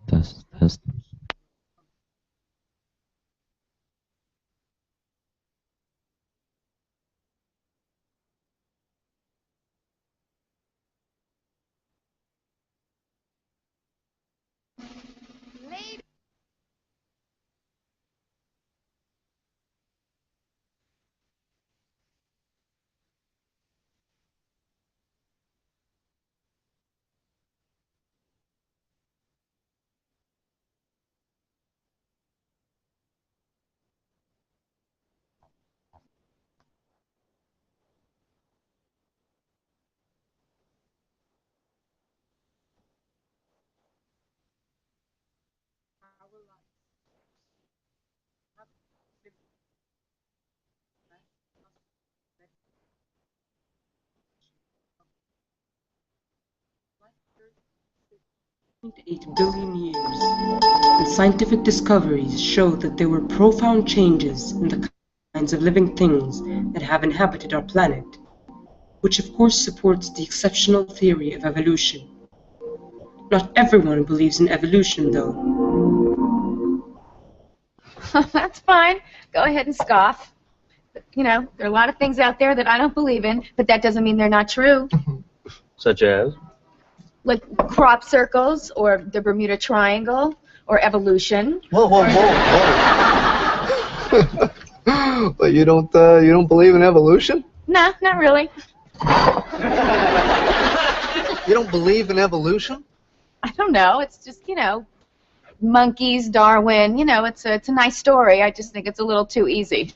Test, test. .8 billion years, and scientific discoveries show that there were profound changes in the kinds of living things that have inhabited our planet, which of course supports the exceptional theory of evolution. Not everyone believes in evolution, though. That's fine. Go ahead and scoff. But, you know, there are a lot of things out there that I don't believe in, but that doesn't mean they're not true. Such as? Like crop circles, or the Bermuda Triangle, or evolution. Whoa, whoa, whoa, whoa. But you don't believe in evolution? No, not really. You don't believe in evolution? I don't know. It's just, you know, monkeys, Darwin. You know, it's a nice story. I just think it's a little too easy.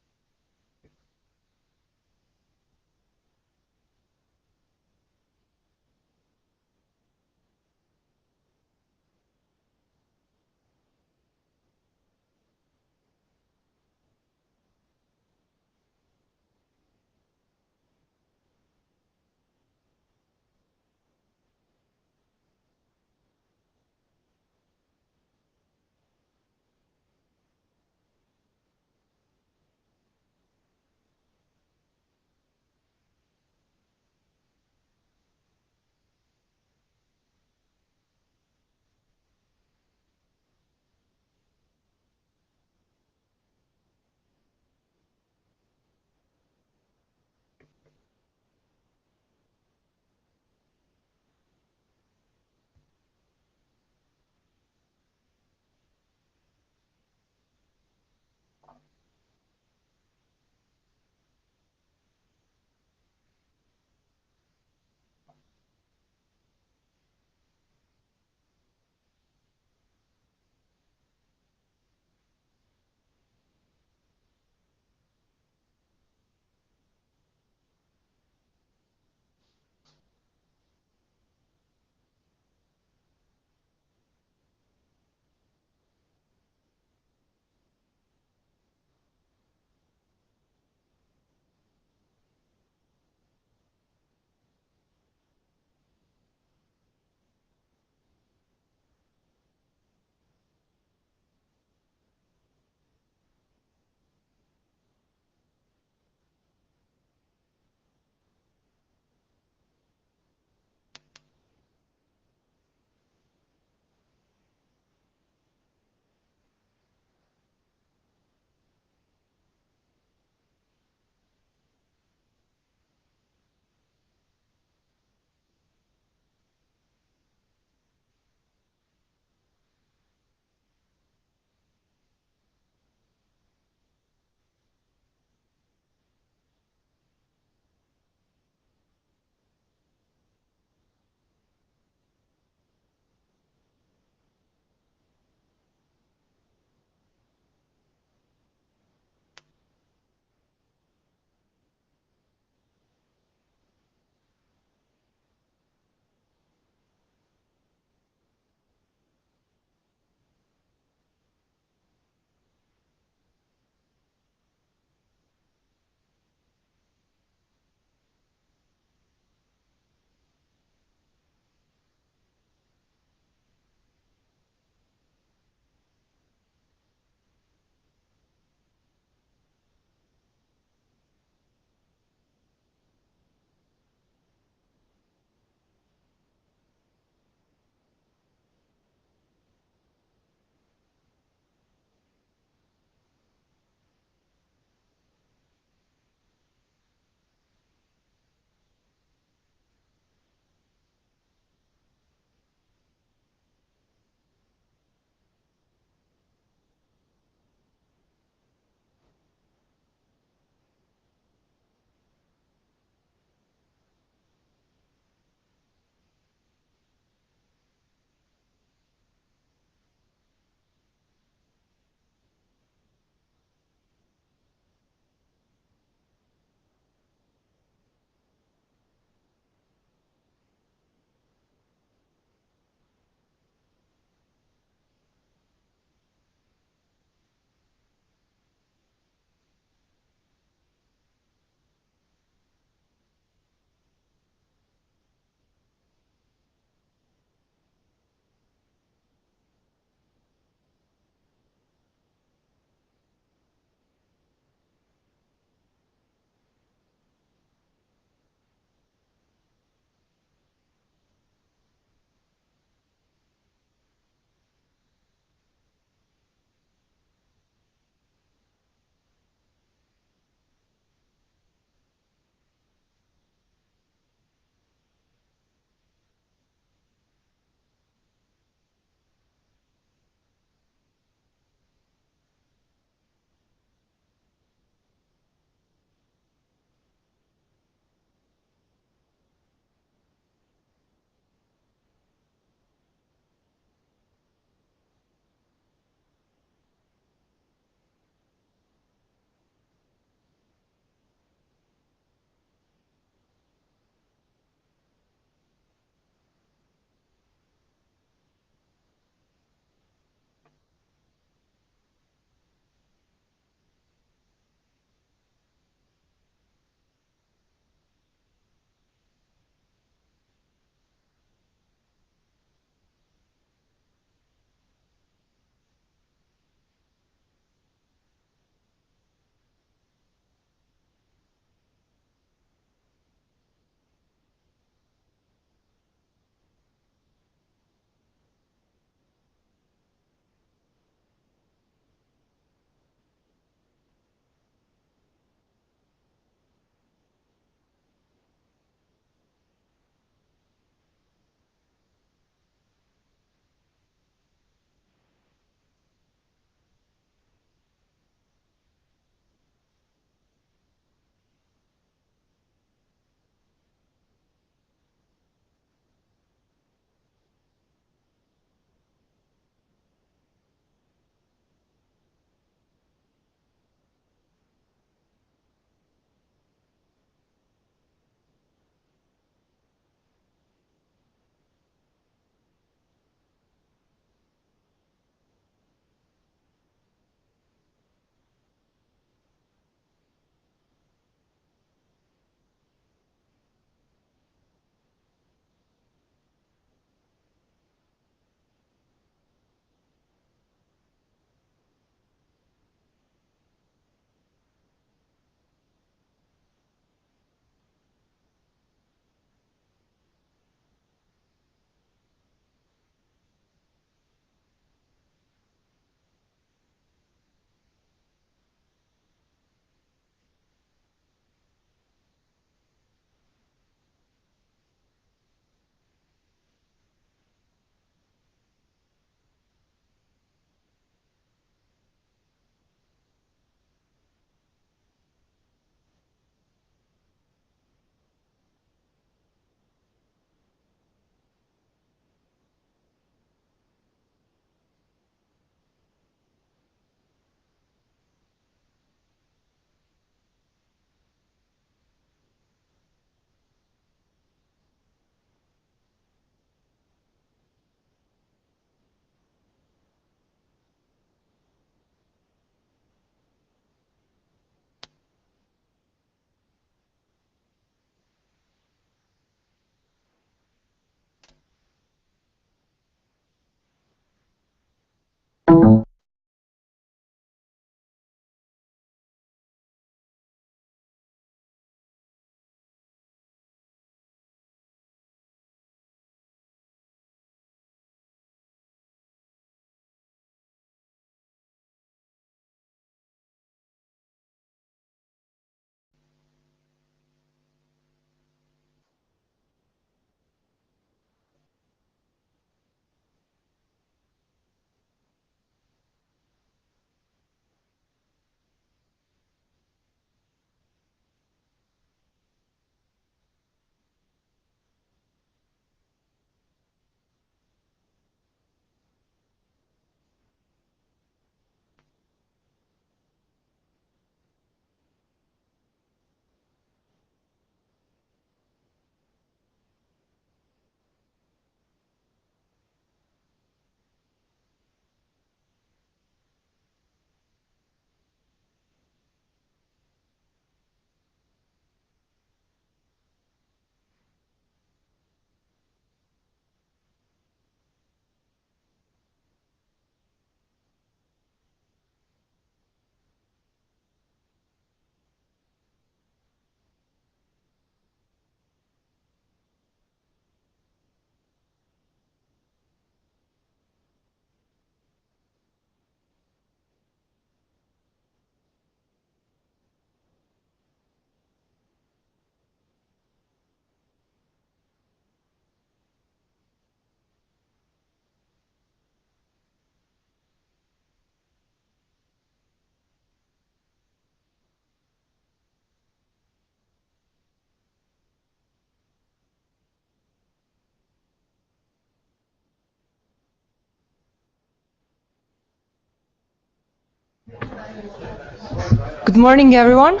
Good morning, everyone.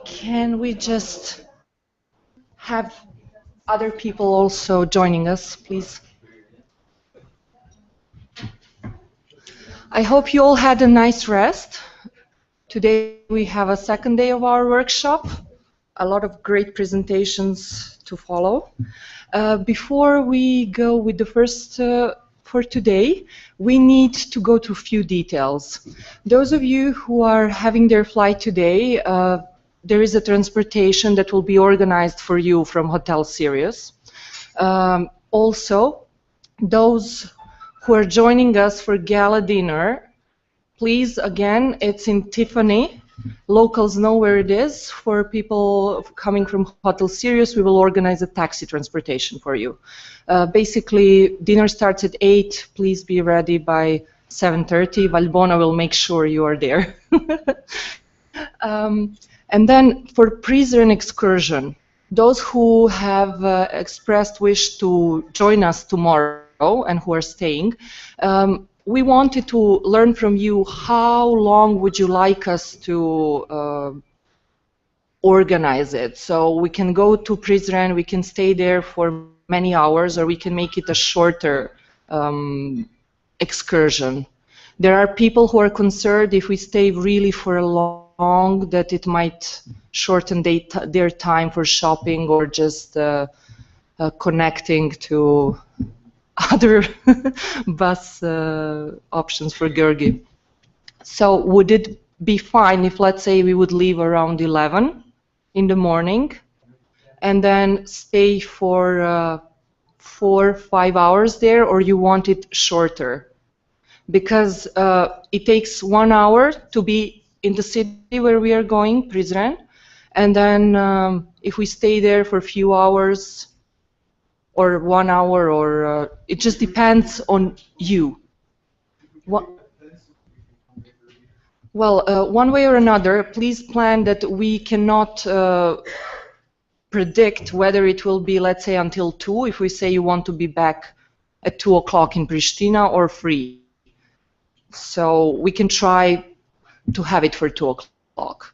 Can we just have other people also joining us, please? I hope you all had a nice rest. Today we have a second day of our workshop. A lot of great presentations to follow. Before we go with the first for today, we need to go to a few details. Those of you who are having their flight today, there is a transportation that will be organized for you from Hotel Sirius. Also, those who are joining us for gala dinner, please, again, it's in Tiffany. Locals know where it is. For people coming from Hotel Sirius, we will organize a taxi transportation for you. Basically, dinner starts at 8. Please be ready by 7:30. Valbona will make sure you are there. And then for Prizren excursion, those who have expressed wish to join us tomorrow and who are staying, we wanted to learn from you how long would you like us to organize it. So we can go to Prizren, we can stay there for many hours, or we can make it a shorter excursion. There are people who are concerned if we stay really for a long that it might shorten their time for shopping or just connecting to other bus options for Georgi. So would it be fine if, let's say, we would leave around 11 in the morning and then stay for 4 or 5 hours there, or you want it shorter? Because it takes 1 hour to be in the city where we are going, Prizren, and then if we stay there for a few hours or 1 hour, or it just depends on you. Well, one way or another, please plan that we cannot predict whether it will be, let's say, until 2, if we say you want to be back at 2 o'clock in Pristina, or 3. So we can try to have it for 2 o'clock.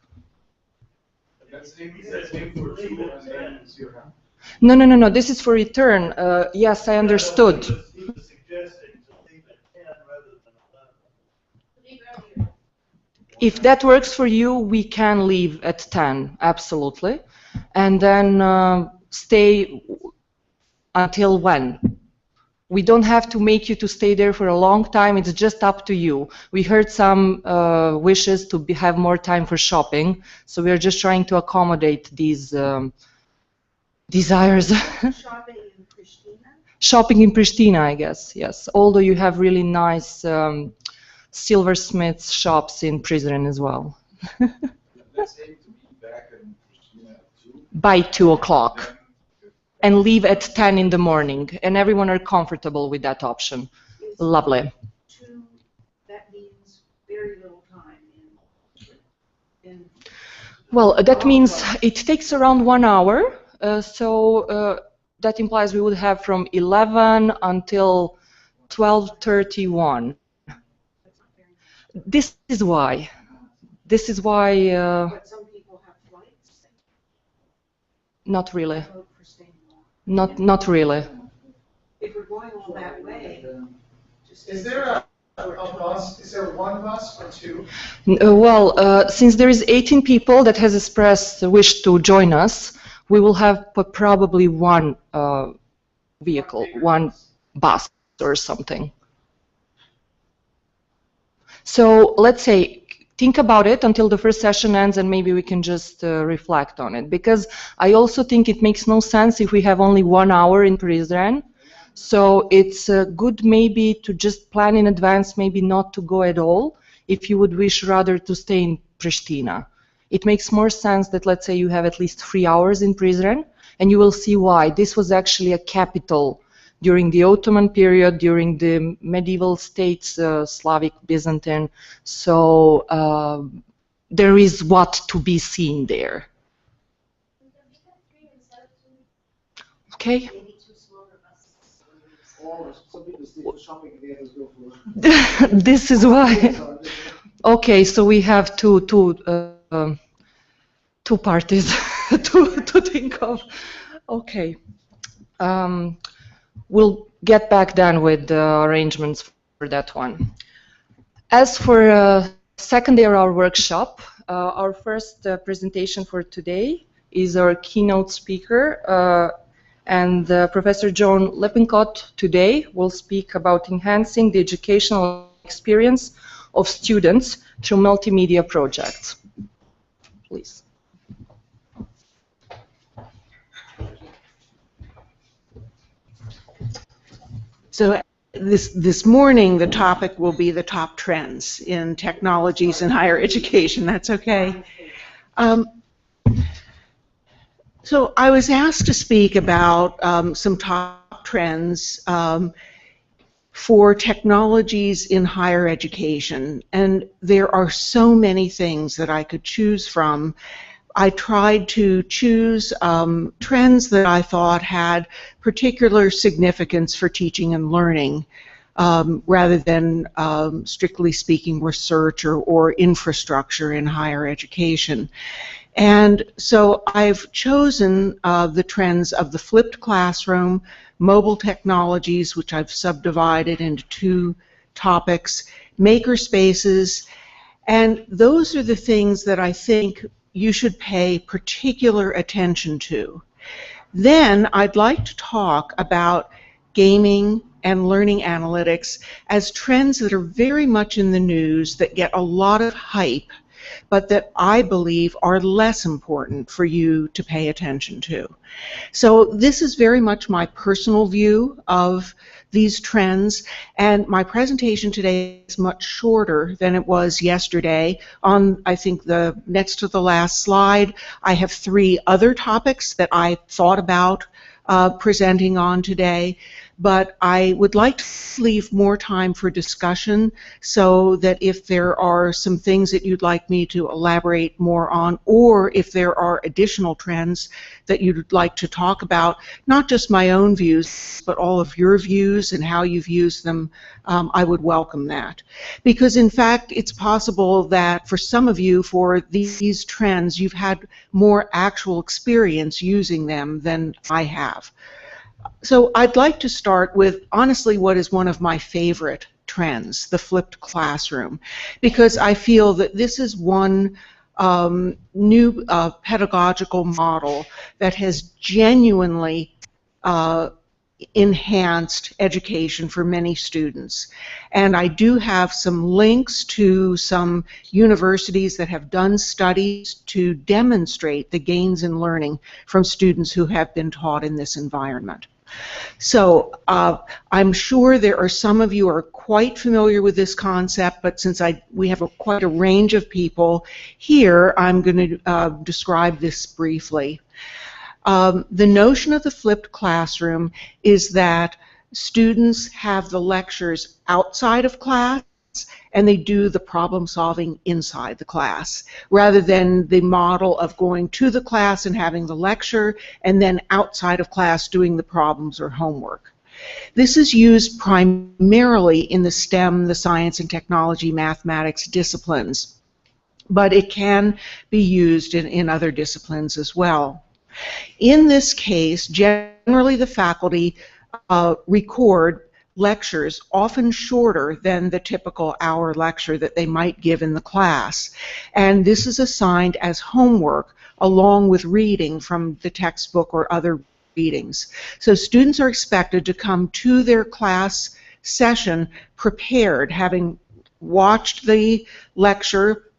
No. This is for return. Yes, I understood. If that works for you, we can leave at 10, absolutely. And then stay until when? We don't have to make you to stay there for a long time. It's just up to you. We heard some wishes to have more time for shopping, so we're just trying to accommodate these desires. Shopping in Pristina? Shopping in Pristina, I guess, yes. Although you have really nice silversmiths shops in Prizren as well. Let's aim to be back in Pristina at 2. By 2 o'clock. And leave at 10 in the morning, and everyone are comfortable with that option. Lovely. 2, that means very little time in Well, that means it takes around 1 hour, so that implies we would have from 11 until 12:31. This is why. But some people have flights. Not really. For staying long. Not really. If we're going all that way, just Is there a bus? Is there one bus or 2? Well, since there is 18 people that has expressed the wish to join us, we will have probably one vehicle, one bus or something. So let's say, think about it until the first session ends, and maybe we can just reflect on it. Because I also think it makes no sense if we have only 1 hour in Prizren. So it's good maybe to just plan in advance, maybe not to go at all, if you would wish rather to stay in Pristina. It makes more sense that, let's say, you have at least 3 hours in Prizren, and you will see why. This was actually a capital during the Ottoman period, during the medieval states, Slavic, Byzantine. So there is what to be seen there. Okay. This is why. Okay, so we have two parties to think of. Okay. We'll get back then with the arrangements for that one. As for second day of our workshop, our first presentation for today is our keynote speaker, and Professor JOAN LIPPINCOTT today will speak about enhancing the educational experience of students through multimedia projects. Please. So this morning, the topic will be the top trends in technologies in higher education. That's okay. So I was asked to speak about some top trends for technologies in higher education, and there are so many things that I could choose from. I tried to choose trends that I thought had particular significance for teaching and learning, rather than, strictly speaking, research or infrastructure in higher education. And so I've chosen the trends of the flipped classroom, mobile technologies, which I've subdivided into two topics, maker spaces, and those are the things that I think you should pay particular attention to. Then I'd like to talk about gaming and learning analytics as trends that are very much in the news, that get a lot of hype, but that I believe are less important for you to pay attention to. So this is very much my personal view of these trends, and my presentation today is much shorter than it was yesterday. On, I think, the next to the last slide, I have 3 other topics that I thought about presenting on today, but I would like to leave more time for discussion, so that if there are some things that you'd like me to elaborate more on, or if there are additional trends that you'd like to talk about, not just my own views, but all of your views and how you've used them, I would welcome that. Because in fact, it's possible that for some of you, for these trends, you've had more actual experience using them than I have. So I'd like to start with, honestly, what is one of my favorite trends, the flipped classroom, because I feel that this is one new pedagogical model that has genuinely enhanced education for many students. And I do have some links to some universities that have done studies to demonstrate the gains in learning from students who have been taught in this environment. So I'm sure there are some of you are quite familiar with this concept, but since we have quite a range of people here, I'm going to describe this briefly. The notion of the flipped classroom is that students have the lectures outside of class and they do the problem solving inside the class, rather than the model of going to the class and having the lecture and then outside of class doing the problems or homework. This is used primarily in the STEM, the science and technology, mathematics disciplines, but it can be used in other disciplines as well. In this case, generally the faculty record lectures often shorter than the typical hour lecture that they might give in the class, and this is assigned as homework along with reading from the textbook or other readings. So students are expected to come to their class session prepared, having watched the lecture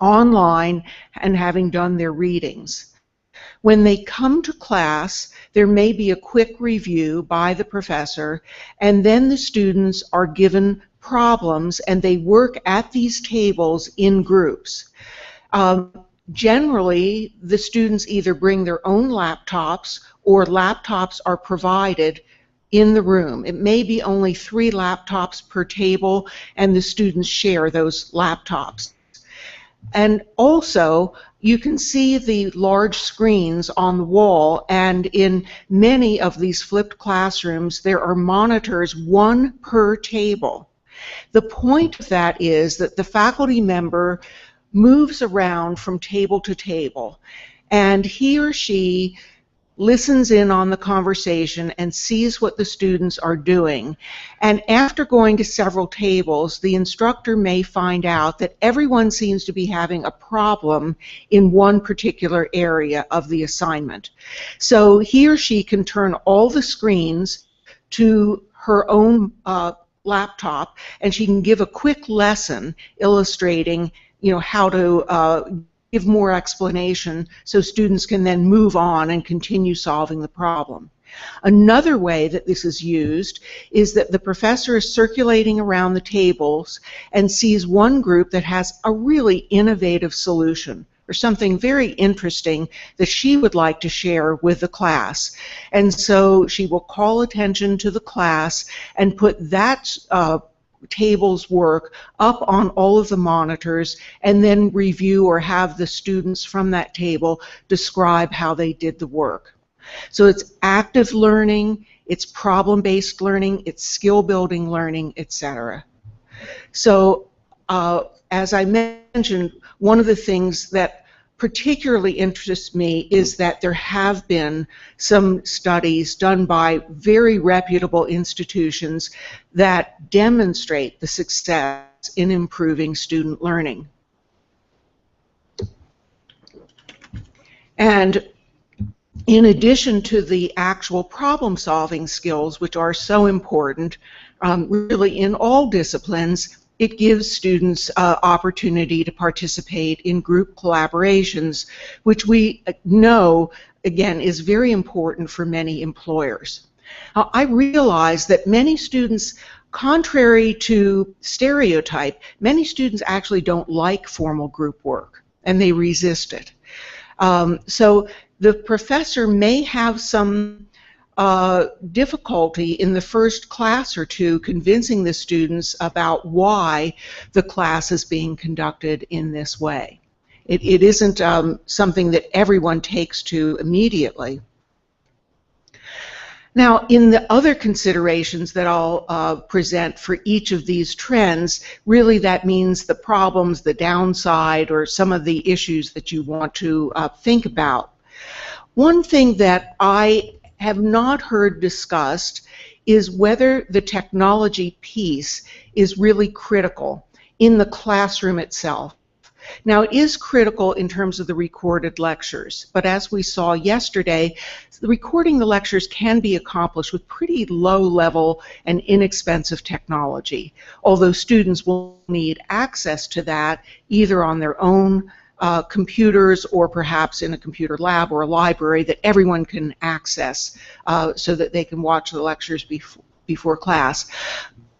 online and having done their readings. When they come to class, there may be a quick review by the professor, and then the students are given problems and they work at these tables in groups. Generally, the students either bring their own laptops or laptops are provided in the room. It may be only 3 laptops per table, and the students share those laptops. And also, you can see the large screens on the wall, and in many of these flipped classrooms there are monitors, 1 per table. The point of that is that the faculty member moves around from table to table, and he or she listens in on the conversation and sees what the students are doing. And after going to several tables, the instructor may find out that everyone seems to be having a problem in one particular area of the assignment. So he or she can turn all the screens to her own laptop, and she can give a quick lesson illustrating, how to give more explanation so students can then move on and continue solving the problem. Another way that this is used is that the professor is circulating around the tables and sees one group that has a really innovative solution or something very interesting that she would like to share with the class. And so she will call attention to the class and put that table's work up on all of the monitors and then review or have the students from that table describe how they did the work. So it's active learning, it's problem-based learning, it's skill-building learning, etc. So as I mentioned, one of the things that particularly interests me is that there have been some studies done by very reputable institutions that demonstrate the success in improving student learning. And in addition to the actual problem-solving skills, which are so important, really in all disciplines, it gives students opportunity to participate in group collaborations, which we know, again, is very important for many employers. I realize that many students, contrary to stereotype, many students actually don't like formal group work, and they resist it. So the professor may have some difficulty in the first class or two convincing the students about why the class is being conducted in this way. It isn't something that everyone takes to immediately. Now, in the other considerations that I'll present for each of these trends, really that means the problems, the downside, or some of the issues that you want to think about. One thing that I have not heard discussed is whether the technology piece is really critical in the classroom itself. Now, it is critical in terms of the recorded lectures, but as we saw yesterday, recording the lectures can be accomplished with pretty low-level and inexpensive technology, although students will need access to that either on their own computers or perhaps in a computer lab or a library that everyone can access so that they can watch the lectures before class.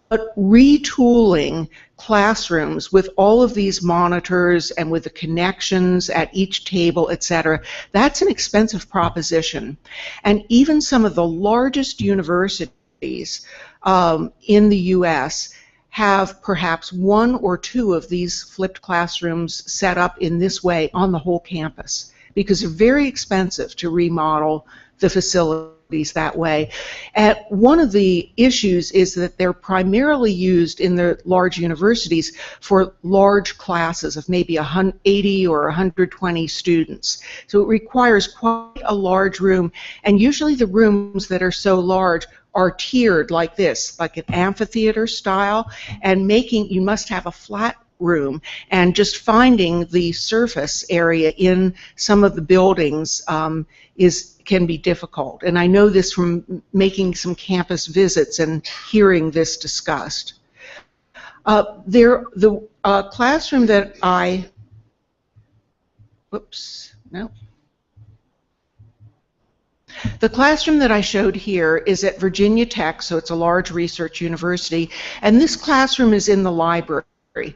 But retooling classrooms with all of these monitors and with the connections at each table, etc., that's an expensive proposition. And even some of the largest universities in the U.S. have perhaps one or two of these flipped classrooms set up in this way on the whole campus, because they're very expensive to remodel the facilities that way. And one of the issues is that they're primarily used in the large universities for large classes of maybe 80 or 120 students. So it requires quite a large room, and usually the rooms that are so large are tiered like this, like an amphitheater style, and you must have a flat room, and just finding the surface area in some of the buildings can be difficult. And I know this from making some campus visits and hearing this discussed. The classroom that I, the classroom that I showed here is at Virginia Tech, so it's a large research university, and this classroom is in the library.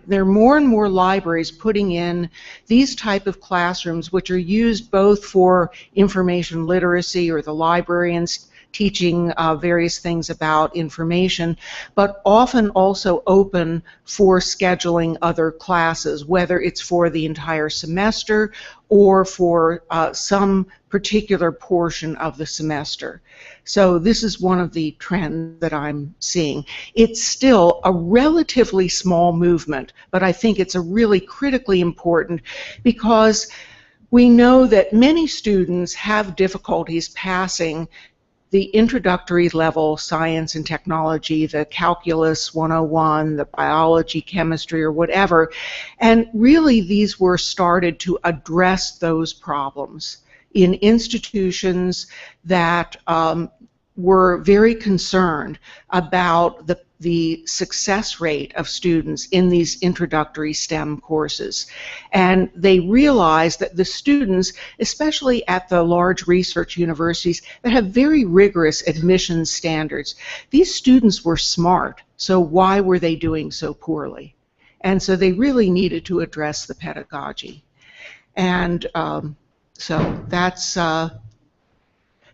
There are more and more libraries putting in these type of classrooms, which are used both for information literacy, or the librarians teaching various things about information, but often also open for scheduling other classes, whether it's for the entire semester or for some particular portion of the semester. So this is one of the trends that I'm seeing. It's still a relatively small movement, but I think it's a really critically important, because we know that many students have difficulties passing the introductory level science and technology, the calculus 101, the biology, chemistry, or whatever, and really these were started to address those problems in institutions that were very concerned about the success rate of students in these introductory STEM courses. And they realized that the students, especially at the large research universities that have very rigorous admissions standards, these students were smart, so why were they doing so poorly? And so they really needed to address the pedagogy. And so that's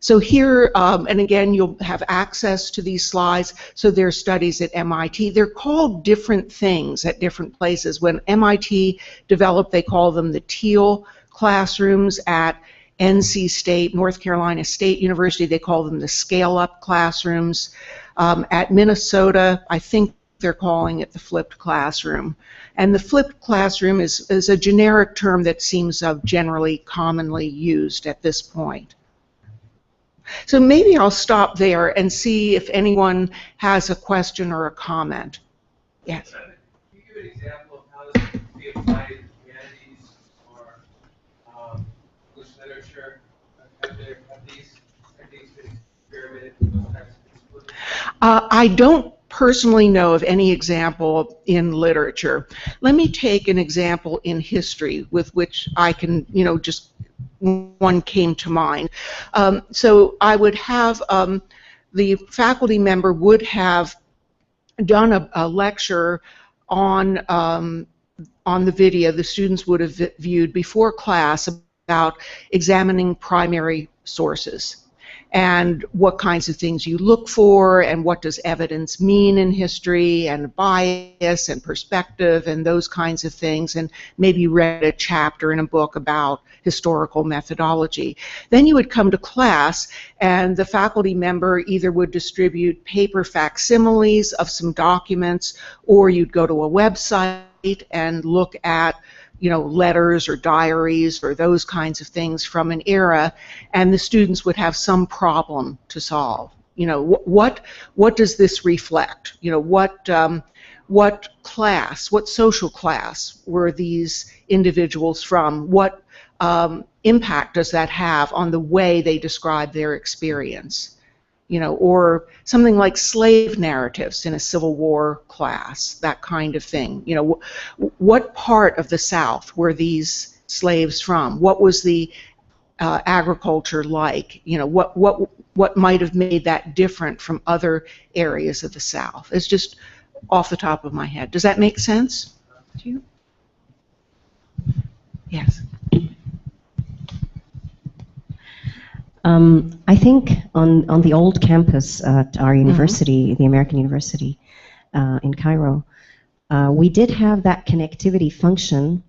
so here, and again, you'll have access to these slides. So there are studies at MIT. They're called different things at different places. When MIT developed, they call them the teal classrooms. At NC State, North Carolina State University, they call them the scale-up classrooms. At Minnesota, I think they're calling it the flipped classroom. And the flipped classroom is a generic term that seems generally commonly used at this point. So maybe I'll stop there and see if anyone has a question or a comment. Yes. Can you give an example of how this can be applied in humanities or English literature? Have these techniques been experimented with those types of disciplines? I don't personally know of any example in literature. Let me take an example in history with which I can, just one came to mind. So I would have, the faculty member would have done a lecture on the video the students would have viewed before class about examining primary sources and what kinds of things you look for, and what does evidence mean in history, and bias and perspective and those kinds of things, and maybe read a chapter in a book about historical methodology. Then you would come to class, and the faculty member either would distribute paper facsimiles of some documents, or you'd go to a website and look at letters or diaries or those kinds of things from an era, and the students would have some problem to solve. What does this reflect? What class, what social class were these individuals from? What impact does that have on the way they describe their experience? Or something like slave narratives in a Civil War class, that kind of thing. What part of the South were these slaves from? What was the agriculture like? What might have made that different from other areas of the South? It's just off the top of my head. Does that make sense to you? Yes. I think on the old campus at our university, the American University in Cairo, we did have that connectivity function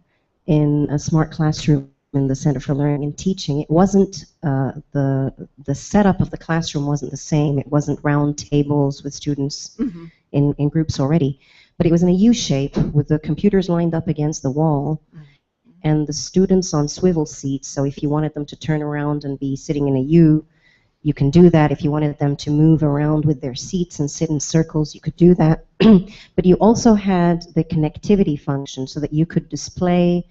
in a smart classroom in the Center for Learning and Teaching. It wasn't, the setup of the classroom wasn't the same. It wasn't round tables with students in groups already, but it was in a U shape with the computers lined up against the wall. And the students on swivel seats, so if you wanted them to turn around and be sitting in a U, you can do that. If you wanted them to move around with their seats and sit in circles, you could do that. But you also had the connectivity function so that you could display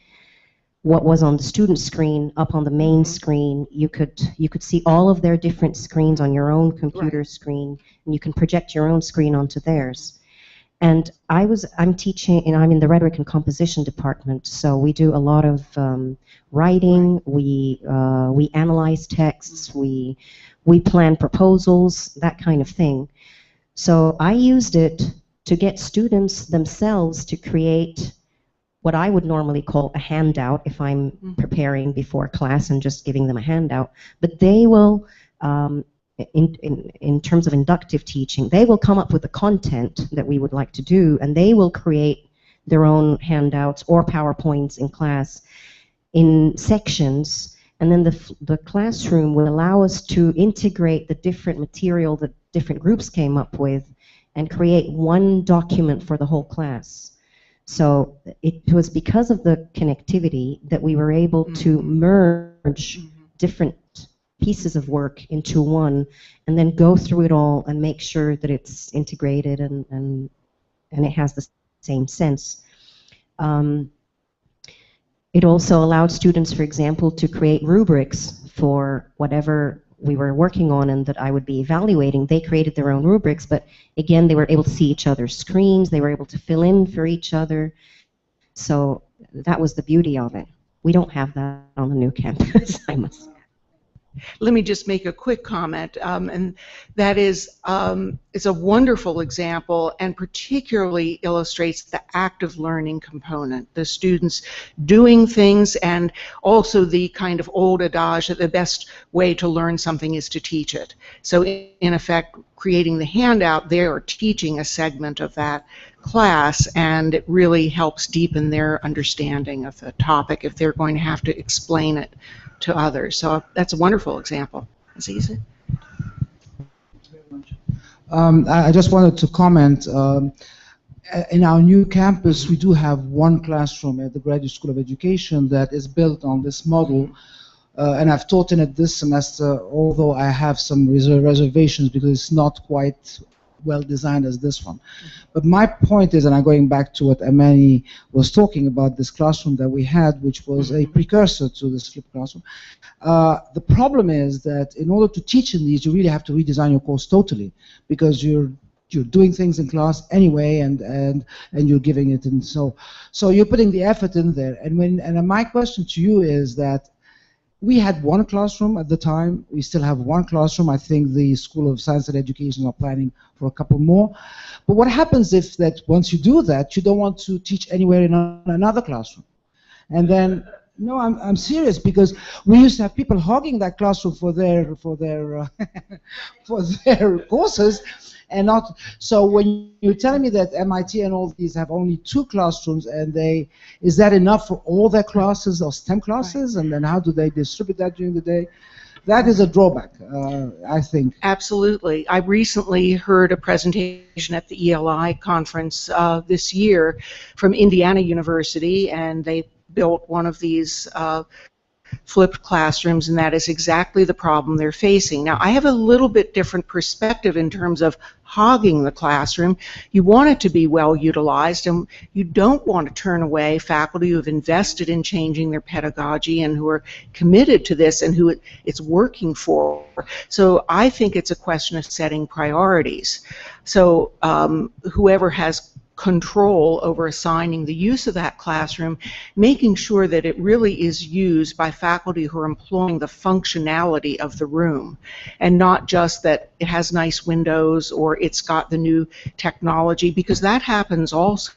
what was on the student screen up on the main screen. You could see all of their different screens on your own computer screen, and you can project your own screen onto theirs. And I'm teaching, and I'm in the rhetoric and composition department, so we do a lot of writing. We analyze texts. We plan proposals, that kind of thing. So I used it to get students themselves to create what I would normally call a handout if I'm preparing before class and just giving them a handout. But they will in terms of inductive teaching, they will come up with the content that we would like to do, and they will create their own handouts or PowerPoints in class in sections, and then the classroom will allow us to integrate the different material that different groups came up with and create one document for the whole class. So it was because of the connectivity that we were able to merge different pieces of work into one, and then go through it all and make sure that it's integrated and it has the same sense. It also allowed students, for example, to create rubrics for whatever we were working on and that I would be evaluating. They created their own rubrics, but again, they were able to see each other's screens, they were able to fill in for each other. So that was the beauty of it. We don't have that on the new campus, I must say. Let me just make a quick comment, and that is, it's a wonderful example and particularly illustrates the active learning component, the students doing things, and also the kind of old adage that the best way to learn something is to teach it. So in effect, creating the handout, they are teaching a segment of that class, and it really helps deepen their understanding of the topic if they're going to have to explain it to others. So that's a wonderful example. AZIZA? I just wanted to comment. In our new campus, we do have one classroom at the Graduate School of Education that is built on this model, and I've taught in it this semester, although I have some reservations because it's not quite well designed as this one. But my point is, and I'm going back to what Amani was talking about, this classroom that we had, which was a precursor to this flipped classroom. The problem is that in order to teach in these, you really have to redesign your course totally, because you're doing things in class anyway, and you're giving it, and so you're putting the effort in there. And my question to you is that we had one classroom at the time. We still have one classroom. I think the School of Science and Education are planning for a couple more. But what happens if that once you do that, you don't want to teach anywhere in another classroom? And then, no, I'm serious, because we used to have people hogging that classroom for their for their courses, and not. So when you're telling me that MIT and all these have only 2 classrooms, and is that enough for all their classes or STEM classes? And then how do they distribute that during the day? That is a drawback, I think. Absolutely. I recently heard a presentation at the ELI conference this year from Indiana University, and they built one of these flipped classrooms, and that is exactly the problem they're facing. Now, I have a little bit different perspective in terms of hogging the classroom. You want it to be well utilized, and you don't want to turn away faculty who have invested in changing their pedagogy and who are committed to this and who it's working for. So I think it's a question of setting priorities. So whoever has control over assigning the use of that classroom, making sure that it really is used by faculty who are employing the functionality of the room, and not just that it has nice windows or it's got the new technology, because that happens also.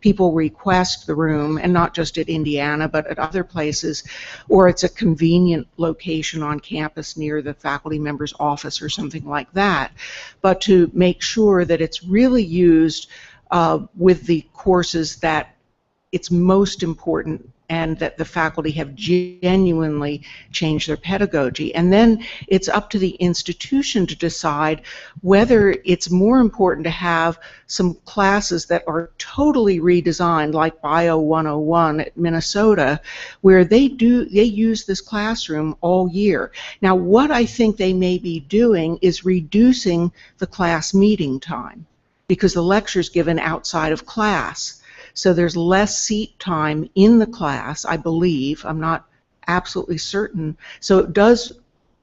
People request the room, and not just at Indiana, but at other places, or it's a convenient location on campus near the faculty member's office or something like that. But to make sure that it's really used with the courses that it's most important, and that the faculty have genuinely changed their pedagogy. And then it's up to the institution to decide whether it's more important to have some classes that are totally redesigned, like Bio 101 at Minnesota, where they use this classroom all year. Now, what I think they may be doing is reducing the class meeting time, because the lecture's given outside of class. So there's less seat time in the class, I believe. I'm not absolutely certain. So it does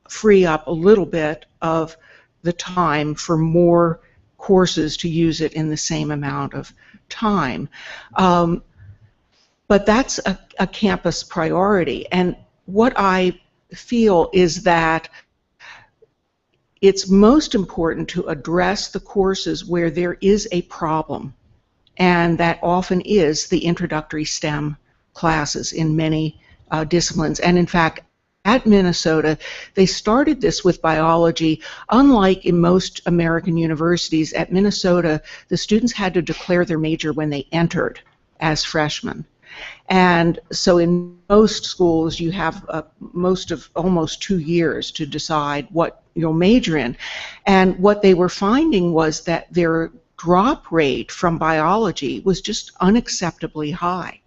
free up a little bit of the time for more courses to use it in the same amount of time. But that's a campus priority. And what I feel is that it's most important to address the courses where there is a problem, and that often is the introductory STEM classes in many disciplines. And in fact, at Minnesota, they started this with biology. Unlike in most American universities, at Minnesota, the students had to declare their major when they entered as freshmen. And so in most schools, you have almost 2 years to decide what you'll major in. And what they were finding was that their drop rate from biology was just unacceptably high.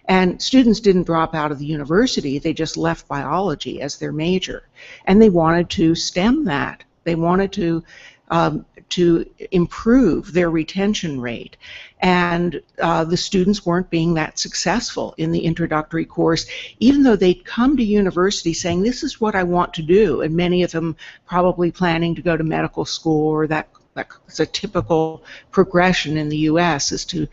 And students didn't drop out of the university, they just left biology as their major. And they wanted to stem that. They wanted to improve their retention rate. And the students weren't being that successful in the introductory course, even though they'd come to university saying, this is what I want to do, and many of them probably planning to go to medical school, or that's a typical progression in the US, is to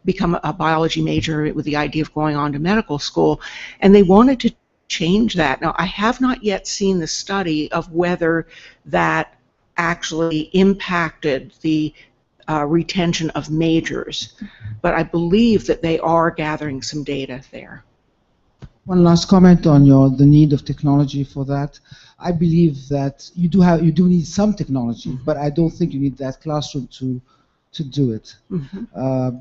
become a biology major with the idea of going on to medical school, and they wanted to change that. Now, I have not yet seen the study of whether that actually impacted the retention of majors, but I believe that they are gathering some data there. One last comment on the need of technology for that. I believe that you do need some technology, but I don't think you need that classroom to do it,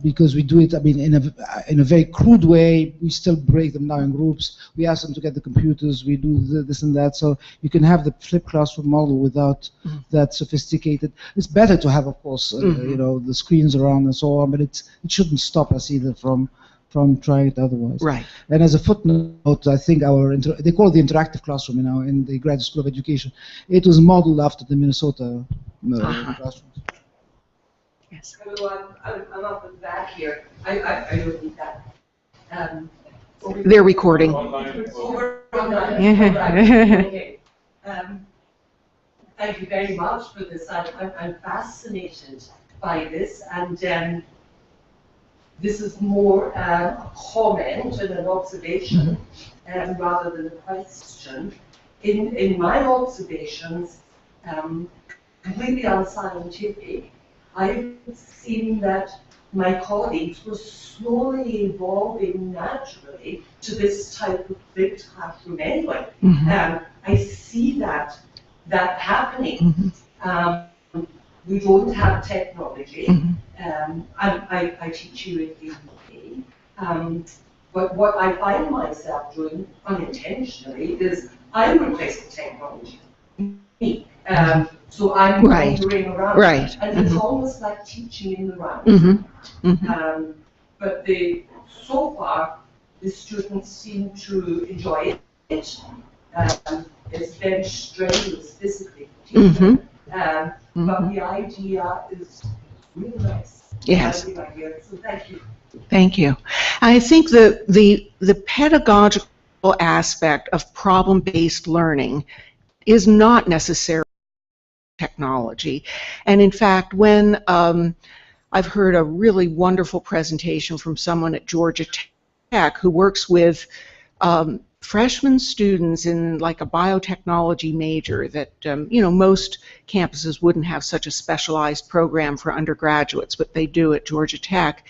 because we do it, I mean, in a very crude way. We still break them down in groups. We ask them to get the computers. We do this and that. So you can have the flipped classroom model without that sophisticated. It's better to have, of course, you know, the screens around and so on, but it shouldn't stop us either from trying it otherwise. Right. And as a footnote, I think they call it the interactive classroom now in the Graduate School of Education. It was modeled after the Minnesota classroom. Yes. Hello, I'm up at the back here. I don't need that. They're recording. Over online. Okay. Thank you very much for this. I'm fascinated by this, and this is more a comment and an observation rather than a question. In my observations, completely unscientific, I've seen that my colleagues were slowly evolving naturally to this type of flipped classroom anyway. I see that happening. We don't have technology. I teach you in UK. But what I find myself doing unintentionally is I replace the technology. So I'm wandering around, and it's almost like teaching in the round. But so far, the students seem to enjoy it. It's very strenuous physically, but the idea is really nice. Yes. So thank you. Thank you. I think the pedagogical aspect of problem-based learning is not necessarily technology. And in fact, when I've heard a really wonderful presentation from someone at Georgia Tech who works with freshman students in like a biotechnology major that, you know, most campuses wouldn't have such a specialized program for undergraduates, but they do at Georgia Tech.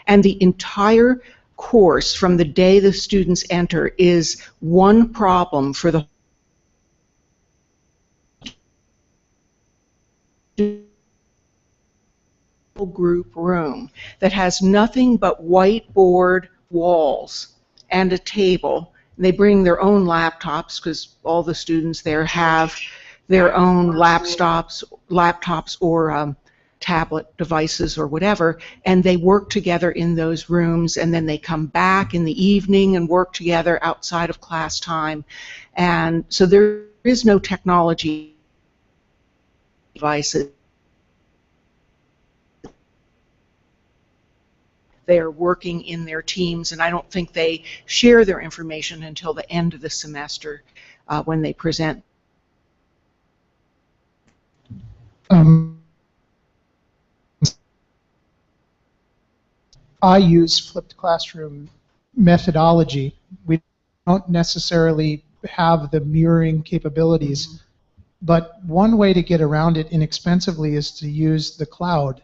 And the entire course from the day the students enter is one problem for the group room that has nothing but whiteboard walls and a table. They bring their own laptops because all the students there have their own laptops or tablet devices or whatever, and they work together in those rooms, and then they come back in the evening and work together outside of class time. And so there is no technology devices. They're working in their teams, and I don't think they share their information until the end of the semester when they present. I use flipped classroom methodology. We don't necessarily have the mirroring capabilities, but one way to get around it inexpensively is to use the cloud,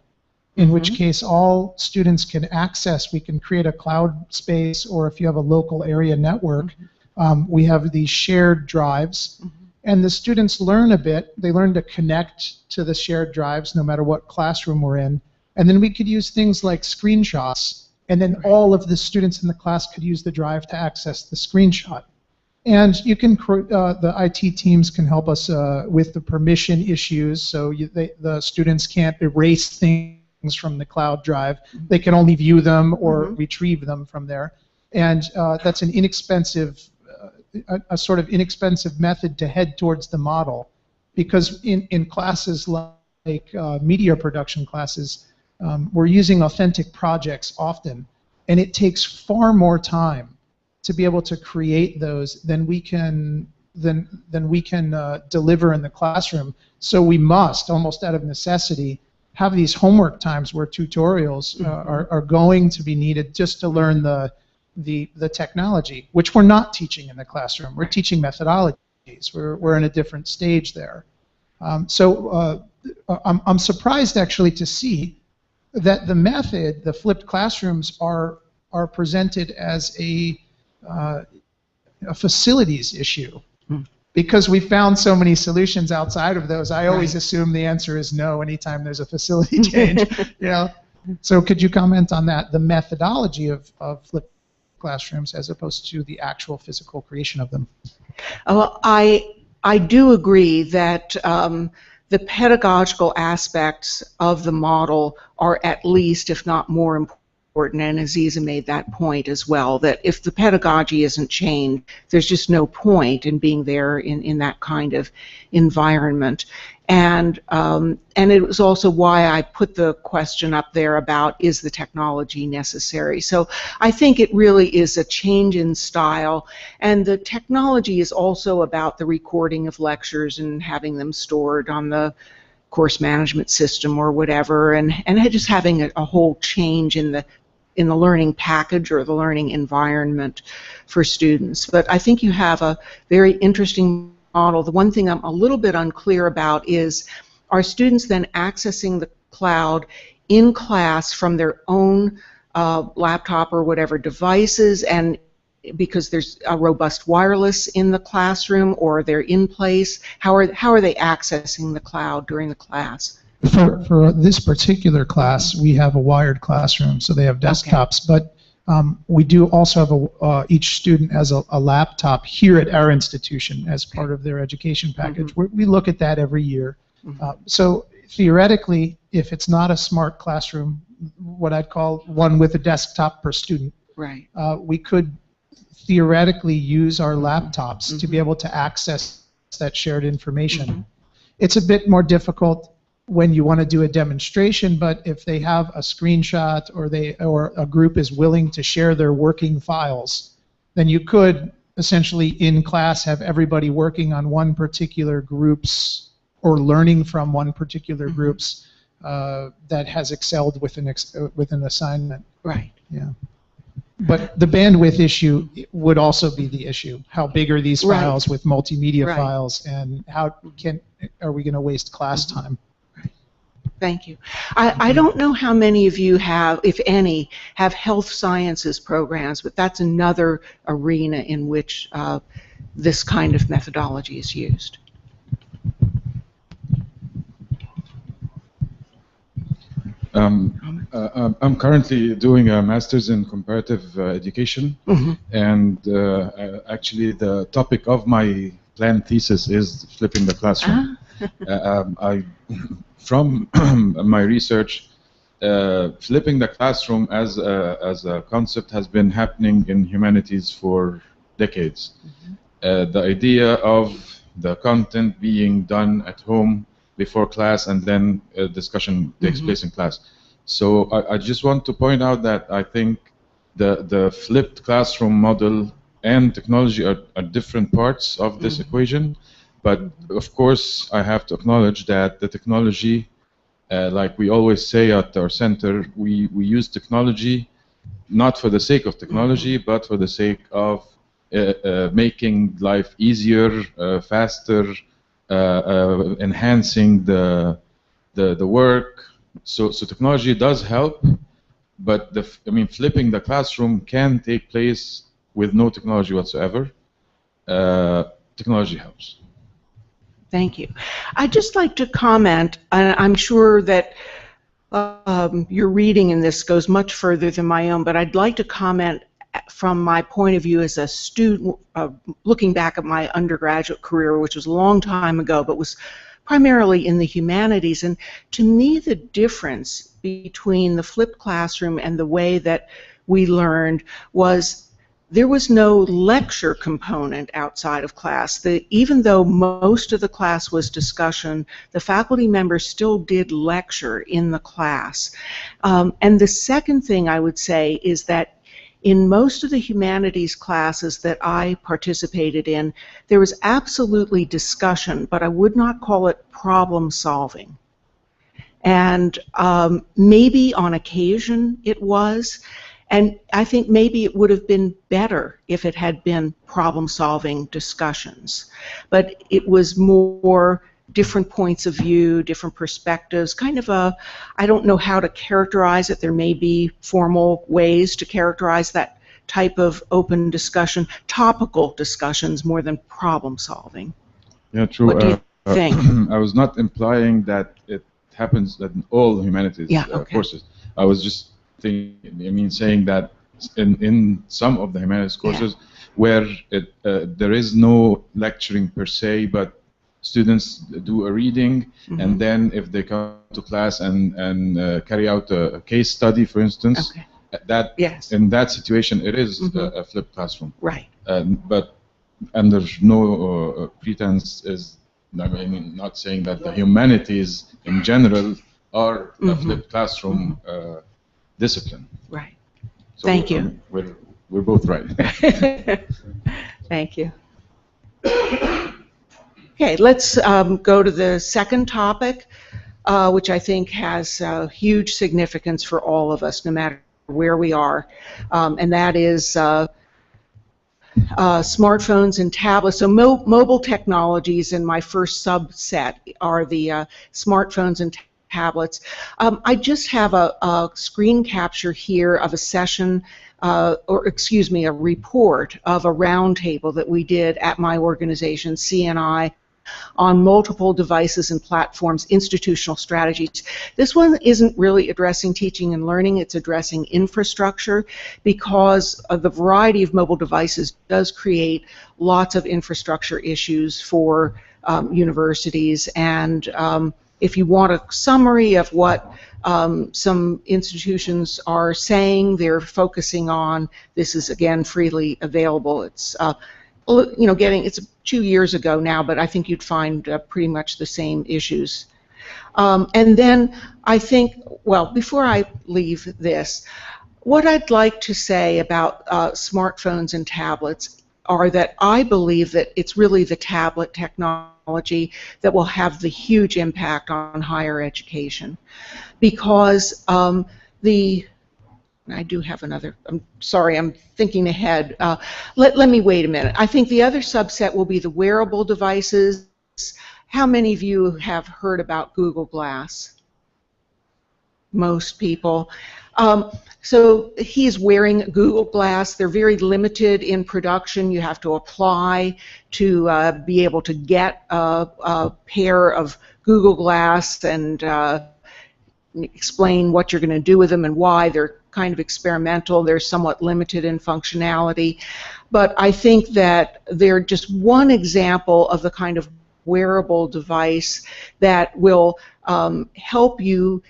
in which case all students can access. We can create a cloud space, or if you have a local area network, we have these shared drives, and the students learn a bit. They learn to connect to the shared drives no matter what classroom we're in. And then we could use things like screenshots, and then all of the students in the class could use the drive to access the screenshot. And you can, the IT teams can help us with the permission issues, so the students can't erase things from the cloud drive. They can only view them or retrieve them from there. And that's an inexpensive, a sort of inexpensive method to head towards the model, because in classes like media production classes, we're using authentic projects often, and it takes far more time to be able to create those than we can deliver in the classroom. So we must, almost out of necessity, have these homework times where tutorials are going to be needed just to learn the technology, which we're not teaching in the classroom. We're teaching methodologies. We're in a different stage there. So I'm surprised actually to see that the method, the flipped classrooms, are presented as a facilities issue, because we found so many solutions outside of those. I always assume the answer is no anytime there's a facility change. So could you comment on that, the methodology of flipped classrooms as opposed to the actual physical creation of them? Well, I do agree that the pedagogical aspects of the model are at least, if not more important, and AZIZA made that point as well, that if the pedagogy isn't changed, there's just no point in being there in that kind of environment. And it was also why I put the question up there about, is the technology necessary? So I think it really is a change in style, and the technology is also about the recording of lectures and having them stored on the course management system or whatever, and just having a whole change in the learning package or the learning environment for students. But I think you have a very interesting model. The one thing I'm a little bit unclear about is, are students then accessing the cloud in class from their own laptop or whatever devices, and because there's a robust wireless in the classroom, or they're in place? How are they accessing the cloud during the class? For this particular class, we have a wired classroom, so they have desktops, but we do also have each student has a laptop here at our institution as part of their education package. We look at that every year. So theoretically, if it's not a smart classroom, what I'd call one with a desktop per student, we could theoretically use our laptops to be able to access that shared information. It's a bit more difficult when you want to do a demonstration, but if they have a screenshot, or a group is willing to share their working files, then you could essentially in class have everybody working on one particular group's, or learning from one particular group's that has excelled with an assignment. But the bandwidth issue would also be the issue. How big are these files with multimedia files, and how are we going to waste class time? Thank you. I don't know how many of you have, if any, have health sciences programs, but that's another arena in which this kind of methodology is used. I'm currently doing a master's in comparative education, and actually the topic of my planned thesis is flipping the classroom. From my research, flipping the classroom as a concept has been happening in humanities for decades. The idea of the content being done at home before class, and then discussion takes place in class. So I just want to point out that I think the flipped classroom model and technology are different parts of this equation. But of course, I have to acknowledge that the technology, like we always say at our center, we use technology not for the sake of technology, but for the sake of making life easier, faster, enhancing the work. So technology does help, but flipping the classroom can take place with no technology whatsoever. technology helps. Thank you. I'd just like to comment, and I'm sure that your reading in this goes much further than my own, but I'd like to comment from my point of view as a student, looking back at my undergraduate career, which was a long time ago, but was primarily in the humanities. And to me, the difference between the flipped classroom and the way that we learned was there was no lecture component outside of class. Even though most of the class was discussion, the faculty members still did lecture in the class. And the second thing I would say is that in most of the humanities classes that I participated in, there was absolutely discussion, but I would not call it problem solving. And maybe on occasion it was. And I think maybe it would have been better if it had been problem-solving discussions. But it was more different points of view, different perspectives, kind of a, I don't know how to characterize it. There may be formal ways to characterize that type of open discussion, topical discussions more than problem-solving. Yeah, true. What do you think? I was not implying that it happens in all humanities courses. I was just saying that in some of the humanities courses where there is no lecturing per se, but students do a reading, and then if they come to class and carry out a case study, for instance, that in that situation it is a flipped classroom. Right. But under no pretense is, I mean, not saying that the humanities in general are a flipped classroom discipline. Right. So thank you. We're both right. Thank you. Okay, let's go to the second topic, which I think has huge significance for all of us, no matter where we are, and that is smartphones and tablets. So mobile technologies in my first subset are the smartphones and tablets. I just have a screen capture here of a session, or excuse me, a report of a roundtable that we did at my organization, CNI, on multiple devices and platforms, institutional strategies. This one isn't really addressing teaching and learning, it's addressing infrastructure, because of the variety of mobile devices does create lots of infrastructure issues for universities. And if you want a summary of what some institutions are saying they're focusing on, this is again freely available. It's you know, it's 2 years ago now, but I think you'd find pretty much the same issues. And then I think, well, before I leave this, what I'd like to say about smartphones and tablets are that I believe that it's really the tablet technology that will have the huge impact on higher education, because I do have another, I'm sorry, I'm thinking ahead. Let me wait a minute. I think the other subset will be the wearable devices. How many of you have heard about Google Glass? Most people. So he's wearing Google Glass. They're very limited in production. You have to apply to be able to get a pair of Google Glass and explain what you're going to do with them and why. They're kind of experimental. They're somewhat limited in functionality. But I think that they're just one example of the kind of wearable device that will help you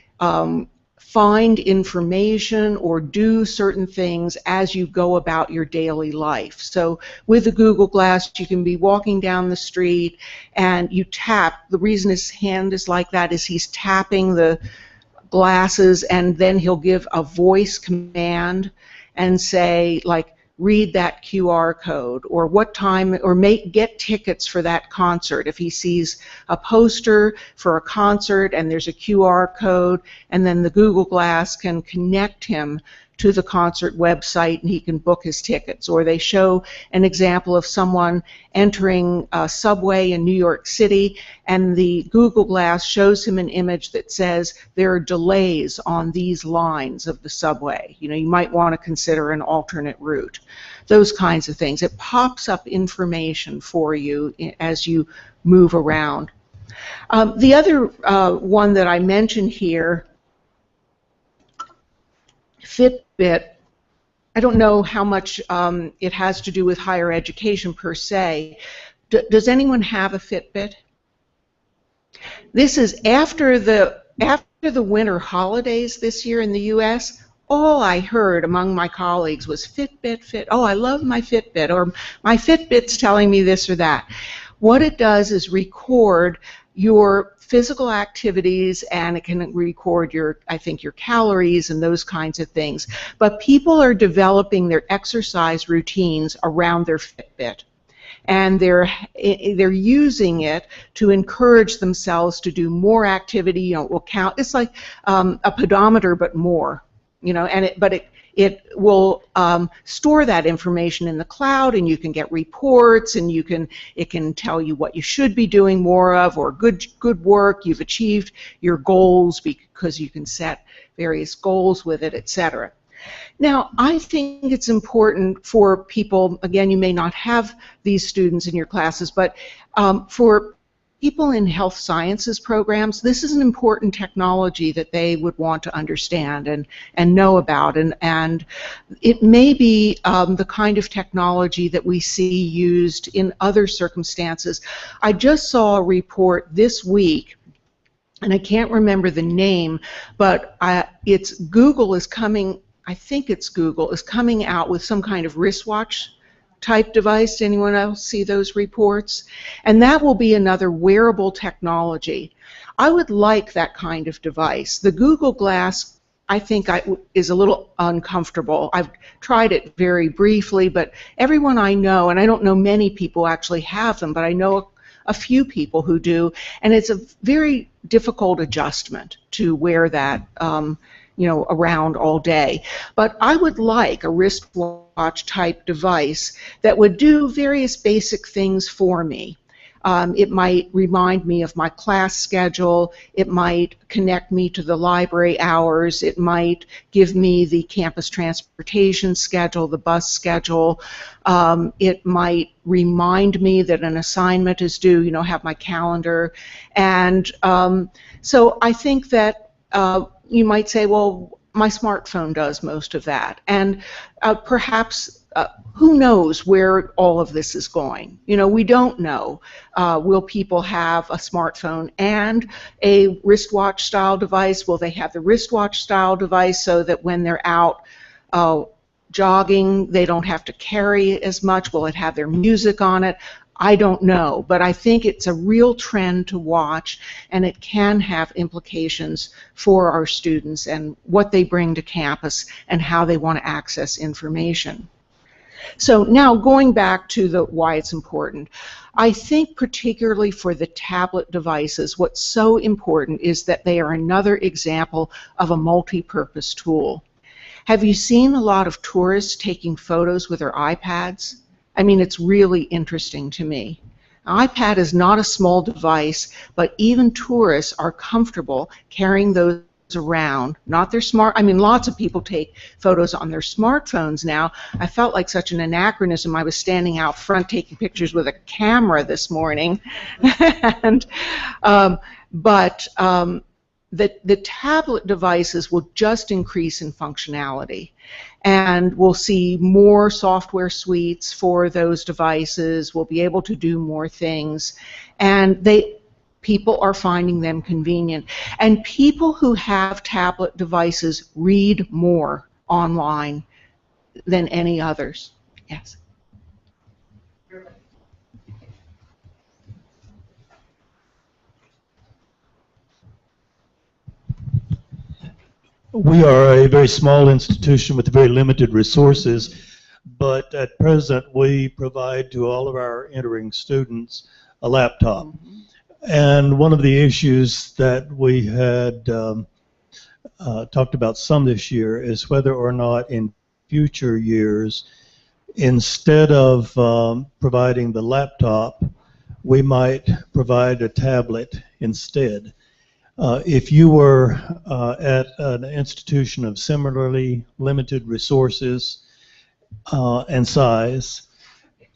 find information or do certain things as you go about your daily life. So with the Google Glass, you can be walking down the street and you tap. The reason his hand is like that is he's tapping the glasses, and then he'll give a voice command and say, like, read that QR code, or what time, or get tickets for that concert. If he sees a poster for a concert and there's a QR code, and then the Google Glass can connect him to the concert website and he can book his tickets. Or they show an example of someone entering a subway in New York City, and the Google Glass shows him an image that says there are delays on these lines of the subway. You know, you might want to consider an alternate route. Those kinds of things. It pops up information for you as you move around. The other one that I mentioned here, Fitbit, I don't know how much it has to do with higher education per se. Does anyone have a Fitbit? This is after the winter holidays this year in the U.S. All I heard among my colleagues was Fitbit, oh, I love my Fitbit, or my Fitbit's telling me this or that. What it does is record your physical activities, and it can record your, I think, your calories and those kinds of things. But people are developing their exercise routines around their Fitbit, and they're using it to encourage themselves to do more activity. You know, it will count. It's like a pedometer, but more. You know, and it will store that information in the cloud, and you can get reports, and it can tell you what you should be doing more of, or good work, you've achieved your goals, because you can set various goals with it, etc. Now, I think it's important for people, again, you may not have these students in your classes, but for people in health sciences programs, this is an important technology that they would want to understand and know about, and it may be the kind of technology that we see used in other circumstances. I just saw a report this week, and I can't remember the name, but it's Google is coming, I think it's Google, is coming out with some kind of wristwatch type device. Anyone else see those reports? And that will be another wearable technology. I would like that kind of device. The Google Glass, I think, is a little uncomfortable. I've tried it very briefly, but everyone I know, and I don't know many people actually have them, but I know a few people who do, and it's a very difficult adjustment to wear that you know, around all day. But I would like a wristwatch type device that would do various basic things for me. It might remind me of my class schedule, it might connect me to the library hours, it might give me the campus transportation schedule, the bus schedule, it might remind me that an assignment is due, you know, have my calendar. And so I think that you might say, well, my smartphone does most of that, and perhaps who knows where all of this is going? You know, we don't know. Will people have a smartphone and a wristwatch style device? Will they have the wristwatch style device so that when they're out jogging, they don't have to carry as much? Will it have their music on it? I don't know, but I think it's a real trend to watch, and it can have implications for our students and what they bring to campus and how they want to access information. So now going back to why it's important, I think particularly for the tablet devices, what's so important is that they are another example of a multi-purpose tool. Have you seen a lot of tourists taking photos with their iPads? I mean, it's really interesting to me. An iPad is not a small device, but even tourists are comfortable carrying those around, not their smart. I mean, lots of people take photos on their smartphones now. I felt like such an anachronism. I was standing out front taking pictures with a camera this morning. And, the tablet devices will just increase in functionality, and we'll see more software suites for those devices. We'll be able to do more things, and people are finding them convenient. And people who have tablet devices read more online than any others. Yes. We are a very small institution with very limited resources, but at present we provide to all of our entering students a laptop. And one of the issues that we had talked about some this year, is whether or not in future years, instead of providing the laptop, we might provide a tablet instead. If you were at an institution of similarly limited resources and size,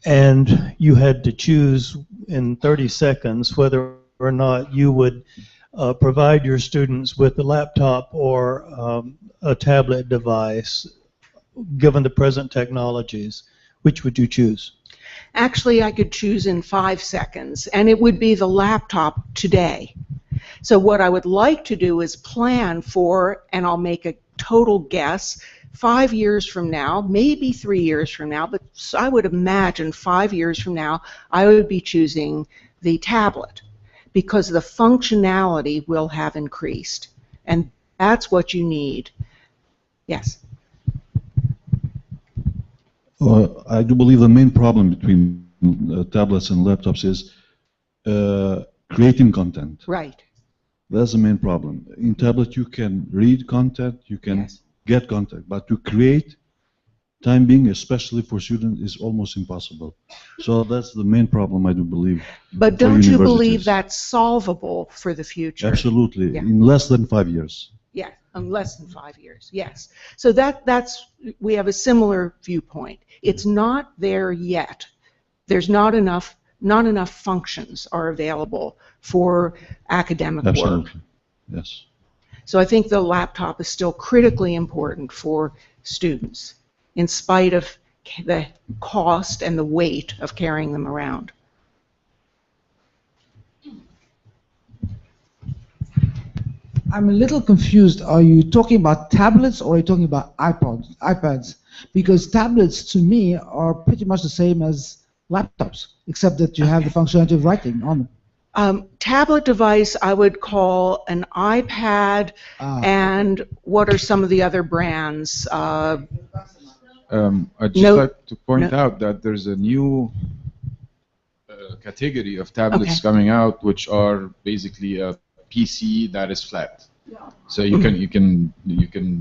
and you had to choose in 30 seconds whether or not you would provide your students with a laptop or a tablet device, given the present technologies, which would you choose? Actually, I could choose in 5 seconds, and it would be the laptop today. So what I would like to do is plan for, and I'll make a total guess, 5 years from now, maybe 3 years from now, but I would imagine 5 years from now, I would be choosing the tablet because the functionality will have increased, and that's what you need. Yes? I do believe the main problem between tablets and laptops is creating content. Right. That's the main problem. In tablet you can read content, you can get content, but to create, time being, especially for students, is almost impossible. So that's the main problem, I do believe. But don't you believe that's solvable for the future? Absolutely, Yeah. in less than 5 years. Yeah, in less than 5 years, yes. So we have a similar viewpoint. It's not there yet. There's not enough functions are available for academic work. Absolutely, yes. So I think the laptop is still critically important for students, in spite of the cost and the weight of carrying them around. I'm a little confused. Are you talking about tablets or are you talking about iPads? Because tablets, to me, are pretty much the same as laptops, except that you have the functionality of writing on them. Tablet device I would call an iPad, and what are some of the other brands? I'd just like to point out that there's a new category of tablets coming out, which are basically a PC that is flat. So you can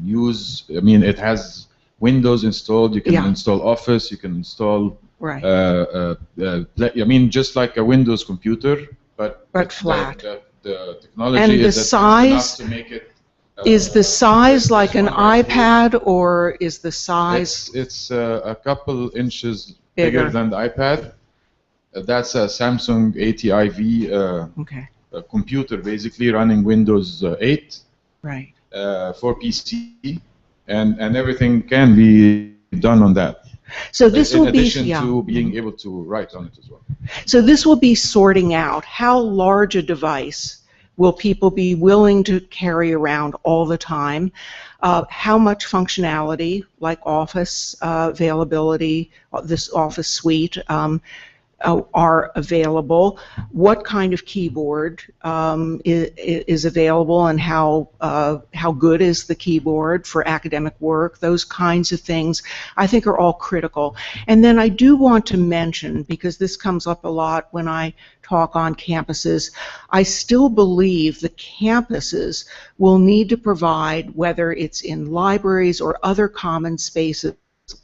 use. I mean, it has Windows installed. You can install Office. You can install. Right. I mean, just like a Windows computer, but flat. The technology and the is size enough to make it. Is the size like an iPad, or is the size? It's a couple inches bigger than the iPad. That's a Samsung ATIV computer, basically running Windows 8 for PC, and everything can be done on that. So this will be, in addition to being able to write on it as well. So this will be sorting out how large a device will people be willing to carry around all the time, how much functionality, like Office availability, this Office suite, are available, what kind of keyboard is available, and how good is the keyboard for academic work. Those kinds of things I think are all critical. And then I do want to mention, because this comes up a lot when I talk on campuses, I still believe the campuses will need to provide, whether it's in libraries or other common spaces,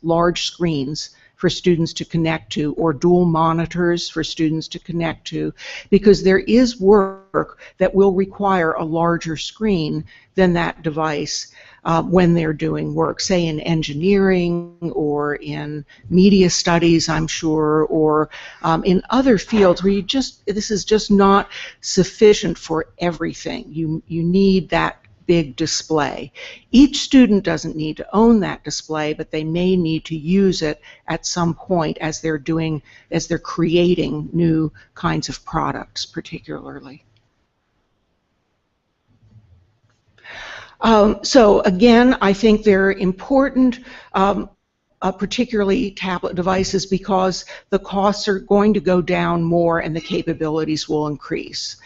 large screens for students to connect to, or dual monitors for students to connect to, because there is work that will require a larger screen than that device when they're doing work, say in engineering or in media studies, I'm sure, or in other fields where this is just not sufficient for everything. You need that big display. Each student doesn't need to own that display, but they may need to use it at some point as they're creating new kinds of products, particularly. So again, I think they're important, particularly tablet devices, because the costs are going to go down more and the capabilities will increase.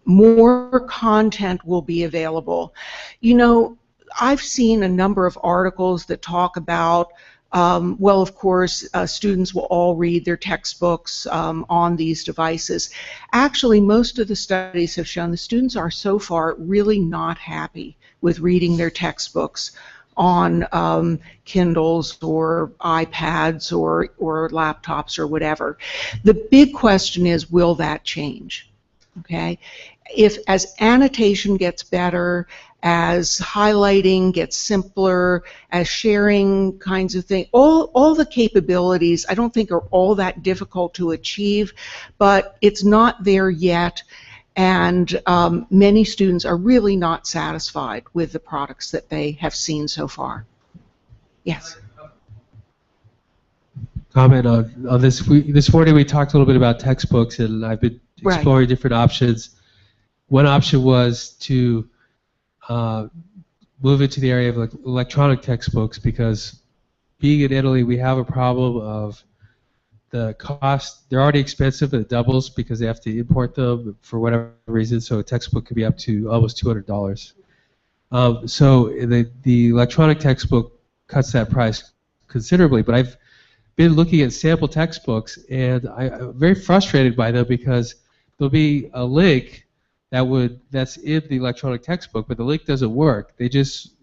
More content will be available. You know, I've seen a number of articles that talk about well, of course, students will all read their textbooks on these devices. Actually, most of the studies have shown the students are so far really not happy with reading their textbooks on Kindles or iPads or laptops or whatever. The big question is, will that change? Okay? If as annotation gets better, as highlighting gets simpler, as sharing kinds of things, all the capabilities I don't think are all that difficult to achieve, but it's not there yet, and many students are really not satisfied with the products that they have seen so far. Yes? Comment on this. This morning we talked a little bit about textbooks, and I've been exploring different options. One option was to move into the area of electronic textbooks, because being in Italy, we have a problem of the cost. They're already expensive, but it doubles because they have to import them for whatever reason, so a textbook could be up to almost $200. So the electronic textbook cuts that price considerably, but I've been looking at sample textbooks, and I'm very frustrated by them because there'll be a link that's in the electronic textbook, but the link doesn't work. They just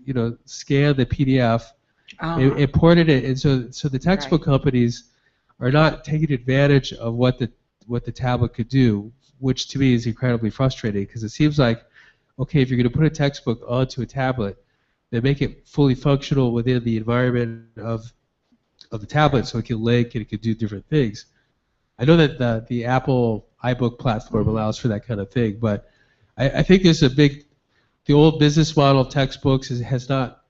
scan the PDF, imported it, and so the textbook companies are not taking advantage of what the tablet could do, which to me is incredibly frustrating, because it seems like, okay, if you're going to put a textbook onto a tablet, then make it fully functional within the environment of the tablet, so it can link and it can do different things. I know that the Apple iBook platform allows for that kind of thing, but I think there's the old business model of textbooks has not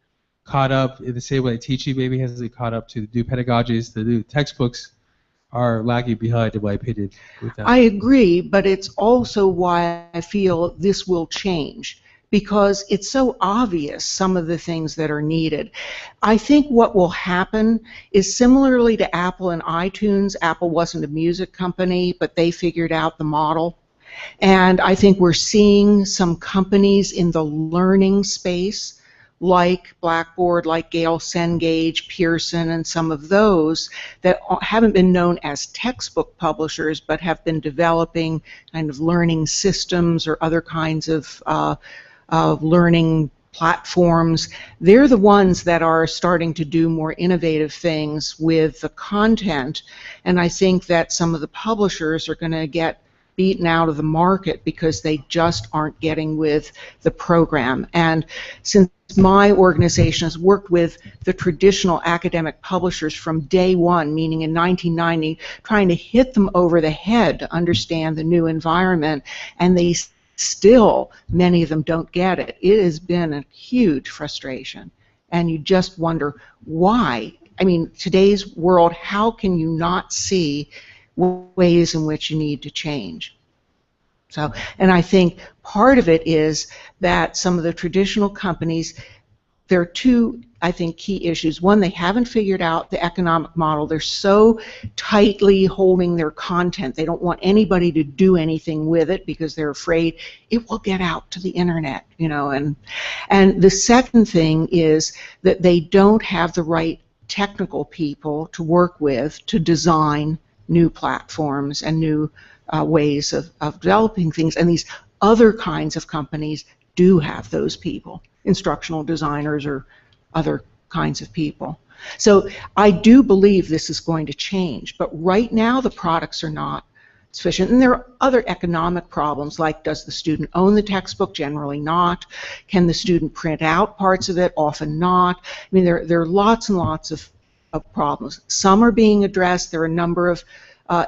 caught up in the same way teaching maybe hasn't caught up to the new pedagogies. The new textbooks are lagging behind, in my opinion. With that. I agree, but it's also why I feel this will change, because it's so obvious some of the things that are needed. I think what will happen is similarly to Apple and iTunes. Apple wasn't a music company, but they figured out the model. And I think we're seeing some companies in the learning space, like Blackboard, like Gale Cengage, Pearson, and some of those that haven't been known as textbook publishers, but have been developing kind of learning systems or other kinds of learning platforms. They're the ones that are starting to do more innovative things with the content, and I think that some of the publishers are going to get beaten out of the market because they just aren't getting with the program. And since my organization has worked with the traditional academic publishers from day one, meaning in 1990, trying to hit them over the head to understand the new environment, and they still, many of them don't get it. It has been a huge frustration, and you just wonder why. I mean, today's world, how can you not see ways in which you need to change? So, and I think part of it is that some of the traditional companies, there are two, I think, key issues. One, they haven't figured out the economic model. They're so tightly holding their content. They don't want anybody to do anything with it because they're afraid it will get out to the internet, and the second thing is that they don't have the right technical people to work with to design new platforms and new ways of developing things, and these other kinds of companies do have those people, instructional designers or other kinds of people. So I do believe this is going to change, but right now the products are not sufficient, and there are other economic problems, like does the student own the textbook? Generally not. Can the student print out parts of it? Often not. I mean, there are lots and lots of problems. Some are being addressed. There are a number of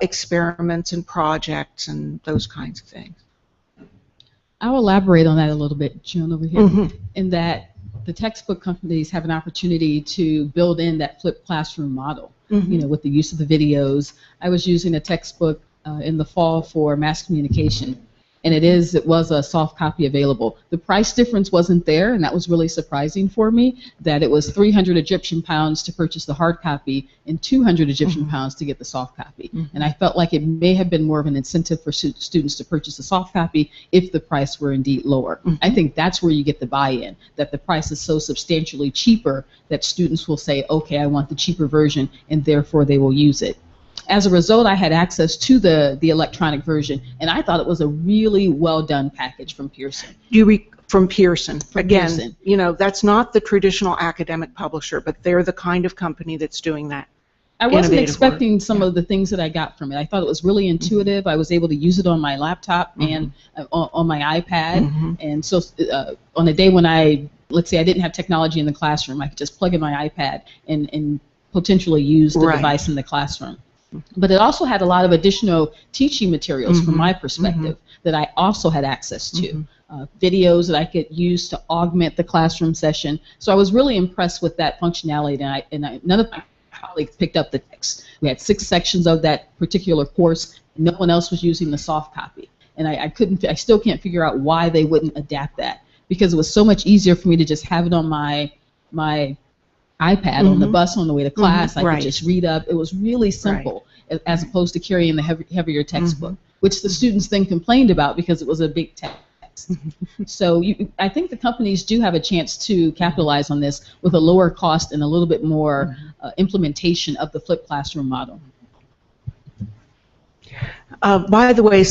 experiments and projects and those kinds of things. I'll elaborate on that a little bit, Joan, over here, in that the textbook companies have an opportunity to build in that flipped classroom model, with the use of the videos. I was using a textbook in the fall for mass communication, and it was a soft copy available. The price difference wasn't there, and that was really surprising for me, that it was 300 Egyptian pounds to purchase the hard copy and 200 Egyptian pounds to get the soft copy. And I felt like it may have been more of an incentive for students to purchase the soft copy if the price were indeed lower. I think that's where you get the buy-in, that the price is so substantially cheaper that students will say, okay, I want the cheaper version, and therefore they will use it. as a result, I had access to the electronic version, and I thought it was a really well done package from Pearson. From Pearson. Again, Pearson. you know, that's not the traditional academic publisher, but they're the kind of company that's doing that. I wasn't expecting some of the things that I got from it. I thought it was really intuitive. I was able to use it on my laptop and on my iPad. And so on a day when let's say I didn't have technology in the classroom, I could just plug in my iPad and potentially use the device in the classroom. But it also had a lot of additional teaching materials from my perspective that I also had access to. Videos that I could use to augment the classroom session. So I was really impressed with that functionality, and none of my colleagues picked up the text. We had 6 sections of that particular course, and no one else was using the soft copy. And I still can't figure out why they wouldn't adapt that, because it was so much easier for me to just have it on my iPad on the bus on the way to class. I could just read up. It was really simple, as opposed to carrying the heavier textbook, which the students then complained about because it was a big text. So I think the companies do have a chance to capitalize on this with a lower cost and a little bit more implementation of the flipped classroom model. By the way,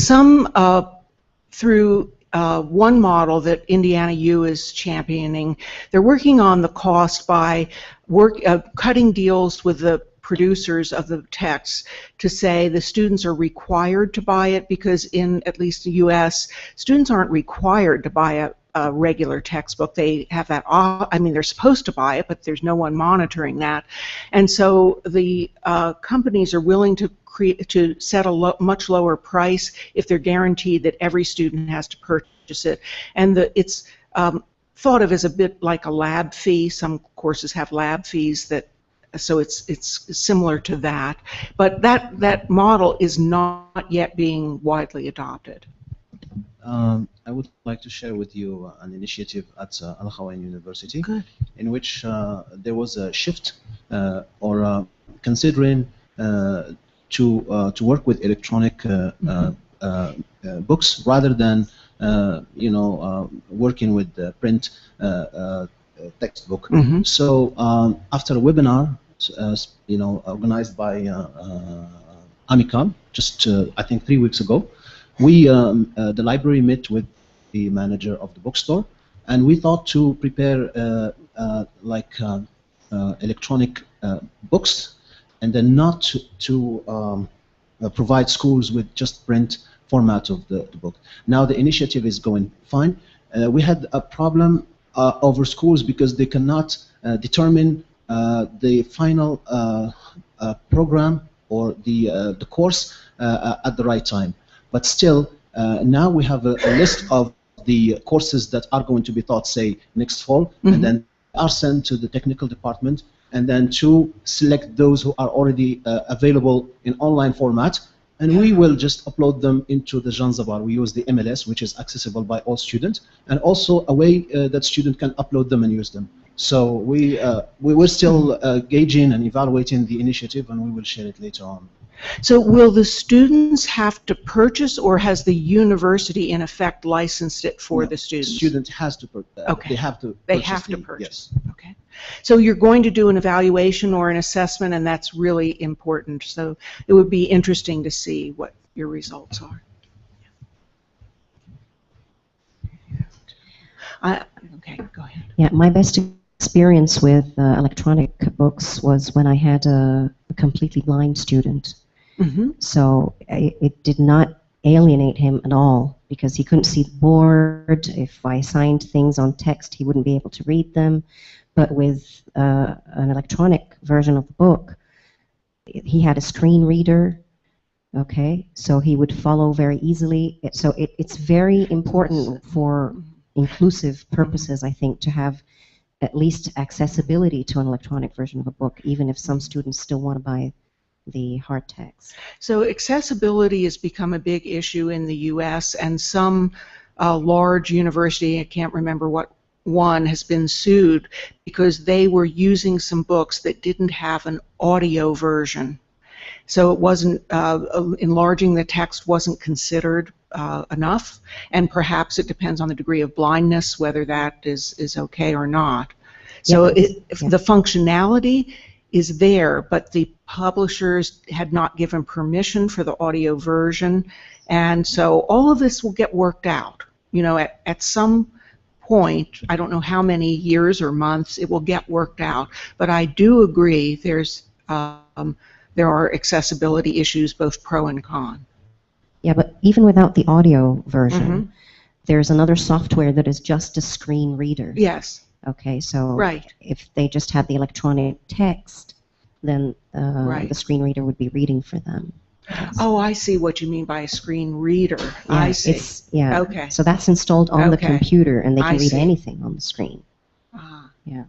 through one model that Indiana U is championing, they're working on the cost by cutting deals with the producers of the text to say the students are required to buy it, because in at least the U.S., students aren't required to buy a regular textbook. They have that, I mean, they're supposed to buy it, but there's no one monitoring that. And so the companies are willing to set a much lower price if they're guaranteed that every student has to purchase it. And it's thought of as a bit like a lab fee. Some courses have lab fees so it's similar to that, but that model is not yet being widely adopted. I would like to share with you an initiative at Al Khawain University, in which there was a shift or considering to work with electronic books rather than working with the print textbook. So after a webinar, organized by AMICAL, just I think 3 weeks ago, the library met with the manager of the bookstore, and we thought to prepare electronic books, and then not to provide schools with just print format of the book. Now the initiative is going fine. We had a problem over schools because they cannot determine the final program or the course at the right time. But still, now we have a list of the courses that are going to be taught, say, next fall, and then are sent to the technical department, and then to select those who are already available in online format, and we will just upload them into the Zanzibar. We use the MLS, which is accessible by all students, and also a way that students can upload them and use them. So we're still gauging and evaluating the initiative, and we will share it later on. So will the students have to purchase, or has the university in effect licensed it for the students? Students has to purchase. Okay. They have to. They have to purchase. Yes. Okay. So you're going to do an evaluation or an assessment, and that's really important. So it would be interesting to see what your results are. Okay, go ahead. Yeah, my best experience with electronic books was when I had a completely blind student. So it did not alienate him at all, because he couldn't see the board. If I signed things on text, he wouldn't be able to read them. But with an electronic version of the book, he had a screen reader, okay, so he would follow very easily. So it's very important for inclusive purposes, I think, to have at least accessibility to an electronic version of a book, even if some students still want to buy the hard text. So accessibility has become a big issue in the U.S., and some large university, I can't remember what one, has been sued because they were using some books that didn't have an audio version. So it wasn't, enlarging the text wasn't considered enough, and perhaps it depends on the degree of blindness whether that is okay or not. So the functionality is there, but the publishers had not given permission for the audio version, and so all of this will get worked out. You know, at some point, I don't know how many years or months, it will get worked out, but I do agree there are accessibility issues, both pro and con. Yeah, but even without the audio version, there's another software that is just a screen reader. Yes. Okay, so right. If they just had the electronic text, then the screen reader would be reading for them. Oh, I see what you mean by a screen reader. Yeah, I see. Yeah. Okay. So that's installed on the computer, and they can read see. anything on the screen. Yeah.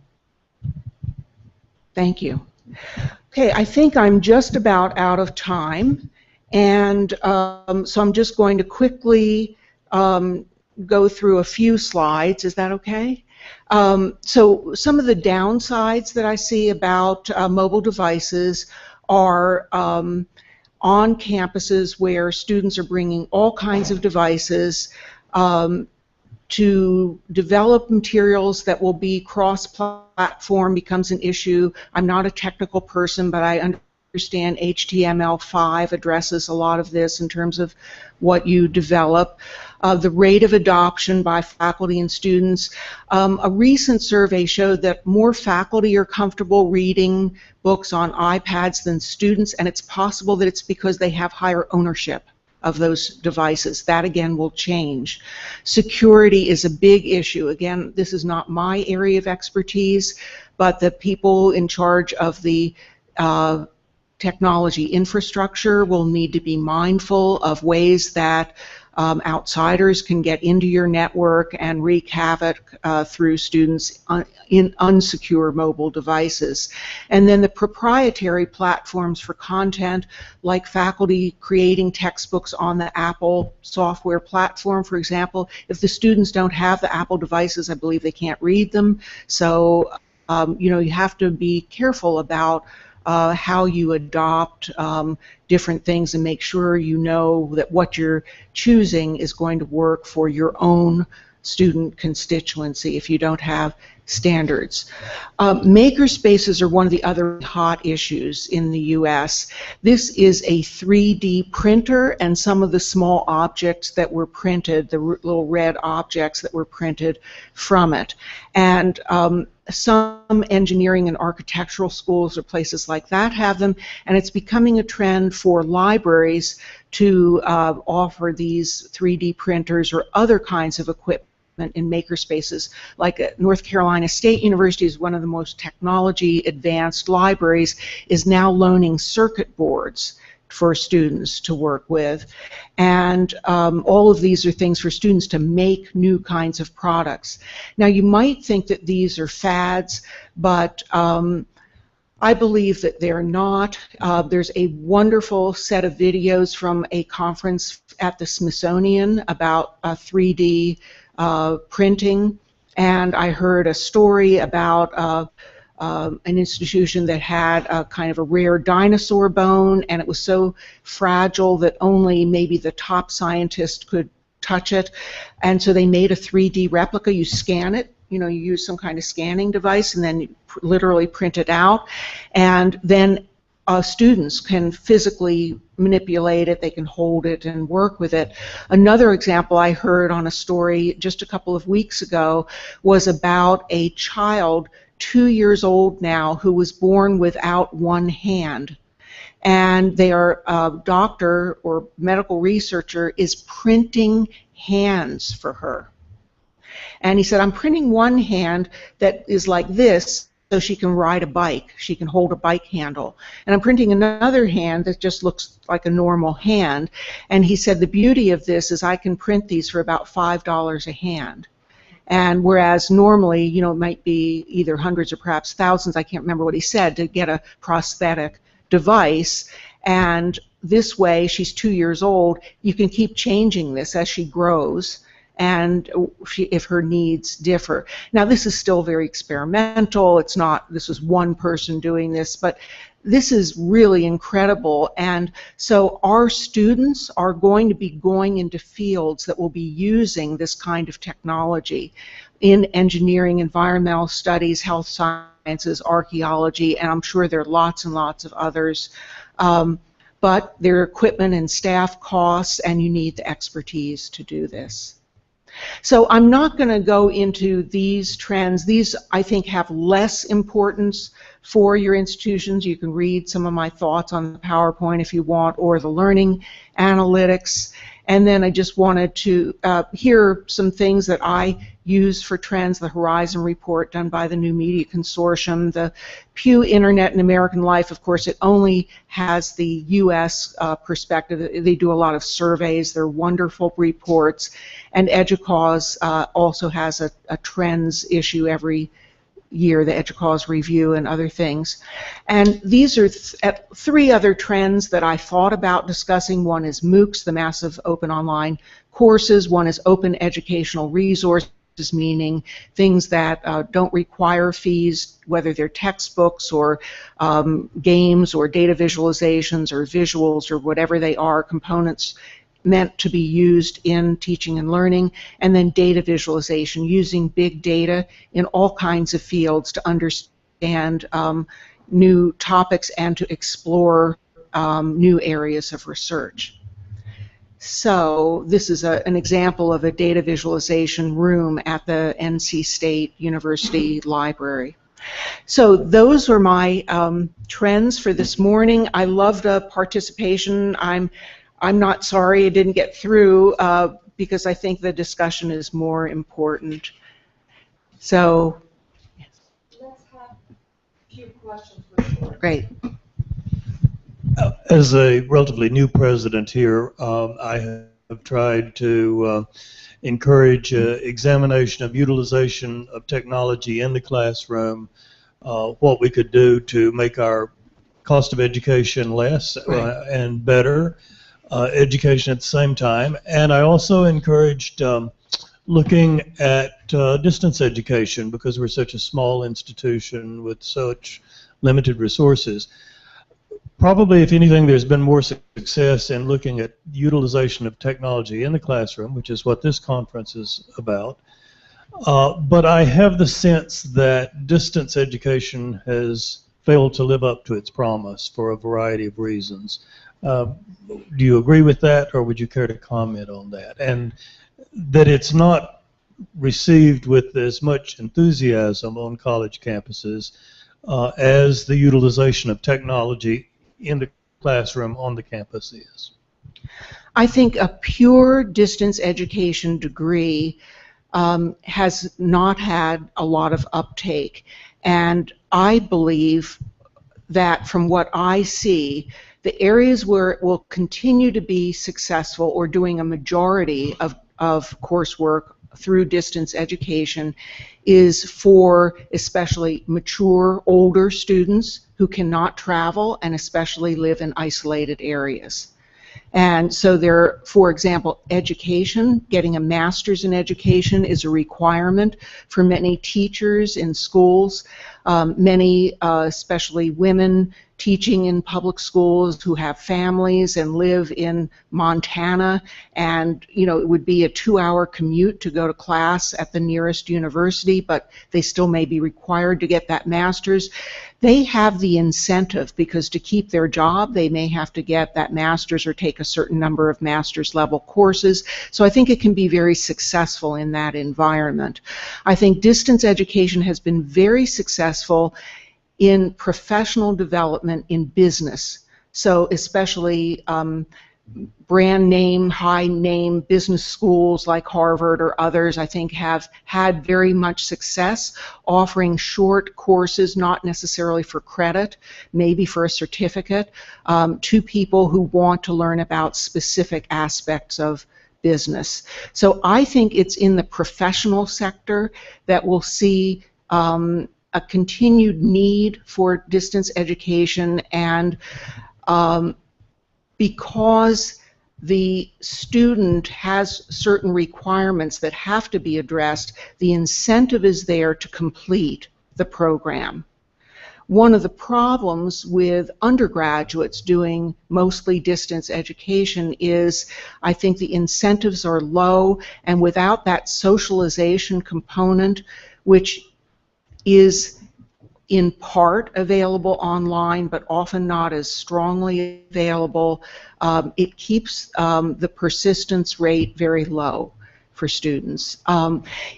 Thank you. Okay, I think I'm just about out of time, and so I'm just going to quickly go through a few slides. Is that okay? So some of the downsides that I see about mobile devices are on campuses where students are bringing all kinds of devices to develop materials that will be cross-platform becomes an issue. I'm not a technical person, but I understand HTML5 addresses a lot of this in terms of what you develop. The rate of adoption by faculty and students. A recent survey showed that more faculty are comfortable reading books on iPads than students, and it's possible that it's because they have higher ownership of those devices. That again will change. Security is a big issue. Again, this is not my area of expertise, but the people in charge of the technology infrastructure will need to be mindful of ways that outsiders can get into your network and wreak havoc through students in unsecure mobile devices. And then the proprietary platforms for content, like faculty creating textbooks on the Apple software platform, for example. If the students don't have the Apple devices, I believe they can't read them. So, you know, you have to be careful about how you adopt different things and make sure you know that what you're choosing is going to work for your own student constituency if you don't have standards. Maker spaces are one of the other hot issues in the US. This is a 3D printer, and some of the small objects that were printed, the little red objects that were printed from it. And some engineering and architectural schools or places like that have them, and it's becoming a trend for libraries to offer these 3D printers or other kinds of equipment in maker spaces. Like North Carolina State University is one of the most technology advanced libraries, is now loaning circuit boards for students to work with, and all of these are things for students to make new kinds of products. Now you might think that these are fads, but I believe that they're not. There's a wonderful set of videos from a conference at the Smithsonian about 3D printing, and I heard a story about an institution that had a kind of a rare dinosaur bone, and it was so fragile that only maybe the top scientist could touch it, and so they made a 3D replica. You scan it, you know, you use some kind of scanning device, and then you literally print it out, and then students can physically manipulate it, they can hold it and work with it. Another example I heard on a story just a couple of weeks ago was about a child 2 years old now who was born without one hand, and their doctor or medical researcher is printing hands for her. And he said, I'm printing one hand that is like this so she can ride a bike, she can hold a bike handle, and I'm printing another hand that just looks like a normal hand. And he said the beauty of this is I can print these for about $5 a hand. And whereas normally, you know, it might be either hundreds or perhaps thousands, I can't remember what he said, to get a prosthetic device. And this way, she's 2 years old, you can keep changing this as she grows, and if her needs differ. Now this is still very experimental, it's not, this is one person doing this, but this is really incredible. And so our students are going to be going into fields that will be using this kind of technology. in engineering, environmental studies, health sciences, archaeology, and I'm sure there are lots and lots of others. But there are equipment and staff costs, and you need the expertise to do this. So I'm not going to go into these trends. These, I think, have less importance for your institutions. You can read some of my thoughts on the PowerPoint if you want, or the learning analytics. And then I just wanted to hear some things that I use for trends, the Horizon report done by the New Media Consortium, the Pew Internet and American Life. Of course, it only has the U.S. Perspective. They do a lot of surveys. They're wonderful reports. And EDUCAUSE also has a trends issue every year, the EDUCAUSE review and other things. And these are three other trends that I thought about discussing. One is MOOCs, the massive open online courses. One is open educational resources, meaning things that don't require fees, whether they're textbooks or games or data visualizations or visuals or whatever they are, components meant to be used in teaching and learning. And then data visualization, using big data in all kinds of fields to understand new topics and to explore new areas of research. So this is an example of a data visualization room at the NC State University Library. So those are my trends for this morning. I loved participation. I'm not sorry it didn't get through because I think the discussion is more important. So let's have a few questions for sure. Great. As a relatively new president here, I have tried to encourage examination of utilization of technology in the classroom, what we could do to make our cost of education less and better, education at the same time. And I also encouraged looking at distance education, because we're such a small institution with such limited resources. Probably, if anything, there's been more success in looking at utilization of technology in the classroom, which is what this conference is about. But I have the sense that distance education has failed to live up to its promise for a variety of reasons. Do you agree with that, or would you care to comment on that? And that it's not received with as much enthusiasm on college campuses as the utilization of technology in the classroom on the campus is? I think a pure distance education degree has not had a lot of uptake, and I believe that from what I see, the areas where it will continue to be successful, or doing a majority of coursework through distance education, is for especially mature, older students who cannot travel and especially live in isolated areas. And so there, for example, education, getting a master's in education is a requirement for many teachers in schools. Many, especially women, teaching in public schools who have families and live in Montana, and it would be a 2-hour commute to go to class at the nearest university, but they still may be required to get that master's. They have the incentive, because to keep their job they may have to get that master's or take a certain number of master's level courses. So I think it can be very successful in that environment. I think distance education has been very successful in professional development in business. So especially brand name, high name business schools like Harvard or others, I think, have had very much success offering short courses, not necessarily for credit, maybe for a certificate, to people who want to learn about specific aspects of business. So I think it's in the professional sector that we'll see a continued need for distance education, and because the student has certain requirements that have to be addressed, the incentive is there to complete the program. one of the problems with undergraduates doing mostly distance education is I think the incentives are low, and without that socialization component, which is in part available online but often not as strongly available, it keeps the persistence rate very low for students.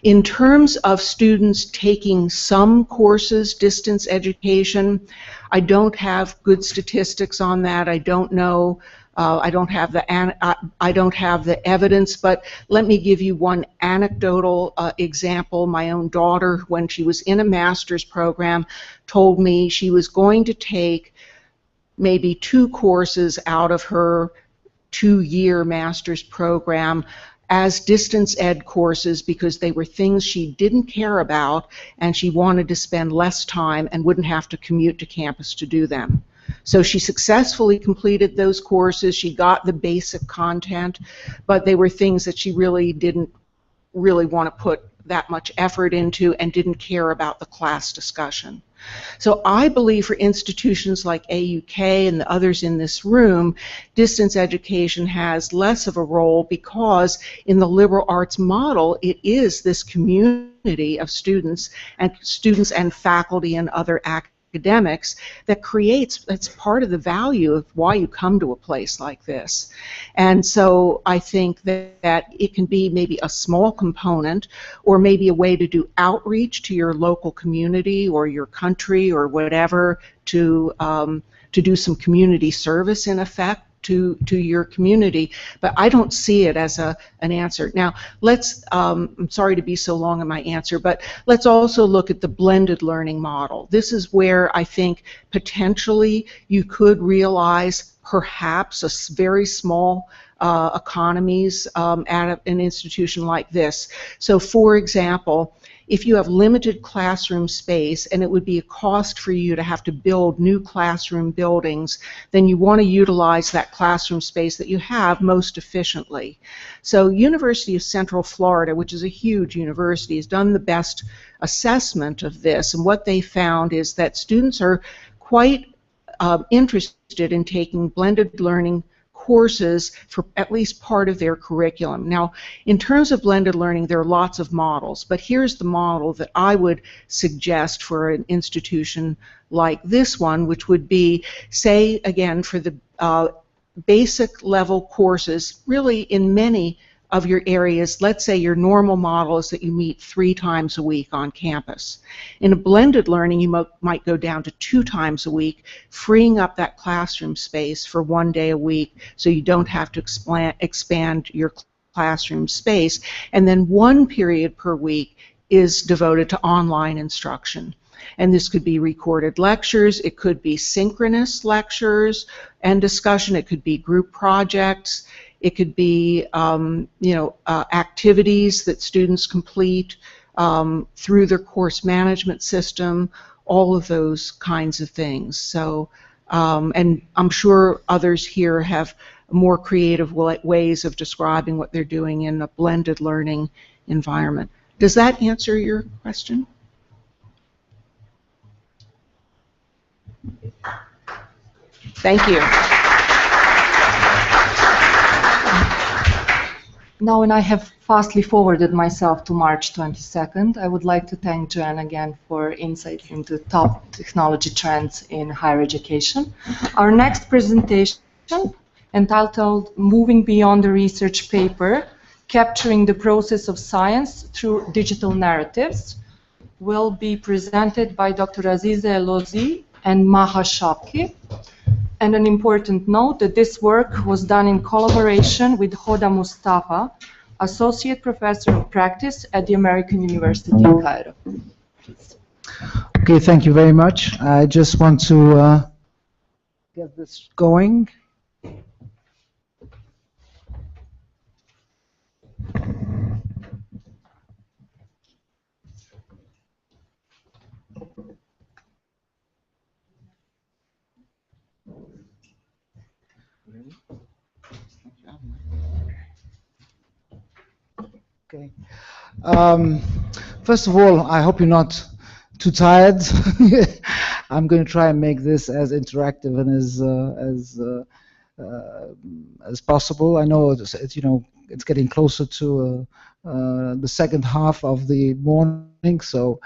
In terms of students taking some courses, distance education, I don't have good statistics on that. I don't know. I don't have the evidence, but let me give you one anecdotal example. My own daughter, when she was in a master's program, told me she was going to take maybe 2 courses out of her 2-year master's program as distance ed courses because they were things she didn't care about and she wanted to spend less time and wouldn't have to commute to campus to do them. So she successfully completed those courses. She got the basic content, but they were things that she really didn't want to put that much effort into and didn't care about the class discussion. So I believe for institutions like AUK and the others in this room, distance education has less of a role because in the liberal arts model, it is this community of students and faculty and other academics that that's part of the value of why you come to a place like this. And so I think that it can be maybe a small component or maybe a way to do outreach to your local community or your country or whatever to do some community service in effect to your community, but I don't see it as an answer. Now, let's, I'm sorry to be so long in my answer, but let's also look at the blended learning model. This is where I think potentially you could realize perhaps a very small economies at an institution like this. So, for example, if you have limited classroom space and it would be a cost for you to have to build new classroom buildings, then you want to utilize that classroom space that you have most efficiently. So University of Central Florida, which is a huge university, has done the best assessment of this, and what they found is that students are quite interested in taking blended learning courses for at least part of their curriculum. Now, in terms of blended learning, there are lots of models, but here's the model that I would suggest for an institution like this one, which would be, say, again, for the basic level courses, really in many of your areas, let's say your normal model is that you meet 3 times a week on campus. In a blended learning, you might go down to 2 times a week, freeing up that classroom space for 1 day a week so you don't have to expand your classroom space. And then 1 period per week is devoted to online instruction. And this could be recorded lectures, it could be synchronous lectures and discussion, it could be group projects, it could be activities that students complete through their course management system, all of those kinds of things. So, and I'm sure others here have more creative ways of describing what they're doing in a blended learning environment. Does that answer your question? Thank you. Now, when I have fastly forwarded myself to March 22nd, I would like to thank Joanne again for insights into top technology trends in higher education. Our next presentation, entitled Moving Beyond the Research Paper, Capturing the Process of Science Through Digital Narratives, will be presented by Dr. AZIZA ELLOZY and MAHA SHAWKY. And an important note that this work was done in collaboration with Hoda Mustafa, Associate Professor of Practice at the American University in Cairo. Okay, thank you very much. I just want to get this going. Okay. First of all, I hope you're not too tired. I'm going to try and make this as interactive and as possible. I know it's you know, it's getting closer to the second half of the morning, so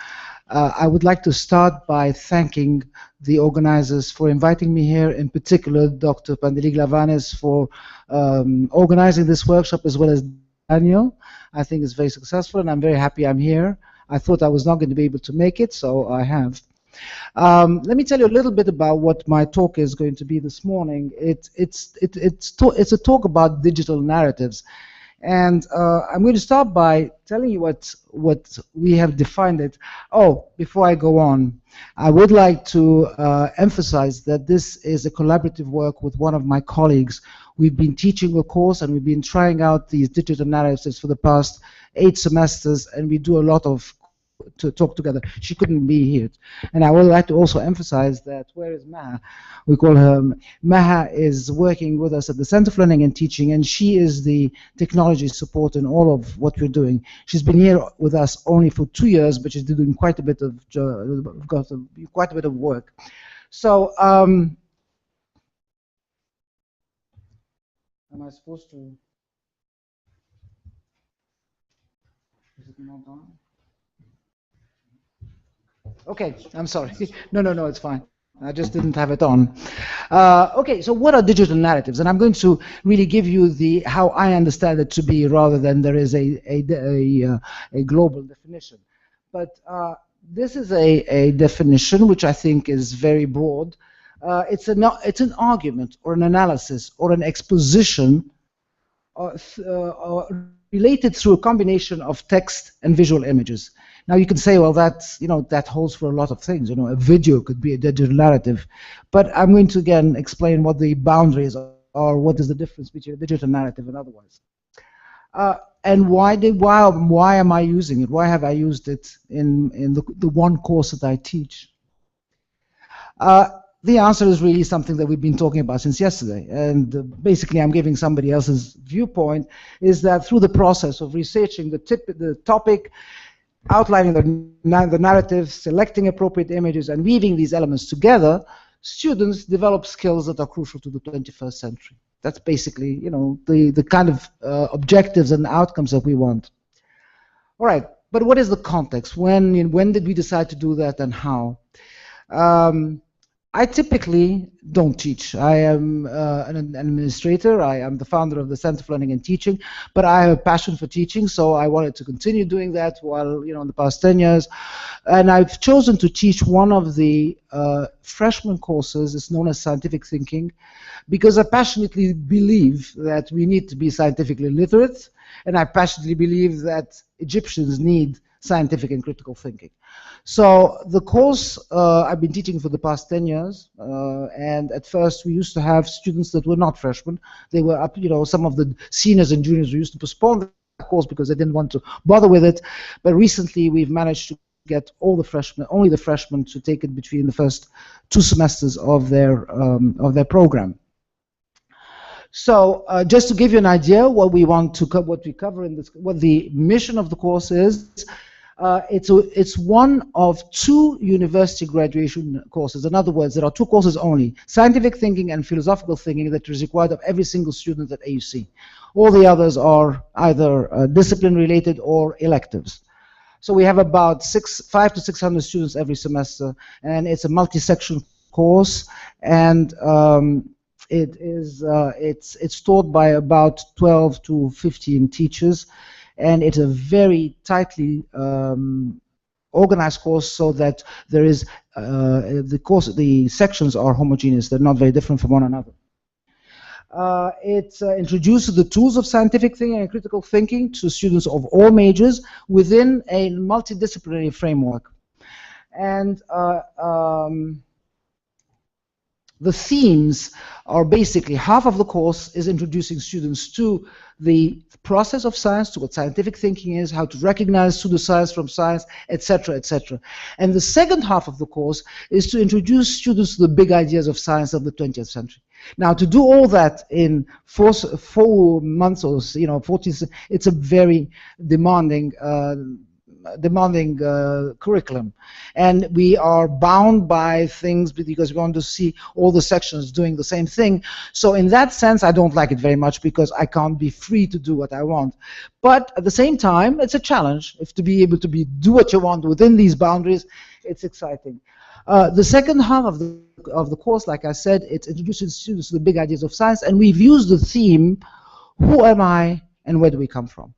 I would like to start by thanking the organizers for inviting me here, in particular Dr. Pandeli GLAVANIS for organizing this workshop, as well as Daniel. I think it's very successful, and I'm very happy I'm here. I thought I was not going to be able to make it, so I have. Let me tell you a little bit about what my talk is going to be this morning. It's a talk about digital narratives. And I'm going to start by telling you what we have defined it. Oh, before I go on, I would like to emphasize that this is a collaborative work with one of my colleagues. We've been teaching a course and we've been trying out these digital narratives for the past 8 semesters, and we do a lot of to talk together. She couldn't be here. And I would like to also emphasize that, where is Maha? We call her, Maha is working with us at the Center for Learning and Teaching, and she is the technology support in all of what we're doing. She's been here with us only for 2 years, but she's doing quite a bit of work. So, am I supposed to? Is it not on? Okay, I'm sorry. No, it's fine. I just didn't have it on. Okay, so what are digital narratives? And I'm going to really give you how I understand it to be, rather than there is a global definition. But this is a definition which I think is very broad. It's an argument or an analysis or an exposition related through a combination of text and visual images. Now you can say, well, that holds for a lot of things. A video could be a digital narrative, but I'm going to again explain what the boundaries are, or what is the difference between a digital narrative and otherwise. And why am I using it? Why have I used it in the one course that I teach? The answer is really something that we've been talking about since yesterday, and basically I'm giving somebody else's viewpoint, is that through the process of researching the topic, outlining the narrative, selecting appropriate images, and weaving these elements together, students develop skills that are crucial to the 21st century. That's basically, the kind of objectives and outcomes that we want. All right, but what is the context? When did we decide to do that, and how? I typically don't teach. I am an administrator. I am the founder of the Center for Learning and Teaching, but I have a passion for teaching, so I wanted to continue doing that while, in the past 10 years. And I've chosen to teach one of the freshman courses. It's known as Scientific Thinking, because I passionately believe that we need to be scientifically literate, and I passionately believe that Egyptians need scientific and critical thinking. So the course I've been teaching for the past 10 years, and at first we used to have students that were not freshmen. They were up, some of the seniors and juniors who used to postpone the course because they didn't want to bother with it. But recently we've managed to get all the freshmen, only the freshmen, to take it between the first 2 semesters of their program. So just to give you an idea what we cover in this, what the mission of the course is. It's one of 2 university graduation courses. In other words, there are 2 courses only: scientific thinking and philosophical thinking, that is required of every single student at AUC. All the others are either discipline related or electives. So we have about 500 to 600 students every semester, and it's a multi-section course, and it's taught by about 12 to 15 teachers. And it's a very tightly organized course, so that there is the sections are homogeneous. They're not very different from one another. It introduces the tools of scientific thinking and critical thinking to students of all majors within a multidisciplinary framework. And the themes are basically, half of the course is introducing students to the process of science, to what scientific thinking is, how to recognize pseudoscience from science, etc., etc. And the second half of the course is to introduce students to the big ideas of science of the 20th century. Now, to do all that in 4 months or 40, it's a very demanding demanding curriculum, and we are bound by things because we want to see all the sections doing the same thing. So in that sense, I don't like it very much because I can't be free to do what I want. But at the same time, it's a challenge. If to be able to do what you want within these boundaries, it's exciting. The second half of the course, like I said, it introduces students to the big ideas of science, and we've used the theme, who am I and where do we come from?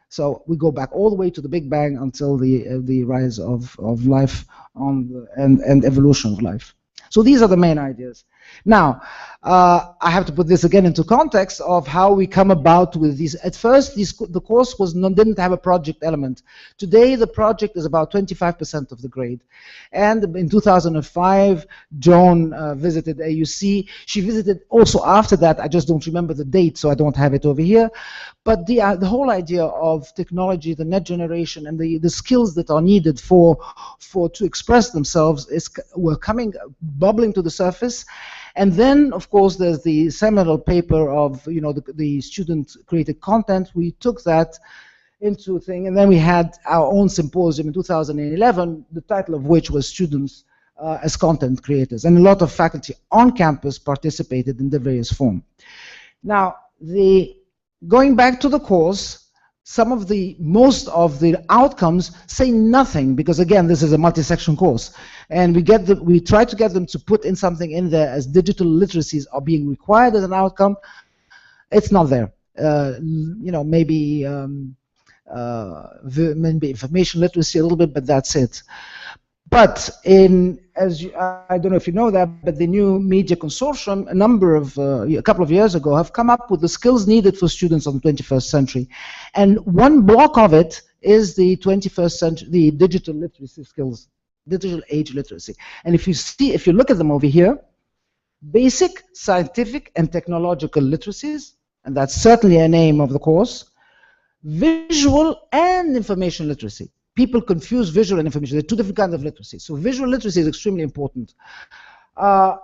So we go back all the way to the Big Bang until the rise of life and evolution of life. So these are the main ideas. Now, I have to put this again into context of how we come about with these. At first, the course didn't have a project element. Today, the project is about 25% of the grade. And in 2005, Joan visited AUC. She visited also after that. I just don't remember the date, so I don't have it over here. But the whole idea of technology, the next generation, and the skills that are needed to express themselves were bubbling to the surface. And then, of course, there's the seminal paper of the student-created content. We took that into a thing, and then we had our own symposium in 2011, the title of which was Students as Content Creators. And a lot of faculty on campus participated in the various forms. Now, going back to the course, most of the outcomes say nothing, because again, this is a multi-section course, and we try to get them to put in something in there as digital literacies are being required as an outcome. It's not there. Maybe information literacy a little bit, but that's it. But I don't know if you know that, but the new media consortium, a couple of years ago, have come up with the skills needed for students of the 21st century. And one block of it is the 21st century, the digital literacy skills, digital age literacy. And if you look at them over here, basic scientific and technological literacies, and that's certainly a name of the course, visual and information literacy. People confuse visual and information. There are two different kinds of literacy. So visual literacy is extremely important. And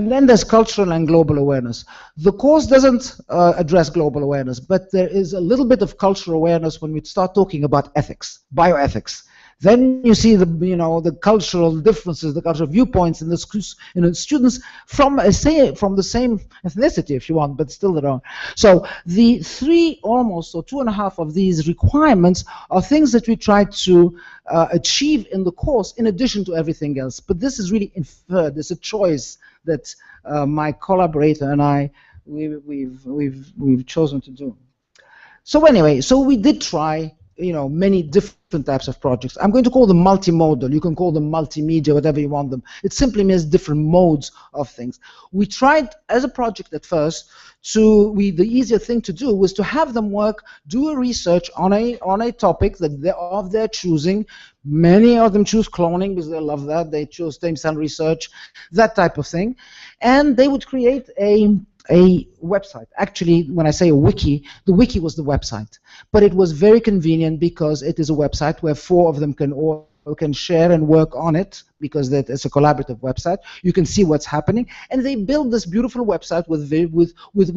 then there's cultural and global awareness. The course doesn't address global awareness, but there is a little bit of cultural awareness when we start talking about ethics, bioethics. Then you see the cultural differences, the cultural viewpoints in the students from the same ethnicity, if you want, but still their own. So the 3 almost, or 2.5 of these requirements are things that we try to achieve in the course in addition to everything else. But this is really inferred. It's a choice that my collaborator and I we've chosen to do. So anyway, so we did try many different types of projects. I'm going to call them multimodal. You can call them multimedia, whatever you want them. It simply means different modes of things. We tried as a project at first the easier thing to do was to have them do a research on a topic of their choosing. Many of them choose cloning because they love that. They choose stem cell research, that type of thing. And they would create a website. Actually, when I say a wiki, the wiki was the website. But it was very convenient because it is a website where 4 of them can share and work on it, because it's a collaborative website. You can see what's happening. And they build this beautiful website with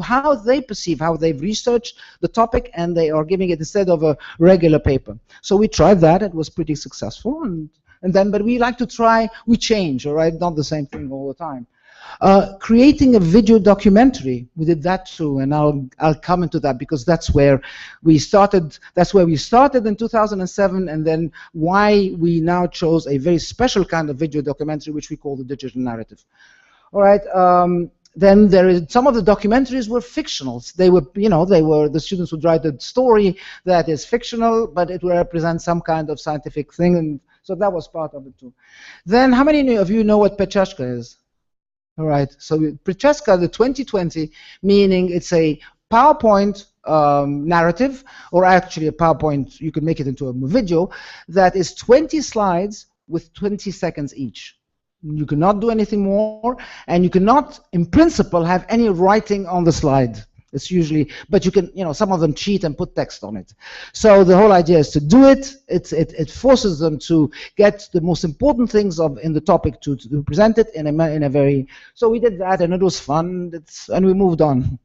how they perceive, how they've researched the topic, and they are giving it instead of a regular paper. So we tried that. It was pretty successful. But we like to try, we change, all right? Not the same thing all the time. Creating a video documentary, we did that too, and I'll come into that because that's where we started. That's where we started in 2007, and then why we now chose a very special kind of video documentary, which we call the digital narrative. All right. Then some of the documentaries were fictional. The students would write a story that is fictional, but it will represent some kind of scientific thing, and so that was part of it too. Then, how many of you know what Pecheshka is? All right, so Pecheshka, the 2020, meaning it's a PowerPoint narrative, or actually a PowerPoint, you can make it into a video, that is 20 slides with 20 seconds each. You cannot do anything more, and you cannot, in principle, have any writing on the slide. It's usually, but you can, some of them cheat and put text on it. So the whole idea is to do it. It forces them to get the most important things in the topic to present it in a very. So we did that, and it was fun. And we moved on.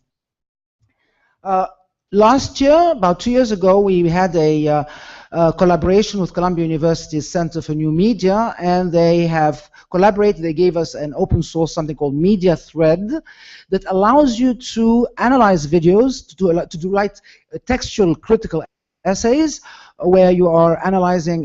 Last year, about 2 years ago, we had collaboration with Columbia University's Center for New Media, and they have collaborated. They gave us an open source, something called Media Thread, that allows you to analyze videos, to write textual critical essays where you are analyzing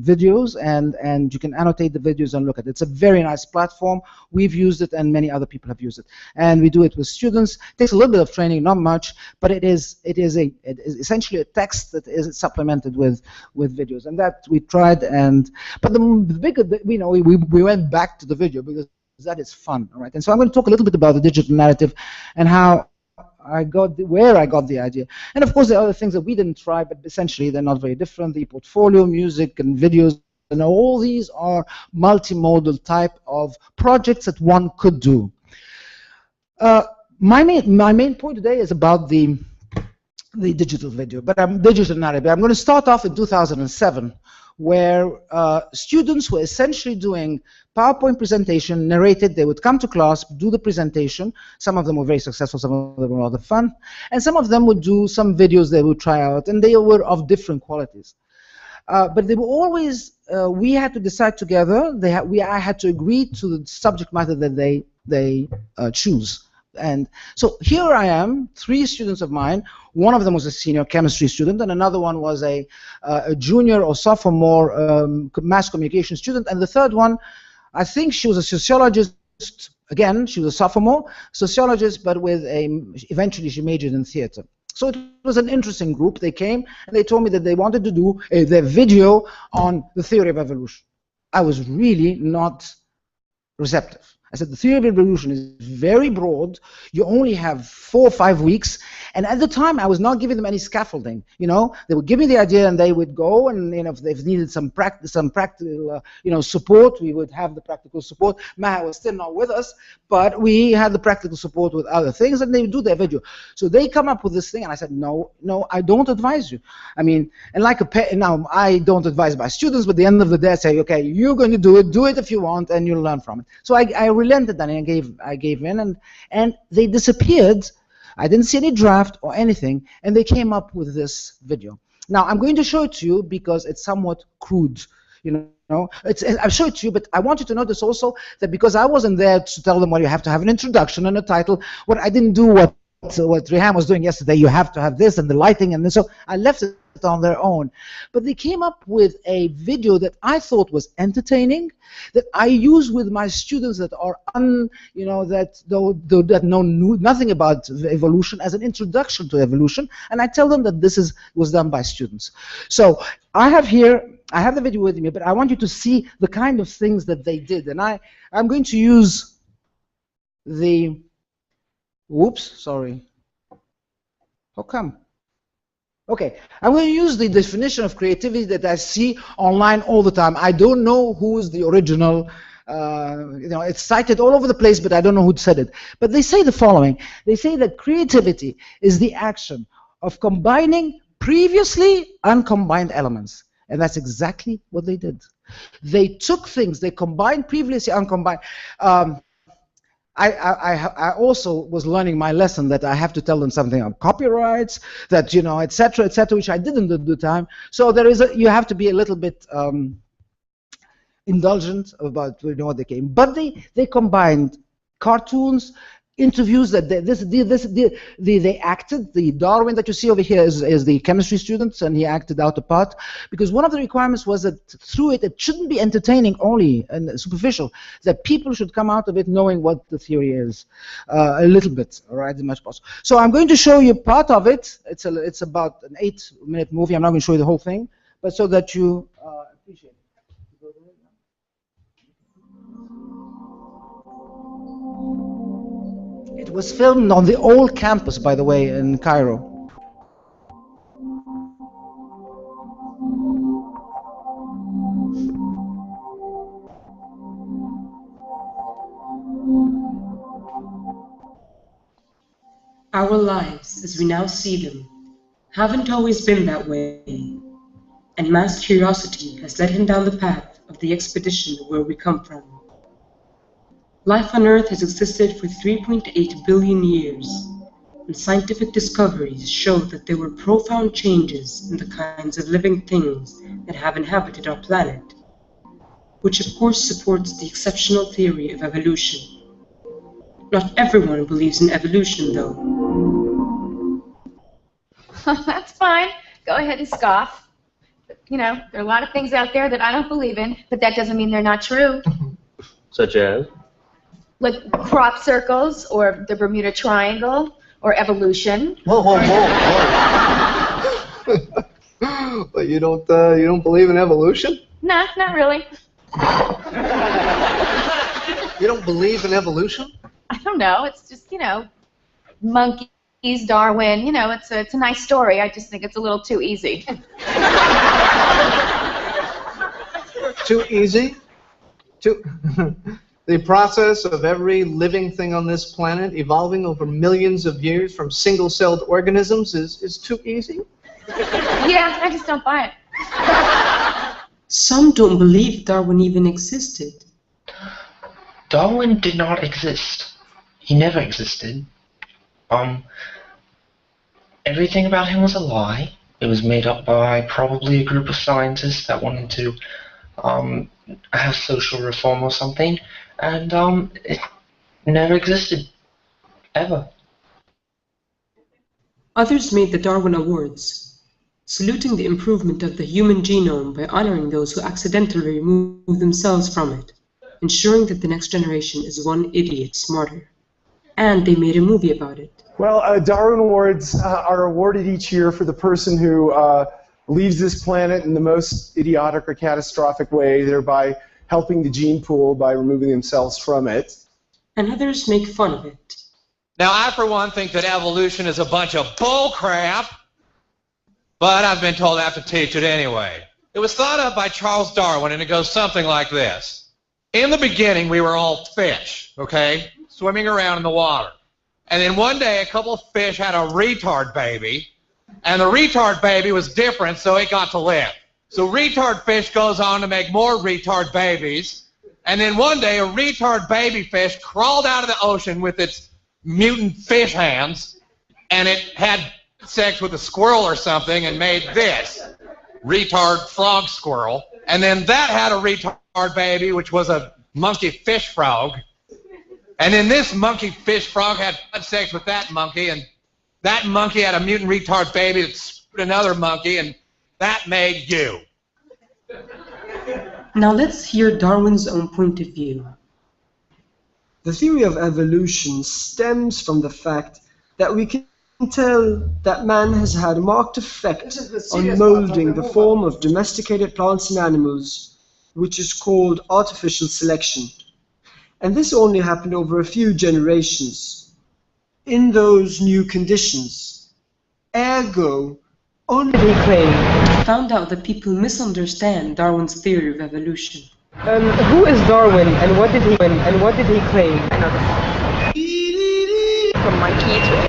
videos, and you can annotate the videos and look at it. It's a very nice platform. We've used it, and many other people have used it. And we do it with students. It takes a little bit of training, not much, but it is essentially a text that is supplemented with videos. And that we tried. But the bigger, we went back to the video because that is fun, all right? And so I'm going to talk a little bit about the digital narrative and how where I got the idea. And of course there are other things that we didn't try, but essentially they're not very different. The portfolio, music, and videos, and all these are multimodal type of projects that one could do. My main point today is about the digital video, but digital narrative. I'm going to start off in 2007, where students were essentially doing PowerPoint presentation, narrated. They would come to class, do the presentation. Some of them were very successful, some of them were rather fun, and some of them would do some videos they would try out, and they were of different qualities. But they were always, we had to decide together, I had to agree to the subject matter that they choose. And so here I am, 3 students of mine. One of them was a senior chemistry student, and another one was a junior or sophomore mass communication student, and the third one, I think she was a sociologist. Again, she was a sophomore sociologist, but eventually she majored in theater. So it was an interesting group. They came and they told me that they wanted to do their video on the theory of evolution. I was really not receptive. I said the theory of evolution is very broad. You only have 4 or 5 weeks, and at the time I was not giving them any scaffolding. They would give me the idea, and they would go, and if they needed some practical, support, we would have the practical support. Maha was still not with us, but we had the practical support with other things, and they would do their video. So they come up with this thing, and I said, no, I don't advise you. I mean, and now I don't advise my students, but at the end of the day, I say, okay, you're going to do it if you want, and you'll learn from it. So I relented, and I gave in, and they disappeared. I didn't see any draft or anything, and they came up with this video. Now I'm going to show it to you because it's somewhat crude. I'll show it to you, but I want you to notice also that because I wasn't there to tell them, well, you have to have an introduction and a title. I didn't do what RIHAM was doing yesterday. You have to have this and the lighting, and so I left it on their own. But they came up with a video that I thought was entertaining, that I use with my students that are that know nothing about evolution as an introduction to evolution, and I tell them that this was done by students. So I have the video with me, but I want you to see the kind of things that they did, and I'm going to use the. Whoops, sorry. How come? Okay, I'm going to use the definition of creativity that I see online all the time. I don't know who is the original. It's cited all over the place, but I don't know who said it. But they say the following. They say that creativity is the action of combining previously uncombined elements. And that's exactly what they did. They took things, they combined previously uncombined. I also was learning my lesson that I have to tell them something on copyrights, that etc., which I didn't at the time. So you have to be a little bit indulgent about what they came. But they combined cartoons, interviews that they acted. The Darwin that you see over here is the chemistry students, and he acted out a part, because one of the requirements was that through it shouldn't be entertaining only and superficial, that people should come out of it knowing what the theory is a little bit, all right, as much as possible. So I'm going to show you part of it. It's about an 8-minute movie. I'm not going to show you the whole thing, but so that you appreciate it. It was filmed on the old campus, by the way, in Cairo. Our lives, as we now see them, haven't always been that way, and mass curiosity has led him down the path of the expedition where we come from. Life on Earth has existed for 3.8 billion years, and scientific discoveries show that there were profound changes in the kinds of living things that have inhabited our planet, which of course supports the exceptional theory of evolution. Not everyone believes in evolution, though. That's fine. Go ahead and scoff. You know, there are a lot of things out there that I don't believe in, but that doesn't mean they're not true. Such as? Like crop circles, or the Bermuda Triangle, or evolution. Whoa, whoa, whoa, whoa. But you don't believe in evolution? Nah, not really. You don't believe in evolution? I don't know. It's just, you know, monkeys, Darwin. You know, it's a nice story. I just think it's a little too easy. Too easy? The process of every living thing on this planet evolving over millions of years from single-celled organisms is too easy? Yeah, I just don't buy it. Some don't believe Darwin even existed. Darwin did not exist. He never existed. Everything about him was a lie. It was made up by probably a group of scientists that wanted to have social reform or something, and it never existed. Ever. Others made the Darwin Awards, saluting the improvement of the human genome by honoring those who accidentally remove themselves from it, ensuring that the next generation is one idiot smarter. And they made a movie about it. Well, Darwin Awards are awarded each year for the person who leaves this planet in the most idiotic or catastrophic way, thereby helping the gene pool by removing themselves from it. And others make fun of it. Now, I, for one, think that evolution is a bunch of bull crap, but I've been told I have to teach it anyway. It was thought of by Charles Darwin, and it goes something like this. In the beginning, we were all fish, okay, swimming around in the water. And then one day, a couple of fish had a retard baby, and the retard baby was different, so it got to live. So retard fish goes on to make more retard babies, and then one day, a retard baby fish crawled out of the ocean with its mutant fish hands, and it had sex with a squirrel or something and made this retard frog squirrel, and then that had a retard baby, which was a monkey fish frog, and then this monkey fish frog had sex with that monkey, and that monkey had a mutant retard baby that screwed another monkey, and that made you. Now let's hear Darwin's own point of view. The theory of evolution stems from the fact that we can tell that man has had a marked effect on molding the form of domesticated plants and animals, which is called artificial selection. And this only happened over a few generations. In those new conditions, ergo, only they claim. Found out that people misunderstand Darwin's theory of evolution. Who is Darwin and what did he claim? I know this from monkey to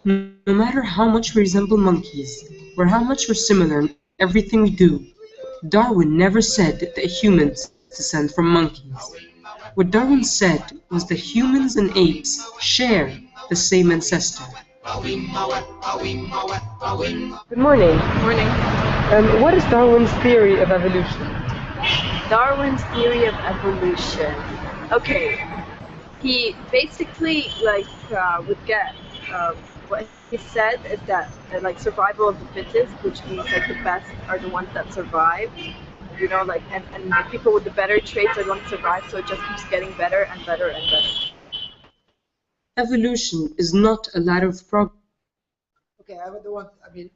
No matter how much we resemble monkeys, or how much we're similar in everything we do, Darwin never said that humans descend from monkeys. What Darwin said was that humans and apes share the same ancestor. Good morning. Morning. What is Darwin's theory of evolution? Darwin's theory of evolution. Okay. He basically would get what he said is that survival of the fittest, which means the best are the ones that survive. You know, and the people with the better traits are going to survive, so it just keeps getting better and better and better. Evolution is not a ladder of progress. Okay,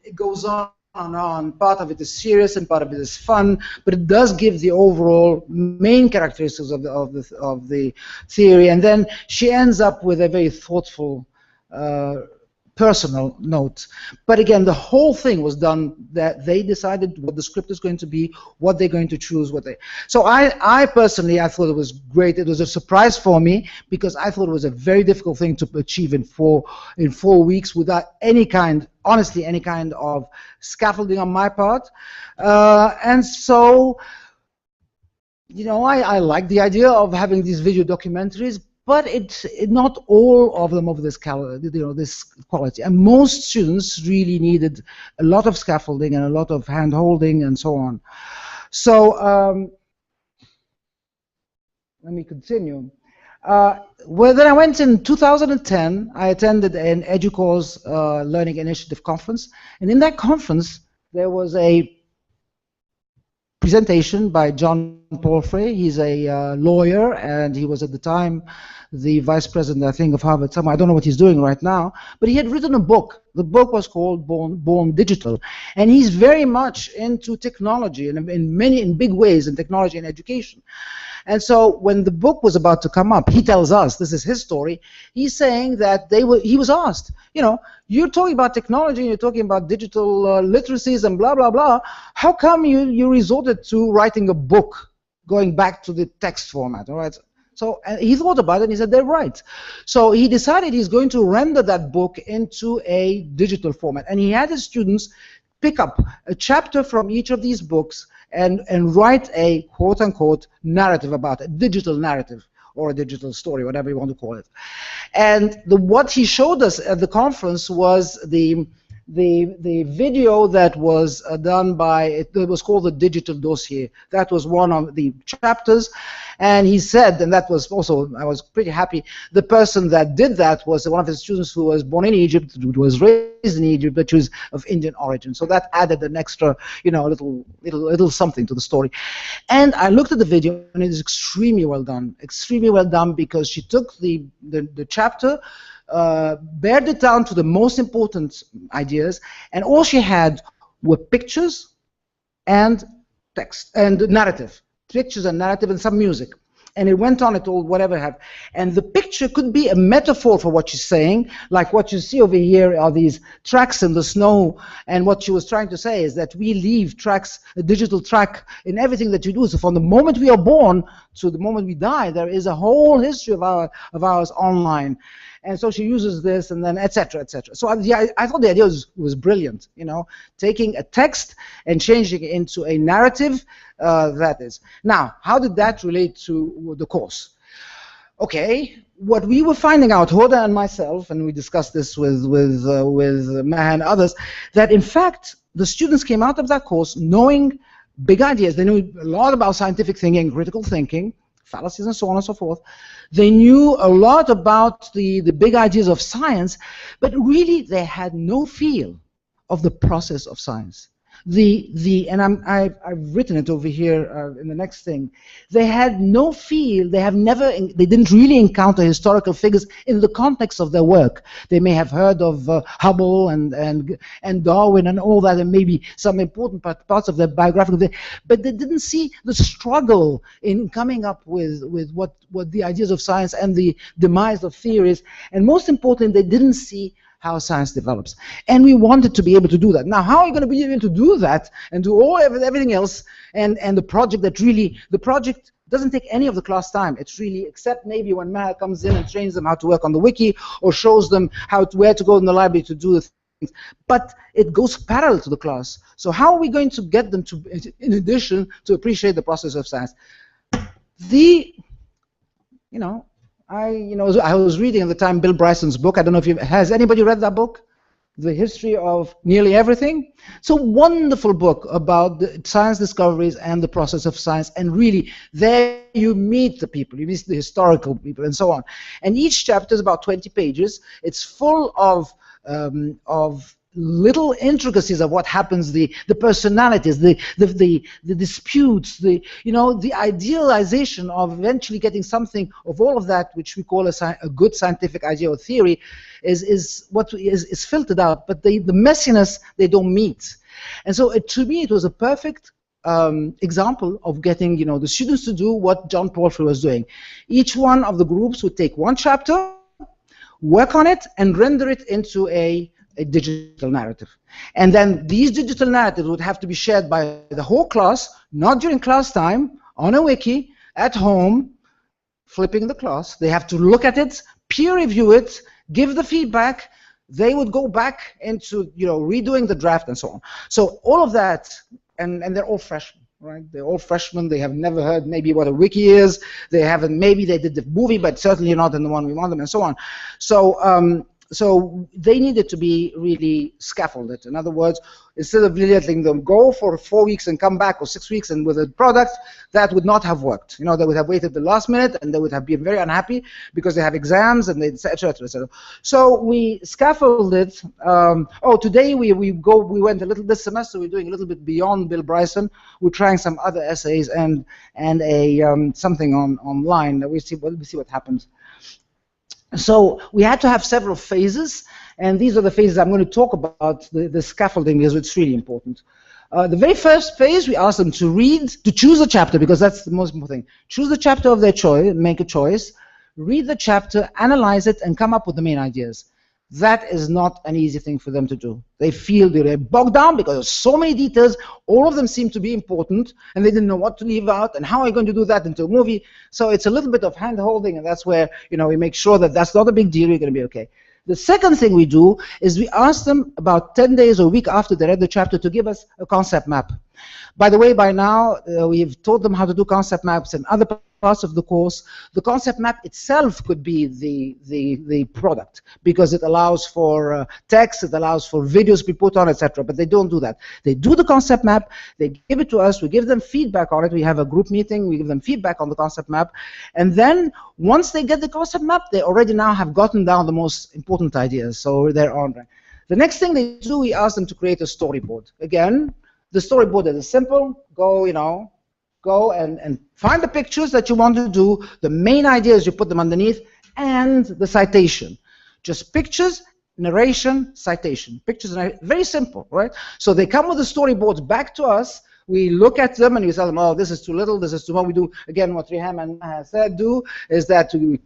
it goes on and on. Part of it is serious and part of it is fun, but it does give the overall main characteristics of the theory, and then she ends up with a very thoughtful personal note. But again, the whole thing was done that they decided what the script is going to be, what they're going to choose, So I personally, I thought it was great. It was a surprise for me because I thought it was a very difficult thing to achieve in 4 weeks without honestly, any kind of scaffolding on my part. And so you know, I like the idea of having these video documentaries, but not all of them of this this quality. And most students really needed a lot of scaffolding and a lot of hand-holding and so on. So let me continue. Well, then I went in 2010. I attended an EDUCAUSE Learning Initiative conference, and in that conference there was a presentation by John Palfrey. He's a lawyer, and he was at the time the vice president, I think, of Harvard. I don't know what he's doing right now, but he had written a book. The book was called Born Digital, and he's very much into technology and in big ways in technology and education. And so when the book was about to come up, he tells us, this is his story, he's saying that he was asked, you know, you're talking about technology, and you're talking about digital literacies and blah, blah, blah. How come you resorted to writing a book, going back to the text format, all right? So he thought about it, and he said, they're right. So he decided he's going to render that book into a digital format. And he had his students pick up a chapter from each of these books and write a quote-unquote narrative about it, a digital narrative or a digital story, whatever you want to call it. And what he showed us at the conference was the video that was done by, it was called the Digital Dossier. That was one of the chapters, and he said, and that was also, I was pretty happy, the person that did that was one of his students who was born in Egypt, who was raised in Egypt, but she was of Indian origin. So that added an extra, you know, little something to the story. And I looked at the video, and it is extremely well done because she took the chapter, bared it down to the most important ideas, and all she had were pictures and text and narrative, pictures and narrative and some music, and it went on, it all whatever have. And the picture could be a metaphor for what she's saying, like what you see over here are these tracks in the snow, and what she was trying to say is that we leave tracks, a digital track in everything that you do. So from the moment we are born to the moment we die, there is a whole history of ours online. And so she uses this, and then etc., etc. So I thought the idea was brilliant, you know, taking a text and changing it into a narrative. That is. Now, how did that relate to the course? Okay, what we were finding out, Hoda and myself, and we discussed this with MAHA and others, that in fact the students came out of that course knowing big ideas. They knew a lot about scientific thinking, critical thinking, fallacies and so on and so forth. They knew a lot about the big ideas of science, but really they had no feel of the process of science. And I've written it over here in the next thing. They had no feel. They didn't really encounter historical figures in the context of their work. They may have heard of Hubble and Darwin and all that, and maybe some important parts of their biographical, but they didn't see the struggle in coming up with what the ideas of science and the demise of theories, and most importantly, they didn't see how science develops. And we wanted to be able to do that. Now, how are you going to be able to do that and do everything else, and the project the project doesn't take any of the class time. It's really, except maybe when MAHA comes in and trains them how to work on the wiki or shows them where to go in the library to do the things. But it goes parallel to the class. So how are we going to get them to, in addition, to appreciate the process of science? I was reading at the time Bill Bryson's book. I don't know if has anybody read that book? The History of Nearly Everything. It's a wonderful book about the science discoveries and the process of science, and really there you meet the people, you meet the historical people and so on. And each chapter is about 20 pages. It's full of little intricacies of what happens, the personalities, the disputes, the idealization of eventually getting something of all of that, which we call a good scientific idea or theory, is what is filtered out. But the messiness they don't meet, and so to me it was a perfect example of getting the students to do what John Palfrey was doing. Each one of the groups would take one chapter, work on it, and render it into a digital narrative. And then these digital narratives would have to be shared by the whole class, not during class time, on a wiki, at home, flipping the class. They have to look at it, peer review it, give the feedback. They would go back into redoing the draft and so on. So all of that, and they're all freshmen. right? They're all freshmen. They have never heard maybe what a wiki is. They haven't, maybe they did the movie, but certainly not in the one we want them, and so on. So, so they needed to be really scaffolded. In other words, instead of letting them go for 4 weeks and come back, or 6 weeks and with a product, that would not have worked. You know, they would have waited the last minute, and they would have been very unhappy because they have exams and et cetera, et cetera. So we scaffolded. Today we went a little, this semester we're doing a little bit beyond Bill Bryson. We're trying some other essays and a something online. We'll see what happens. So we had to have several phases, and these are the phases I'm going to talk about, the scaffolding, because it's really important. The very first phase, we asked them to read, to choose a chapter, because that's the most important thing. Choose the chapter of their choice, make a choice, read the chapter, analyze it, and come up with the main ideas. That is not an easy thing for them to do. They feel they're bogged down because there's so many details. All of them seem to be important, and they didn't know what to leave out, and how are you going to do that into a movie? So it's a little bit of hand-holding, and that's where, you know, we make sure that that's not a big deal, you're going to be okay. The second thing we do is we ask them about 10 days or a week after they read the chapter to give us a concept map. By the way, by now, we've taught them how to do concept maps in other parts of the course. The concept map itself could be the product, because it allows for text, it allows for videos to be put on, etc. But they don't do that. They do the concept map, they give it to us, we give them feedback on it, we have a group meeting, we give them feedback on the concept map, and then once they get the concept map, they already now have gotten down the most important ideas, so they're on. The next thing they do, we ask them to create a storyboard. Again, the storyboard is simple. Go, you know, go and find the pictures that you want to do, the main ideas, you put them underneath, and the citation. Just pictures, narration, citation. Pictures, very simple, right? So they come with the storyboards back to us. We look at them and we tell them, oh, this is too little, this is too much. We do, again, what RIHAM and MAHA said do, is that we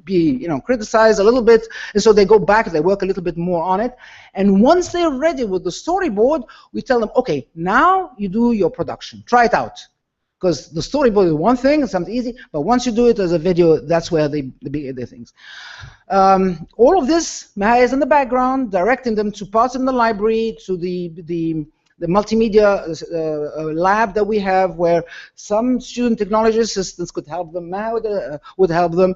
be, you know, criticize a little bit, and so they go back, they work a little bit more on it. And once they're ready with the storyboard, we tell them, okay, now you do your production. Try it out. Because the storyboard is one thing, it's something easy, but once you do it as a video, that's where the things. All of this, MAHA is in the background, directing them to parts in the library, to the multimedia lab that we have, where some student technology assistants could help them, MAHA would help them,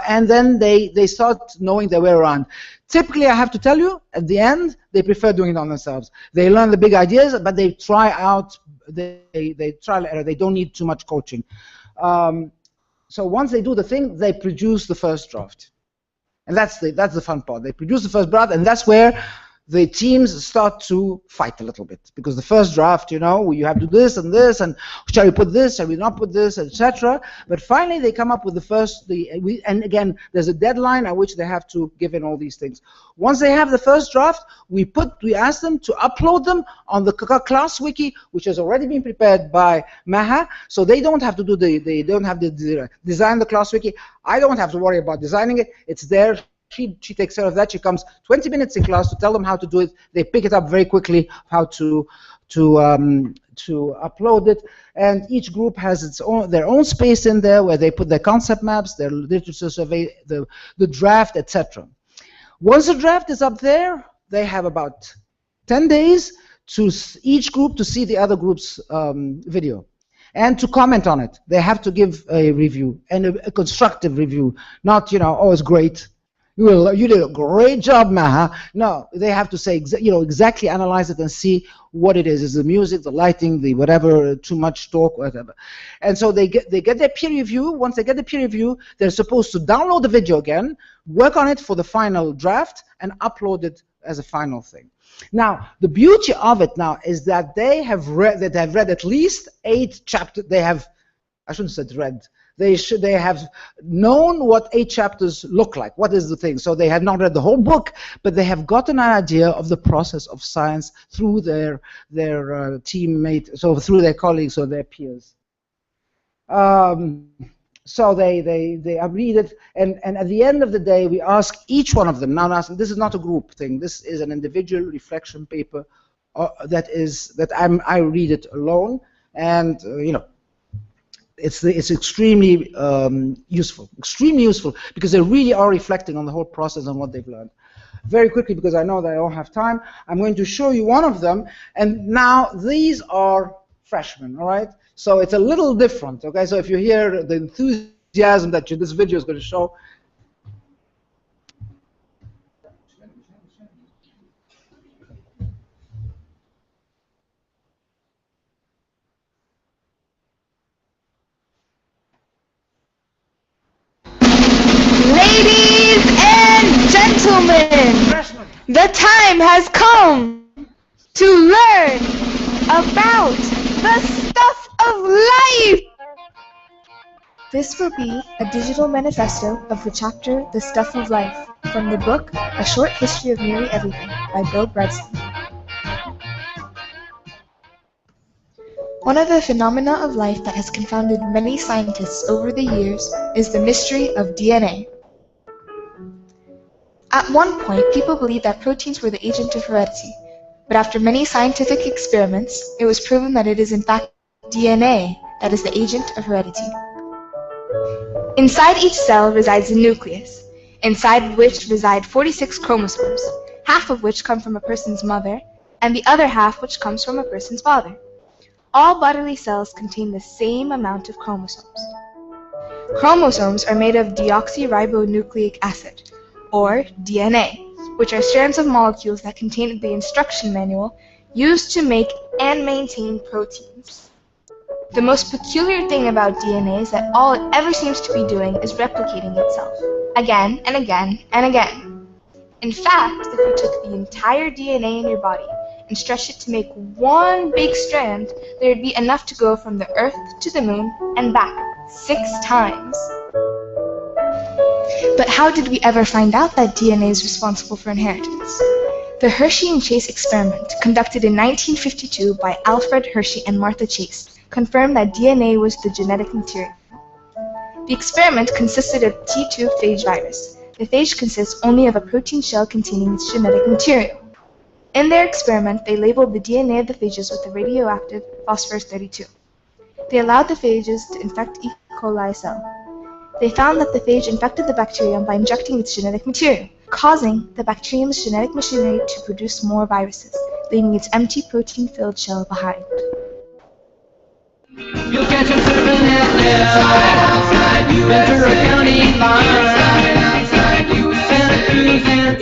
and then they start knowing their way around. Typically, I have to tell you, at the end, they prefer doing it on themselves. They learn the big ideas, but they try out, they try and error. They don't need too much coaching. So once they do the thing, they produce the first draft. And that's the fun part. They produce the first draft, and that's where the teams start to fight a little bit, because the first draft, you know, you have to do this, and shall we put this, shall we not put this, etc. But finally, they come up with the first, and again, there's a deadline at which they have to give in all these things. Once they have the first draft, we ask them to upload them on the class wiki, which has already been prepared by MAHA, so they don't have to do they don't have to design the class wiki. I don't have to worry about designing it. It's there. She takes care of that. She comes 20 minutes in class to tell them how to do it. They pick it up very quickly, how to upload it. And each group has their own space in there where they put their concept maps, their literature survey, the draft, etc. Once the draft is up there, they have about 10 days to each group to see the other group's video and to comment on it. They have to give a review, and a constructive review, not, you know, oh, it's great. You did a great job, MAHA. No, they have to say, you know, exactly analyze it and see what it is. Is the music, the lighting, the whatever, too much talk, whatever. And so they get their peer review. Once they get the peer review, they're supposed to download the video again, work on it for the final draft, and upload it as a final thing. Now, the beauty of it now is that they have read at least 8 chapters. They have, I shouldn't have said read. They have known what 8 chapters look like. What is the thing? So they have not read the whole book, but they have gotten an idea of the process of science through their teammates, so through their colleagues or their peers. So they read it, and at the end of the day, we ask each one of them. Now, this is not a group thing. This is an individual reflection paper I read it alone, and you know. It's extremely useful, because they really are reflecting on the whole process and what they've learned. Very quickly, because I know that I don't have time, I'm going to show you one of them. And now these are freshman, all right? So it's a little different, okay? So if you hear the enthusiasm that this video is going to show, Ladies and gentlemen, the time has come to learn about the stuff of life. This will be a digital manifesto of the chapter The Stuff of Life from the book A Short History of Nearly Everything by Bill Bredesen. One of the phenomena of life that has confounded many scientists over the years is the mystery of DNA. At one point, people believed that proteins were the agent of heredity, but after many scientific experiments, it was proven that it is in fact DNA that is the agent of heredity. Inside each cell resides a nucleus, inside which reside 46 chromosomes, half of which come from a person's mother, and the other half which comes from a person's father. All bodily cells contain the same amount of chromosomes. Chromosomes are made of deoxyribonucleic acid, or DNA, which are strands of molecules that contain the instruction manual used to make and maintain proteins. The most peculiar thing about DNA is that all it ever seems to be doing is replicating itself, again and again and again. In fact, if you took the entire DNA in your body and stretched it to make one big strand, there would be enough to go from the Earth to the Moon and back 6 times. But how did we ever find out that DNA is responsible for inheritance? The Hershey and Chase experiment, conducted in 1952 by Alfred Hershey and Martha Chase, confirmed that DNA was the genetic material. The experiment consisted of T2 phage virus. The phage consists only of a protein shell containing its genetic material. In their experiment, they labeled the DNA of the phages with the radioactive phosphorus-32. They allowed the phages to infect E. coli cell. They found that the phage infected the bacterium by injecting its genetic material, causing the bacterium's genetic machinery to produce more viruses, leaving its empty protein-filled shell behind. You'll catch them surfing outside, you enter a county line, outside, you Santa Cruz and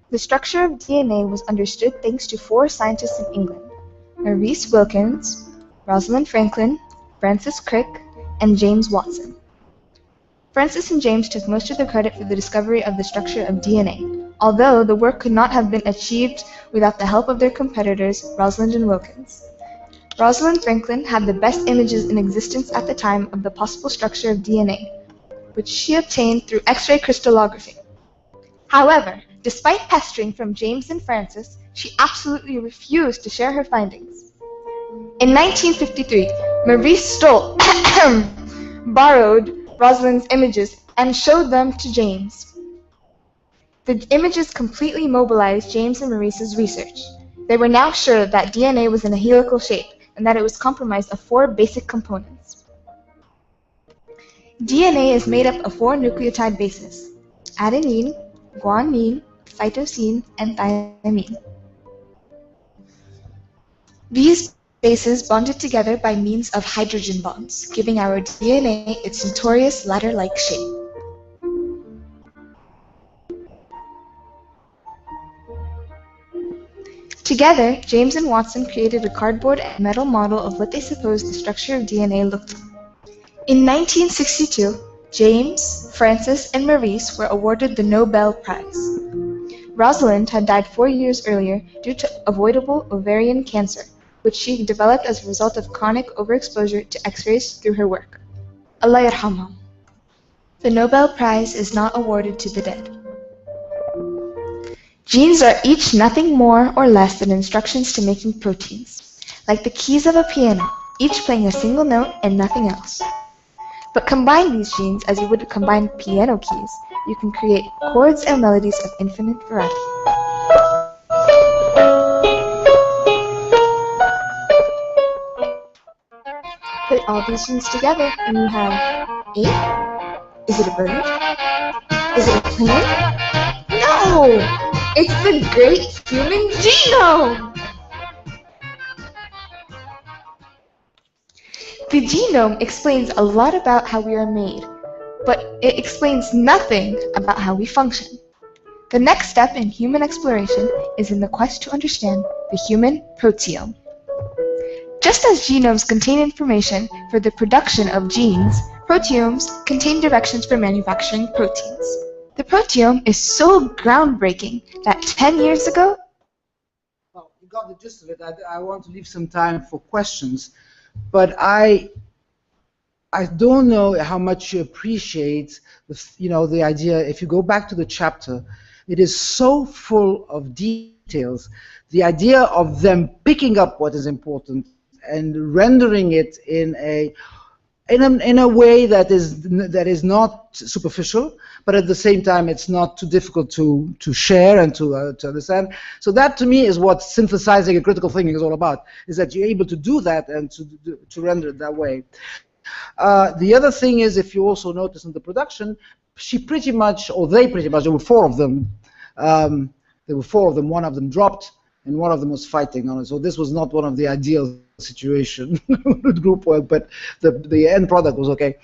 The structure of DNA was understood thanks to 4 scientists in England: Maurice Wilkins, Rosalind Franklin, Francis Crick, and James Watson. Francis and James took most of the credit for the discovery of the structure of DNA, although the work could not have been achieved without the help of their competitors, Rosalind and Wilkins. Rosalind Franklin had the best images in existence at the time of the possible structure of DNA, which she obtained through X-ray crystallography. However, despite pestering from James and Francis, she absolutely refused to share her findings. In 1953, Maurice Stoll borrowed Rosalind's images and showed them to James. The images completely mobilized James and Maurice's research. They were now sure that DNA was in a helical shape and that it was comprised of 4 basic components. DNA is made up of 4 nucleotide bases: adenine, guanine, cytosine, and thymine. These bases bonded together by means of hydrogen bonds, giving our DNA its notorious ladder-like shape. Together, James and Watson created a cardboard and metal model of what they supposed the structure of DNA looked like. In 1962, James, Francis, and Maurice were awarded the Nobel Prize. Rosalind had died 4 years earlier due to avoidable ovarian cancer, which she developed as a result of chronic overexposure to X-rays through her work. Allah yarhamha. The Nobel Prize is not awarded to the dead. Genes are each nothing more or less than instructions to making proteins, like the keys of a piano, each playing a single note and nothing else. But combine these genes as you would combine piano keys, you can create chords and melodies of infinite variety. Put all these genes together and you have a. Is it a bird? Is it a plane? No! It's the great human genome! The genome explains a lot about how we are made, but it explains nothing about how we function. The next step in human exploration is in the quest to understand the human proteome. Just as genomes contain information for the production of genes, proteomes contain directions for manufacturing proteins. The proteome is so groundbreaking that 10 years ago... Well, you got the gist of it. I want to leave some time for questions, but I don't know how much you appreciate the idea. If you go back to the chapter, it is so full of details. The idea of them picking up what is important and rendering it in a way that is not superficial, but at the same time it's not too difficult to share and to understand. So that to me is what synthesizing a critical thinking is all about, is that you're able to do that and to render it that way. The other thing is, if you also notice in the production, they pretty much, there were four of them. One of them dropped, and one of them was fighting on it. So this was not one of the ideal situation with group work, but the end product was okay.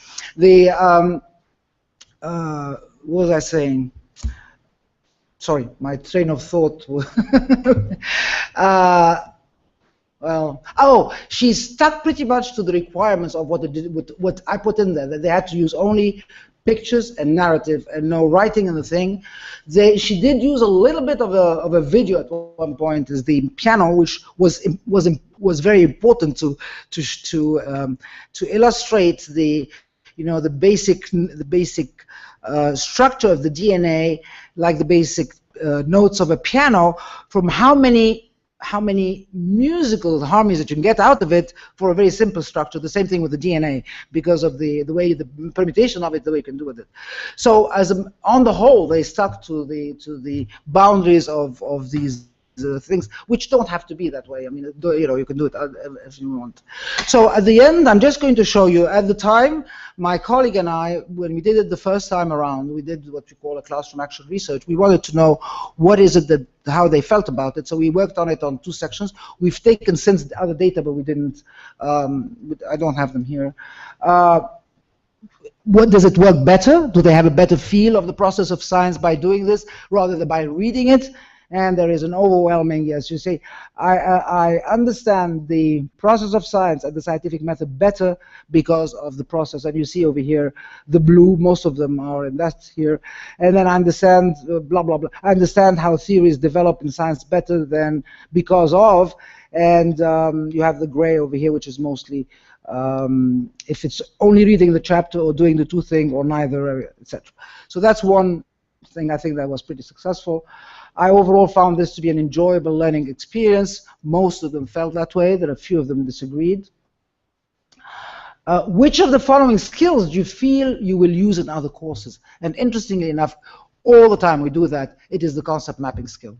What was I saying? Sorry, my train of thought. She stuck pretty much to the requirements of what I put in there, that they had to use only pictures and narrative and no writing in the thing. She did use a little bit of a video at one point as the piano, which was very important to illustrate the basic structure of the DNA, like the basic notes of a piano, from how many musical harmonies that you can get out of it for a very simple structure. The same thing with the DNA, because of the way the permutation of it, the way you can do with it. So on the whole, they stuck to the boundaries of these things, which don't have to be that way. I mean, you can do it as you want. So at the end, I'm just going to show you. At the time, my colleague and I, when we did it the first time around, we did what we call a classroom action research. We wanted to know what is it how they felt about it. So we worked on it on 2 sections. We've taken since the other data, but we didn't. I don't have them here. What does it work better? Do they have a better feel of the process of science by doing this rather than by reading it? And there is an overwhelming, as you say, I understand the process of science and the scientific method better because of the process. And you see over here, the blue, most of them are, and that's here. And then I understand, blah, blah, blah. I understand how theories develop in science better than because of. And you have the gray over here, which is mostly if it's only reading the chapter or doing the 2 thing or neither, etc. So that's one thing I think that was pretty successful. I overall found this to be an enjoyable learning experience. Most of them felt that way. There are a few of them disagreed. Which of the following skills do you feel you will use in other courses? And interestingly enough, all the time we do that, it is the concept mapping skill.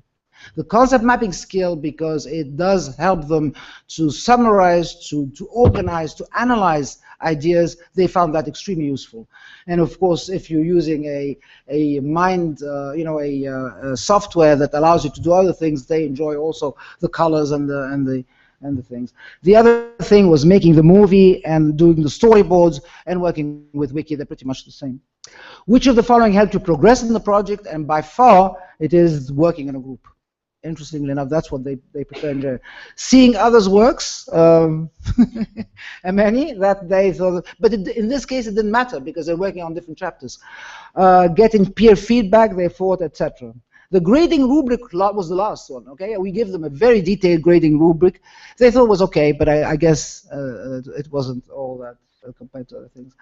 The concept mapping skill, because it does help them to summarize, to organize, to analyze ideas. They found that extremely useful. And of course, if you're using a mind, a software that allows you to do other things, they enjoy also the colors and the things. The other thing was making the movie and doing the storyboards and working with Wiki. They're pretty much the same. Which of the following helped you progress in the project? And by far, it is working in a group. Interestingly enough, that's what they prefer and enjoy. Seeing others' works, and many that they thought, but in this case it didn't matter because they're working on different chapters. Getting peer feedback, they thought, etc. The grading rubric was the last one. Okay, we give them a very detailed grading rubric. They thought it was okay, but I guess it wasn't all that compared to other things.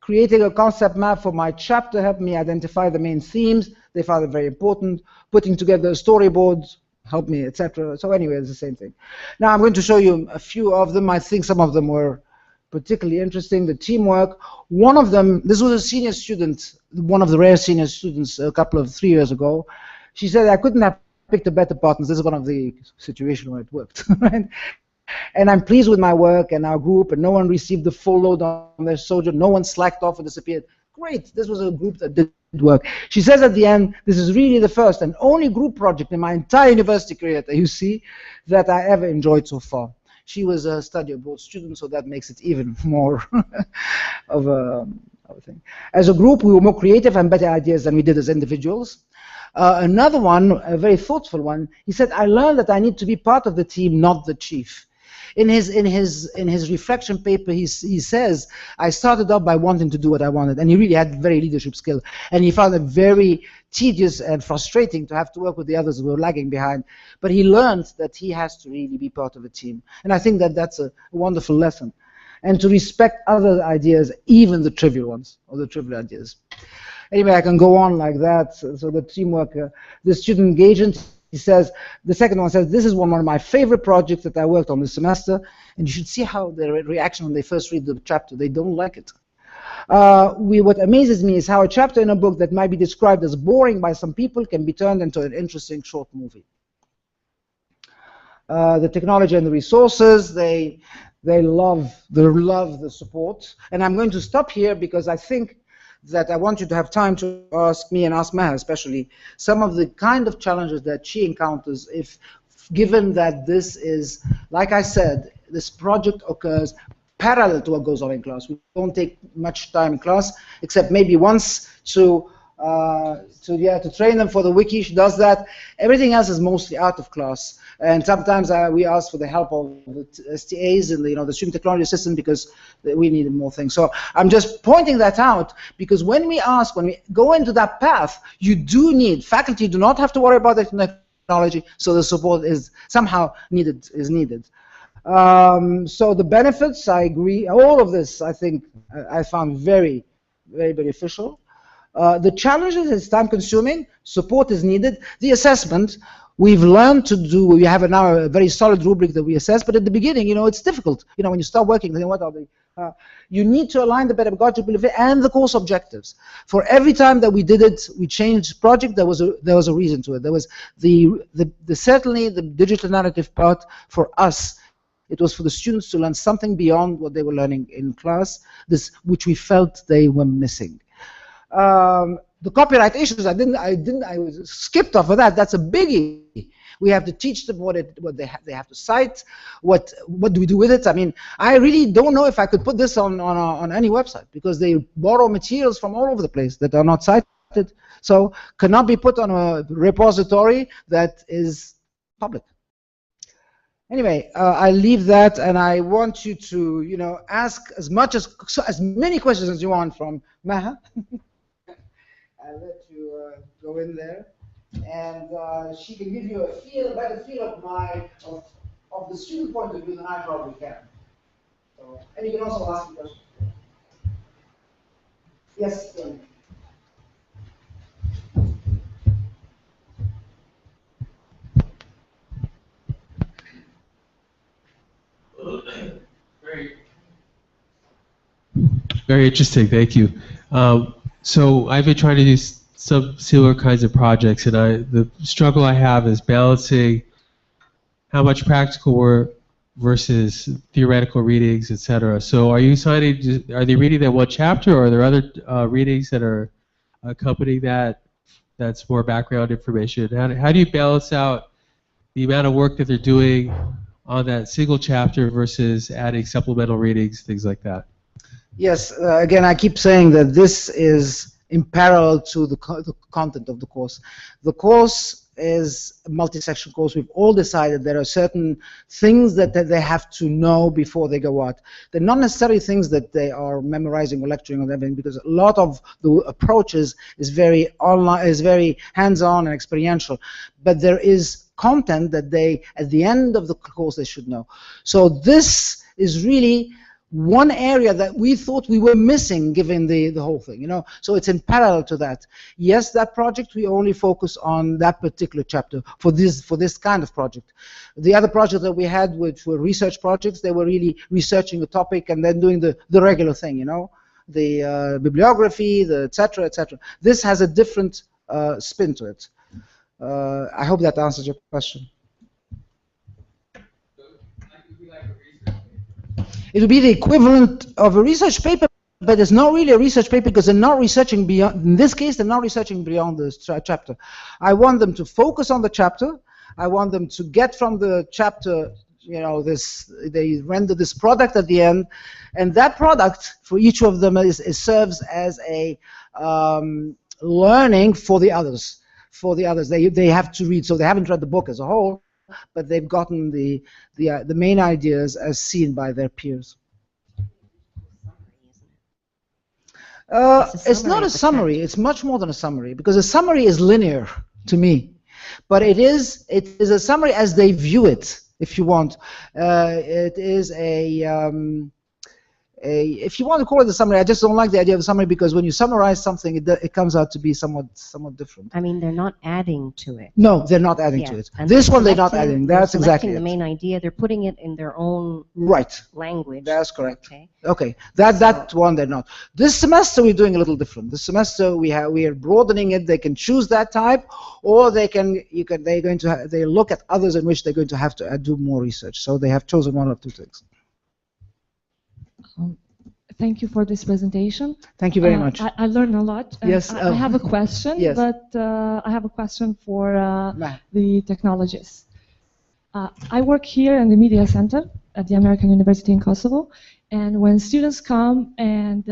Creating a concept map for my chapter helped me identify the main themes. They found it very important. Putting together storyboards helped me, etc. So anyway, it's the same thing. Now I'm going to show you a few of them. I think some of them were particularly interesting. The teamwork. One of them, this was a senior student, one of the rare senior students a couple of 3 years ago. She said, I couldn't have picked a better partner. This is one of the situations where it worked. Right? And I'm pleased with my work and our group, and no one received the full load on their soldier. No one slacked off or disappeared. Great, this was a group that did work. She says at the end, this is really the first and only group project in my entire university career that you see that I ever enjoyed so far. She was a study abroad student, so that makes it even more of a thing. As a group, we were more creative and better ideas than we did as individuals. Another one, a very thoughtful one, he said, I learned that I need to be part of the team, not the chief. In his reflection paper, he says, I started out by wanting to do what I wanted, and he really had very leadership skill, and he found it very tedious and frustrating to have to work with the others who were lagging behind. But he learned that he has to really be part of a team, and I think that that's a wonderful lesson, and to respect other ideas, even the trivial ones, or the trivial ideas. Anyway, I can go on like that. So the teamwork, the student engagement. He says, the second one says, this is one of my favorite projects that I worked on this semester, and you should see how their reaction when they first read the chapter. They don't like it. What amazes me is how a chapter in a book that might be described as boring by some people can be turned into an interesting short movie. The technology and the resources, they love the support. And I'm going to stop here because I think that I want you to have time to ask me and ask Maha especially some of the kind of challenges that she encounters if given that this is, like I said, this project occurs parallel to what goes on in class. We don't take much time in class except maybe once to train them for the wiki. She does that. Everything else is mostly out of class, and sometimes we ask for the help of the STAs and the student technology assistant because we needed more things. So I'm just pointing that out because when we go into that path, you do need faculty. Do not have to worry about the technology. So the support is somehow needed. So the benefits, I agree. All of this, I think, I found very, very beneficial. The challenges is time-consuming. Support is needed. The assessment, we've learned to do. We have now a very solid rubric that we assess. But at the beginning, it's difficult. When you start working, then what are they? You need to align the pedagogical benefit and the course objectives. For every time that we did it, we changed project. There was a reason to it. There was certainly the digital narrative part for us. It was for the students to learn something beyond what they were learning in class, which we felt they were missing. The copyright issues, I skipped off of that. That's a biggie. We have to teach them what they have to cite. What do we do with it? I mean, I really don't know if I could put this on any website because they borrow materials from all over the place that are not cited, so cannot be put on a repository that is public. Anyway, I leave that, and I want you to, ask as many questions as you want from Maha. I'll let you go in there, and she can give you a better feel of the student point of view than I probably can. So, and you can also ask me questions. Yes, Tim. Very interesting, thank you. So I've been trying to do some similar kinds of projects, and the struggle I have is balancing how much practical work versus theoretical readings, etc. So are they reading that one chapter, or are there other readings that are accompanying that's more background information? How do you balance out the amount of work that they're doing on that single chapter versus adding supplemental readings, things like that? Yes, again, I keep saying that this is in parallel to the content of the course. The course is a multi-section course. We've all decided there are certain things that they have to know before they go out. They're not necessarily things that they are memorizing or lecturing or everything, because a lot of the approaches is very online, is very hands-on and experiential. But there is content that at the end of the course, they should know. So this is really one area that we thought we were missing given the whole thing, so it's in parallel to that. Yes, that project we only focus on that particular chapter for this kind of project. The other projects that we had, which were research projects, they were really researching a topic and then doing the regular thing, the bibliography, the etc. etc. This has a different spin to it. I hope that answers your question. It would be the equivalent of a research paper, but it's not really a research paper because they're not researching beyond, in this case, they're not researching beyond the chapter. I want them to focus on the chapter. I want them to get from the chapter you know, they render this product at the end, and that product for each of them serves as a learning for the others. They have to read, so they haven't read the book as a whole, but they've gotten the main ideas as seen by their peers. It's not a summary. It's much more than a summary, because a summary is linear to me, but it is a summary as they view it. If you want, it is if you want to call it a summary, I just don't like the idea of a summary, because when you summarize something, it comes out to be somewhat different. I mean, they're not adding to it. No, they're not adding to it. And This one they're not adding. That's exactly the it. main idea. They're putting it in their own language. That's correct. Okay. That one they're not. This semester we're doing a little different. This semester we are broadening it. They can choose that type, or they look at others in which they're going to have to do more research. So they have chosen one of two things. Thank you for this presentation. Thank you very much. I learned a lot. Yes. I have a question, yes. but I have a question for the technologists. I work here in the Media Center at the American University in Kosovo, and when students come and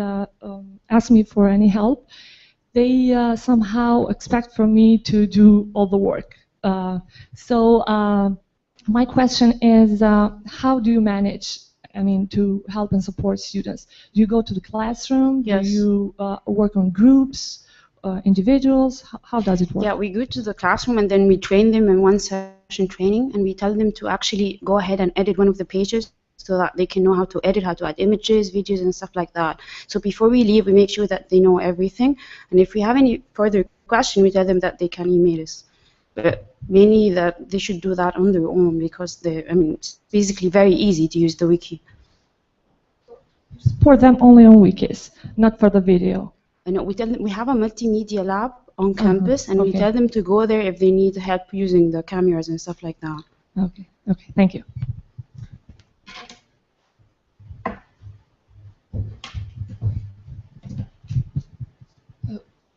ask me for any help, they somehow expect from me to do all the work. So my question is, how do you manage to help and support students? Do you go to the classroom? Yes. Do you work on groups, individuals? How does it work? Yeah, we go to the classroom and then we train them in one session training, and we tell them to actually go ahead and edit one of the pages so that they can know how to edit, how to add images, videos, and stuff like that. So before we leave, we make sure that they know everything, and if we have any further question, we tell them that they can email us. But mainly that they should do that on their own, because it's basically very easy to use the wiki. For them only on wikis, not for the video. No, we tell them we have a multimedia lab on campus, and we tell them to go there if they need help using the cameras and stuff like that. Okay, thank you.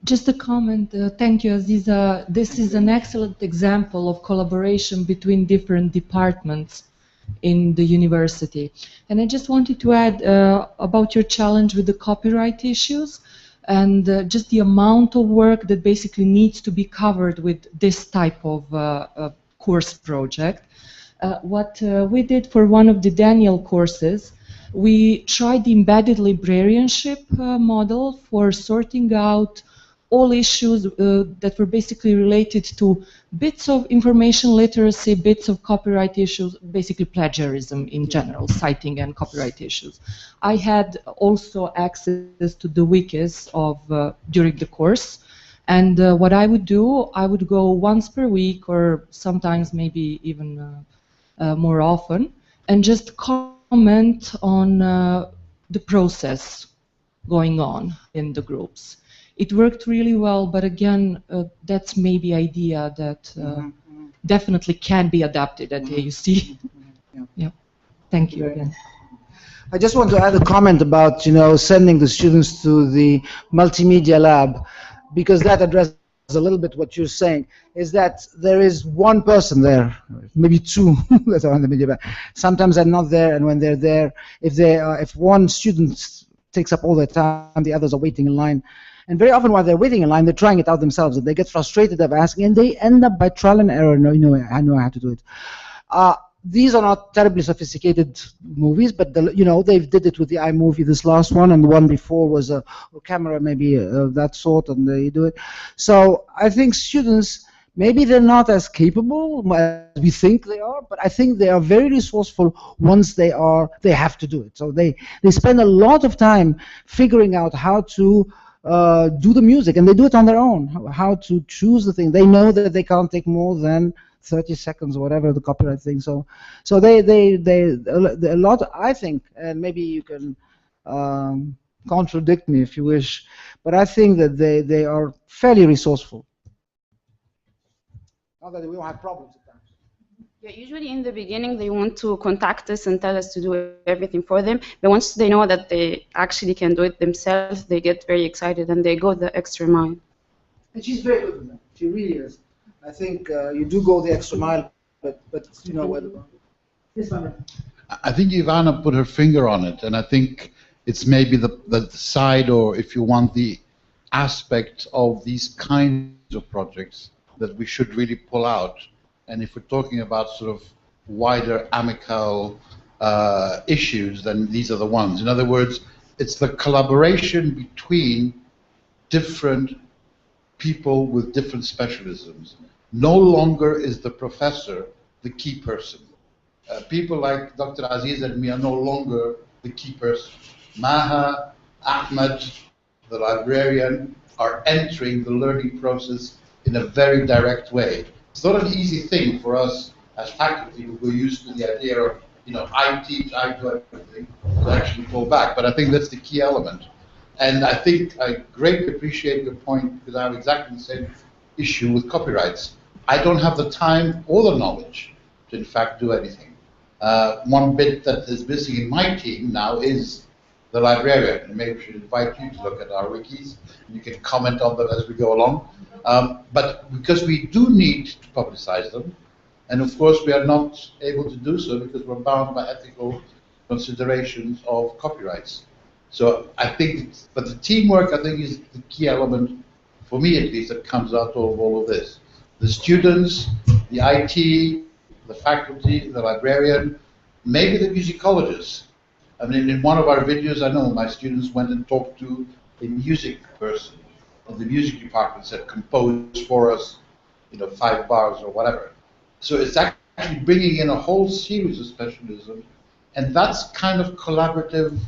Just a comment. Thank you, Aziza. This is an excellent example of collaboration between different departments in the university. And I just wanted to add about your challenge with the copyright issues and just the amount of work that basically needs to be covered with this type of course project. What we did for one of the Daniel courses, we tried the embedded librarianship model for sorting out all issues that were basically related to bits of information literacy, bits of copyright issues, basically plagiarism in general, citing and copyright issues. I had also access to the wikis of during the course, and what I would do, I would go once per week or sometimes maybe even more often, and just comment on the process going on in the groups. It worked really well, but again, that's maybe idea that definitely can be adapted at AUC. Yeah. Thank you again. I just want to add a comment about sending the students to the multimedia lab, because that addresses a little bit what you're saying. Is that there is one person there, maybe two that are on the media lab. Sometimes they're not there, and when they're there, if one student takes up all their time, the others are waiting in line. And very often while they're waiting in line, they're trying it out themselves, and they get frustrated of asking, and they end up by trial and error. No, I know how to do it. These are not terribly sophisticated movies, but they did it with the iMovie, this last one, and the one before was a camera maybe of that sort, and they do it. So I think students, maybe they're not as capable as we think they are, but I think they are very resourceful once they have to do it. So they spend a lot of time figuring out how to do the music, and they do it on their own, how to choose the thing. They know that they can't take more than 30 seconds or whatever the copyright thing. So they a lot, I think, and maybe you can contradict me if you wish, but I think that they are fairly resourceful. Not that we don't have problems. Yeah, usually in the beginning they want to contact us and tell us to do everything for them, but once they know that they actually can do it themselves, they get very excited and they go the extra mile. And she's very good with that. She really is. I think you do go the extra mile, but I think Ivana put her finger on it, and I think it's maybe the side, or if you want, the aspect of these kinds of projects that we should really pull out. And if we're talking about sort of wider AMICAL issues, then these are the ones. In other words, it's the collaboration between different people with different specialisms. No longer is the professor the key person. People like Dr. AZIZA and me are no longer the key person. MAHA, Ahmed, the librarian, are entering the learning process in a very direct way. It's not an easy thing for us as faculty who are used to the idea of, I teach, I do everything, to actually pull back. But I think that's the key element. And I think I greatly appreciate your point, because I have exactly the same issue with copyrights. I don't have the time or the knowledge to, in fact, do anything. One bit that is missing in my team now is the librarian, and maybe we should invite you to look at our wikis, and you can comment on them as we go along. But because we do need to publicize them, and of course we are not able to do so because we're bound by ethical considerations of copyrights. So I think, but the teamwork, I think, is the key element, for me at least, that comes out of all of this. The students, the IT, the faculty, the librarian, maybe the musicologists. I mean, in one of our videos, I know my students went and talked to a music person of the music department, said, compose for us, 5 bars or whatever. So it's actually bringing in a whole series of specialism, and that's kind of collaborative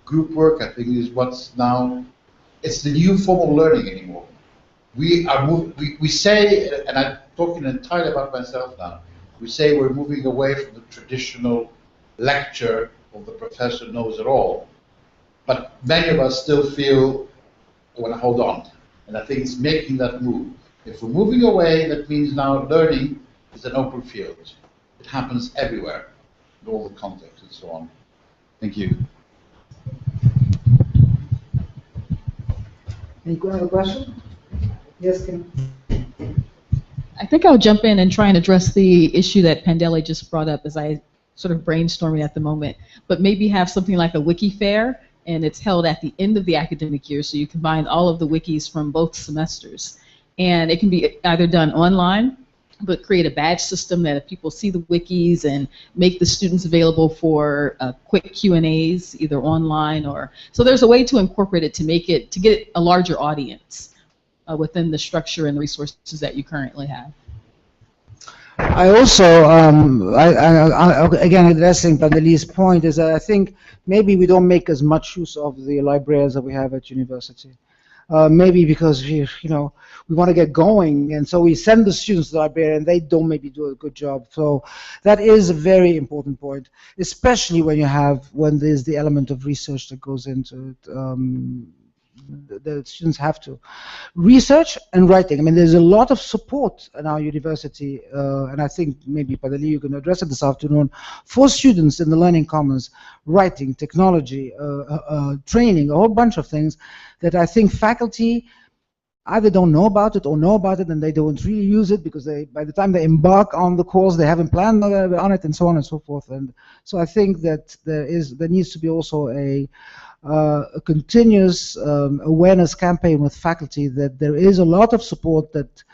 group work, I think, is what's now, it's the new form of learning anymore. We say, and I'm talking entirely about myself now, we say we're moving away from the traditional lecture of the professor knows it all. But many of us still feel, well, hold on. And I think it's making that move. If we're moving away, that means now learning is an open field. It happens everywhere, in all the contexts and so on. Thank you. Any other question? Yes, Kim. I think I'll jump in and try and address the issue that Pandeli just brought up as I sort of brainstorming at the moment, but maybe have something like a wiki fair, and it's held at the end of the academic year, so you combine all of the wikis from both semesters. And it can be either done online, but create a badge system that if people see the wikis and make the students available for quick Q&As, either online or, so there's a way to incorporate it to make it, to get a larger audience within the structure and resources that you currently have. I also, again, addressing Pandeli's point, is that I think maybe we don't make as much use of the librarians that we have at university. Maybe because we want to get going, and so we send the students to the librarian, and they don't maybe do a good job. So that is a very important point, especially when there's the element of research that goes into it. The students have to research and writing. I mean, there's a lot of support in our university, and I think maybe Pandeli, you can address it this afternoon, for students in the Learning Commons, writing, technology, training, a whole bunch of things that I think faculty either don't know about it or know about it and they don't really use it because by the time they embark on the course, they haven't planned on it, and so on and so forth. And so I think that there needs to be also a continuous awareness campaign with faculty that there is a lot of support that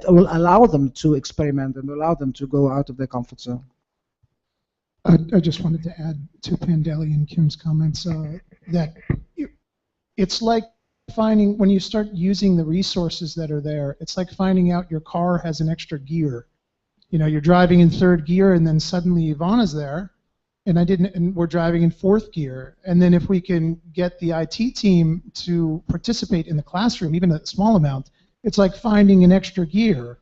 will allow them to experiment and allow them to go out of their comfort zone. I just wanted to add to Pandeli and Kim's comments that it's like finding, when you start using the resources that are there, it's like finding out your car has an extra gear. You're driving in 3rd gear and then suddenly Ivana's there. And we're driving in 4th gear. And then if we can get the IT team to participate in the classroom, even a small amount, it's like finding an extra gear.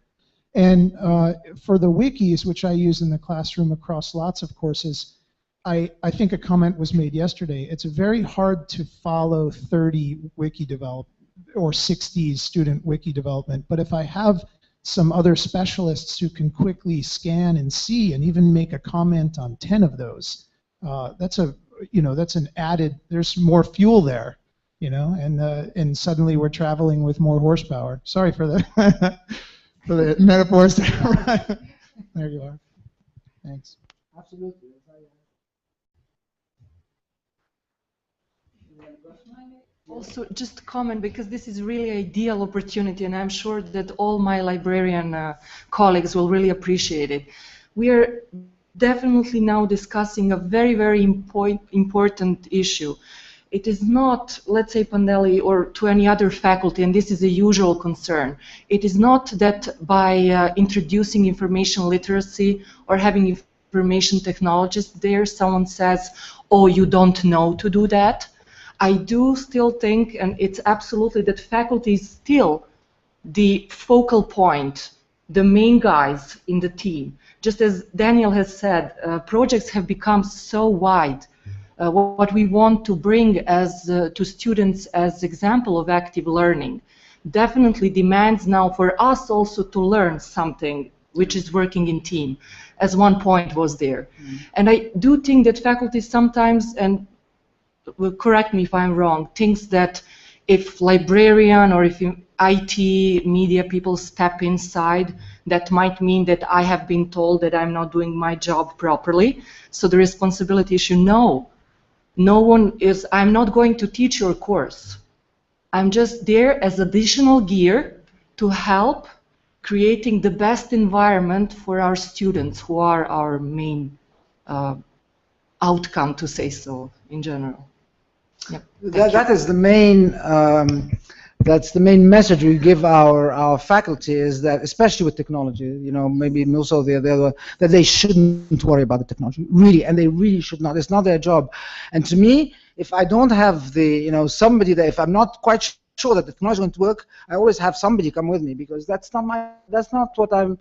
And for the wikis, which I use in the classroom across lots of courses, I think a comment was made yesterday. It's very hard to follow 30 wiki development or 60 student wiki development. But if I have some other specialists who can quickly scan and see and even make a comment on 10 of those, that's an added, there's more fuel there, and suddenly we're traveling with more horsepower. Sorry for the for the metaphors there. There you are. Thanks. Absolutely. Also, just comment, because this is really ideal opportunity, and I'm sure that all my librarian colleagues will really appreciate it. We are definitely now discussing a very, very important issue. It is not, let's say, Pandeli or to any other faculty, and this is a usual concern. It is not that by introducing information literacy or having information technologists there, someone says, oh, you don't know to do that. I do still think, and it's absolutely that faculty is still the focal point, the main guys in the team. Just as Daniel has said, projects have become so wide. What we want to bring as to students as example of active learning definitely demands now for us also to learn something which is working in team, as one point was there. And I do think that faculty sometimes, and will correct me if I'm wrong, thinks that if librarian or if IT media people step inside, that might mean that I have been told that I'm not doing my job properly. So the responsibility issue, no. No one is, I'm not going to teach your course. I'm just there as additional gear to help creating the best environment for our students who are our main outcome, to say so, in general. Yep. That is the main. That's the main message we give our faculty, is that, especially with technology, you know, maybe also that they shouldn't worry about the technology, really, and they really should not. It's not their job. And to me, if I don't have the, you know, somebody that, if I'm not quite sure that the technology is going to work, I always have somebody come with me, because that's not what I'm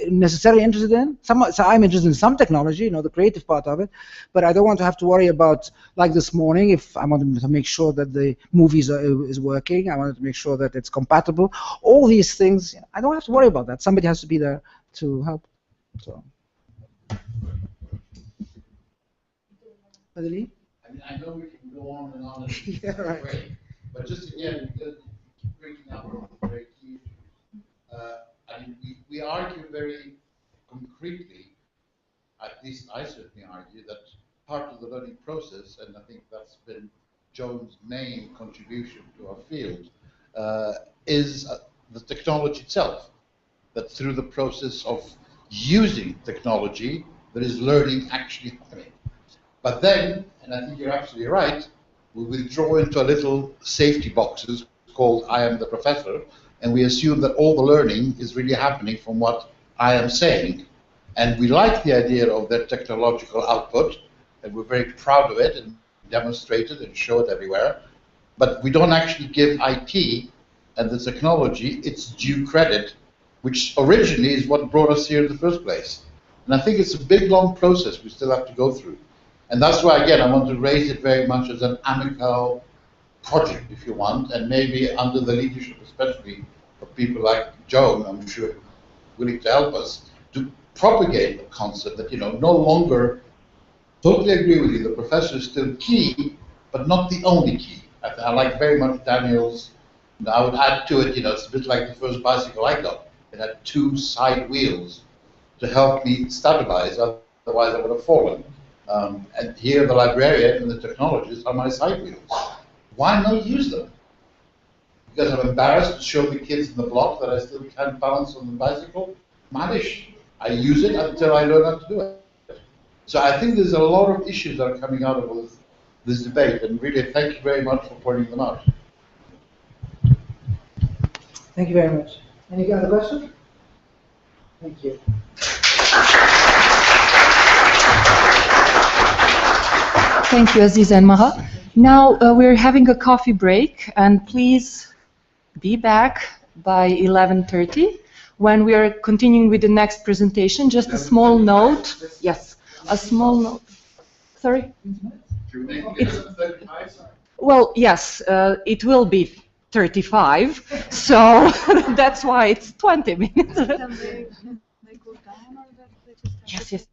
necessarily interested in. So I'm interested in some technology, you know, the creative part of it, but I don't want to have to worry about, like this morning, if I wanted to make sure that the movies is working, I wanted to make sure that it's compatible. All these things, I don't have to worry about that. Somebody has to be there to help. So. Pandeli? I know we can go on and on. Yeah, right. Way, but just again, breaking up on very key issues. I mean, we argue very concretely, at least I certainly argue, that part of the learning process, and I think that's been Joan's main contribution to our field, is the technology itself. That through the process of using technology, there is learning actually happening. But then, and I think you're absolutely right, we withdraw into a little safety boxes called I am the professor, and we assume that all the learning is really happening from what I am saying. And we like the idea of that technological output, and we're very proud of it and demonstrate it and show it everywhere. But we don't actually give IT and the technology its due credit, which originally is what brought us here in the first place. And I think it's a big, long process we still have to go through. And that's why, again, I want to raise it very much as an AMICAL project, if you want, and maybe under the leadership, especially of people like Joan, I'm sure, willing to help us, to propagate the concept that, you know, no longer, totally agree with you, the professor is still key, but not the only key. I like very much Daniel's, and I would add to it, you know, it's a bit like the first bicycle I got. It had two side wheels to help me stabilize, otherwise I would have fallen. And here the librarian and the technologists are my side wheels. Why not use them? Because I'm embarrassed to show the kids in the block that I still can't balance on the bicycle? Manish. I use it until I learn how to do it. So I think there's a lot of issues that are coming out of this debate, and really thank you very much for pointing them out. Thank you very much. Any other questions? Thank you. Thank you, AZIZA and MAHA. Now we're having a coffee break, and please be back by 11:30 when we are continuing with the next presentation. Just a small note. Yes, a small note. Sorry? Well, yes, it will be 35, so that's why it's 20 minutes. Yes, yes.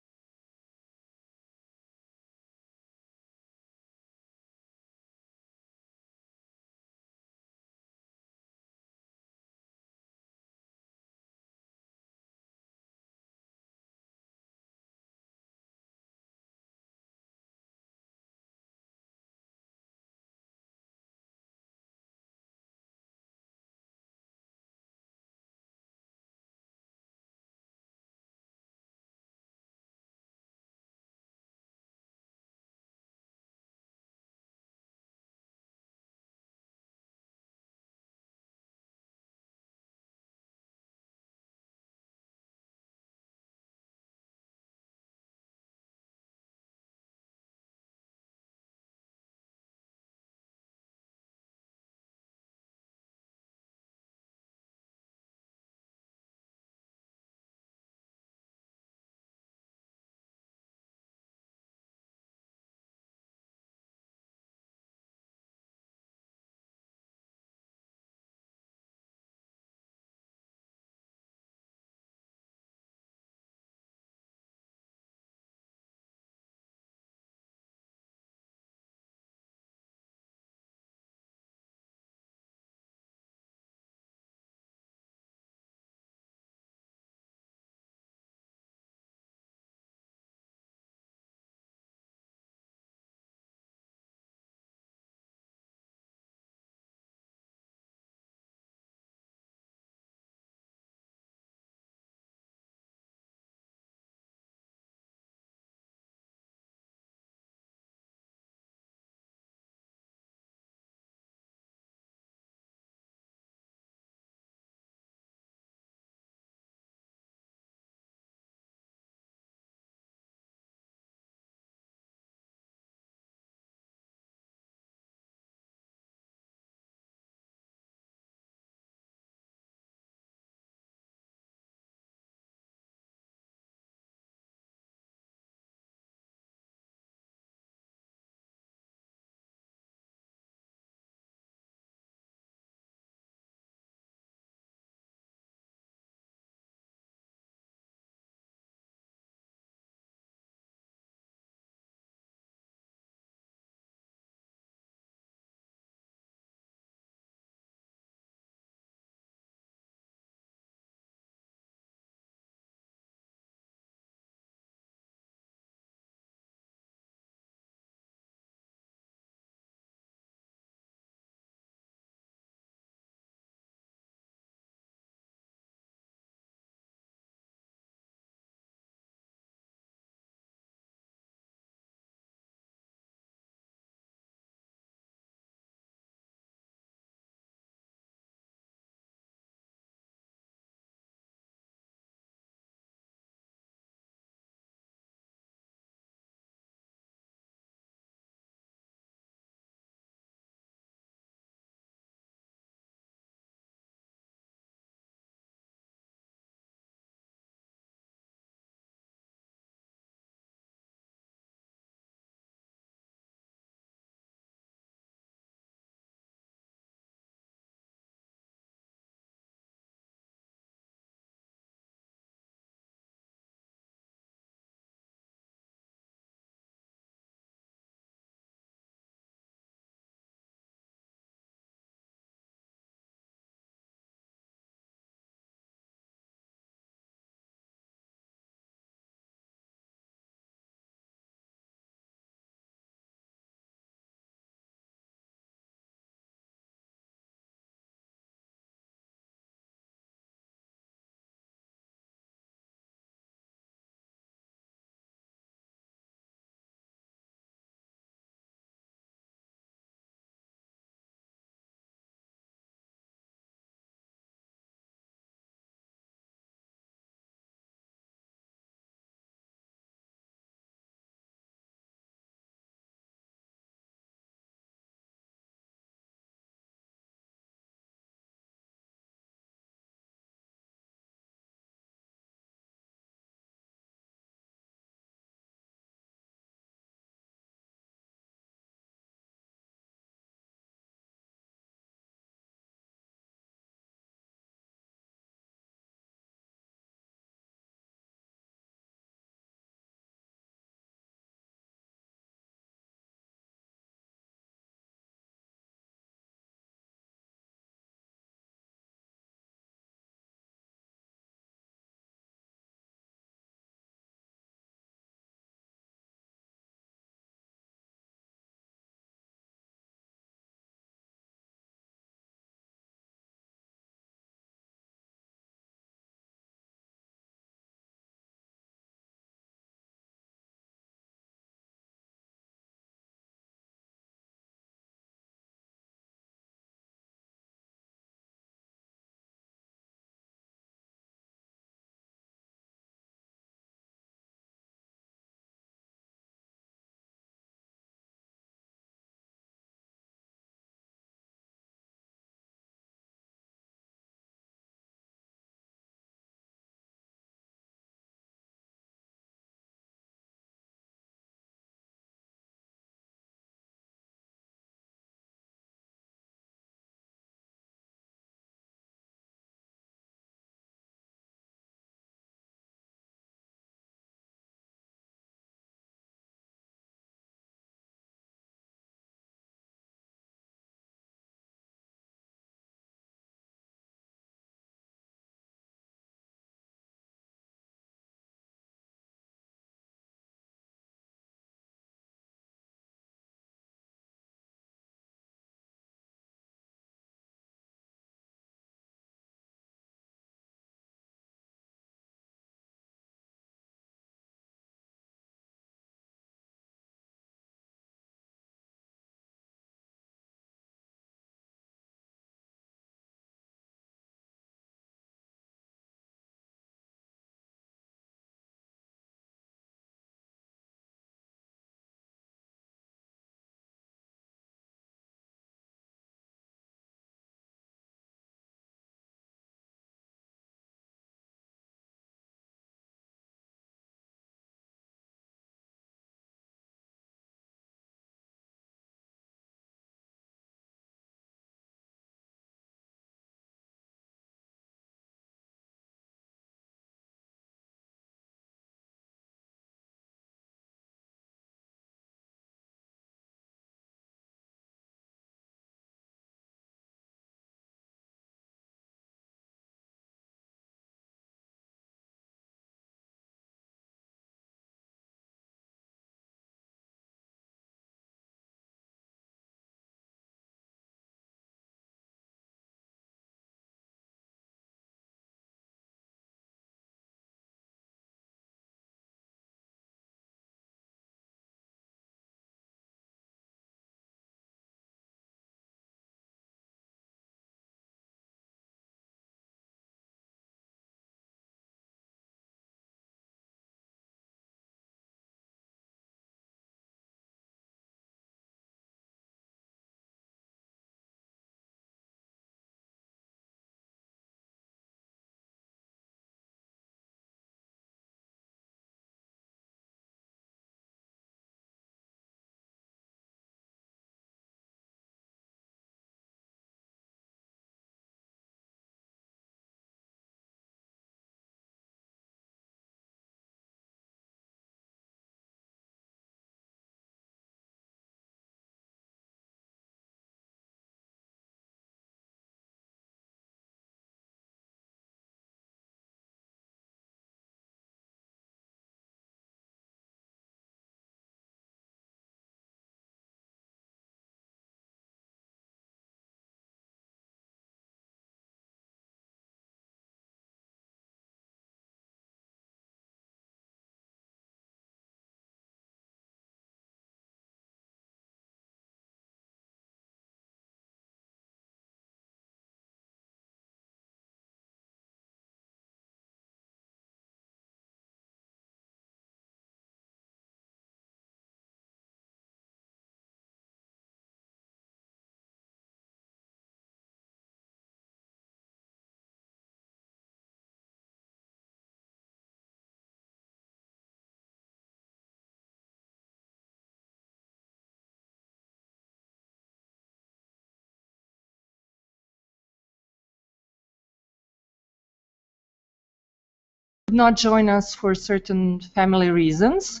not join us for certain family reasons.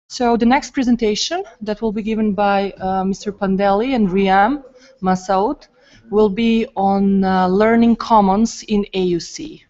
So the next presentation that will be given by Mr. Pandeli and RIHAM, MASOUD, will be on learning commons in AUC.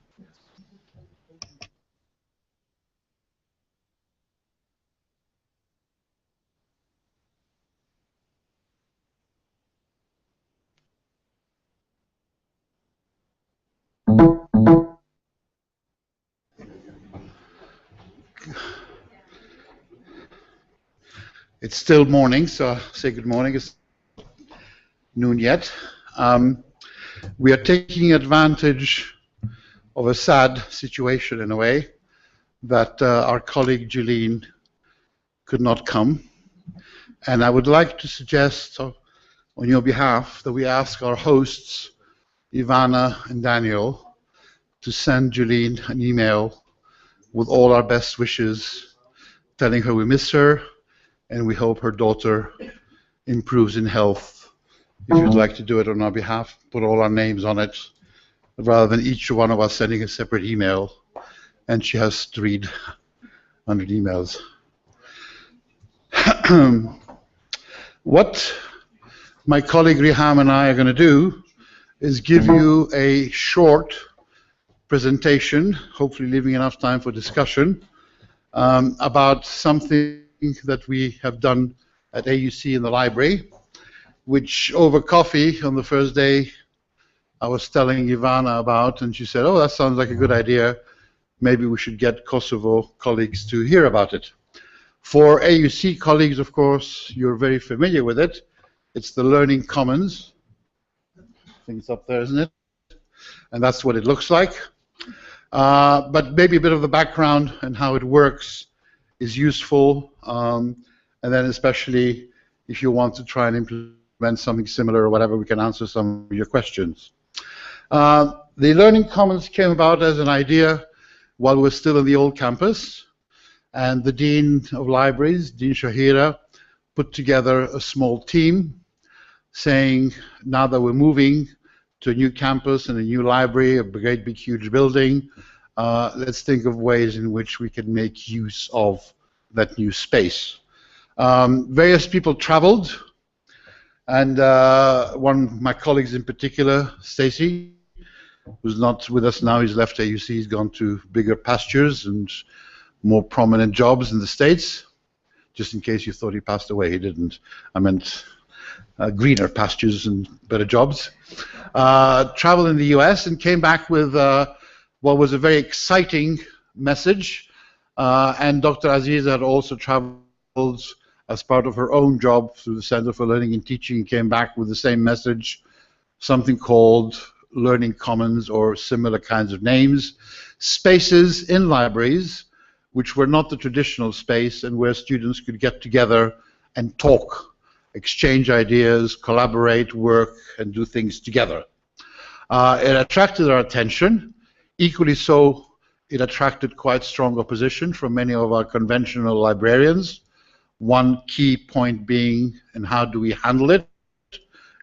It's still morning, so I'll say good morning. It's noon yet. We are taking advantage of a sad situation in a way that our colleague Julene could not come. And I would like to suggest on your behalf that we ask our hosts, Ivana and Daniel, to send Julene an email with all our best wishes, telling her we miss her and we hope her daughter improves in health. If you'd like to do it on our behalf, put all our names on it, rather than each one of us sending a separate email, and she has to read 100 emails. What my colleague RIHAM and I are going to do is give you a short presentation, hopefully leaving enough time for discussion, about something that we have done at AUC in the library, which over coffee on the first day I was telling Ivana about, and she said, oh, that sounds like a good idea. Maybe we should get Kosovo colleagues to hear about it. For AUC colleagues, of course, you're very familiar with it. It's the Learning Commons. I think it's up there, isn't it? And that's what it looks like. But maybe a bit of the background and how it works is useful, and then especially if you want to try and implement something similar or whatever, we can answer some of your questions. The Learning Commons came about as an idea while we're still in the old campus, and the Dean of Libraries, Dean Shahira, put together a small team saying, now that we're moving to a new campus and a new library, a great big huge building, let's think of ways in which we can make use of that new space. Various people traveled, and one of my colleagues in particular, Stacy, who's not with us now, he's left AUC, he's gone to bigger pastures and more prominent jobs in the States. Just in case you thought he passed away, he didn't. I meant greener pastures and better jobs. Traveled in the US and came back with what was a very exciting message. And Dr. AZIZA had also traveled as part of her own job through the Center for Learning and Teaching and came back with the same message, something called Learning Commons or similar kinds of names, spaces in libraries which were not the traditional space and where students could get together and talk, exchange ideas, collaborate, work, and do things together. It attracted our attention. Equally so, it attracted quite strong opposition from many of our conventional librarians. One key point being, and how do we handle it?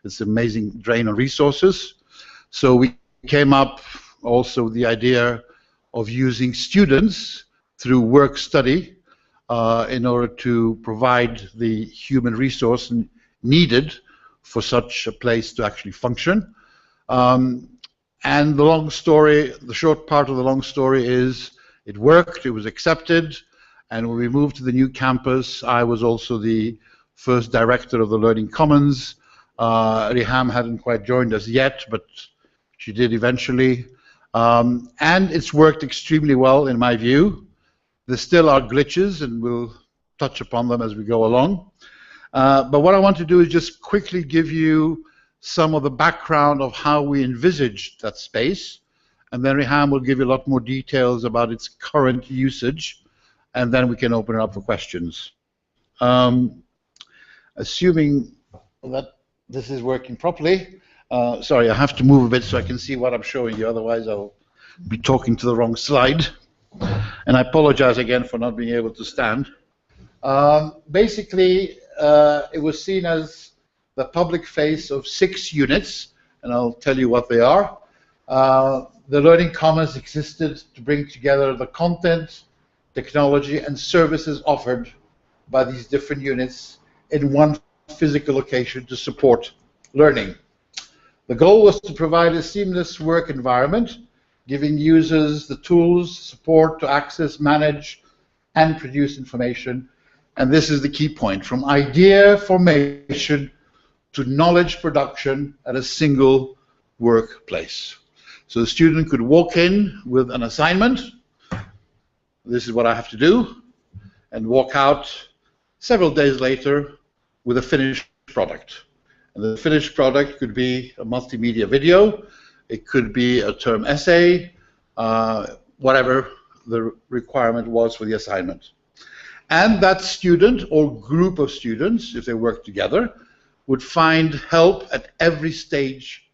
It's an amazing drain on resources. So we came up also with the idea of using students through work study in order to provide the human resource needed for such a place to actually function. And the long story, the short part of the long story is it worked, it was accepted, and when we moved to the new campus, I was also the first director of the Learning Commons. RIHAM hadn't quite joined us yet, but she did eventually. And it's worked extremely well in my view. There still are glitches, and we'll touch upon them as we go along. But what I want to do is just quickly give you some of the background of how we envisaged that space, and then RIHAM will give you a lot more details about its current usage, and then we can open it up for questions. Assuming that this is working properly, sorry, I have to move a bit so I can see what I'm showing you, otherwise I'll be talking to the wrong slide. And I apologize again for not being able to stand. Basically, it was seen as the public face of 6 units, and I'll tell you what they are. the Learning Commons existed to bring together the content, technology, and services offered by these different units in one physical location to support learning. The goal was to provide a seamless work environment, giving users the tools, support to access, manage, and produce information. And this is the key point, from idea formation to knowledge production at a single workplace. So the student could walk in with an assignment, this is what I have to do, and walk out several days later with a finished product. And the finished product could be a multimedia video, it could be a term essay, whatever the requirement was for the assignment. And that student or group of students, if they work together, would find help at every stage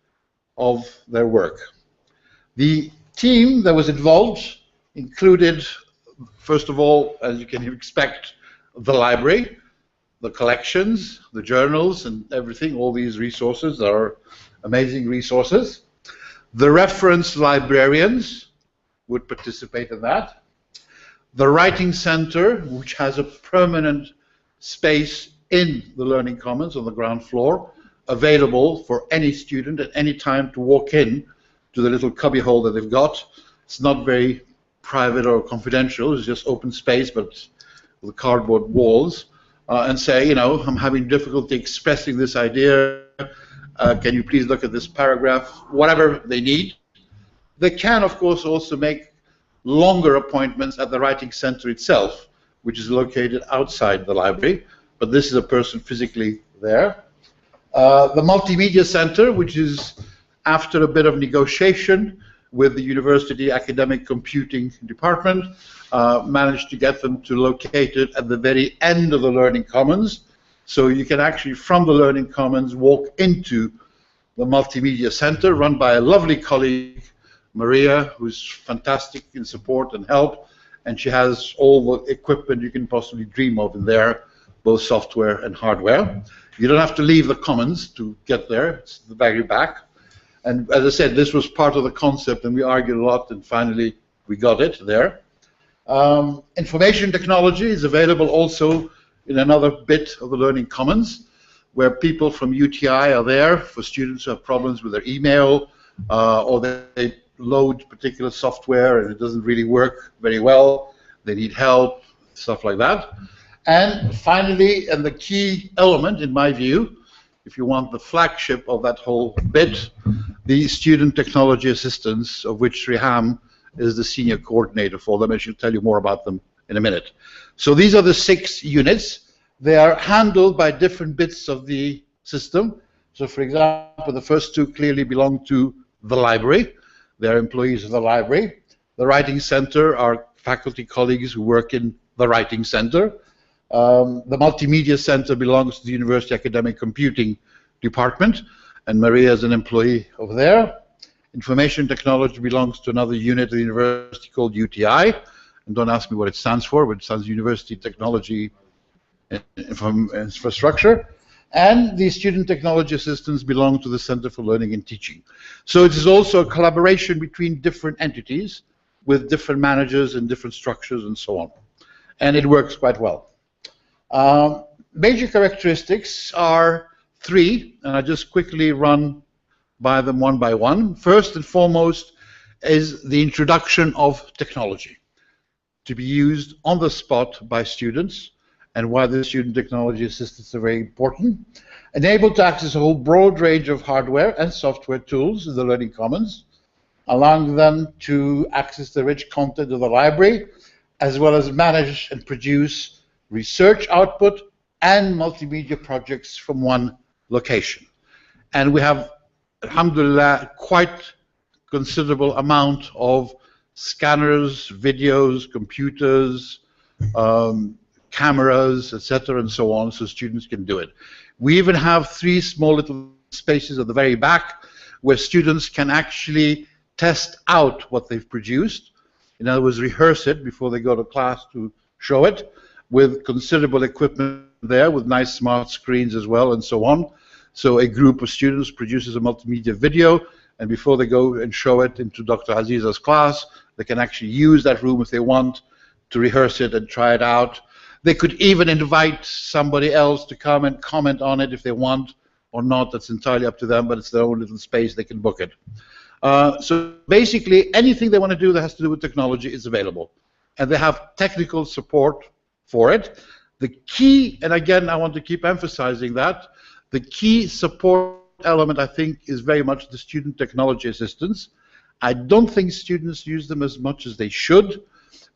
of their work. The team that was involved included, first of all, as you can expect, the library, the collections, the journals, and everything, all these resources are amazing resources. The reference librarians would participate in that. The Writing Center, which has a permanent space in the Learning Commons on the ground floor, available for any student at any time to walk in to the little cubbyhole that they've got. It's not very private or confidential, it's just open space, but with cardboard walls, and say, you know, I'm having difficulty expressing this idea, can you please look at this paragraph, whatever they need. They can, of course, also make longer appointments at the Writing Center itself, which is located outside the library, but this is a person physically there. The Multimedia Center, which is, after a bit of negotiation with the University Academic Computing Department, managed to get them to locate it at the very end of the Learning Commons. So you can actually, from the Learning Commons, walk into the Multimedia Center, run by a lovely colleague, Maria, who's fantastic in support and help, and she has all the equipment you can possibly dream of in there, both software and hardware. You don't have to leave the Commons to get there, it's the very back. And as I said, this was part of the concept, and we argued a lot, and finally we got it there. Information technology is available also in another bit of the Learning Commons, where people from UTI are there for students who have problems with their email, or they load particular software and it doesn't really work very well, they need help, stuff like that. And finally, and the key element in my view, if you want the flagship of that whole bit, the student technology assistants, of which RIHAM is the senior coordinator for them, and she'll tell you more about them in a minute. So these are the 6 units. They are handled by different bits of the system. So for example, the first 2 clearly belong to the library. They're employees of the library. The Writing Center are faculty colleagues who work in the Writing Center. The Multimedia Center belongs to the University Academic Computing Department, and Maria is an employee over there. Information Technology belongs to another unit of the university called UTI, and don't ask me what it stands for, but it stands University Technology Infrastructure. And the student technology assistants belong to the Center for Learning and Teaching. So it is also a collaboration between different entities with different managers and different structures and so on. And it works quite well. Major characteristics are 3, and I just quickly run by them one by one. First and foremost is the introduction of technology to be used on the spot by students, and why the student technology assistants are very important. And able to access a whole broad range of hardware and software tools in the Learning Commons, allowing them to access the rich content of the library, as well as manage and produce research output and multimedia projects from one location. And we have, alhamdulillah, quite considerable amount of scanners, videos, computers, cameras, etc., and so on, so students can do it. We even have 3 small little spaces at the very back where students can actually test out what they've produced. In other words, rehearse it before they go to class to show it, with considerable equipment there, with nice smart screens as well, and so on. So a group of students produces a multimedia video, and before they go and show it into Dr. AZIZA's class, they can actually use that room if they want to rehearse it and try it out. They could even invite somebody else to come and comment on it if they want or not. That's entirely up to them, but it's their own little space. They can book it. So basically, anything they want to do that has to do with technology is available. And they have technical support for it. The key, and again, I want to keep emphasizing that, the key support element, I think, is very much the student technology assistance. I don't think students use them as much as they should,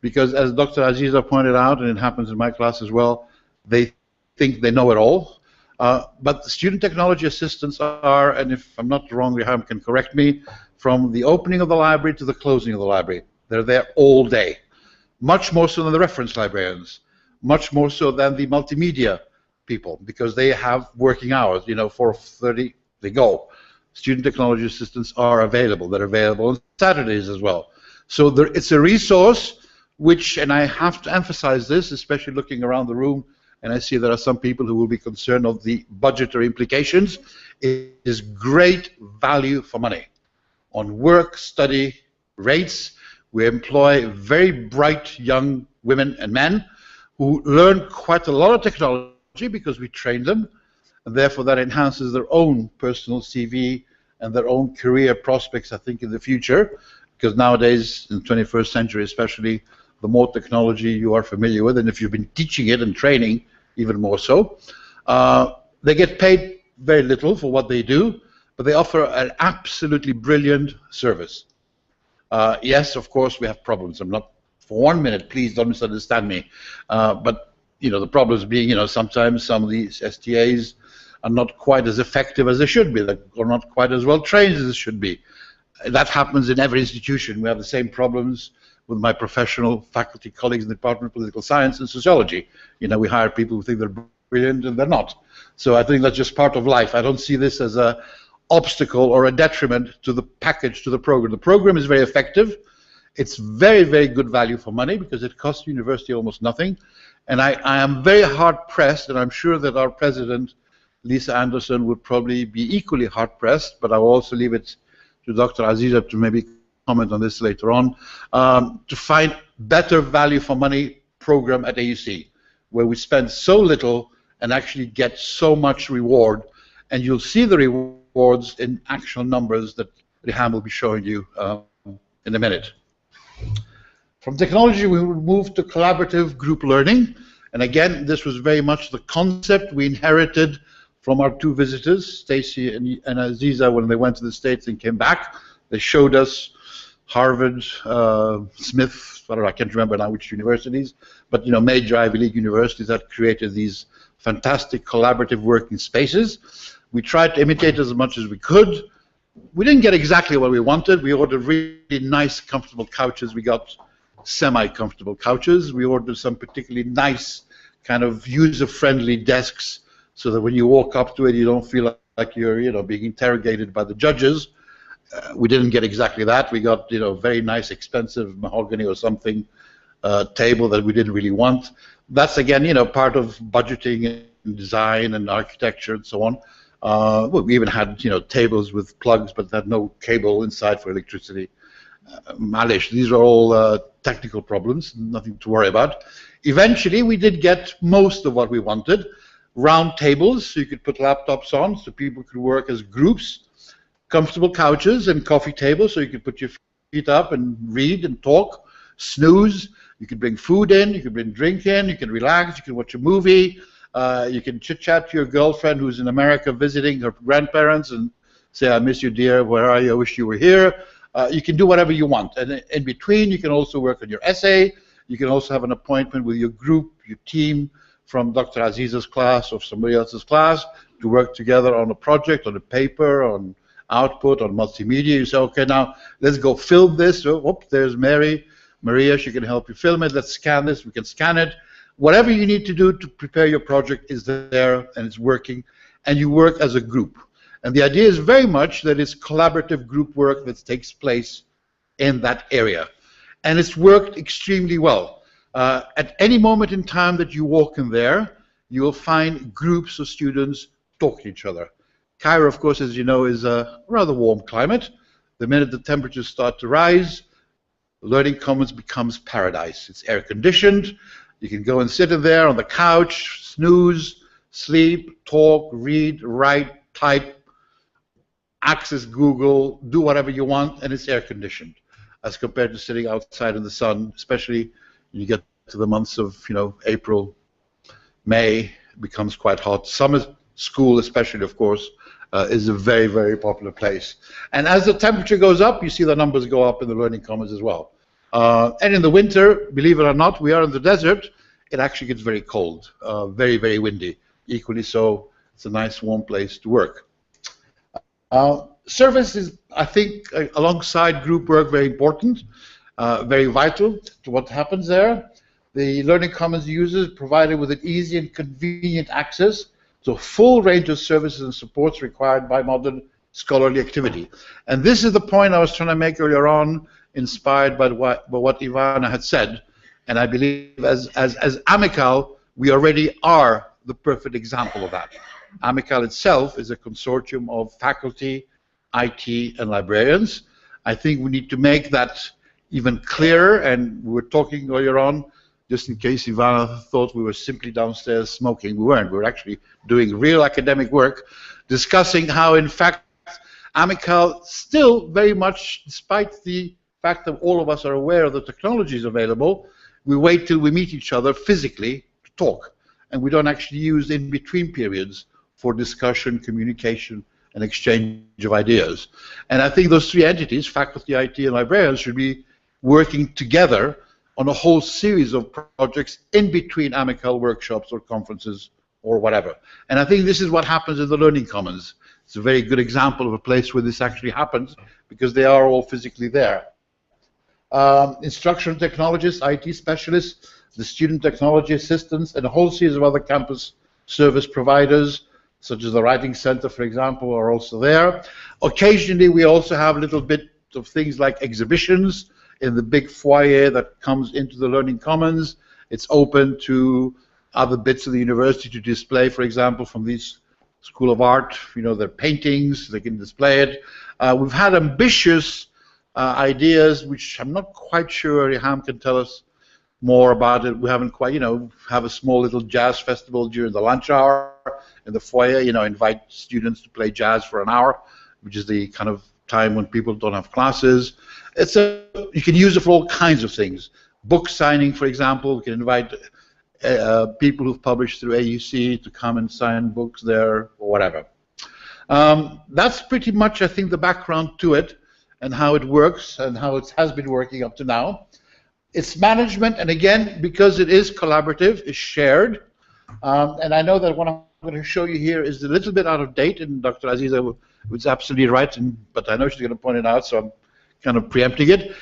because as Dr. AZIZA pointed out, and it happens in my class as well, they think they know it all. But the student technology assistants are, and if I'm not wrong, RIHAM can correct me, from the opening of the library to the closing of the library. They're there all day. Much more so than the reference librarians. Much more so than the multimedia people, because they have working hours, 4:30 they go. Student technology assistants are available. They're available on Saturdays as well. So it's a resource which, and I have to emphasize this, especially looking around the room, and I see there are some people who will be concerned of the budgetary implications, it is great value for money. On work, study rates, we employ very bright young women and men who learn quite a lot of technology because we train them, and therefore that enhances their own personal CV and their own career prospects, I think, in the future, because nowadays, in the 21st century especially, the more technology you are familiar with, and if you've been teaching it and training, even more so, they get paid very little for what they do, but they offer an absolutely brilliant service. Yes, of course, we have problems. I'm not, for 1 minute, please don't misunderstand me, but the problems being, sometimes some of these STAs are not quite as effective as they should be, or not quite as well trained as they should be. That happens in every institution. We have the same problems with my professional faculty colleagues in the Department of Political Science and Sociology. We hire people who think they're brilliant and they're not. So I think that's just part of life. I don't see this as an obstacle or a detriment to the package, to the program. The program is very effective. It's very, very good value for money because it costs the university almost nothing. And I am very hard-pressed, and I'm sure that our president, Lisa Anderson, would probably be equally hard-pressed, but I will also leave it to Dr. AZIZA to maybe comment on this later on, to find better value for money program at AUC, where we spend so little and actually get so much reward, and you'll see the rewards in actual numbers that RIHAM will be showing you in a minute. From technology, we will move to collaborative group learning, and again, this was very much the concept we inherited from our two visitors, Stacy and AZIZA, when they went to the States and came back. They showed us Harvard, Smith, I can't remember now which universities, but major Ivy League universities that created these fantastic collaborative working spaces. We tried to imitate as much as we could. We didn't get exactly what we wanted. We ordered really nice, comfortable couches. We got semi-comfortable couches. We ordered some particularly nice, kind of user-friendly desks, so that when you walk up to it, you don't feel like you're, being interrogated by the judges. We didn't get exactly that. We got, very nice, expensive mahogany or something table that we didn't really want. That's again, part of budgeting and design and architecture and so on. Well, we even had, tables with plugs, but had no cable inside for electricity. Malish, these are all technical problems, nothing to worry about. Eventually, we did get most of what we wanted. Round tables, so you could put laptops on, so people could work as groups. Comfortable couches and coffee tables, so you could put your feet up and read and talk. Snooze, you could bring food in, you could bring drink in, you can relax, you can watch a movie, you can chit-chat to your girlfriend who's in America visiting her grandparents and say, I miss you, dear, where are you, I wish you were here. You can do whatever you want, and in between you can also work on your essay. You can also have an appointment with your group, your team, from Dr. AZIZA's class or somebody else's class to work together on a project, on a paper, on output, on multimedia. You say, okay, now let's go film this. Oh, there's Maria, she can help you film it. Let's scan this, we can scan it. Whatever you need to do to prepare your project is there and it's working, and you work as a group. And the idea is very much that it's collaborative group work that takes place in that area. And it's worked extremely well. At any moment in time that you walk in there, you will find groups of students talking to each other. Cairo, of course, as you know, is a rather warm climate, The minute the temperatures start to rise, Learning Commons becomes paradise. It's air conditioned. You can go and sit in there on the couch, snooze, sleep, talk, read, write, type, access Google, do whatever you want, and it's air conditioned, as compared to sitting outside in the sun, especially when you get to the months of, April, May. It becomes quite hot. Summer school, especially, of course, is a very, very popular place. And as the temperature goes up, you see the numbers go up in the Learning Commons as well. And in the winter, believe it or not, we are in the desert. It actually gets very cold, very, very windy. Equally so, it's a nice warm place to work. Service is, I think, alongside group work, very important, very vital to what happens there. The Learning Commons users provided with an easy and convenient access to a full range of services and supports required by modern scholarly activity. And this is the point I was trying to make earlier on, inspired by what Ivana had said. And I believe as AMICAL, we already are the perfect example of that. AMICAL itself is a consortium of faculty, IT, and librarians. I think we need to make that even clearer, and we were talking earlier on, just in case Ivana thought we were simply downstairs smoking. We weren't. We were actually doing real academic work, discussing how, in fact, AMICAL still very much, despite the fact that all of us are aware of the technologies available, we wait till we meet each other physically to talk. And we don't actually use in-between periods for discussion, communication, and exchange of ideas. And I think those three entities, faculty, IT, and librarians, should be working together on a whole series of projects in between AMICAL workshops or conferences or whatever. And I think this is what happens in the Learning Commons. It's a very good example of a place where this actually happens, because they are all physically there. Instructional technologists, IT specialists, the student technology assistants, and a whole series of other campus service providers, such as the Writing Center, for example, are also there. Occasionally, we also have a little bit of things like exhibitions in the big foyer that comes into the Learning Commons. It's open to other bits of the university to display, for example, from these School of Art, their paintings, they can display it. We've had ambitious ideas, which I'm not quite sure RIHAM can tell us more about it. We haven't quite, have a small little jazz festival during the lunch hour in the foyer, invite students to play jazz for an hour, which is the kind of time when people don't have classes. You can use it for all kinds of things. Book signing, for example, we can invite people who've published through AUC to come and sign books there or whatever. That's pretty much, I think, the background to it and how it works and how it has been working up to now. Its management, and again, because it is collaborative, is shared. And I know that what I'm going to show you here is a little bit out of date, and Dr. AZIZA was absolutely right, but I know she's going to point it out, so I'm kind of preempting it.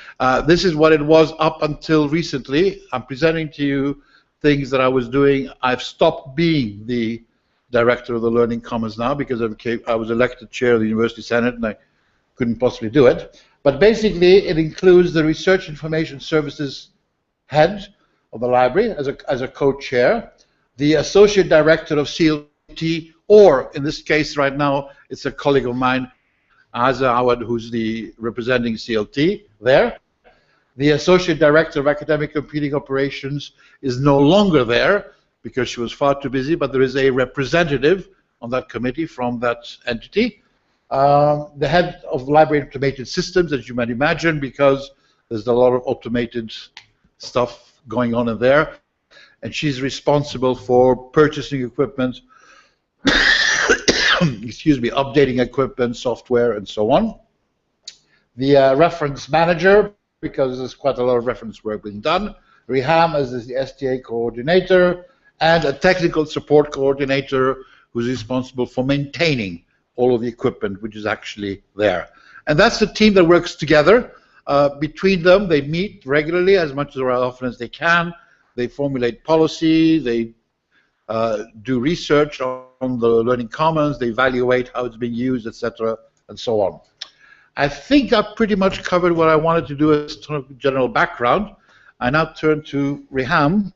This is what it was up until recently. I'm presenting to you things that I was doing. I've stopped being the director of the Learning Commons now because I was elected chair of the University Senate, and I couldn't possibly do it. But basically, it includes the Research Information Services head of the library as a co-chair, the associate director of CLT, or in this case right now, it's a colleague of mine, AZIZA, who's the representing CLT there. The associate director of academic computing operations is no longer there because she was far too busy, but there is a representative on that committee from that entity. The head of library automated systems, as you might imagine, because there's a lot of automated stuff going on in there, and she's responsible for purchasing equipment, excuse me, updating equipment, software, and so on. The reference manager, because there's quite a lot of reference work being done. RIHAM as the STA coordinator, and a technical support coordinator who's responsible for maintaining all of the equipment which is actually there. And that's the team that works together. Between them, they meet regularly as much or as often as they can. They formulate policy, they do research on the Learning Commons, they evaluate how it's being used, etc., and so on. I think I've pretty much covered what I wanted to do as sort of general background. I now turn to RIHAM,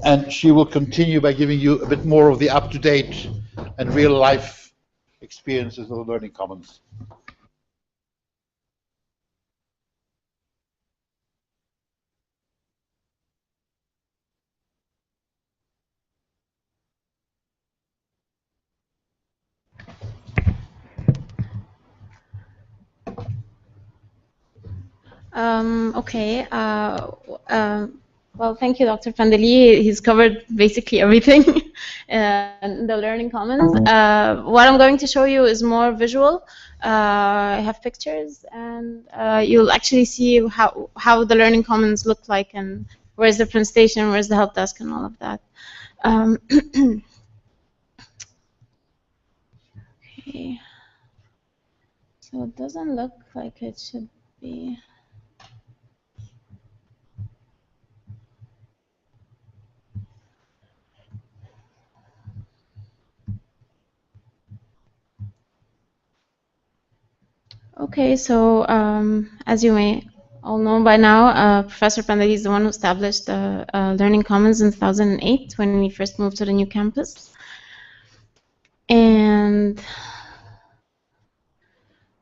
and she will continue by giving you a bit more of the up-to-date and real-life experiences of the Learning Commons. Okay. Well, thank you, Dr. Pandeli. He's covered basically everything in the Learning Commons. What I'm going to show you is more visual. I have pictures, and you'll actually see how the Learning Commons look like, and where's the print station, where's the help desk, and all of that. Okay. So it doesn't look like it should be. Okay, so as you may all know by now, Professor Pandeli is the one who established the Learning Commons in 2008 when we first moved to the new campus. And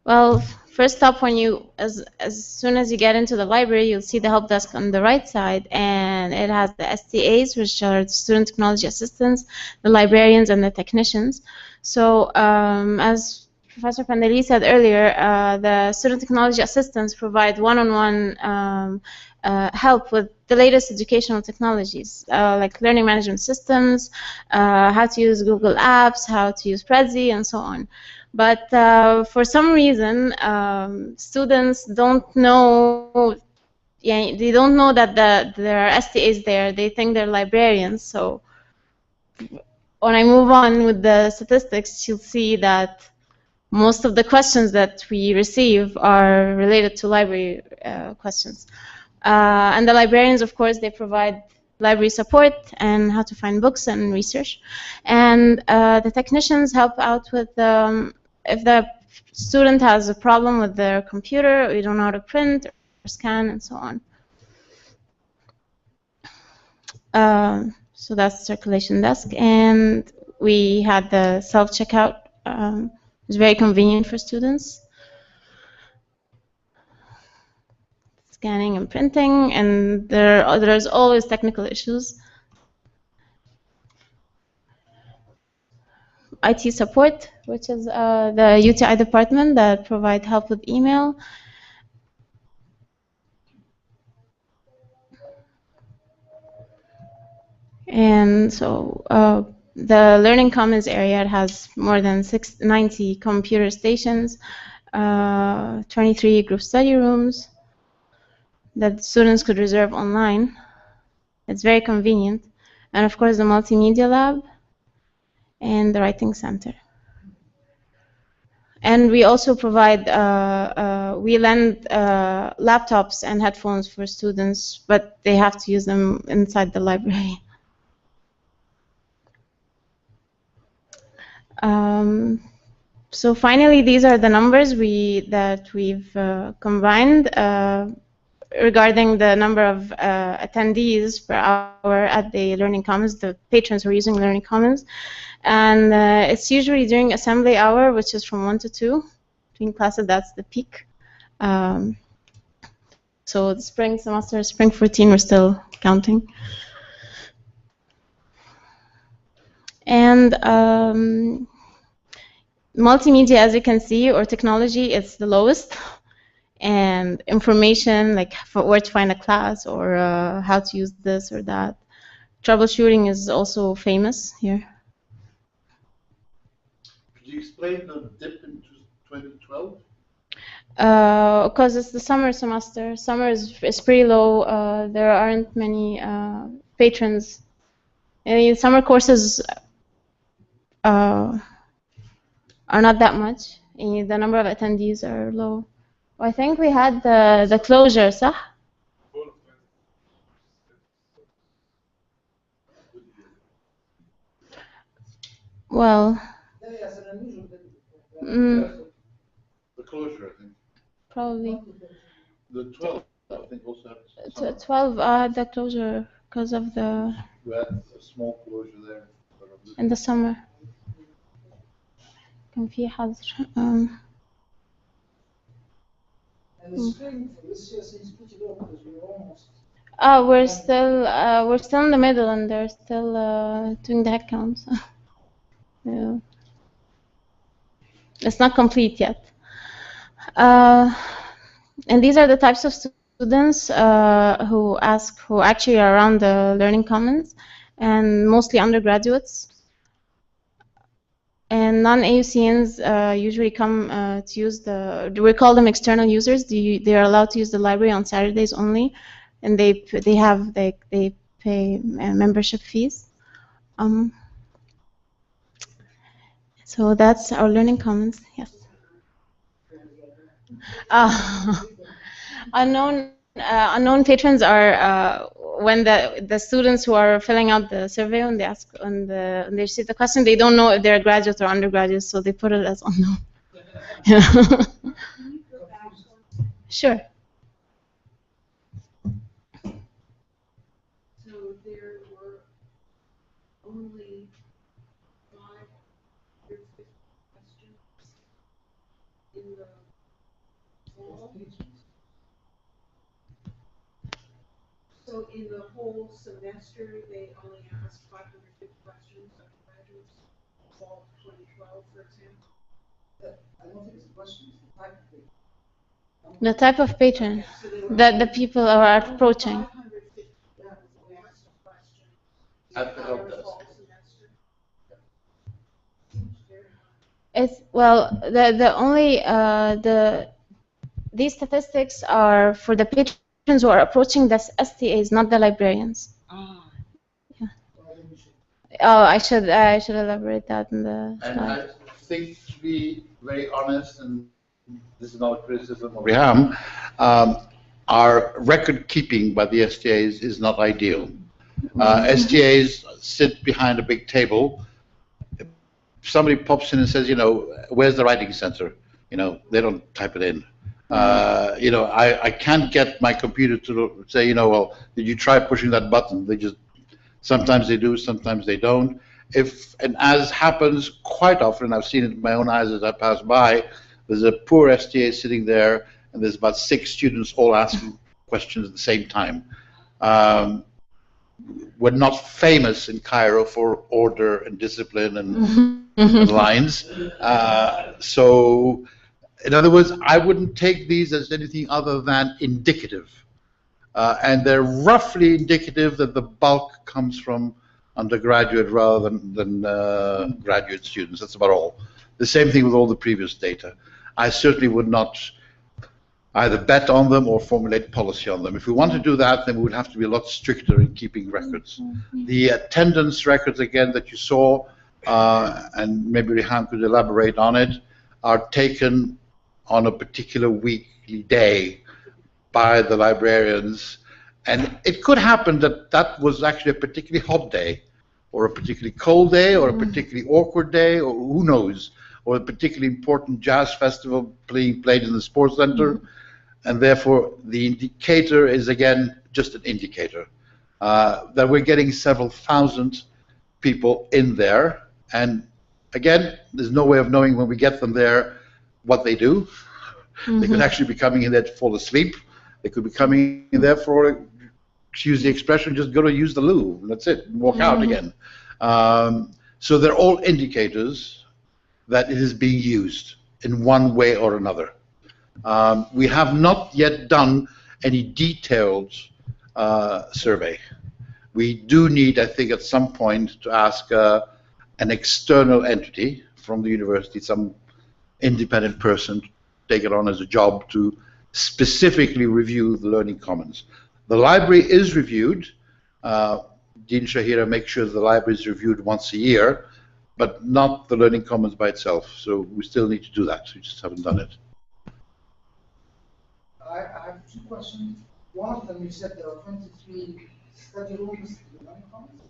well, first up, when you as soon as you get into the library, you'll see the help desk on the right side, and it has the STAs, which are the student technology assistants, the librarians, and the technicians. So as Professor Pandeli said earlier, the student technology assistants provide one-on-one help with the latest educational technologies, like learning management systems, how to use Google Apps, how to use Prezi, and so on. But for some reason, students don't know. Yeah, they don't know that there are STAs there. They think they're librarians. So when I move on with the statistics, you'll see that most of the questions that we receive are related to library questions. And the librarians, of course, they provide library support and how to find books and research. And the technicians help out with if the student has a problem with their computer, we don't know how to print or scan and so on. So that's the circulation desk. And we had the self-checkout. It's very convenient for students. Scanning and printing, and there's always technical issues. IT support, which is the UTI department that provide help with email. And so the Learning Commons area has more than 90 computer stations, 23 group study rooms that students could reserve online. It's very convenient. And of course the Multimedia Lab and the Writing Center. And we also provide, we lend laptops and headphones for students, but they have to use them inside the library. So finally, these are the numbers that we've combined regarding the number of attendees per hour at the Learning Commons, the patrons who are using Learning Commons. And it's usually during assembly hour, which is from 1 to 2. Between classes, that's the peak. So the spring semester, spring 14, we're still counting. And multimedia, as you can see, or technology, it's the lowest. And information, like where to find a class or how to use this or that. Troubleshooting is also famous here. Could you explain the dip into 2012? Because it's the summer semester. Summer is pretty low. There aren't many patrons. Summer courses are not that much. The number of attendees are low. I think we had the closure, صح? Well, the closure, I think. Probably. The 12, I think, also had 12 had the closure because of the. We had a small closure there. In the summer. كان في حظر. And the spring for this year seems pretty low because we're almost. We're still in the middle, and they're still doing the head counts. Yeah. It's not complete yet. And these are the types of students who actually are around the Learning Commons, and mostly undergraduates. And non-AUCNs usually come to use we call them external users. They are allowed to use the library on Saturdays only, and they pay membership fees. So that's our Learning Commons. Yes. Unknown patrons are when the students who are filling out the survey, when they receive the question, they don't know if they're graduates or undergraduates, so they put it as unknown. Sure. So there were only 550 questions in the fall. So in the whole semester, they only asked 550 questions of graduates, fall 2012, for example. I don't think it's a question, it's the type of thing. The type of patron that the people are approaching. At the help desk. It's these statistics are for the patrons who are approaching the STAs, not the librarians. Yeah. Oh, I should elaborate that in the slide. And I think, to be very honest, and this is not a criticism of RIHAM, our record keeping by the STAs is not ideal. STAs sit behind a big table. If somebody pops in and says, where's the writing center? They don't type it in. I can't get my computer to say, well, did you try pushing that button? Sometimes they do, sometimes they don't. And as happens quite often, I've seen it with my own eyes as I pass by, there's a poor STA sitting there, and there's about 6 students all asking questions at the same time. We're not famous in Cairo for order and discipline and lines. So, in other words, I wouldn't take these as anything other than indicative. And they're roughly indicative that the bulk comes from undergraduate rather than graduate students. That's about all. The same thing with all the previous data. I certainly would not either bet on them or formulate policy on them. If we want to do that, then we would have to be a lot stricter in keeping records. The attendance records, again, that you saw, and maybe RIHAM could elaborate on it, are taken on a particular weekly day by the librarians. And it could happen that that was actually a particularly hot day, or a particularly cold day, or a particularly awkward day, or who knows, or a particularly important jazz festival being played in the sports center. And therefore, the indicator is, again, just an indicator. That we're getting several thousand people in there. And again, there's no way of knowing when we get them there what they do. They could actually be coming in there to fall asleep. They could be coming in there for, excuse the expression, just go to use the loo. That's it, and walk out again. So they're all indicators that it is being used in one way or another. We have not yet done any detailed survey. We do need, I think, at some point to ask an external entity from the university, some independent person, to take it on as a job to specifically review the Learning Commons. The library is reviewed. Dean Shahira makes sure the library is reviewed once a year, but not the Learning Commons by itself. So we still need to do that. We just haven't done it. I have 2 questions. One of them, you said there are 23 study rooms in the Learning Commons?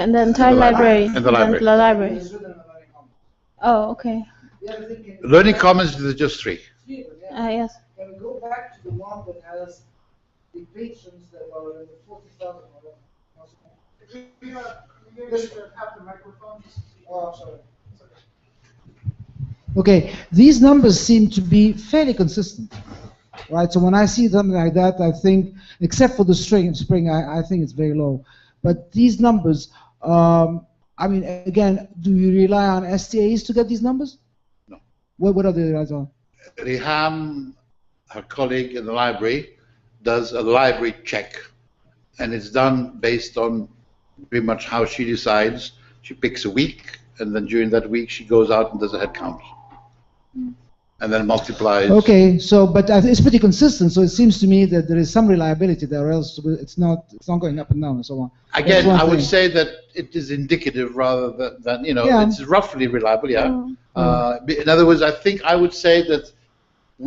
In the entire library. In the library. The library. Oh, okay. Learning Commons, there's just 3. Yes. Can we go back to the one that has the patrons that are in the 40,000? Oh, sorry. Okay, these numbers seem to be fairly consistent, right? So when I see something like that, I think, except for the spring, I think it's very low. But these numbers, I mean, again, do you rely on STAs to get these numbers? No. What are they relied on? RIHAM, her colleague in the library, does a library check, and it's done based on pretty much how she decides. She picks a week, and then during that week she goes out and does a head count, and then multiplies. Okay, so but it's pretty consistent. So it seems to me that there is some reliability there, or else it's not going up and down and so on. Again, I would say that it is indicative rather than it's roughly reliable. Yeah. In other words, I would say that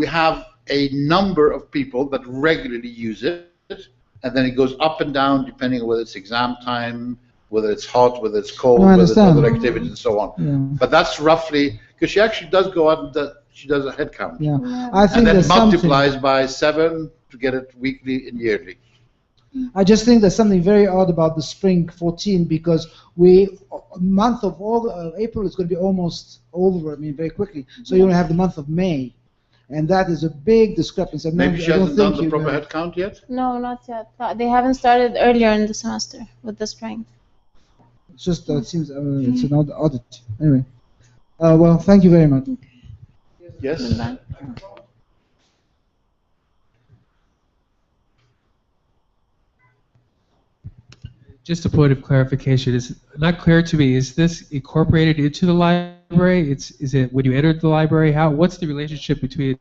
we have a number of people that regularly use it, and then it goes up and down depending on whether it's exam time, whether it's hot, whether it's cold, whether it's other activities, and so on. Yeah. But that's roughly, because she actually does go out and she does a head count. Yeah. I think and then there's multiplies by 7 to get it weekly and yearly. I just think there's something very odd about the spring 14, because month of April is going to be almost over, very quickly. So you only have the month of May. And that is a big discrepancy. Maybe she hasn't done the proper head count yet? No, not yet. They haven't started earlier in the semester with the spring. It's just, it seems it's an oddity. Anyway. Well, thank you very much. Yes? Just a point of clarification. It's not clear to me. Is this incorporated into the library? Is it when you enter the library? What's the relationship between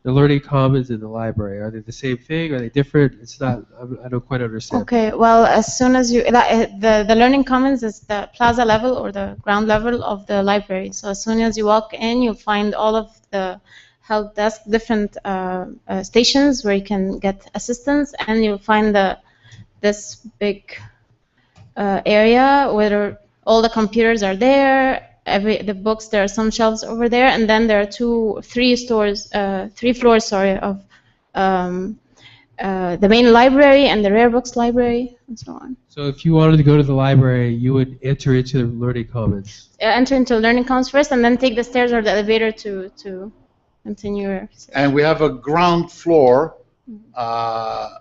the Learning Commons and the library? Are they the same thing? Are they different? It's not. I don't quite understand. Okay. Well, as soon as you the Learning Commons is the plaza level or the ground level of the library. So as soon as you walk in, you'll find all of the help desk, different stations where you can get assistance, and you'll find this big area where all the computers are there. The books, there are some shelves over there, and then there are three floors, of the main library and the rare books library, and so on. So if you wanted to go to the library, you would enter into the Learning Commons. Enter into Learning Commons first, and then take the stairs or the elevator to continue. And we have a ground floor, a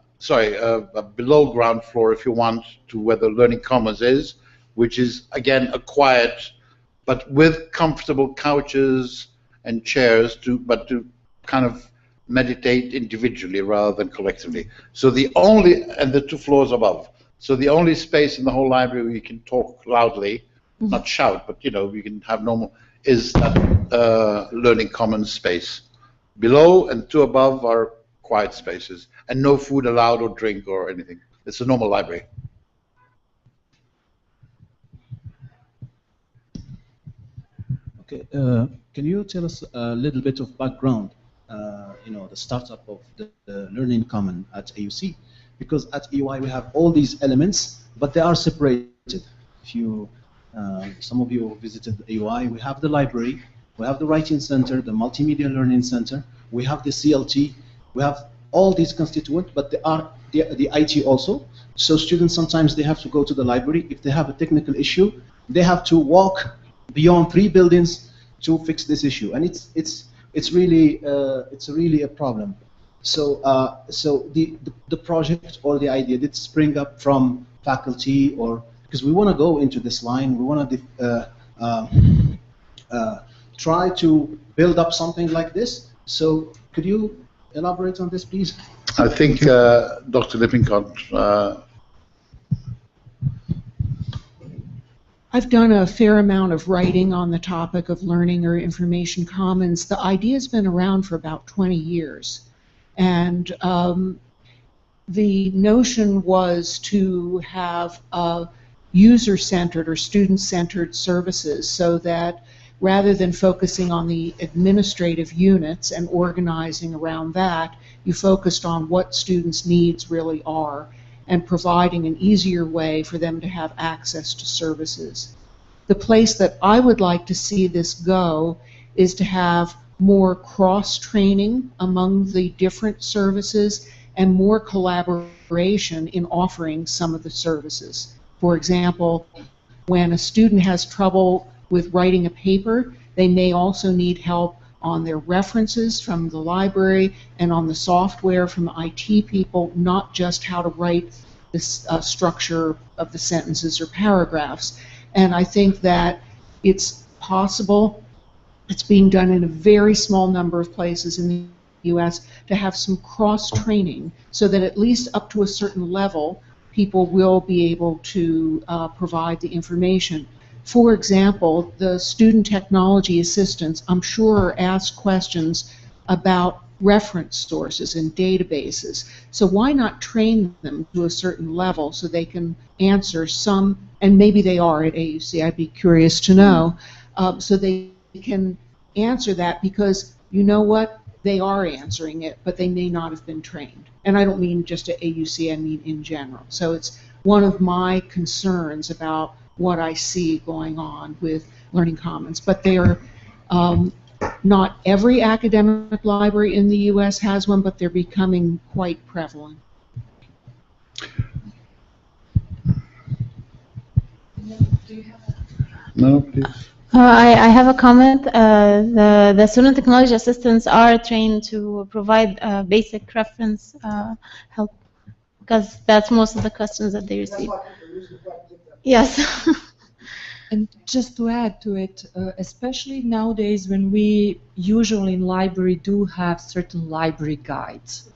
below ground floor, if you want, to where the Learning Commons is, which is, again, a quiet, but with comfortable couches and chairs to kind of meditate individually rather than collectively. So and the 2 floors above. So the only space in the whole library where you can talk loudly, not shout, but you can have normal, is that Learning Commons space. Below and 2 above are quiet spaces, and no food allowed or drink or anything. It's a normal library. Okay, can you tell us a little bit of background, the startup of the Learning Common at AUC? Because at EY we have all these elements, but they are separated. If some of you visited EY, we have the library, we have the Writing Center, the Multimedia Learning Center, we have the CLT, we have all these constituents, but they are the IT also. So students sometimes they have to go to the library. If they have a technical issue, they have to walk beyond 3 buildings to fix this issue, and it's really a problem. So the project or the idea did spring up from faculty, or because we want to go into this line, we want to try to build up something like this. So could you elaborate on this, please? I think Dr. Lippincott. I've done a fair amount of writing on the topic of learning or information commons. The idea has been around for about 20 years. And the notion was to have user-centered or student-centered services, so that rather than focusing on the administrative units and organizing around that, you focused on what students' needs really are and providing an easier way for them to have access to services. The place that I would like to see this go is to have more cross-training among the different services and more collaboration in offering some of the services. For example, when a student has trouble with writing a paper, they may also need help on their references from the library and on the software from the IT people, not just how to write the structure of the sentences or paragraphs. And I think that it's possible. It's being done in a very small number of places in the US, to have some cross-training so that at least up to a certain level, people will be able to provide the information. For example, the student technology assistants, I'm sure, are asked questions about reference sources and databases. So why not train them to a certain level so they can answer some, and maybe they are at AUC, I'd be curious to know, so they can answer that, because you know what? They are answering it, but they may not have been trained. And I don't mean just at AUC, I mean in general. So it's one of my concerns about what I see going on with Learning Commons. But they are, not every academic library in the US has one, but they're becoming quite prevalent. No, please. I have a comment. The student technology assistants are trained to provide basic reference help, because that's most of the questions that they receive. Yes. And just to add to it, especially nowadays when we usually in library do have certain library guides,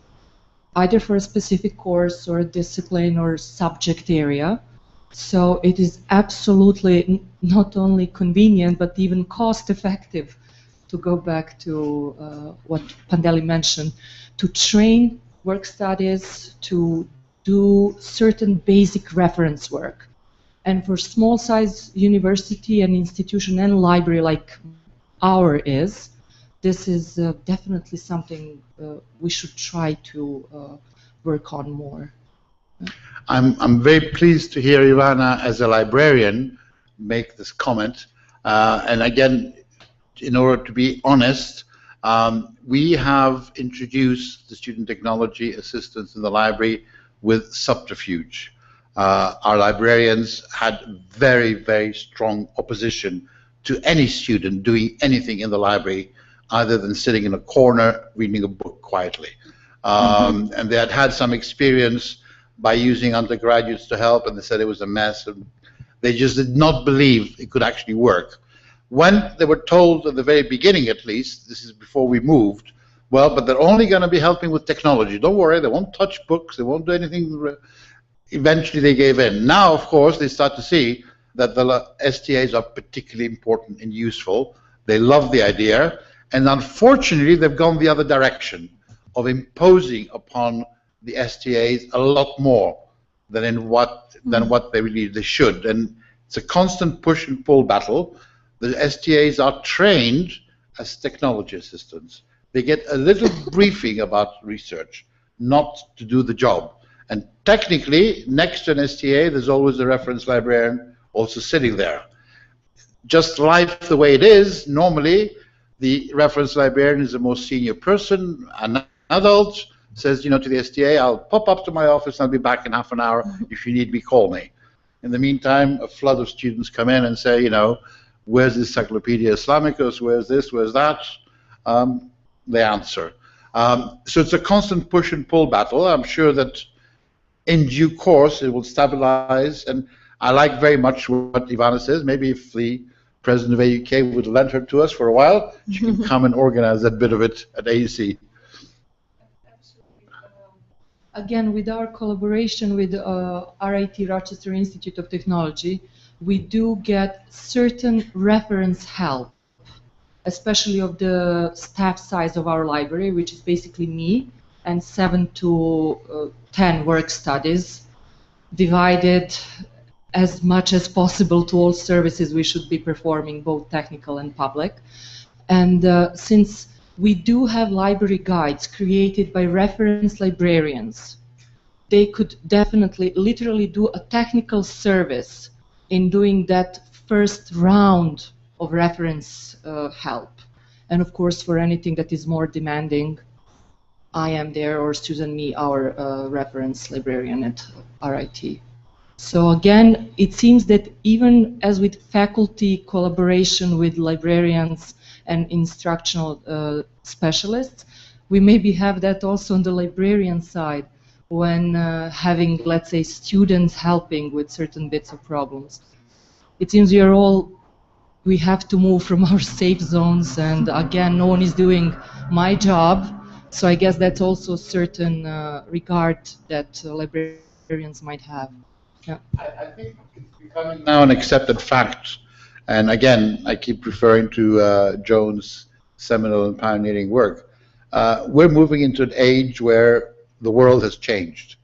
either for a specific course or a discipline or subject area. So it is absolutely not only convenient but even cost effective, to go back to what Pandeli mentioned, to train work studies to do certain basic reference work. And for small size university and institution and library like our is, this is definitely something we should try to work on more. I'm very pleased to hear Ivana, as a librarian, make this comment. And again, in order to be honest, we have introduced the student technology assistants in the library with subterfuge. Our librarians had very, very strong opposition to any student doing anything in the library other than sitting in a corner reading a book quietly. And they had had some experience by using undergraduates to help, and they said it was a mess, and they just did not believe it could actually work. When they were told at the very beginning, at least, this is before we moved, well, but they're only going to be helping with technology. Don't worry, they won't touch books, they won't do anything. Eventually they gave in. Now, of course, they start to see that the STAs are particularly important and useful. They love the idea, and unfortunately they've gone the other direction of imposing upon the STAs a lot more than what they should. And it's a constant push and pull battle. The STAs are trained as technology assistants. They get a little briefing about research, not to do the job. And technically, next to an STA, there's always a reference librarian also sitting there. Just life the way it is, normally the reference librarian is the most senior person, an adult, says, you know, to the STA, I'll pop up to my office and I'll be back in half an hour. If you need me, call me. In the meantime, a flood of students come in and say, you know, where's this Encyclopedia Islamicus, where's this, where's that? They answer. So it's a constant push and pull battle. I'm sure that in due course it will stabilize, and I like very much what Ivana says. Maybe if the president of AUK would lend her to us for a while, she can come and organize that bit of it at AUC. Again, with our collaboration with RIT, Rochester Institute of Technology, we do get certain reference help, especially of the staff size of our library, which is basically me and 7 to 10 work studies, divided as much as possible to all services we should be performing, both technical and public. And since we do have library guides created by reference librarians, they could definitely, literally do a technical service in doing that first round of reference help. And of course, for anything that is more demanding, I am there, or Susan Me, our reference librarian at RIT. So again, it seems that even as with faculty collaboration with librarians and instructional specialists, we maybe have that also on the librarian side when having, let's say, students helping with certain bits of problems. It seems we have to move from our safe zones, and again, no one is doing my job, So I guess that's also a certain regard that librarians might have. Yeah. I think it's becoming now an accepted fact. And again, I keep referring to Joan's seminal and pioneering work. We're moving into an age where the world has changed.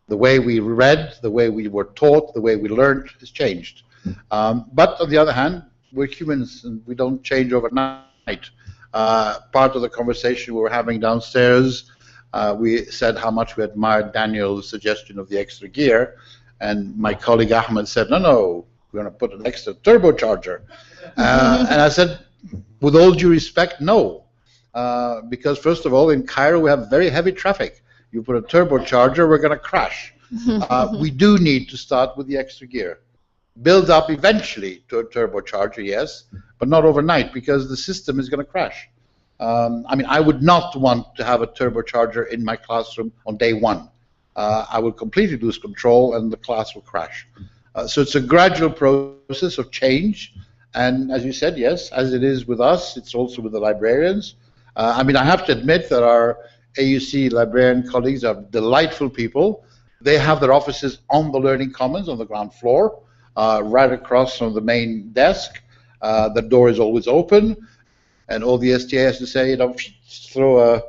The way we read, the way we were taught, the way we learned has changed. But on the other hand, we're humans and we don't change overnight. Part of the conversation we were having downstairs, we said how much we admired Daniel's suggestion of the extra gear, and my colleague Ahmed said, no, we're going to put an extra turbocharger. And I said, with all due respect, no. Because first of all, in Cairo we have very heavy traffic. You put a turbocharger, we're going to crash. We do need to start with the extra gear. Build up eventually to a turbocharger, yes, but not overnight, because the system is going to crash. I mean, I would not want to have a turbocharger in my classroom on day one. I would completely lose control and the class will crash. So it's a gradual process of change. And as you said, yes, as it is with us, it's also with the librarians. I mean, I have to admit that our AUC librarian colleagues are delightful people. They have their offices on the Learning Commons on the ground floor, right across from the main desk. The door is always open, and all the STA has to say, you know, throw a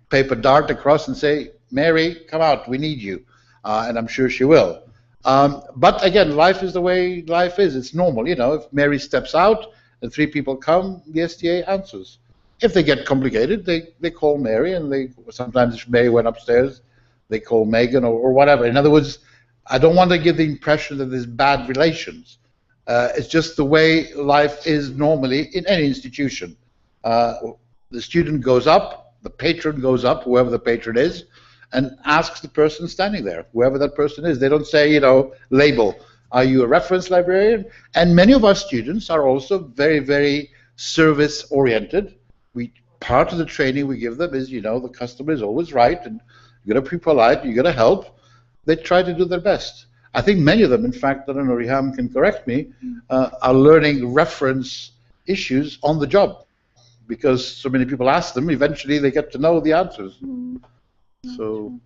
paper dart across and say, Mary, come out, we need you. And I'm sure she will. But again, life is the way life is. It's normal, you know. If Mary steps out and 3 people come, the STA answers. If they get complicated, they call Mary, and they sometimes if Mary went upstairs, they call Megan or whatever. In other words, I don't want to give the impression that there's bad relations. It's just the way life is normally in any institution. The student goes up, the patron goes up, whoever the patron is, and asks the person standing there, whoever that person is. They don't say, you know, label, are you a reference librarian? And many of our students are also very, very service-oriented. Part of the training we give them is, you know, the customer is always right, and you got to be polite, you got to help. They try to do their best. I think many of them, in fact, I don't know, Riham can correct me, are learning reference issues on the job, because so many people ask them, eventually they get to know the answers. So.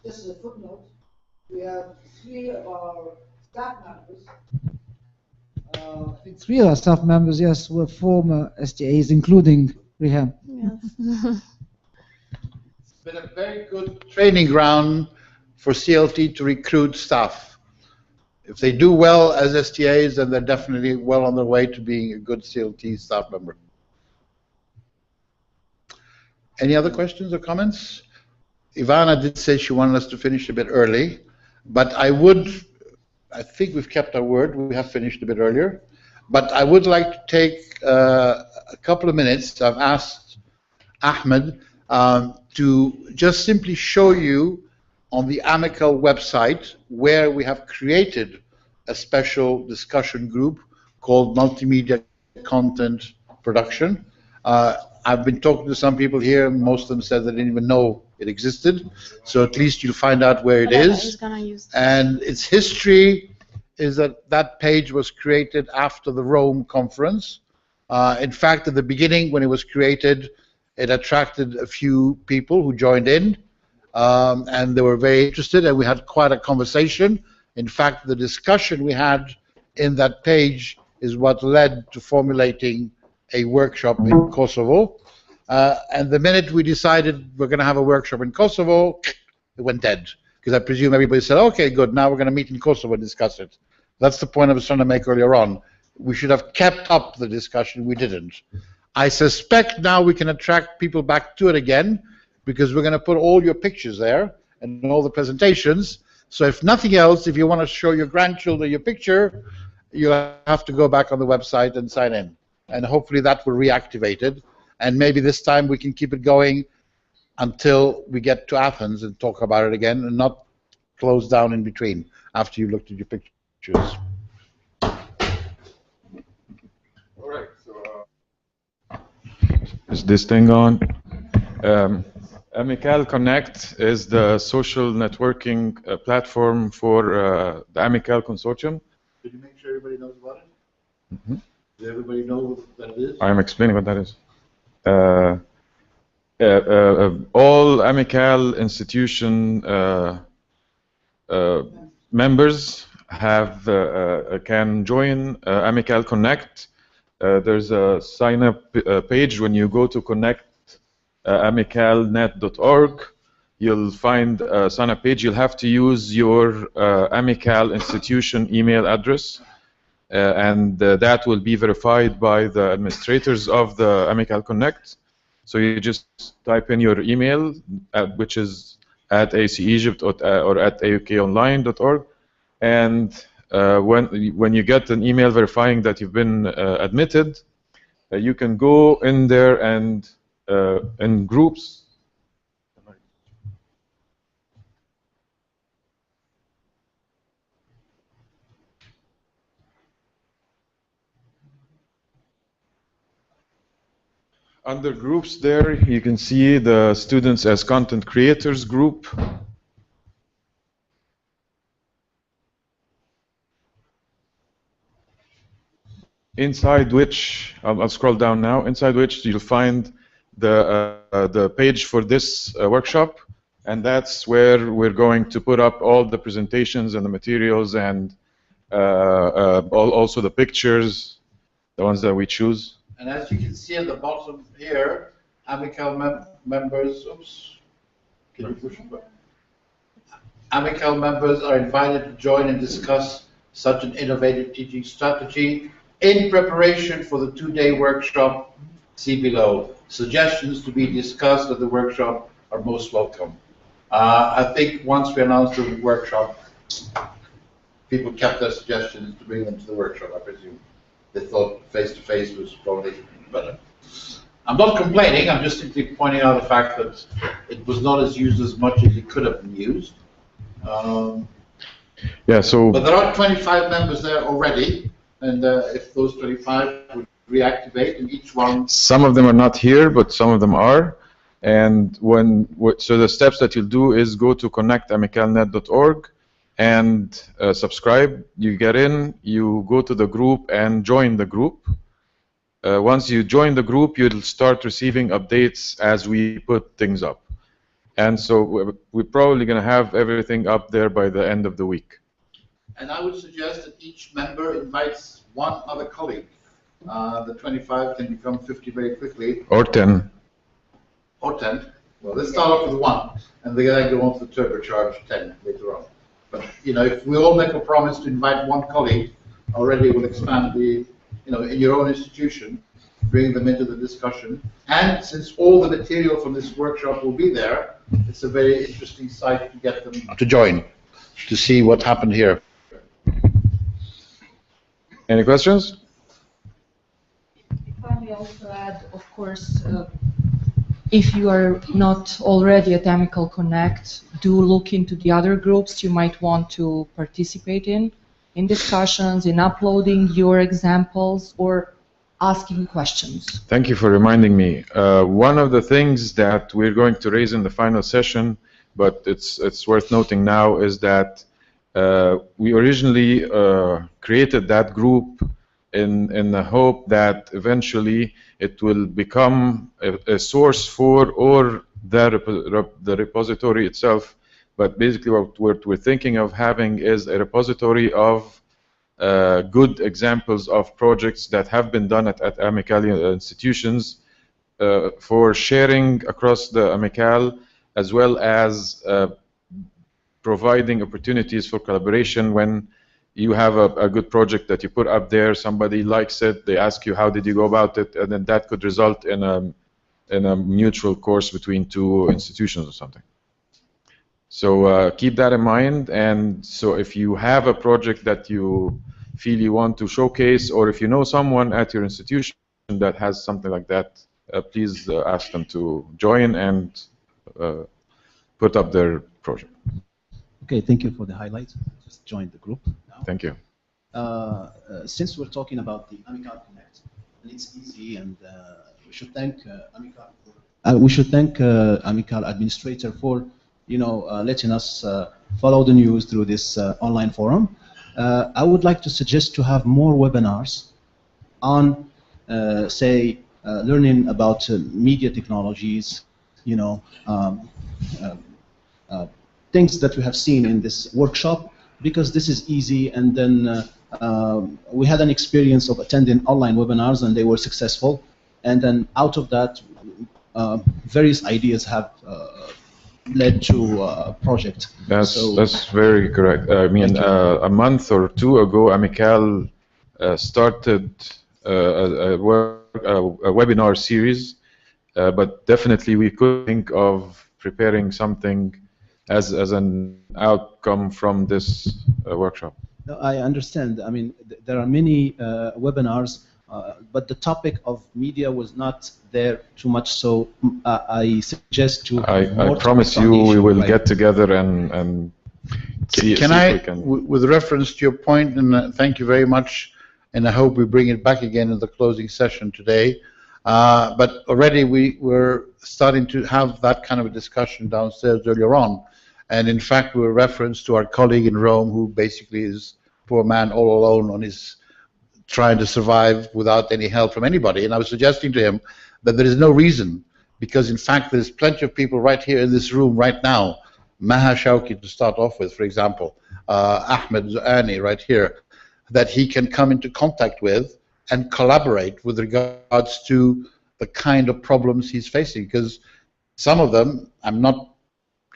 Just as a footnote, we have 3 of our staff members. I think 3 of our staff members, yes, were former STAs, including Riham. Yes. It's been a very good training ground for CLT to recruit staff. If they do well as STAs, then they're definitely well on their way to being a good CLT staff member. Any other questions or comments? Ivana did say she wanted us to finish a bit early, but I think we've kept our word. We have finished a bit earlier, but I would like to take a couple of minutes. I've asked Ahmed to just simply show you on the AMICAL website where we have created a special discussion group called Multimedia Content Production. I've been talking to some people here, and most of them said they didn't even know it existed. So at least you'll find out where it is. And its history is that that page was created after the Rome conference. In fact, at the beginning, when it was created, it attracted a few people who joined in, and they were very interested, and we had quite a conversation. In fact, the discussion we had in that page is what led to formulating a workshop in Kosovo. And the minute we decided we're going to have a workshop in Kosovo, it went dead. Because I presume everybody said, okay, good, now we're going to meet in Kosovo and discuss it. That's the point I was trying to make earlier on. We should have kept up the discussion. We didn't. I suspect now we can attract people back to it again, because we're going to put all your pictures there and all the presentations. So if nothing else, if you want to show your grandchildren your picture, you have to go back on the website and sign in. And hopefully that will reactivate it. And maybe this time we can keep it going until we get to Athens and talk about it again, and not close down in between after you've looked at your pictures. All right. So, is this thing on? AMICAL Connect is the social networking platform for the AMICAL consortium. Did you make sure everybody knows about it? Mm-hmm. Does everybody know what that is? I am explaining what that is. all AMICAL institution members can join AMICAL Connect. There's a sign-up page when you go to connect amicalnet.org. You'll find a sign-up page. You'll have to use your AMICAL institution email address, and that will be verified by the administrators of the AMICAL Connect. So you just type in your email, which is at ACEgypt or at aukonline.org, and when you get an email verifying that you've been admitted, you can go in there and in groups. Under groups there, you can see the students as content creators group. Inside which, I'll scroll down now, inside which you'll find the page for this workshop, and that's where we're going to put up all the presentations and the materials and also the pictures, the ones that we choose. And as you can see at the bottom here, AMICAL members, oops, can you push it back? AMICAL members are invited to join and discuss such an innovative teaching strategy in preparation for the two-day workshop. See below. Suggestions to be discussed at the workshop are most welcome. I think once we announced the workshop, people kept their suggestions to bring them to the workshop, I presume. They thought face-to-face was probably better. I'm not complaining, I'm just simply pointing out the fact that it was not as used as much as it could have been used. Yeah, so... But there are 25 members there already, and if those 25 would reactivate, and each one... Some of them are not here, but some of them are. And so the steps that you'll do is go to connectamicalnet.org and subscribe. You get in, you go to the group and join the group. Once you join the group, you'll start receiving updates as we put things up. And so we're probably going to have everything up there by the end of the week. And I would suggest that each member invites one other colleague. The 25 can become 50 very quickly. Or 10. Or 10. Well, let's start off with 1, and we're going to go on to the turbocharged 10 later on. But, you know, if we all make a promise to invite one colleague, already we'll expand the, you know, in your own institution, bring them into the discussion. And since all the material from this workshop will be there, it's a very interesting site to get them to join, to see what happened here. Any questions? If I may also add, of course, if you are not already at AMICAL Connect, do look into the other groups you might want to participate in discussions, in uploading your examples, or asking questions. Thank you for reminding me. One of the things that we're going to raise in the final session, but it's worth noting now, is that we originally created that group in the hope that eventually it will become a source for or the repository itself. But basically what we're thinking of having is a repository of good examples of projects that have been done at AMICAL institutions for sharing across the AMICAL, as well as providing opportunities for collaboration when you have a good project that you put up there, somebody likes it, they ask you how did you go about it, and then that could result in a mutual course between two institutions or something. So keep that in mind, and so if you have a project that you feel you want to showcase, or if you know someone at your institution that has something like that, please ask them to join and put up their project. Okay, thank you for the highlight. Just joined the group now. Thank you. Since we're talking about the AMICAL Connect, and it's easy, and we should thank AMICAL. We should thank AMICAL administrator for, you know, letting us follow the news through this online forum. I would like to suggest to have more webinars on, say, learning about media technologies, you know, things that we have seen in this workshop, because this is easy. And then we had an experience of attending online webinars, and they were successful. And then out of that, various ideas have led to a project. That's very correct. I mean, a month or two ago, AMICAL started a webinar series, but definitely we could think of preparing something as an outcome from this workshop. No, I understand. I mean, there are many webinars, but the topic of media was not there too much, so I suggest to... I promise you we will get together and see can if we can... with reference to your point, and thank you very much, and I hope we bring it back again in the closing session today, but already we were starting to have that kind of a discussion downstairs earlier on, and in fact we were reference to our colleague in Rome, who basically is a poor man all alone on his trying to survive without any help from anybody. And I was suggesting to him that there is no reason, because in fact there's plenty of people right here in this room right now, MAHA SHAWKY to start off with, for example, Ahmed Zoani right here, that he can come into contact with and collaborate with regards to the kind of problems he's facing. Because some of them, I'm not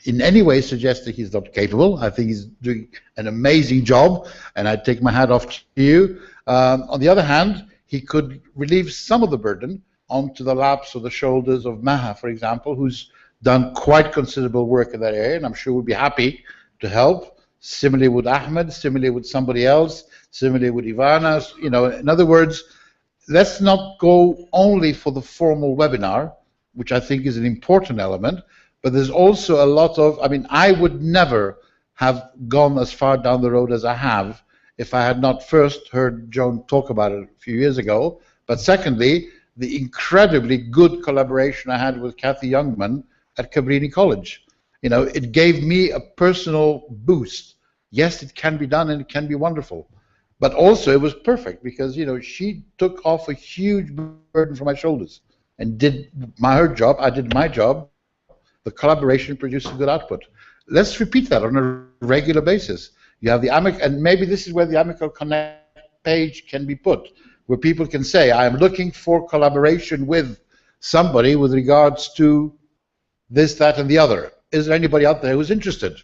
in any way suggesting he's not capable. I think he's doing an amazing job, and I take my hat off to you. On the other hand, he could relieve some of the burden onto the laps or the shoulders of MAHA, for example, who's done quite considerable work in that area, and I'm sure we'll be happy to help. Similarly with Ahmed, similarly with somebody else, similarly with Ivana. You know, in other words, let's not go only for the formal webinar, which I think is an important element, but there's also a lot of, I mean, I would never have gone as far down the road as I have if I had not first heard Joan talk about it a few years ago, but secondly, the incredibly good collaboration I had with Kathy Youngman at Cabrini College. You know, it gave me a personal boost. Yes, it can be done and it can be wonderful, but also it was perfect because, you know, she took off a huge burden from my shoulders and did her job, I did my job. The collaboration produced a good output. Let's repeat that on a regular basis. You have the AMICAL, and maybe this is where the AMICAL Connect page can be put, where people can say, I'm looking for collaboration with somebody with regards to this, that, and the other. Is there anybody out there who's interested?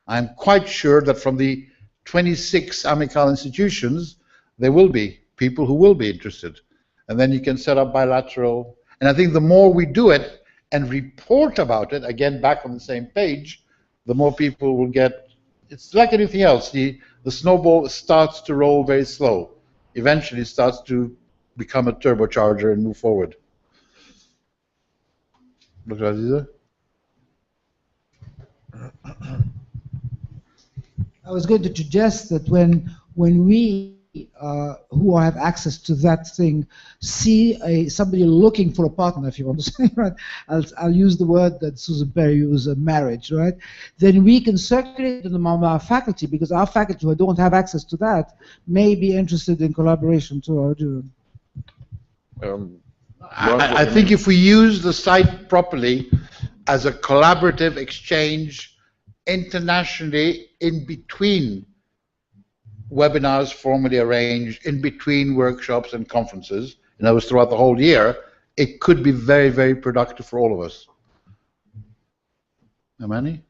I'm quite sure that from the 26 AMICAL institutions, there will be people who will be interested. And then you can set up bilateral. And I think the more we do it, and report about it, again back on the same page, the more people will get. It's like anything else. The snowball starts to roll very slow. Eventually it starts to become a turbocharger and move forward. Dr. AZIZA? I was going to suggest that when we who have access to that thing see somebody looking for a partner, if you want to say, right? I'll use the word that Susan Perry used, marriage, right? Then we can circulate it among our faculty, because our faculty who don't have access to that may be interested in collaboration too. I think if we use the site properly as a collaborative exchange internationally in between webinars formally arranged, in between workshops and conferences, and that was throughout the whole year, it could be very, very productive for all of us. Amani?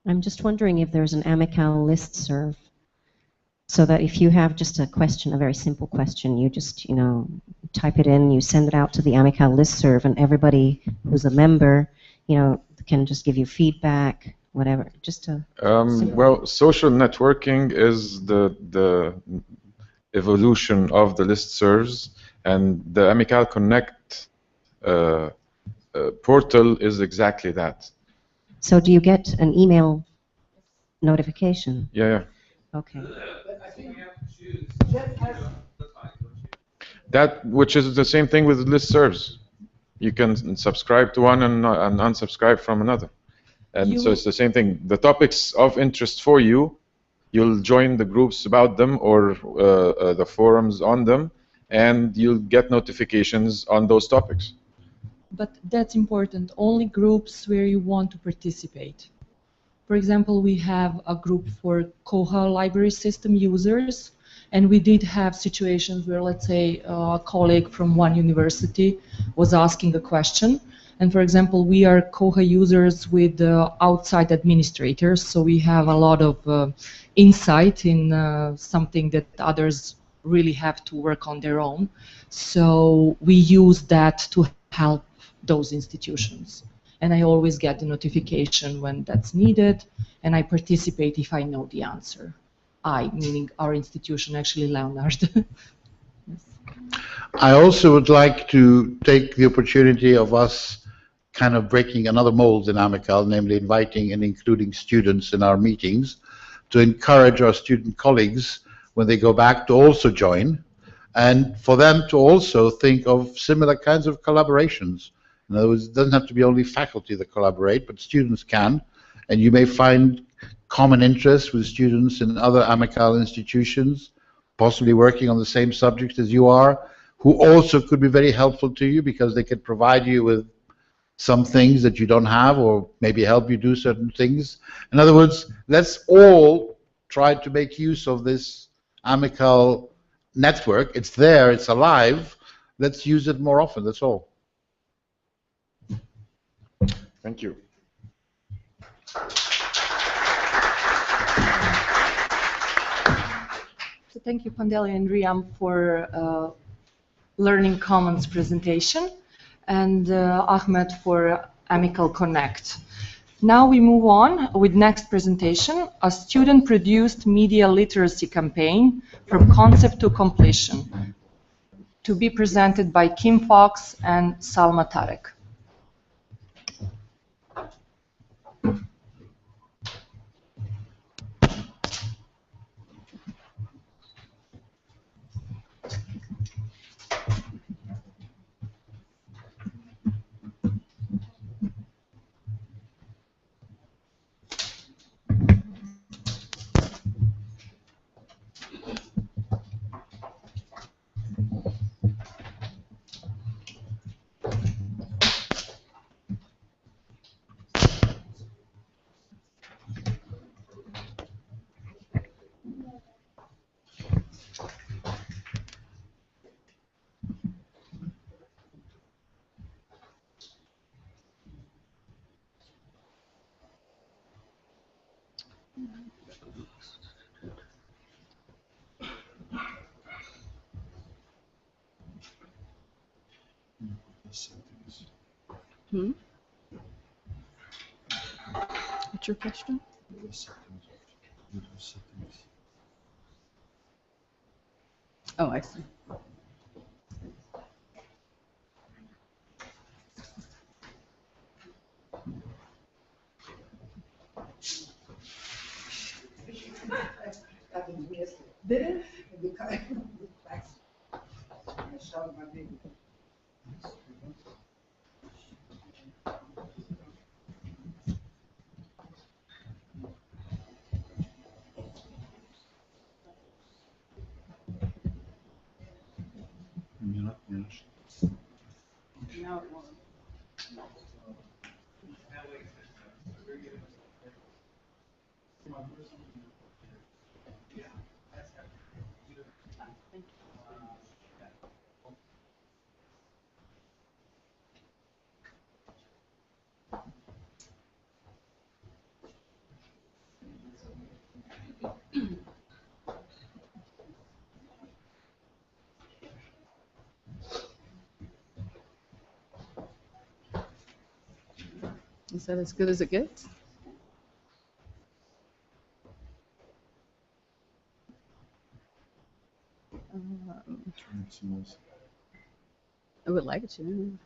I'm just wondering if there's an AMICAL listserv, so that if you have just a question, a very simple question, you just, you know, type it in, you send it out to the AMICAL listserv, and everybody who's a member, you know, can just give you feedback, whatever, just to... well, social networking is the evolution of the listservs, and the AMICAL Connect portal is exactly that. So do you get an email notification? Yeah. Okay. That, which is the same thing with listservs. You can subscribe to one and unsubscribe from another. And so it's the same thing. The topics of interest for you you'll join the groups about them or the forums on them, and you'll get notifications on those topics. But that's important, only groups where you want to participate. For example, we have a group for Koha library system users, and we did have situations where, let's say, a colleague from one university was asking a question. And for example, we are Koha users with outside administrators, so we have a lot of insight in something that others really have to work on their own. So we use that to help those institutions. And I always get the notification when that's needed, and I participate if I know the answer. I, meaning our institution, actually Leonard. Yes. I also would like to take the opportunity of us kind of breaking another mold in AMICAL, namely inviting and including students in our meetings, to encourage our student colleagues when they go back to also join, and for them to also think of similar kinds of collaborations. In other words, it doesn't have to be only faculty that collaborate, but students can, and you may find common interests with students in other AMICAL institutions, possibly working on the same subject as you are, who also could be very helpful to you because they could provide you with some things that you don't have, or maybe help you do certain things. In other words, let's all try to make use of this AMICAL network. It's there, it's alive. Let's use it more often, that's all. Thank you. So thank you, Pandeli and RIHAM, for Learning Commons presentation, and Ahmed for AMICAL Connect. Now we move on with next presentation, a student-produced media literacy campaign from concept to completion, to be presented by Kim Fox and Salma Tarek. Hmm? What's your question? Oh, I see. Now it won't. Is that as good as it gets? I would like it to.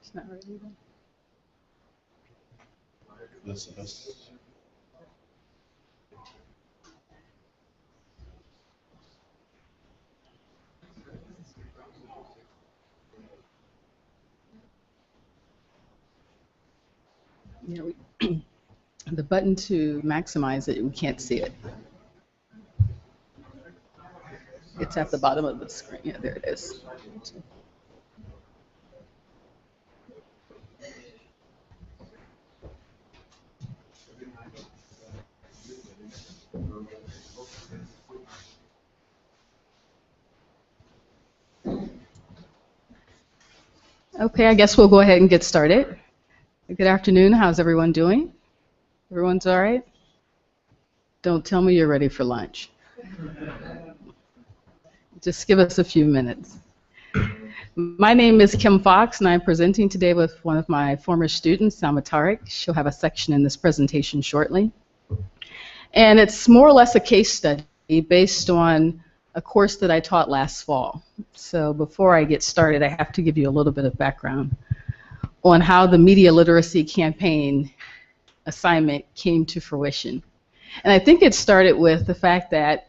It's not right either. Yeah, the button to maximize it, we can't see it. It's at the bottom of the screen. Yeah, there it is. Okay, I guess we'll go ahead and get started. Good afternoon. How's everyone doing? Everyone's all right? Don't tell me you're ready for lunch. Just give us a few minutes. My name is Kim Fox, and I'm presenting today with one of my former students, SALMA TAREK. She'll have a section in this presentation shortly. And it's more or less a case study based on a course that I taught last fall. So before I get started, I have to give you a little bit of background on how the media literacy campaign assignment came to fruition. And I think it started with the fact that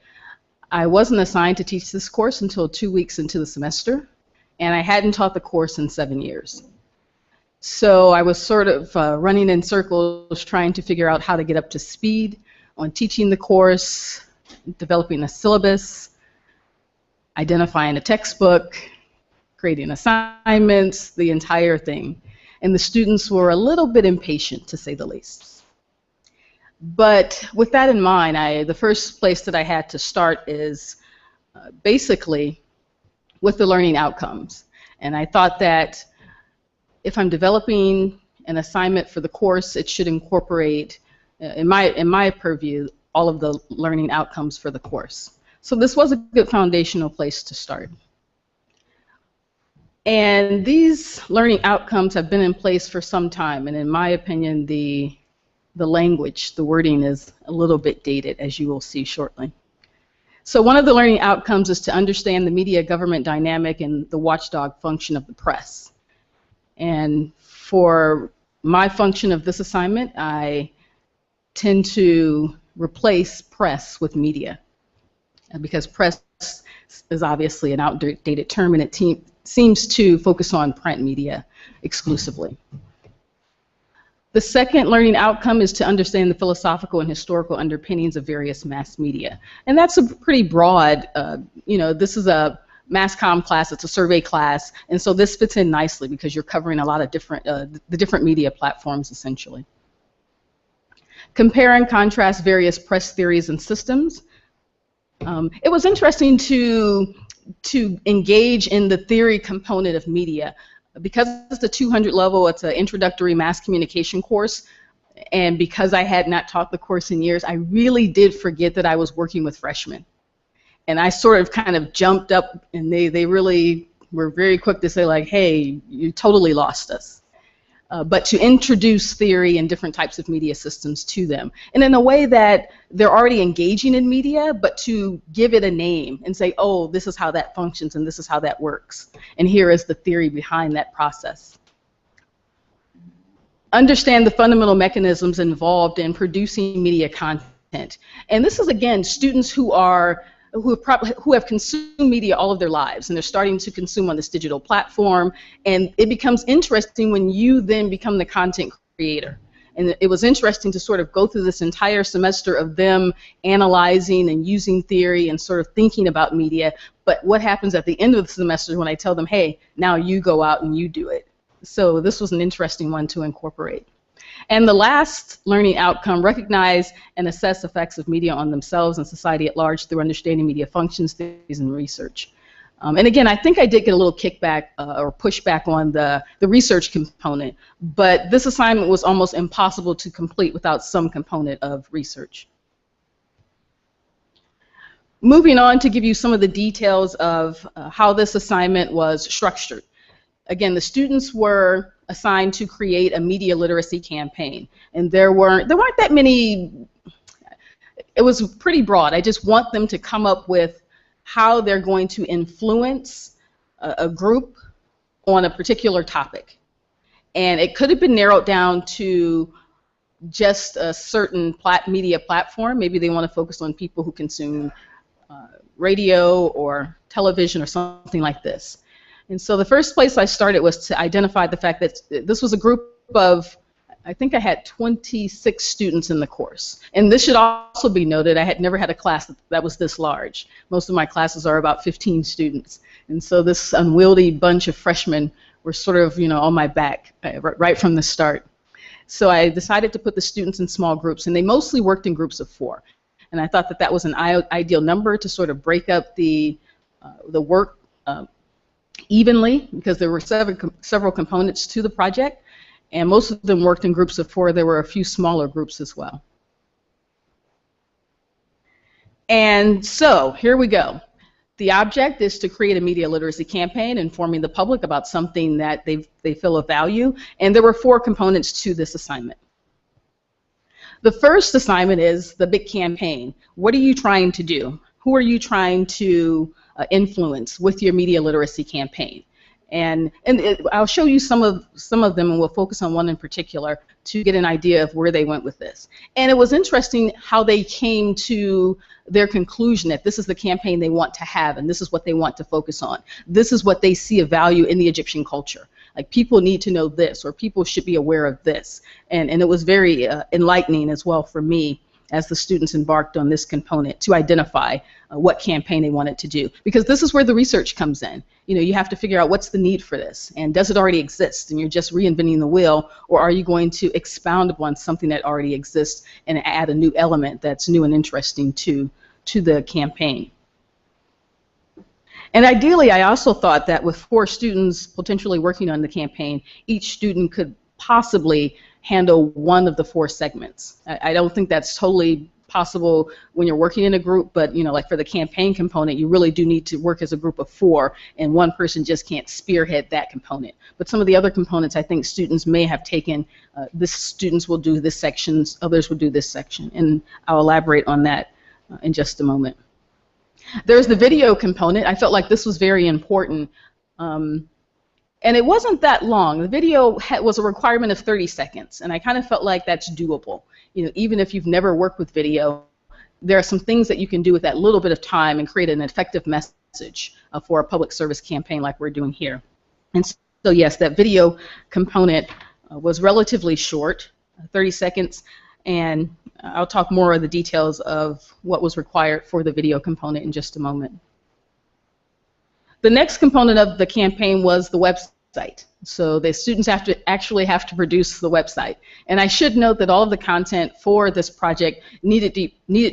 I wasn't assigned to teach this course until 2 weeks into the semester, and I hadn't taught the course in 7 years. So I was sort of running in circles trying to figure out how to get up to speed on teaching the course, developing a syllabus, identifying a textbook, creating assignments, the entire thing. And the students were a little bit impatient, to say the least. But with that in mind, the first place that I had to start is basically with the learning outcomes. And I thought that if I'm developing an assignment for the course, it should incorporate, in my purview, all of the learning outcomes for the course. So this was a good foundational place to start. And these learning outcomes have been in place for some time, and in my opinion, the language, the wording is a little bit dated, as you will see shortly. So one of the learning outcomes is to understand the media government dynamic and the watchdog function of the press. And for my function of this assignment, I tend to replace press with media, because press is obviously an outdated term, and it seems to focus on print media exclusively. The second learning outcome is to understand the philosophical and historical underpinnings of various mass media. And that's a pretty broad, this is a mass comm class, it's a survey class, and so this fits in nicely because you're covering a lot of different, the different media platforms essentially. Compare and contrast various press theories and systems. It was interesting to engage in the theory component of media. Because it's the 200 level, it's an introductory mass communication course, and because I had not taught the course in years, I really did forget that I was working with freshmen. And I sort of kind of jumped up, and they really were very quick to say, like, hey, you totally lost us. But to introduce theory and different types of media systems to them, and in a way that they're already engaging in media, but to give it a name and say, oh, this is how that functions and this is how that works, and here is the theory behind that process. Understand the fundamental mechanisms involved in producing media content. And this is, again, students who have consumed media all of their lives, and they're starting to consume on this digital platform, and it becomes interesting when you then become the content creator. And it was interesting to sort of go through this entire semester of them analyzing and using theory and sort of thinking about media, but what happens at the end of the semester when I tell them, hey, now you go out and you do it. So this was an interesting one to incorporate. And the last learning outcome, recognize and assess effects of media on themselves and society at large through understanding media functions, theories, and research. And again, I think I did get a little kickback or pushback on the research component, but this assignment was almost impossible to complete without some component of research. Moving on to give you some of the details of how this assignment was structured. Again, the students were assigned to create a media literacy campaign, and there weren't that many. It was pretty broad. I just want them to come up with how they're going to influence a group on a particular topic, and it could have been narrowed down to just a certain media platform. Maybe they want to focus on people who consume radio or television or something like this. And so the first place I started was to identify the fact that this was a group of, I think I had 26 students in the course. And this should also be noted, I had never had a class that was this large. Most of my classes are about 15 students. And so this unwieldy bunch of freshmen were sort of, on my back right from the start. So I decided to put the students in small groups, and they mostly worked in groups of 4. And I thought that that was an ideal number to sort of break up the work evenly, because there were several components to the project, and most of them worked in groups of 4. There were a few smaller groups as well. And so here we go. The object is to create a media literacy campaign informing the public about something that they feel of value, and there were 4 components to this assignment. The first assignment is the big campaign. What are you trying to do? Who are you trying to influence with your media literacy campaign? And I'll show you some of them, and we'll focus on one in particular to get an idea of where they went with this. And it was interesting how they came to their conclusion that this is the campaign they want to have, and this is what they want to focus on. This is what they see of value in the Egyptian culture. Like, people need to know this, or people should be aware of this. And it was very enlightening as well for me as the students embarked on this component to identify what campaign they wanted to do. Because this is where the research comes in. You have to figure out what's the need for this, and does it already exist, and you're just reinventing the wheel, or are you going to expound upon something that already exists and add a new element that's new and interesting to the campaign. And ideally, I also thought that with 4 students potentially working on the campaign, each student could possibly handle one of the 4 segments. I don't think that's totally possible when you're working in a group, but like for the campaign component, you really do need to work as a group of 4, and one person just can't spearhead that component. But some of the other components, I think students may have taken, this students will do this section, others will do this section, and I'll elaborate on that in just a moment. There's the video component. I felt like this was very important. And it wasn't that long. The video was a requirement of 30 seconds, and I kind of felt like that's doable. Even if you've never worked with video, there are some things that you can do with that little bit of time and create an effective message for a public service campaign like we're doing here. And so yes, that video component was relatively short, 30 seconds, and I'll talk more of the details of what was required for the video component in just a moment. The next component of the campaign was the website. So the students actually have to produce the website. And I should note that all of the content for this project needed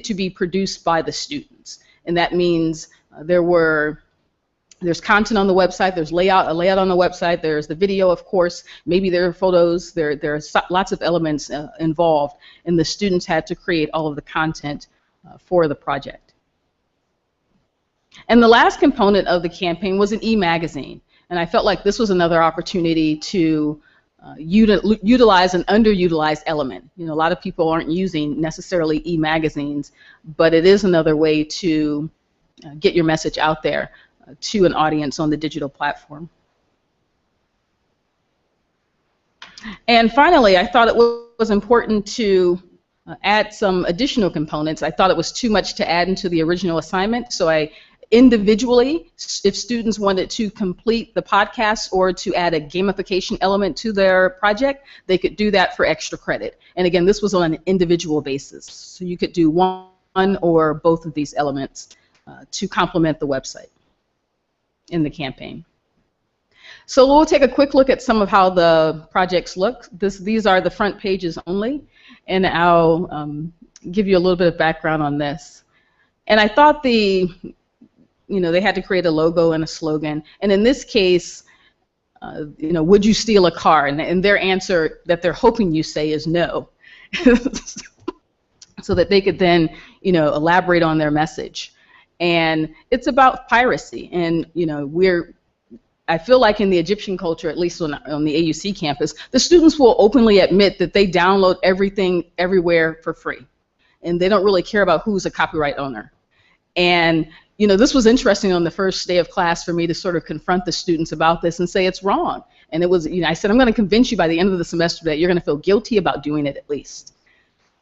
to be produced by the students. And that means there's content on the website, there's a layout on the website, there's the video, of course, maybe there are photos, there are lots of elements involved, and the students had to create all of the content for the project. And the last component of the campaign was an e-magazine, and I felt like this was another opportunity to utilize an underutilized element. A lot of people aren't using necessarily e-magazines, but it is another way to get your message out there to an audience on the digital platform. And finally, I thought it was important to add some additional components. I thought it was too much to add into the original assignment, so I individually, if students wanted to complete the podcast or to add a gamification element to their project, they could do that for extra credit. And again, this was on an individual basis, so you could do one or both of these elements to complement the website in the campaign. So we'll take a quick look at some of how the projects look. These are the front pages only, and I'll give you a little bit of background on this. And I thought they had to create a logo and a slogan. And in this case, would you steal a car? And their answer that they're hoping you say is no, so that they could then, elaborate on their message. And it's about piracy, and I feel like in the Egyptian culture, at least on the AUC campus, the students will openly admit that they download everything everywhere for free, and they don't really care about who's a copyright owner. And this was interesting on the first day of class for me to sort of confront the students about this and say it's wrong. And it was, I said, I'm going to convince you by the end of the semester that you're going to feel guilty about doing it at least.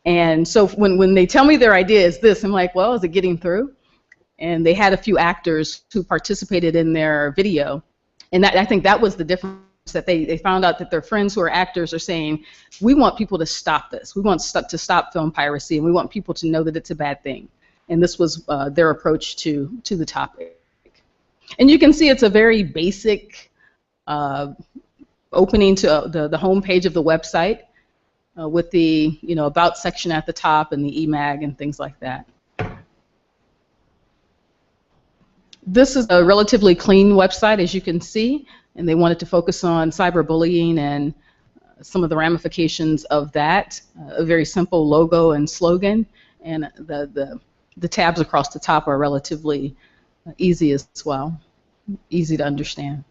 And so when they tell me their idea is this, I'm like, well, is it getting through? And they had a few actors who participated in their video. And I think that was the difference, that they found out that their friends who are actors are saying, we want people to stop this. We want to stop film piracy, and we want people to know that it's a bad thing. And this was their approach to the topic. And you can see it's a very basic opening to the home page of the website with the about section at the top and the EMAG and things like that. This is a relatively clean website, as you can see, and they wanted to focus on cyberbullying and some of the ramifications of that. A very simple logo and slogan, and the tabs across the top are relatively easy as well, easy to understand.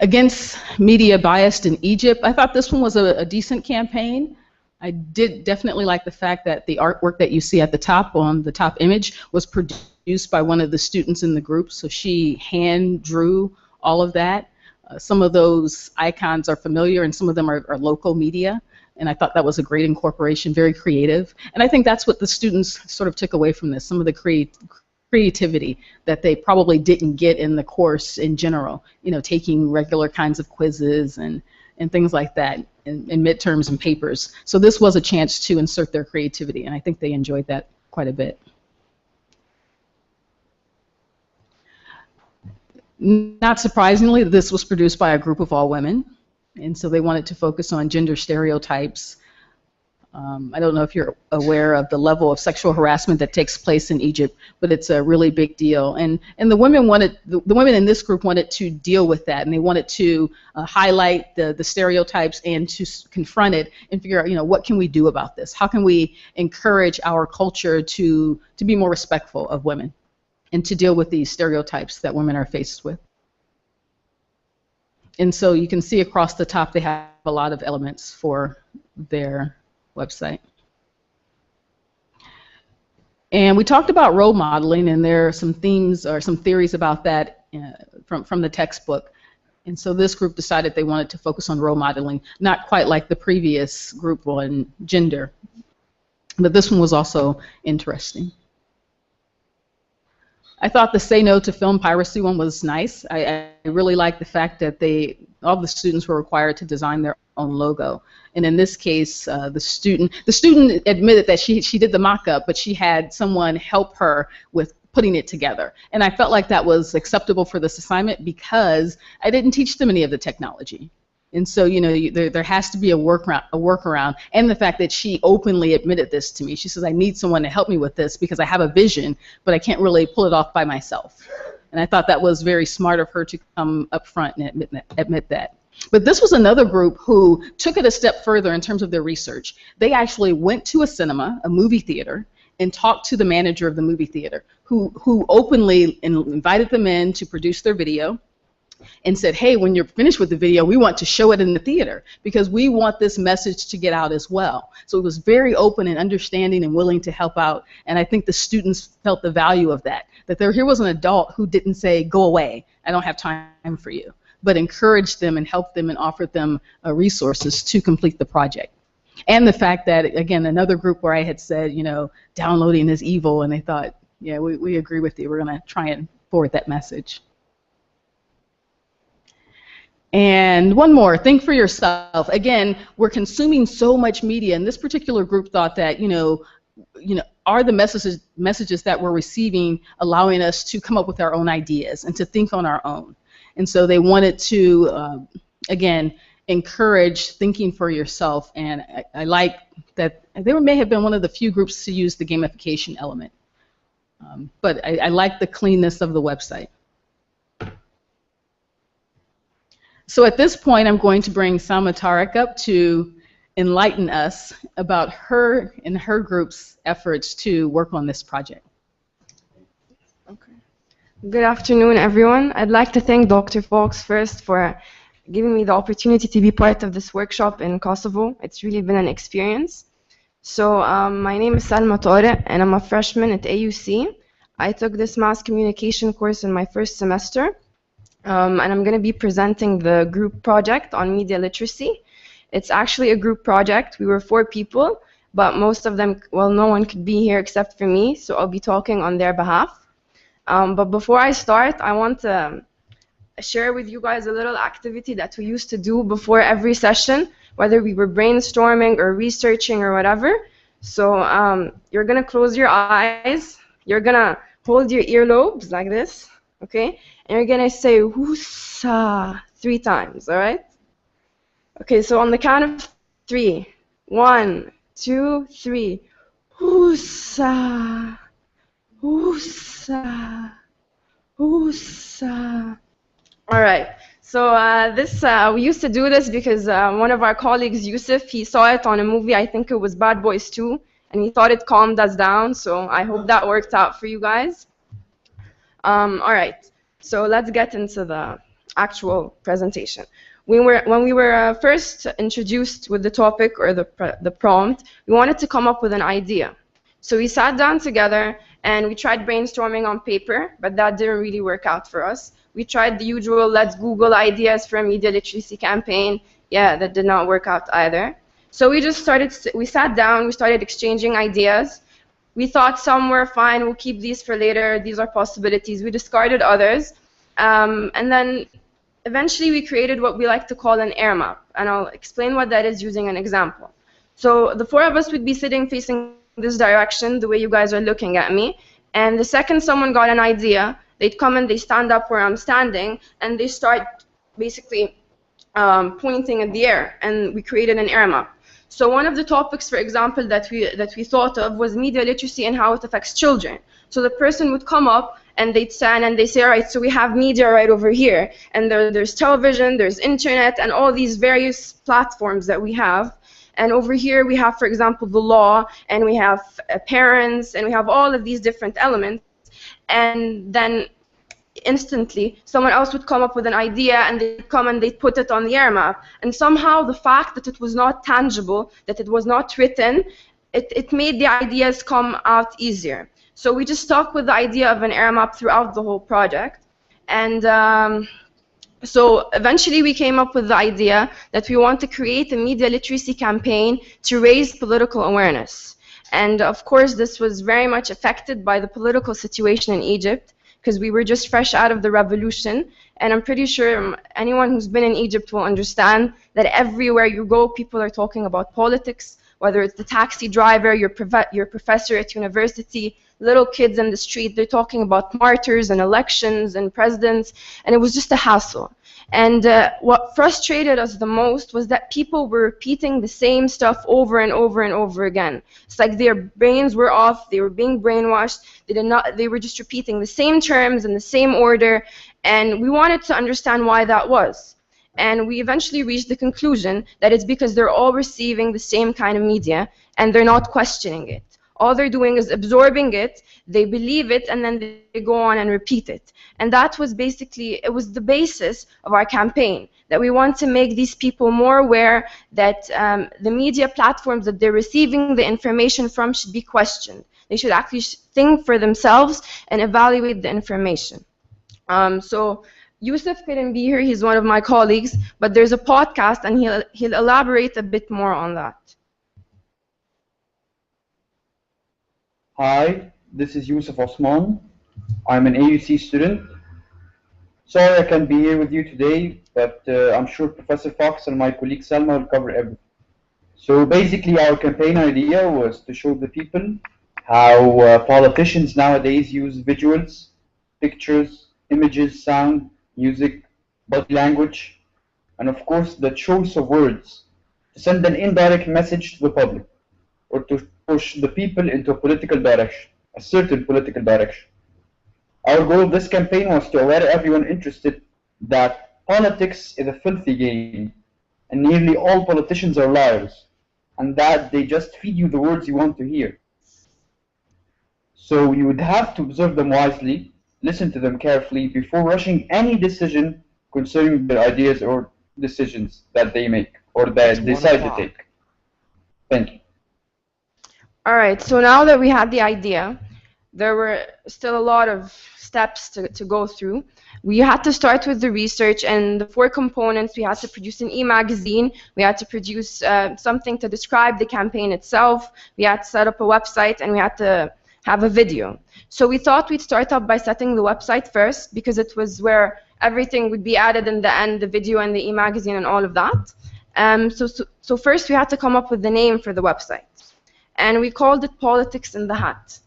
Against media biased in Egypt, I thought this one was a decent campaign. I did definitely like the fact that the artwork that you see at the top, on the top image, was produced by one of the students in the group, so she hand drew all of that. Some of those icons are familiar and some of them are local media, and I thought that was a great incorporation, very creative. And I think that's what the students sort of took away from this, some of the creativity that they probably didn't get in the course in general, taking regular kinds of quizzes and things like that in midterms and papers. So this was a chance to insert their creativity, and I think they enjoyed that quite a bit. Not surprisingly, this was produced by a group of all women, and so they wanted to focus on gender stereotypes. I don't know if you're aware of the level of sexual harassment that takes place in Egypt, but it's a really big deal. And the women in this group wanted to deal with that, and they wanted to highlight the stereotypes and to confront it and figure out, what can we do about this? How can we encourage our culture to be more respectful of women and to deal with these stereotypes that women are faced with? And so you can see across the top they have a lot of elements for their website. And we talked about role modeling, and there are some themes or some theories about that from the textbook. And so this group decided they wanted to focus on role modeling, not quite like the previous group on gender, but this one was also interesting. I thought the Say No to Film Piracy one was nice. I really liked the fact that all the students were required to design their own logo. And in this case, the student admitted that she did the mock-up, but she had someone help her with putting it together. And I felt like that was acceptable for this assignment because I didn't teach them any of the technology. And so, there has to be a workaround, and the fact that she openly admitted this to me. She says, I need someone to help me with this because I have a vision, but I can't really pull it off by myself. And I thought that was very smart of her to come up front and admit that. But this was another group who took it a step further in terms of their research. They actually went to a cinema, a movie theater, and talked to the manager of the movie theater, who openly invited them in to produce their video, and said, hey, when you're finished with the video, we want to show it in the theater because we want this message to get out as well. So it was very open and understanding and willing to help out, and I think the students felt the value of that, here was an adult who didn't say, go away, I don't have time for you, but encouraged them and helped them and offered them resources to complete the project. And the fact that, again, another group where I had said, downloading is evil, and they thought, yeah, we agree with you, we're going to try and forward that message. And one more, think for yourself. Again, we're consuming so much media, and this particular group thought that, are the messages that we're receiving allowing us to come up with our own ideas and to think on our own? And so they wanted to, again, encourage thinking for yourself, and I like that they may have been one of the few groups to use the gamification element. But I like the cleanness of the website. So at this point, I'm going to bring Salma TAREK up to enlighten us about her and her group's efforts to work on this project. Okay. Good afternoon, everyone. I'd like to thank Dr. Fox first for giving me the opportunity to be part of this workshop in Kosovo. It's really been an experience. So my name is Salma TAREK, and I'm a freshman at AUC. I took this mass communication course in my first semester. And I'm going to be presenting the group project on media literacy. It's actually a group project. We were 4 people, but most of them, well, no one could be here except for me, so I'll be talking on their behalf. But before I start, I want to share with you guys a little activity that we used to do before every session, whether we were brainstorming or researching or whatever. So you're going to close your eyes, you're going to hold your earlobes like this, okay? And you're going to say, "Woosa," 3 times, all right? Okay, so on the count of 3, 1, 2, 3, "Woosa, woosa, woosa." All right, so we used to do this because one of our colleagues, Yusuf, he saw it on a movie, I think it was Bad Boys 2, and he thought it calmed us down, so I hope that worked out for you guys. All right, so let's get into the actual presentation. When we were first introduced with the topic or the prompt, we wanted to come up with an idea. So we sat down together and we tried brainstorming on paper, but that didn't really work out for us. We tried the usual, let's Google ideas for a media literacy campaign. Yeah, that did not work out either. So we sat down, we started exchanging ideas. We thought some were fine, we'll keep these for later, these are possibilities. We discarded others. And then eventually we created what we like to call an air map. And I'll explain what that is using an example. So the 4 of us would be sitting facing this direction, the way you guys are looking at me. And the second someone got an idea, they'd come and they stand up where I'm standing, and they start basically pointing in the air, and we created an air map. So one of the topics, for example, that we thought of was media literacy and how it affects children. So the person would come up and they'd stand and they say, all right, so we have media right over here, and there's television, there's internet, and all these various platforms that we have. And over here we have, for example, the law, and we have parents, and we have all of these different elements. And then instantly someone else would come up with an idea, and they'd come and they'd put it on the air map. And somehow the fact that it was not tangible, that it was not written, it made the ideas come out easier. So we just stuck with the idea of an air map throughout the whole project. And so eventually we came up with the idea that we want to create a media literacy campaign to raise political awareness. And of course this was very much affected by the political situation in Egypt, because we were just fresh out of the revolution. And I'm pretty sure anyone who's been in Egypt will understand that everywhere you go, people are talking about politics, whether it's the taxi driver, your professor at university, little kids in the street, they're talking about martyrs and elections and presidents, and it was just a hassle. And what frustrated us the most was that people were repeating the same stuff over and over and over again. It's like their brains were off, they were being brainwashed, they were just repeating the same terms in the same order, and we wanted to understand why that was. And we eventually reached the conclusion that it's because they're all receiving the same kind of media and they're not questioning it. All they're doing is absorbing it, they believe it, and then they go on and repeat it. And that was basically, it was the basis of our campaign, that we want to make these people more aware that the media platforms that they're receiving the information from should be questioned. They should actually think for themselves and evaluate the information. So Yusuf couldn't be here, he's one of my colleagues, but there's a podcast and he'll elaborate a bit more on that. Hi, this is Yusuf Osman. I'm an AUC student. Sorry I can't be here with you today, but I'm sure Professor Fox and my colleague Salma will cover everything. So basically our campaign idea was to show the people how politicians nowadays use visuals, pictures, images, sound, music, body language, and of course the choice of words to send an indirect message to the public, or to push the people into a political direction, a certain political direction. Our goal of this campaign was to aware everyone interested that politics is a filthy game, and nearly all politicians are liars, and that they just feed you the words you want to hear. So you would have to observe them wisely, listen to them carefully before rushing any decision concerning their ideas or decisions that they make or that they decide to take. Thank you. All right, so now that we had the idea, there were still a lot of steps to go through. We had to start with the research and the 4 components. We had to produce an e-magazine. We had to produce something to describe the campaign itself. We had to set up a website, and we had to have a video. So we thought we'd start up by setting the website first, because it was where everything would be added in the end, the video and the e-magazine and all of that. So first we had to come up with the name for the website. And we called it Politics in the Hat.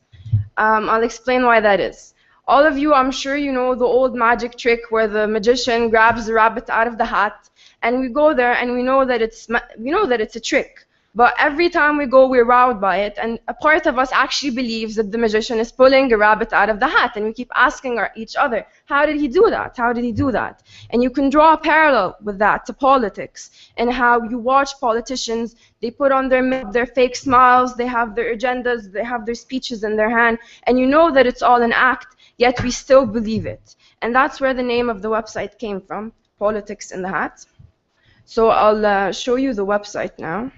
I'll explain why that is. All of you, I'm sure you know the old magic trick where the magician grabs the rabbit out of the hat, and we go there and we know that it's a trick. But every time we go, we're wowed by it, and a part of us actually believes that the magician is pulling a rabbit out of the hat, and we keep asking each other, how did he do that? How did he do that? And you can draw a parallel with that to politics, and how you watch politicians, they put on their fake smiles, they have their agendas, they have their speeches in their hand, and you know that it's all an act, yet we still believe it. And that's where the name of the website came from, Politics in the Hat. So I'll show you the website now.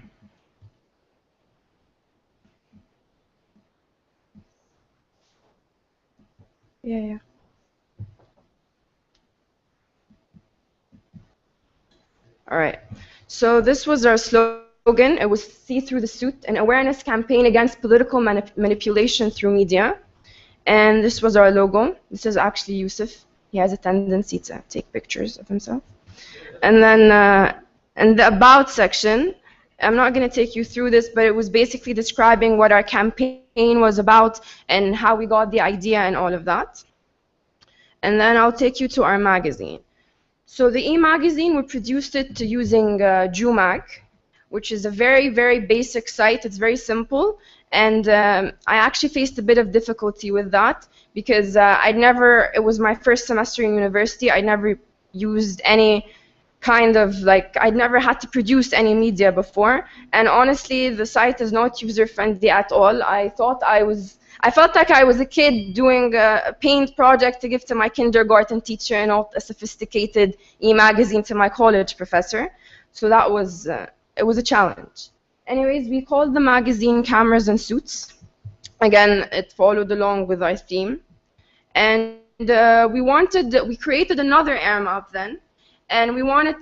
Yeah. All right. So this was our slogan. It was "See Through the Suit," an awareness campaign against political manipulation through media. And this was our logo. This is actually Yusuf. He has a tendency to take pictures of himself. And then in the About section, I'm not going to take you through this, but it was basically describing what our campaign was about and how we got the idea and all of that. And then I'll take you to our magazine. So the e-magazine, we produced it using JUMag, which is a very, very basic site. It's very simple. And I actually faced a bit of difficulty with that because it was my first semester in university. I never used any kind of I'd never had to produce any media before, and honestly the site is not user-friendly at all. I felt like I was a kid doing a paint project to give to my kindergarten teacher and not a sophisticated e-magazine to my college professor. So that was it was a challenge. Anyways, we called the magazine Cameras and Suits. Again, it followed along with our theme, and we created another air map then. And we wanted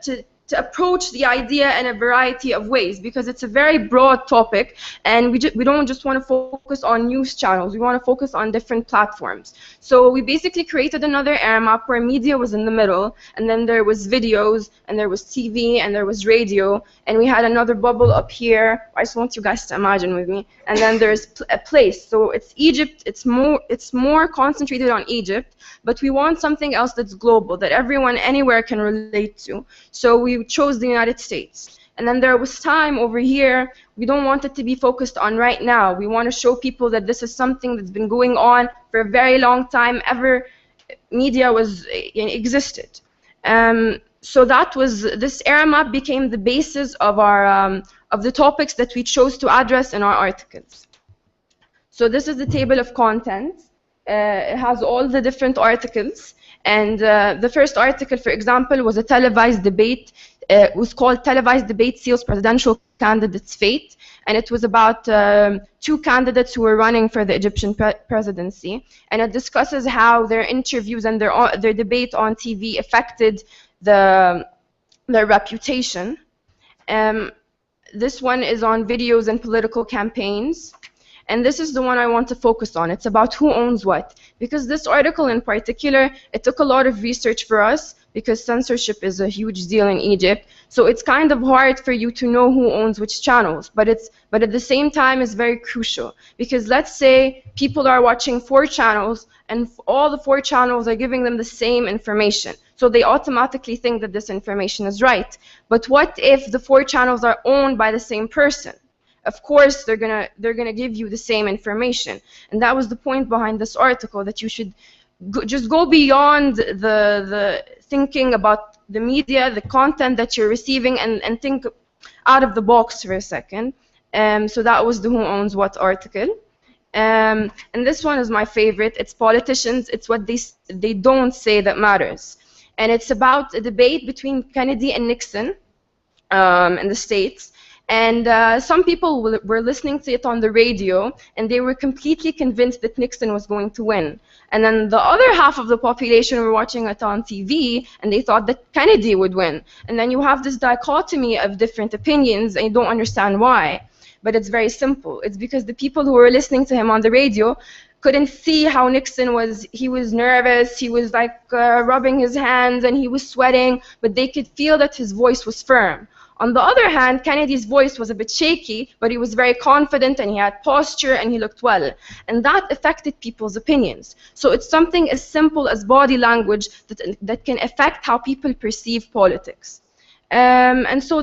to approach the idea in a variety of ways because it's a very broad topic, and we don't just want to focus on news channels. We want to focus on different platforms. So we basically created another air map where media was in the middle, and then there was videos, and there was TV, and there was radio, and we had another bubble up here. I just want you guys to imagine with me. And then there's a place. So it's Egypt. It's more concentrated on Egypt, but we want something else that's global, that everyone anywhere can relate to. So we chose the United States. And then there was time over here. We don't want it to be focused on right now. We want to show people that this is something that's been going on for a very long time, ever media existed. So this air map became the basis of the topics that we chose to address in our articles. So this is the table of contents. It has all the different articles. And the first article, for example, was a televised debate. It was called "Televised Debate Seals Presidential Candidate's Fate," and it was about 2 candidates who were running for the Egyptian presidency. And it discusses how their interviews and their debate on TV affected their reputation. This one is on videos and political campaigns. And this is the one I want to focus on. It's about who owns what. Because this article in particular, it took a lot of research for us because censorship is a huge deal in Egypt. So it's kind of hard for you to know who owns which channels. But at the same time, it's very crucial. Because let's say people are watching 4 channels and all the 4 channels are giving them the same information. So they automatically think that this information is right. But what if the 4 channels are owned by the same person? Of course, they're gonna give you the same information, and that was the point behind this article, that you should just go beyond the thinking about the media, the content that you're receiving, and think out of the box for a second. So that was the Who Owns What article, and this one is my favorite. It's politicians. It's what they don't say that matters, and it's about a debate between Kennedy and Nixon in the States. And some people were listening to it on the radio, and they were completely convinced that Nixon was going to win. And then the other half of the population were watching it on TV, and they thought that Kennedy would win. And then you have this dichotomy of different opinions, and you don't understand why. But it's very simple. It's because the people who were listening to him on the radio couldn't see how Nixon was. He was nervous, he was like rubbing his hands, and he was sweating, but they could feel that his voice was firm. On the other hand, Kennedy's voice was a bit shaky, but he was very confident, and he had posture, and he looked well. And that affected people's opinions. So it's something as simple as body language that can affect how people perceive politics. And so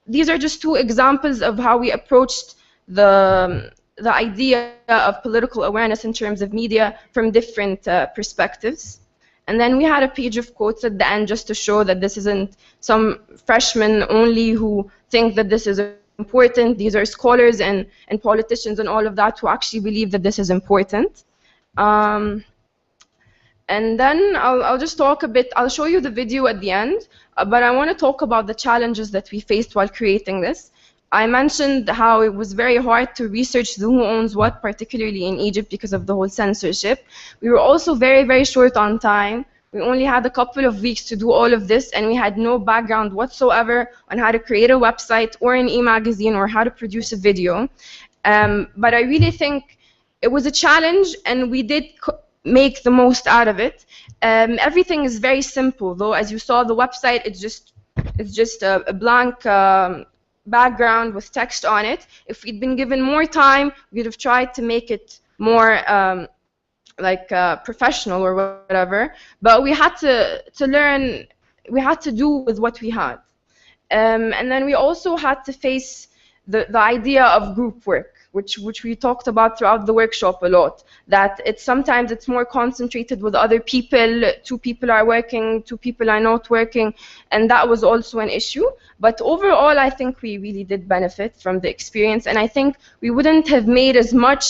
these are just two examples of how we approached the idea of political awareness in terms of media from different perspectives. And then we had a page of quotes at the end just to show that this isn't some freshmen only who think that this is important. These are scholars and politicians and all of that who actually believe that this is important. And then I'll just talk a bit. I'll show you the video at the end, but I want to talk about the challenges that we faced while creating this. I mentioned how it was very hard to research who owns what, particularly in Egypt because of the whole censorship. We were also very, very short on time. We only had a couple of weeks to do all of this, and we had no background whatsoever on how to create a website or an e-magazine or how to produce a video. But I really think it was a challenge, and we did make the most out of it. Everything is very simple, though. As you saw, the website, it's just a blank background with text on it. If we'd been given more time, we'd have tried to make it more professional or whatever. But we had to learn. We had to do with what we had, and then we also had to face the idea of group work, which we talked about throughout the workshop a lot, that sometimes it's more concentrated with other people. 2 people are working, 2 people are not working, and that was also an issue. But overall, I think we really did benefit from the experience, and I think we wouldn't have made as much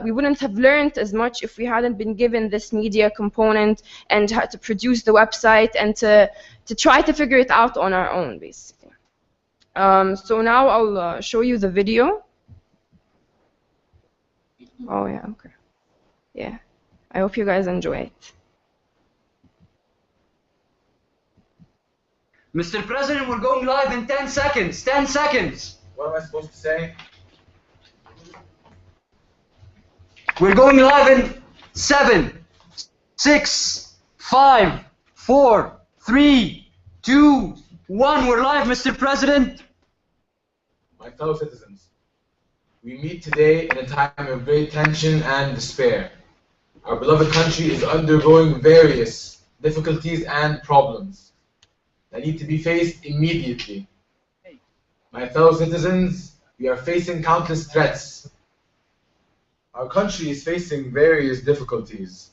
we wouldn't have learned as much if we hadn't been given this media component and had to produce the website and to try to figure it out on our own, basically. So now I'll show you the video. Oh yeah, okay. Yeah, I hope you guys enjoy it. Mr. President, we're going live in 10 seconds. 10 seconds. What am I supposed to say? We're going live in 7, 6, 5, 4, 3, 2, 1. We're live, Mr. President. My fellow citizens, we meet today in a time of great tension and despair. Our beloved country is undergoing various difficulties and problems that need to be faced immediately. My fellow citizens, we are facing countless threats. Our country is facing various difficulties.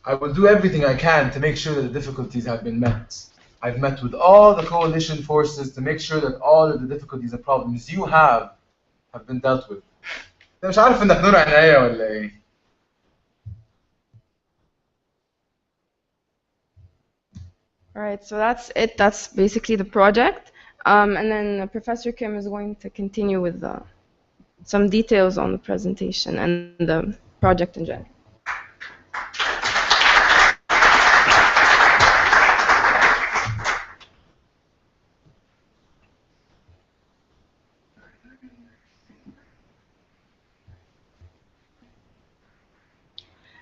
I will do everything I can to make sure that the difficulties have been met. I've met with all the coalition forces to make sure that all of the difficulties and problems you have been dealt with. مش عارف انك نور عينيا ولا ايه؟ Alright, so that's it. That's basically the project. And then Professor Kim is going to continue with some details on the presentation and the project in general.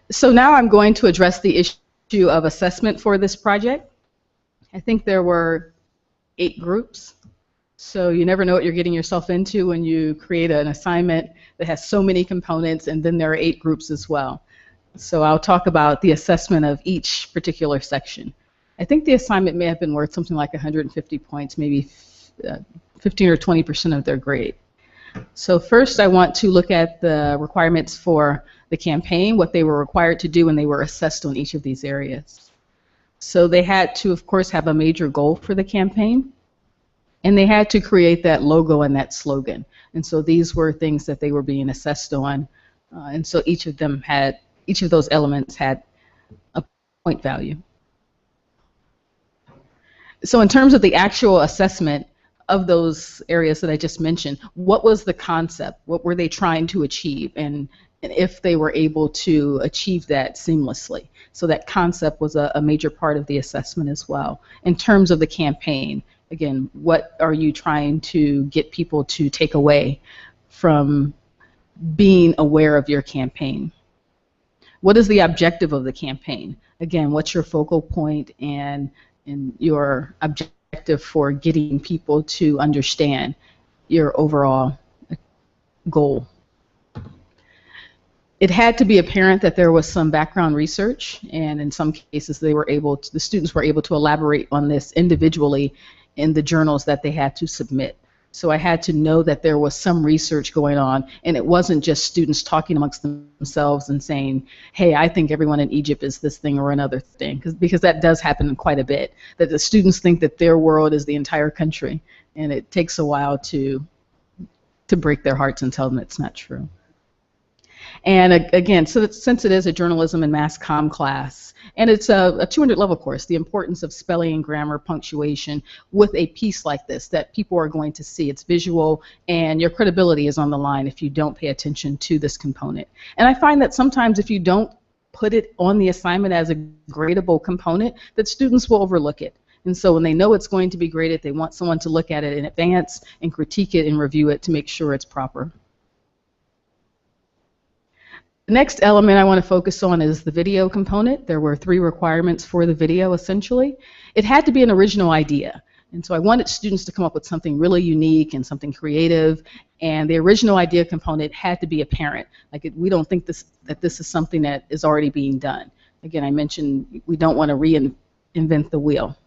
So now I'm going to address the issue of assessment for this project. I think there were 8 groups. So you never know what you're getting yourself into when you create an assignment that has so many components, and then there are 8 groups as well. So I'll talk about the assessment of each particular section. I think the assignment may have been worth something like 150 points, maybe 15 or 20% of their grade. So first I want to look at the requirements for the campaign, what they were required to do when they were assessed on each of these areas. So they had to, of course, have a major goal for the campaign, and they had to create that logo and that slogan. And so these were things that they were being assessed on, and so each of those elements had a point value. So in terms of the actual assessment of those areas that I just mentioned, what was the concept? What were they trying to achieve? And if they were able to achieve that seamlessly. So that concept was a major part of the assessment as well. In terms of the campaign, again, what are you trying to get people to take away from being aware of your campaign? What is the objective of the campaign? Again, what's your focal point and your objective for getting people to understand your overall goal? It had to be apparent that there was some background research, and in some cases the students were able to elaborate on this individually in the journals that they had to submit. So I had to know that there was some research going on, and it wasn't just students talking amongst themselves and saying, hey, I think everyone in Egypt is this thing or another thing, because that does happen quite a bit, that the students think that their world is the entire country, and it takes a while to break their hearts and tell them it's not true. And again, so since it is a journalism and mass comm class, and it's a 200-level course, the importance of spelling, grammar, punctuation with a piece like this that people are going to see. It's visual, and your credibility is on the line if you don't pay attention to this component. And I find that sometimes if you don't put it on the assignment as a gradable component, that students will overlook it. And so when they know it's going to be graded, they want someone to look at it in advance and critique it and review it to make sure it's proper. The next element I want to focus on is the video component. There were 3 requirements for the video, essentially. It had to be an original idea. And so I wanted students to come up with something really unique and something creative. And the original idea component had to be apparent. Like we don't think that this is something that is already being done. Again, I mentioned we don't want to reinvent the wheel.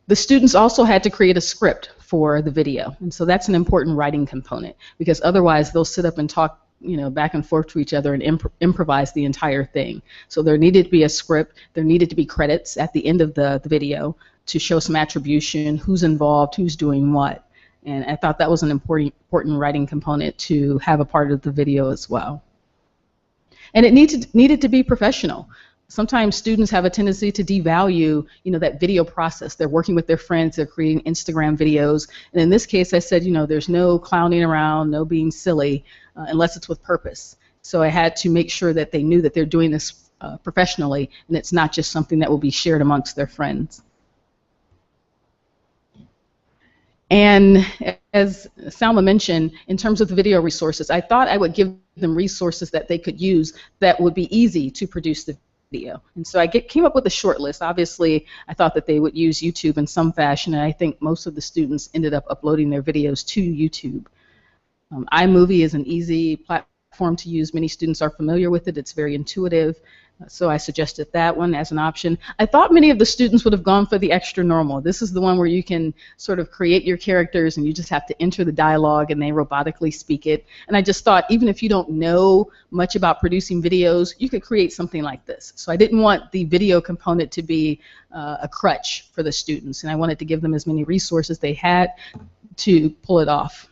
The students also had to create a script for the video. And so that's an important writing component, because otherwise they'll sit up and talk back and forth to each other and improvise the entire thing. So there needed to be a script, there needed to be credits at the end of the video to show some attribution, who's involved, who's doing what. And I thought that was an important writing component to have a part of the video as well. And it needed to be professional. Sometimes students have a tendency to devalue, that video process. They're working with their friends, they're creating Instagram videos, and in this case I said, there's no clowning around, no being silly, unless it's with purpose. So I had to make sure that they knew that they're doing this professionally, and it's not just something that will be shared amongst their friends. And as Salma mentioned, in terms of the video resources, I thought I would give them resources that they could use that would be easy to produce the video. And so I came up with a short list. Obviously, I thought that they would use YouTube in some fashion, and I think most of the students ended up uploading their videos to YouTube. iMovie is an easy platform to use. Many students are familiar with it. It's very intuitive. So I suggested that one as an option. I thought many of the students would have gone for the extra normal. This is the one where you can sort of create your characters and you just have to enter the dialogue and they robotically speak it. And I just thought, even if you don't know much about producing videos, you could create something like this. So I didn't want the video component to be a crutch for the students, and I wanted to give them as many resources they had to pull it off.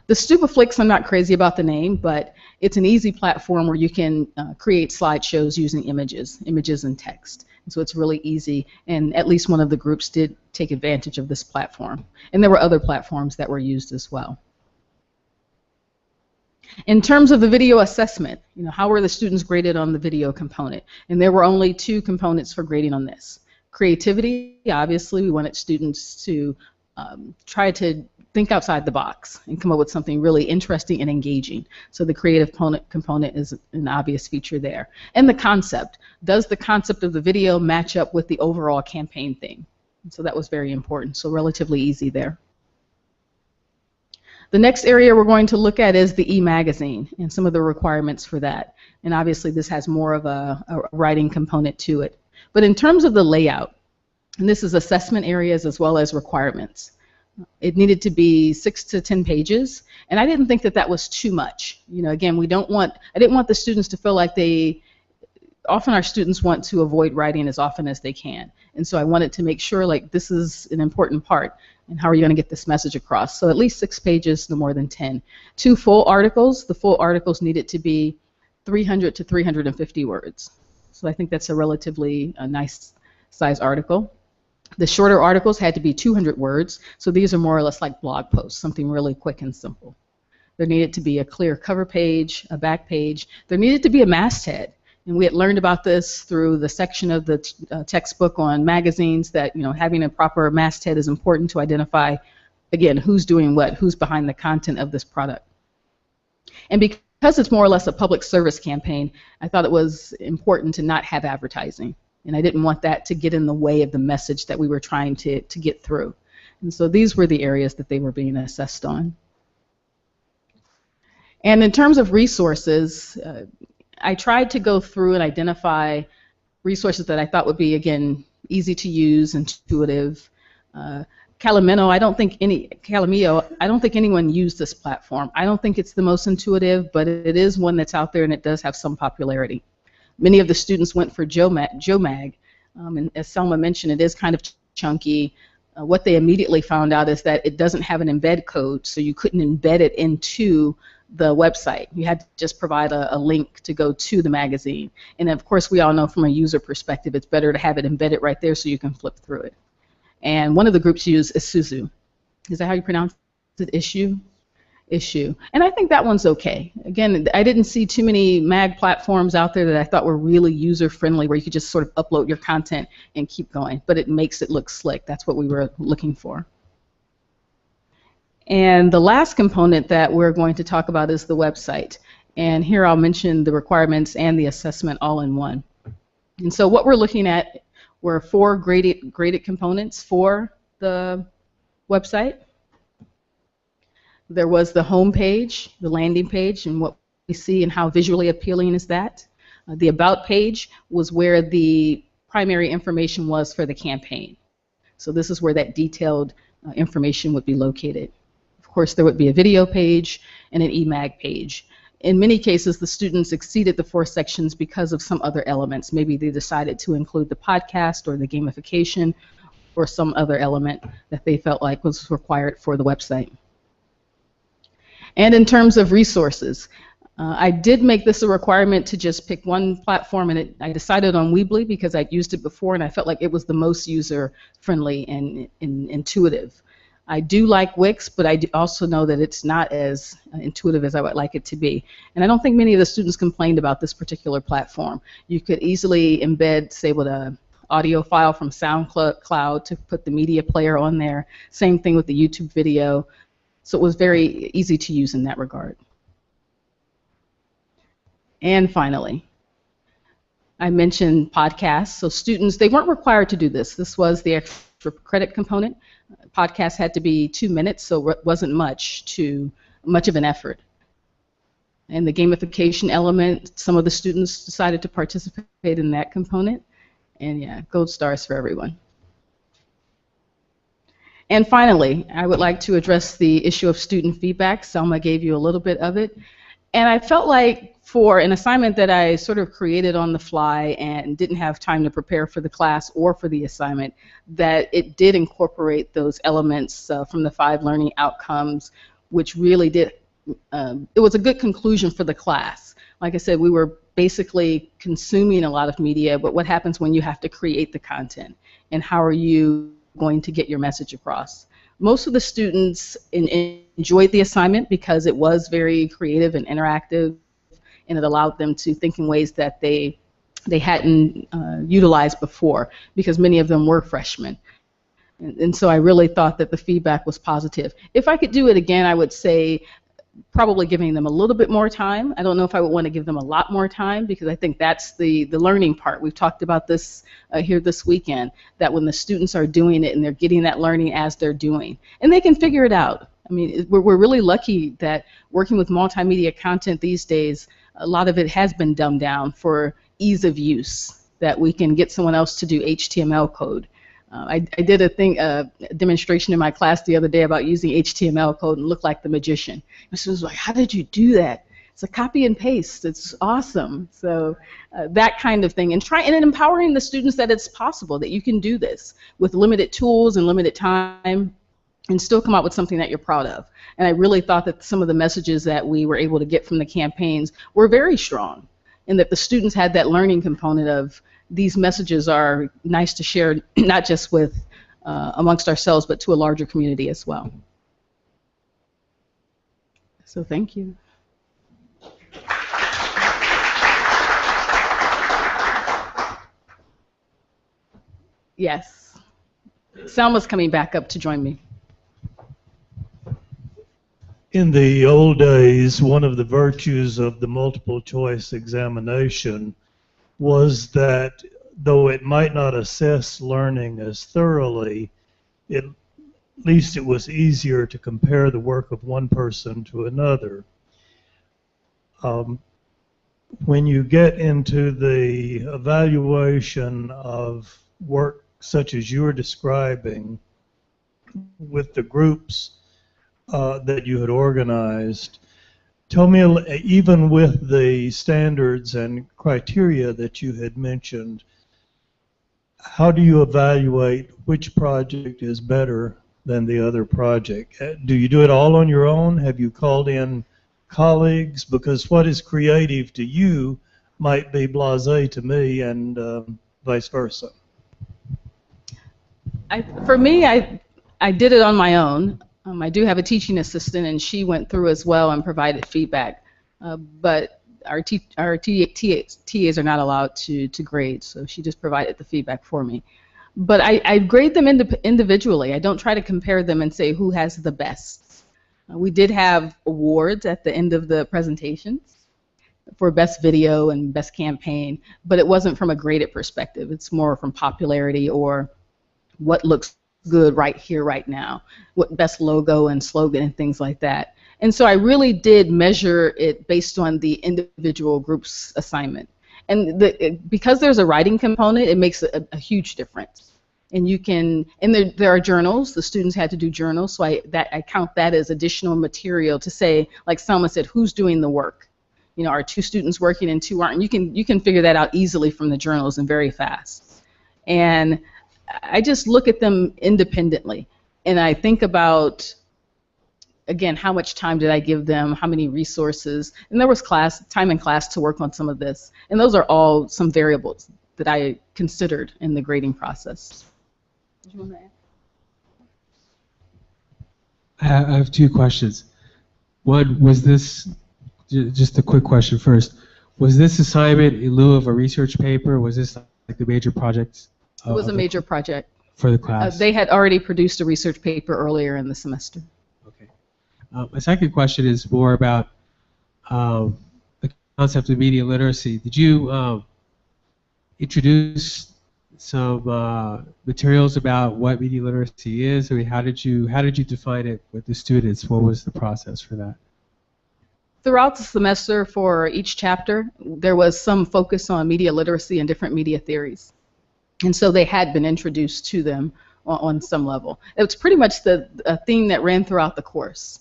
The Stupaflix, I'm not crazy about the name, but it's an easy platform where you can create slideshows using images and text. And so it's really easy, and at least one of the groups did take advantage of this platform. And there were other platforms that were used as well. In terms of the video assessment, how were the students graded on the video component? And there were only 2 components for grading on this. Creativity, obviously, we wanted students to try to think outside the box and come up with something really interesting and engaging. So the creative component is an obvious feature there. And the concept. Does the concept of the video match up with the overall campaign theme? And so that was very important. So relatively easy there. The next area we're going to look at is the e-magazine and some of the requirements for that. And obviously this has more of a writing component to it. But in terms of the layout, and this is assessment areas as well as requirements, it needed to be 6 to 10 pages, and I didn't think that that was too much. Again, I didn't want the students to feel like often our students want to avoid writing as often as they can, and so I wanted to make sure this is an important part, and how are you going to get this message across? So at least 6 pages, no more than 10. 2 full articles. The full articles needed to be 300 to 350 words. So I think that's a relatively nice size article. The shorter articles had to be 200 words, so these are more or less like blog posts, something really quick and simple. There needed to be a clear cover page, a back page. There needed to be a masthead. And we had learned about this through the section of the textbook on magazines that, you know, having a proper masthead is important to identify, again, who's doing what, who's behind the content of this product. And because it's more or less a public service campaign, I thought it was important to not have advertising. And I didn't want that to get in the way of the message that we were trying to get through. And so these were the areas that they were being assessed on. And in terms of resources, I tried to go through and identify resources that I thought would be, again, easy to use, intuitive. Calamino, I don't think anyone used this platform. I don't think it's the most intuitive, but it is one that's out there and it does have some popularity. Many of the students went for JOMAG, and as Selma mentioned, it is kind of chunky. What they immediately found out is that it doesn't have an embed code, so you couldn't embed it into the website. You had to just provide a link to go to the magazine. And of course, we all know from a user perspective, it's better to have it embedded right there so you can flip through it. And one of the groups used AZIZA. Is that how you pronounce it? Issue. And I think that one's okay. Again, I didn't see too many mag platforms out there that I thought were really user-friendly where you could just sort of upload your content and keep going, but it makes it look slick. That's what we were looking for. And the last component that we're going to talk about is the website. And here I'll mention the requirements and the assessment all in one. And so what we're looking at were 4 graded components for the website. There was the home page, the landing page, and what we see and how visually appealing is that. The about page was where the primary information was for the campaign. So this is where that detailed information would be located. Of course, there would be a video page and an eMag page. In many cases, the students exceeded the 4 sections because of some other elements. Maybe they decided to include the podcast or the gamification or some other element that they felt like was required for the website. And in terms of resources, I did make this a requirement to just pick one platform, and I decided on Weebly because I'd used it before and I felt like it was the most user-friendly and intuitive. I do like Wix, but I also know that it's not as intuitive as I would like it to be. And I don't think many of the students complained about this particular platform. You could easily embed, say, with an audio file from SoundCloud to put the media player on there. Same thing with the YouTube video. So it was very easy to use in that regard. And finally, I mentioned podcasts. So students, they weren't required to do this. This was the extra credit component. Podcasts had to be 2 minutes, so it wasn't much of an effort. And the gamification element, some of the students decided to participate in that component. And yeah, gold stars for everyone. And finally, I would like to address the issue of student feedback. Selma gave you a little bit of it. And I felt like for an assignment that I sort of created on the fly and didn't have time to prepare for the class or for the assignment, that it did incorporate those elements from the 5 learning outcomes, which really did, it was a good conclusion for the class. Like I said, we were basically consuming a lot of media, but what happens when you have to create the content? And how are you going to get your message across? Most of the students enjoyed the assignment because it was very creative and interactive, and it allowed them to think in ways that they hadn't utilized before, because many of them were freshmen. And so I really thought that the feedback was positive. If I could do it again, I would say probably giving them a little bit more time. I don't know if I would want to give them a lot more time, because I think that's the learning part. We've talked about this here this weekend, that when the students are doing it and they're getting that learning as they're doing, and they can figure it out. I mean, we're really lucky that working with multimedia content these days, a lot of it has been dumbed down for ease of use, that we can get someone else to do HTML code. I did a demonstration in my class the other day about using HTML code and looked like the magician. And so I was like, how did you do that? It's a copy and paste. It's awesome. So that kind of thing. And empowering the students that it's possible, that you can do this with limited tools and limited time and still come out with something that you're proud of. And I really thought that some of the messages that we were able to get from the campaigns were very strong, and that the students had that learning component of, these messages are nice to share, not just with amongst ourselves, but to a larger community as well. So thank you. Yes. Salma's coming back up to join me. In the old days, one of the virtues of the multiple choice examination was that though it might not assess learning as thoroughly, at least it was easier to compare the work of one person to another. When you get into the evaluation of work such as you're describing with the groups that you had organized, tell me, even with the standards and criteria that you had mentioned, how do you evaluate which project is better than the other project? Do you do it all on your own? Have you called in colleagues? Because what is creative to you might be blasé to me, and vice versa. For me, I did it on my own. I do have a teaching assistant, and she went through as well and provided feedback. But our TAs are not allowed to grade, so she just provided the feedback for me. But I grade them individually. I don't try to compare them and say who has the best. We did have awards at the end of the presentations for best video and best campaign, but it wasn't from a graded perspective. It's more from popularity or what looks good right here, right now, what best logo and slogan and things like that. And so I really did measure it based on the individual group's assignment. And because there's a writing component, it makes a huge difference. And you can, and there are journals. The students had to do journals, so I count that as additional material to say, like Selma said, who's doing the work? You know, are 2 students working and 2 aren't? You can figure that out easily from the journals and very fast. And I just look at them independently, and I think about, again, how much time did I give them, how many resources, and there was time in class to work on some of this, and those are all some variables that I considered in the grading process. Did you want to add? I have 2 questions. One, was this, just a quick question first, was this assignment in lieu of a research paper? Was this like the major projects? It was a major project. For the class? They had already produced a research paper earlier in the semester. Okay. My second question is more about the concept of media literacy. Did you introduce some materials about what media literacy is? I mean, how did you define it with the students? What was the process for that? Throughout the semester for each chapter, there was some focus on media literacy and different media theories. And so they had been introduced to them on some level. It was pretty much the theme that ran throughout the course.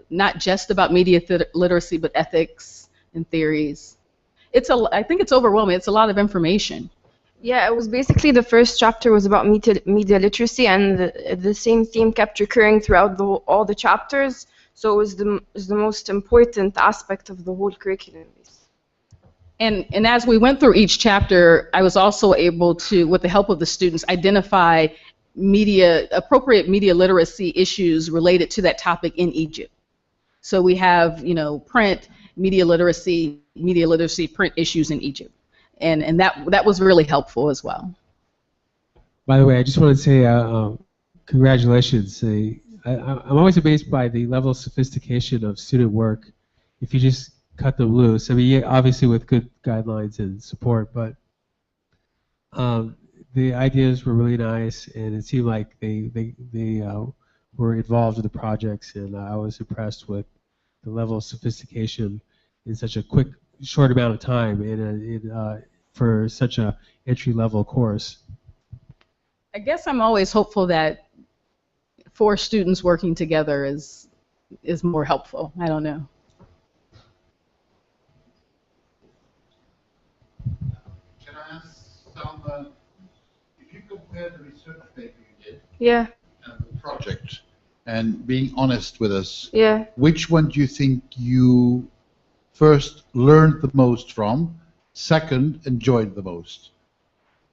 Not just about media literacy, but ethics and theories. I think it's overwhelming. It's a lot of information. Yeah, it was basically the first chapter was about media literacy, and the same theme kept recurring throughout all the chapters. So it was the most important aspect of the whole curriculum. And as we went through each chapter, I was also able to, with the help of the students, identify appropriate media literacy issues related to that topic in Egypt. So we have, print, media literacy print issues in Egypt. And that was really helpful as well. By the way, I just want to say congratulations. I'm always amazed by the level of sophistication of student work. If you just cut them loose. I mean, yeah, obviously with good guidelines and support, but the ideas were really nice, and it seemed like they were involved in the projects, and I was impressed with the level of sophistication in such a short amount of time for such a entry-level course. I guess I'm always hopeful that 4 students working together is more helpful. I don't know. Can I ask Salma, if you compare the research paper you did and the project, and being honest with us, which one do you think you first learned the most from, second enjoyed the most?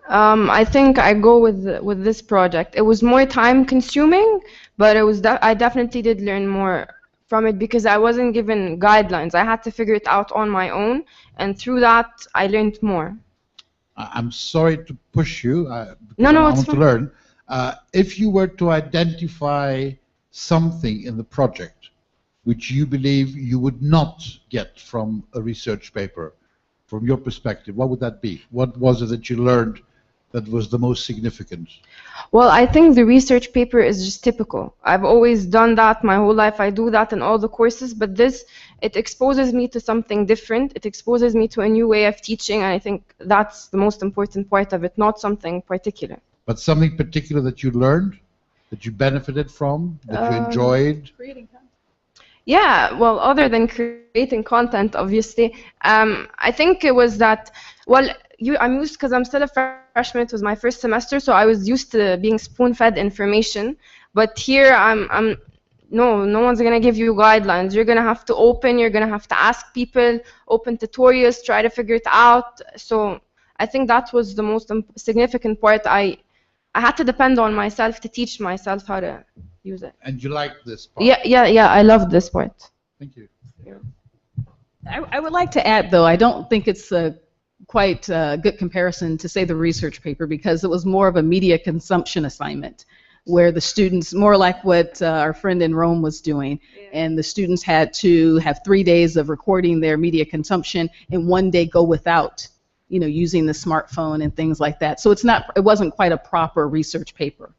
I think I go with this project. It was more time consuming, but I definitely did learn more from it because I wasn't given guidelines. I had to figure it out on my own, and through that I learned more. I'm sorry to push you, No, because I it's want to fine. learn. If you were to identify something in the project which you believe you would not get from a research paper, from your perspective, what would that be? What was it that you learned that was the most significant? Well, I think the research paper is just typical. I've always done that my whole life. I do that in all the courses, but this, it exposes me to something different. It exposes me to a new way of teaching, and I think that's the most important part of it, not something particular. But something particular that you learned, that you benefited from, that you enjoyed? Yeah, well, other than creating content, obviously, I think it was that, well, I'm used, because I'm still a freshman, it was my first semester, so I was used to being spoon-fed information, but here no one's going to give you guidelines. You're going to have to open, you're going to have to ask people, open tutorials, try to figure it out. So I think that was the most significant part. I had to depend on myself to teach myself how to use it. And you liked this part? Yeah, I loved this part. Thank you. I would like to add, though, I don't think it's a quite good comparison to say the research paper, because it was more of a media consumption assignment where the students, more like what our friend in Rome was doing, and the students had to have 3 days of recording their media consumption and 1 day go without, using the smartphone and things like that. So it wasn't quite a proper research paper.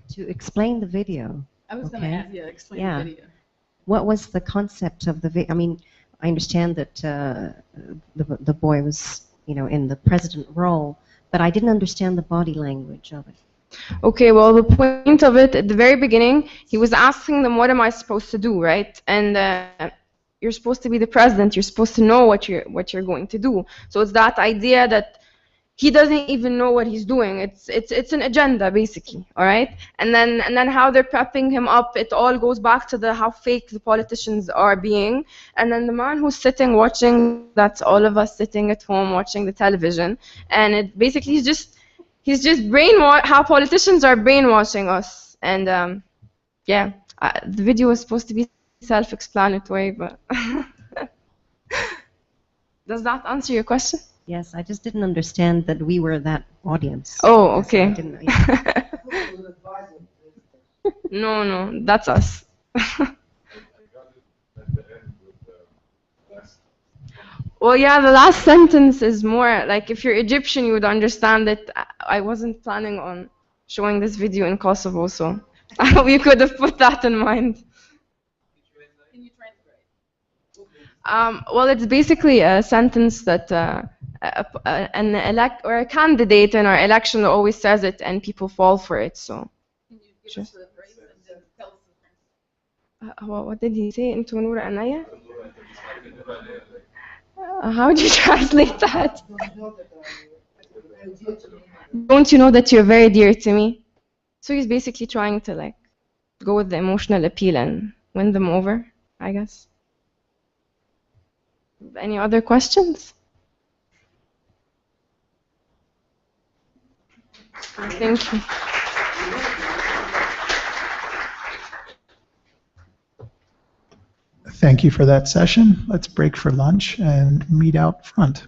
To explain the video. I was going to ask, explain the video. What was the concept of the video? I mean, I understand that the boy was, in the president role, but I didn't understand the body language of it. Okay, well, the point of it, at the very beginning, he was asking them, what am I supposed to do, right? And you're supposed to be the president, you're supposed to know what you're going to do. So it's that idea that he doesn't even know what he's doing. It's an agenda, basically, all right? And then how they're prepping him up, it all goes back to how fake the politicians are being. And then the man who's sitting watching, that's all of us sitting at home watching the television, and it basically he's just how politicians are brainwashing us. And the video was supposed to be self-explanatory, but does that answer your question? Yes, I just didn't understand that we were that audience. Oh, okay. No, that's us. Well, yeah, the last sentence is more like, if you're Egyptian, you would understand that I wasn't planning on showing this video in Kosovo, so I hope you could have put that in mind. Well, it's basically a sentence that a candidate in our election always says it, and people fall for it. So, what did he say? Into Noor Anaya? How do you translate that? Don't you know that you're very dear to me? So he's basically trying to go with the emotional appeal and win them over, I guess. Any other questions? Thank you. Thank you for that session. Let's break for lunch and meet out front.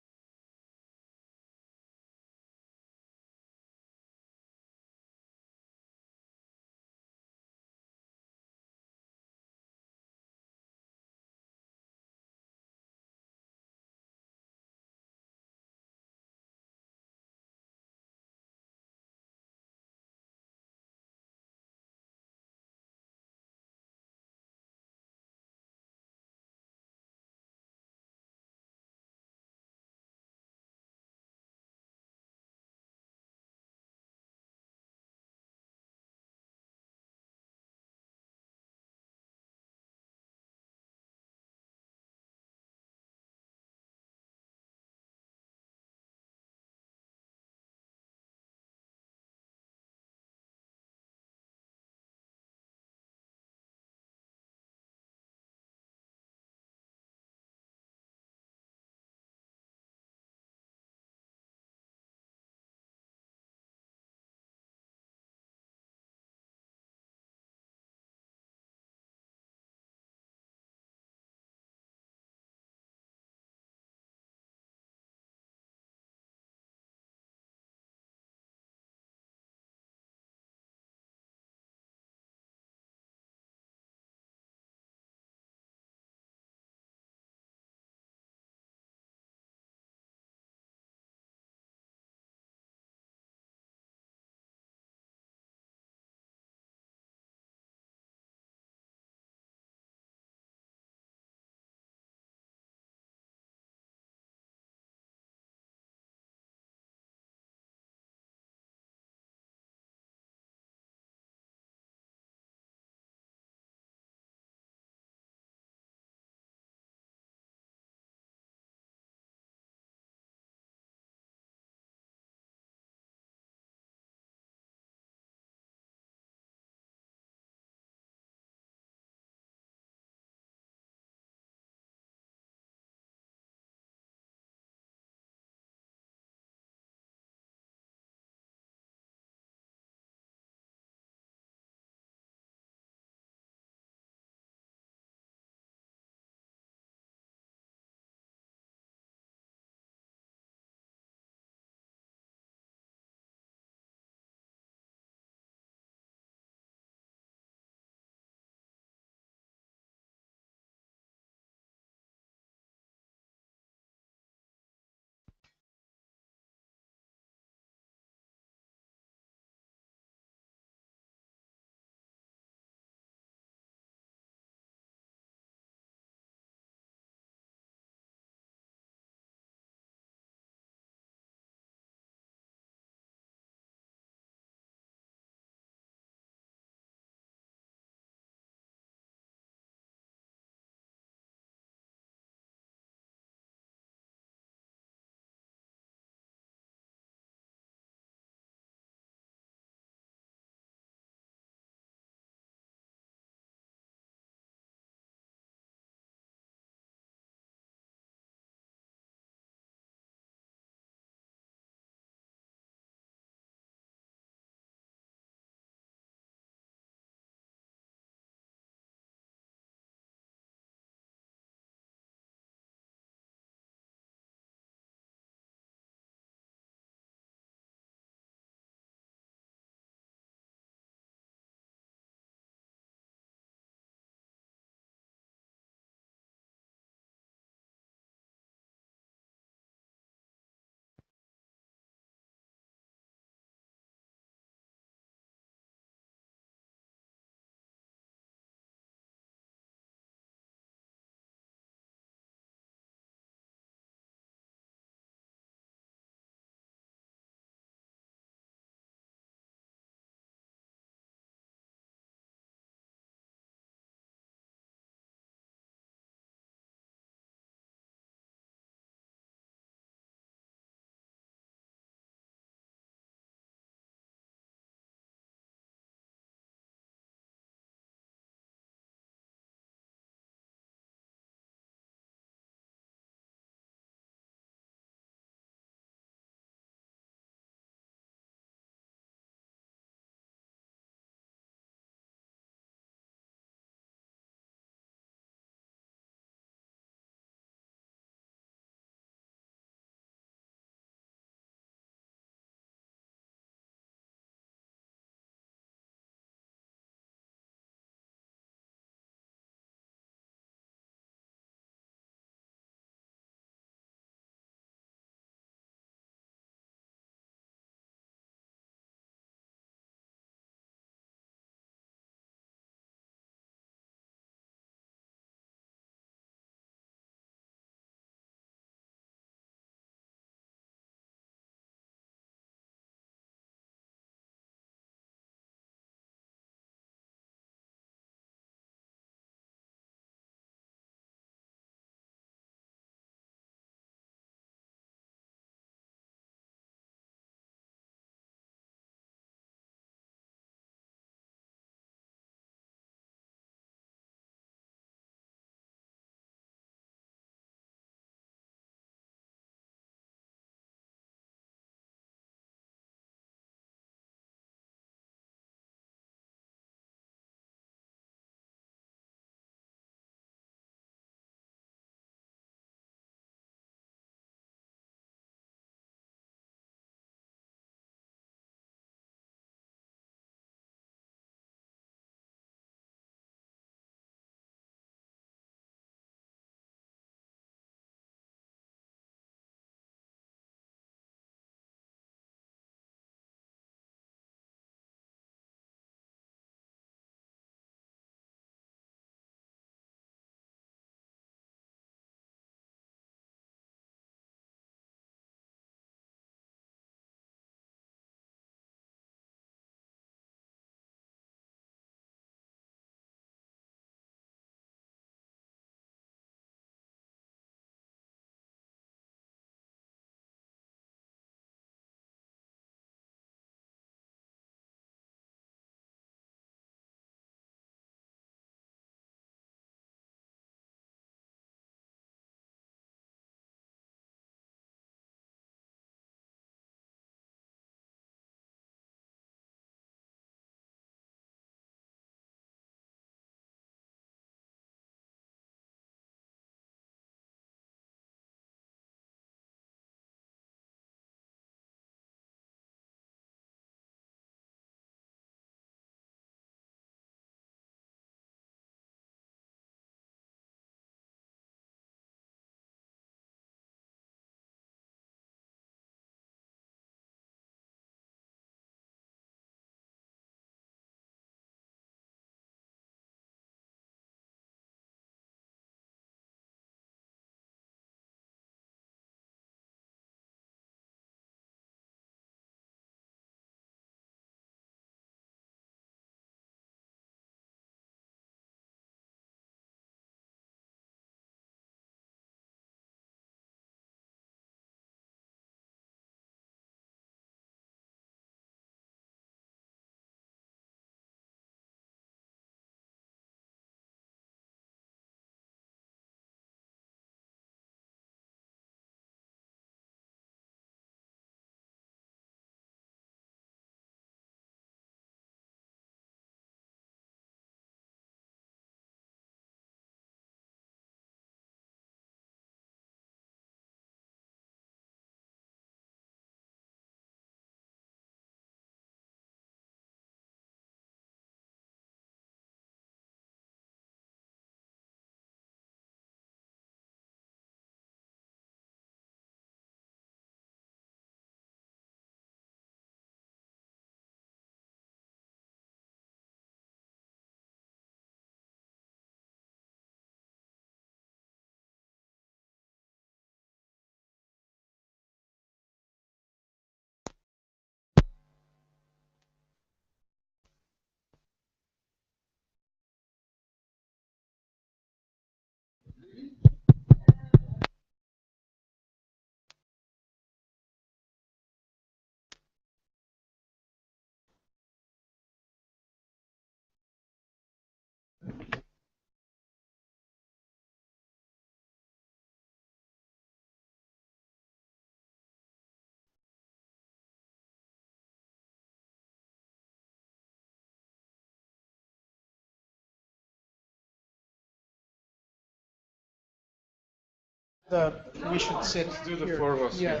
We should sit. Let's do the here. four of us. Yeah.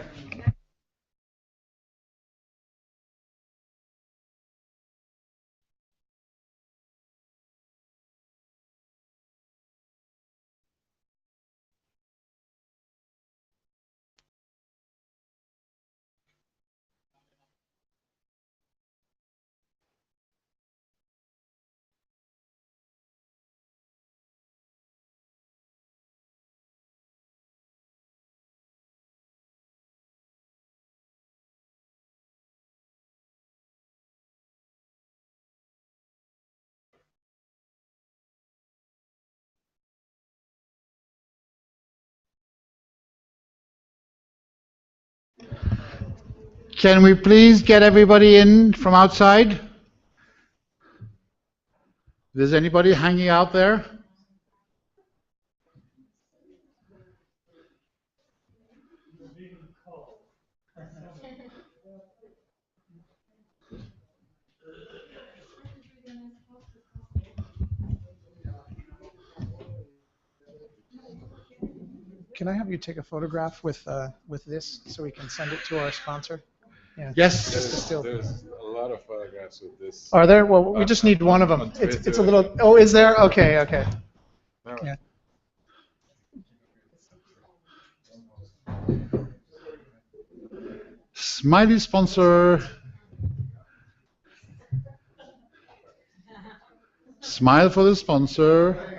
Can we please get everybody in from outside? Is anybody hanging out there? Can I have you take a photograph with this so we can send it to our sponsor? Yeah. Yes. There's a lot of photographs with this. Are there? Well, we just need one of them. It's a little. Oh, is there? Okay. Okay. Yeah. Smiley sponsor. Smile for the sponsor.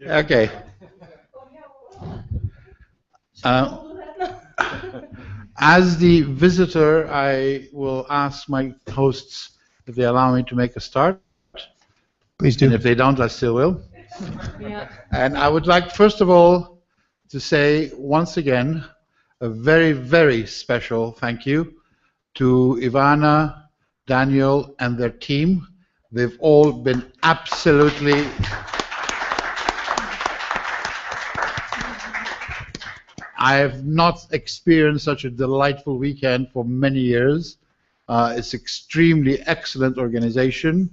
Okay. As the visitor, I will ask my hosts if they allow me to make a start. Please do. And if they don't, I still will. Yeah. And I would like, first of all, to say once again a very, very special thank you to Ivana, Daniel, and their team. They've all been absolutely I have not experienced such a delightful weekend for many years. It's extremely excellent organization.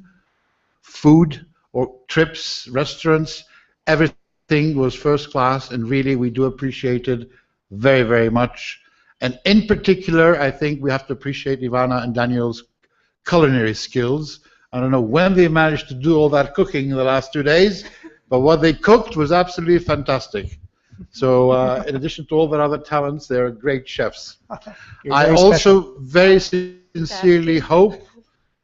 Food, or trips, restaurants, everything was first class, and really we do appreciate it very, very much. And in particular, I think we have to appreciate Ivana and Daniel's culinary skills. I don't know when they managed to do all that cooking in the last 2 days, but what they cooked was absolutely fantastic. So in addition to all their other talents, they're great chefs. I also very sincerely hope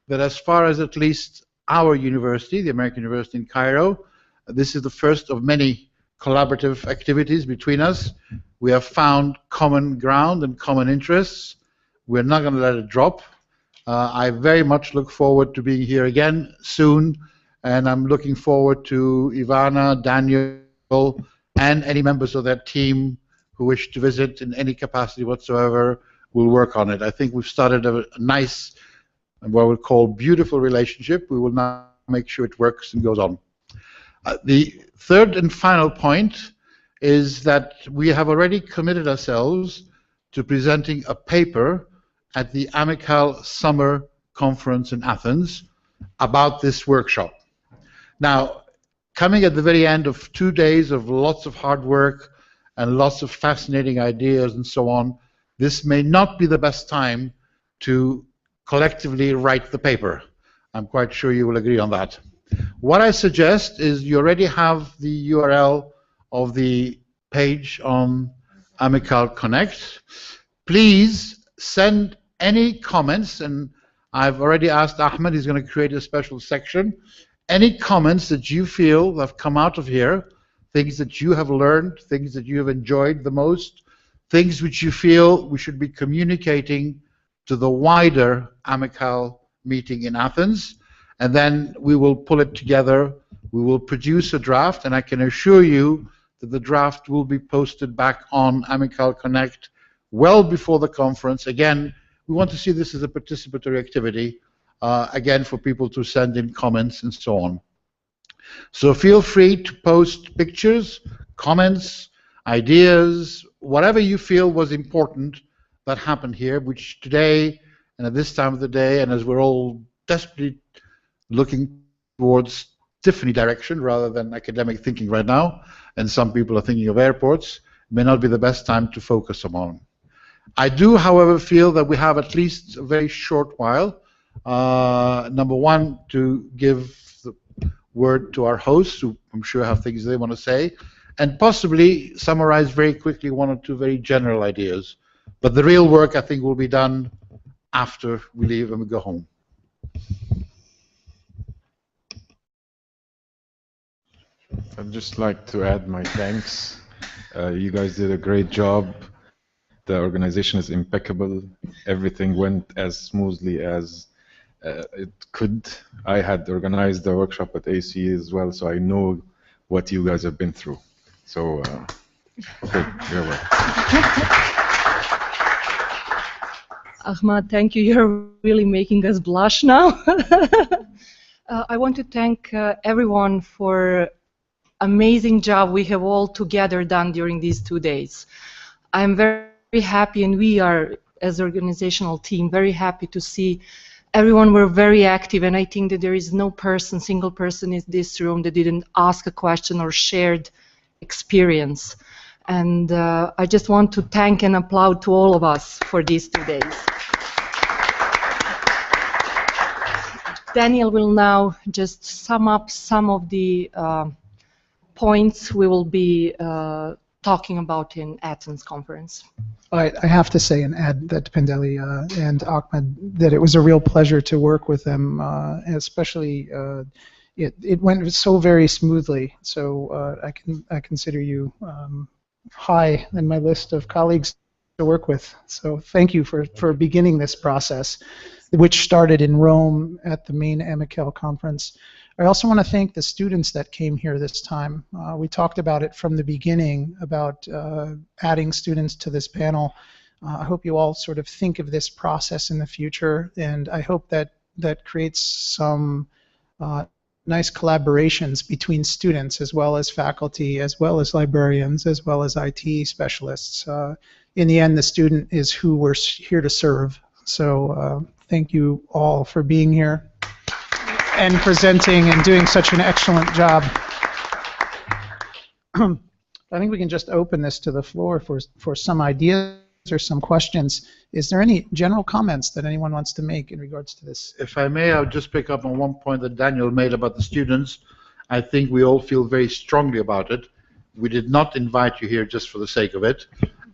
that as far as at least our university, the American University in Cairo, this is the first of many collaborative activities between us. We have found common ground and common interests. We're not going to let it drop. I very much look forward to being here again soon, and I'm looking forward to Ivana, Daniel, and any members of their team who wish to visit in any capacity whatsoever will work on it. I think we've started a nice, what we'll call beautiful relationship. We will now make sure it works and goes on. The third and final point is that we have already committed ourselves to presenting a paper at the AMICAL Summer Conference in Athens about this workshop. Now, coming at the very end of 2 days of lots of hard work and lots of fascinating ideas and so on, this may not be the best time to collectively write the paper. I'm quite sure you will agree on that. What I suggest is you already have the URL of the page on AMICAL Connect. Please send any comments, and I've already asked Ahmed, he's going to create a special section. Any comments that you feel have come out of here, things that you have learned, things that you have enjoyed the most, things which you feel we should be communicating to the wider AMICAL meeting in Athens, and then we will pull it together. We will produce a draft, and I can assure you that the draft will be posted back on AMICAL Connect well before the conference. Again, we want to see this as a participatory activity, again, for people to send in comments and so on. So feel free to post pictures, comments, ideas, whatever you feel was important that happened here, which today and at this time of the day, and as we're all desperately looking towards Tiffany direction rather than academic thinking right now, and some people are thinking of airports, may not be the best time to focus on. I do, however, feel that we have at least a very short while. Number one, to give the word to our hosts, who I'm sure have things they want to say, and possibly summarize very quickly one or two very general ideas. But the real work, I think, will be done after we leave and we go home. I'd just like to add my thanks. You guys did a great job. The organization is impeccable. Everything went as smoothly as it could. I had organized the workshop at ACE as well, so I know what you guys have been through. So, good. You're welcome. Ahmad, thank you. You're really making us blush now. I want to thank everyone for amazing job we have all together done during these 2 days. I'm very happy, and we are, as organizational team, very happy to see everyone were very active, and I think that there is no person, single person in this room that didn't ask a question or shared experience. And I just want to thank and applaud to all of us for these 2 days. Daniel will now just sum up some of the points we will be talking about in Athens conference. I have to say and add that Pandeli and Ahmed, that it was a real pleasure to work with them, especially it went so very smoothly. So I consider you high in my list of colleagues to work with. So thank you for beginning this process, which started in Rome at the main AMICAL conference. I also want to thank the students that came here this time. We talked about it from the beginning, about adding students to this panel. I hope you all sort of think of this process in the future, and I hope that that creates some nice collaborations between students as well as faculty, as well as librarians, as well as IT specialists. In the end, the student is who we're here to serve. So thank you all for being here and presenting and doing such an excellent job. I think we can just open this to the floor for some ideas or some questions. Is there any general comments that anyone wants to make in regards to this? If I may, I'll just pick up on one point that Daniel made about the students. I think we all feel very strongly about it. We did not invite you here just for the sake of it.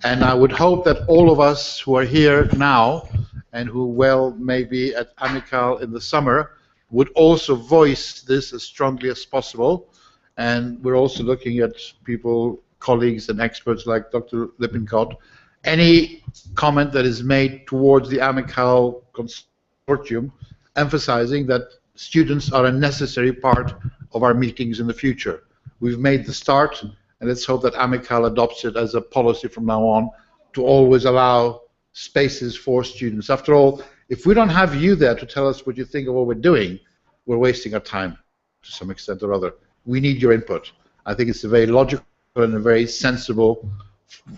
And I would hope that all of us who are here now and who may be at AMICAL in the summer would also voice this as strongly as possible. And we're also looking at people, colleagues and experts like Dr. Lippincott. Any comment that is made towards the AMICAL consortium, emphasizing that students are a necessary part of our meetings in the future. We've made the start, and let's hope that AMICAL adopts it as a policy from now on to always allow spaces for students. After all, if we don't have you there to tell us what you think of what we're doing, we're wasting our time to some extent or other. We need your input. I think it's a very logical and a very sensible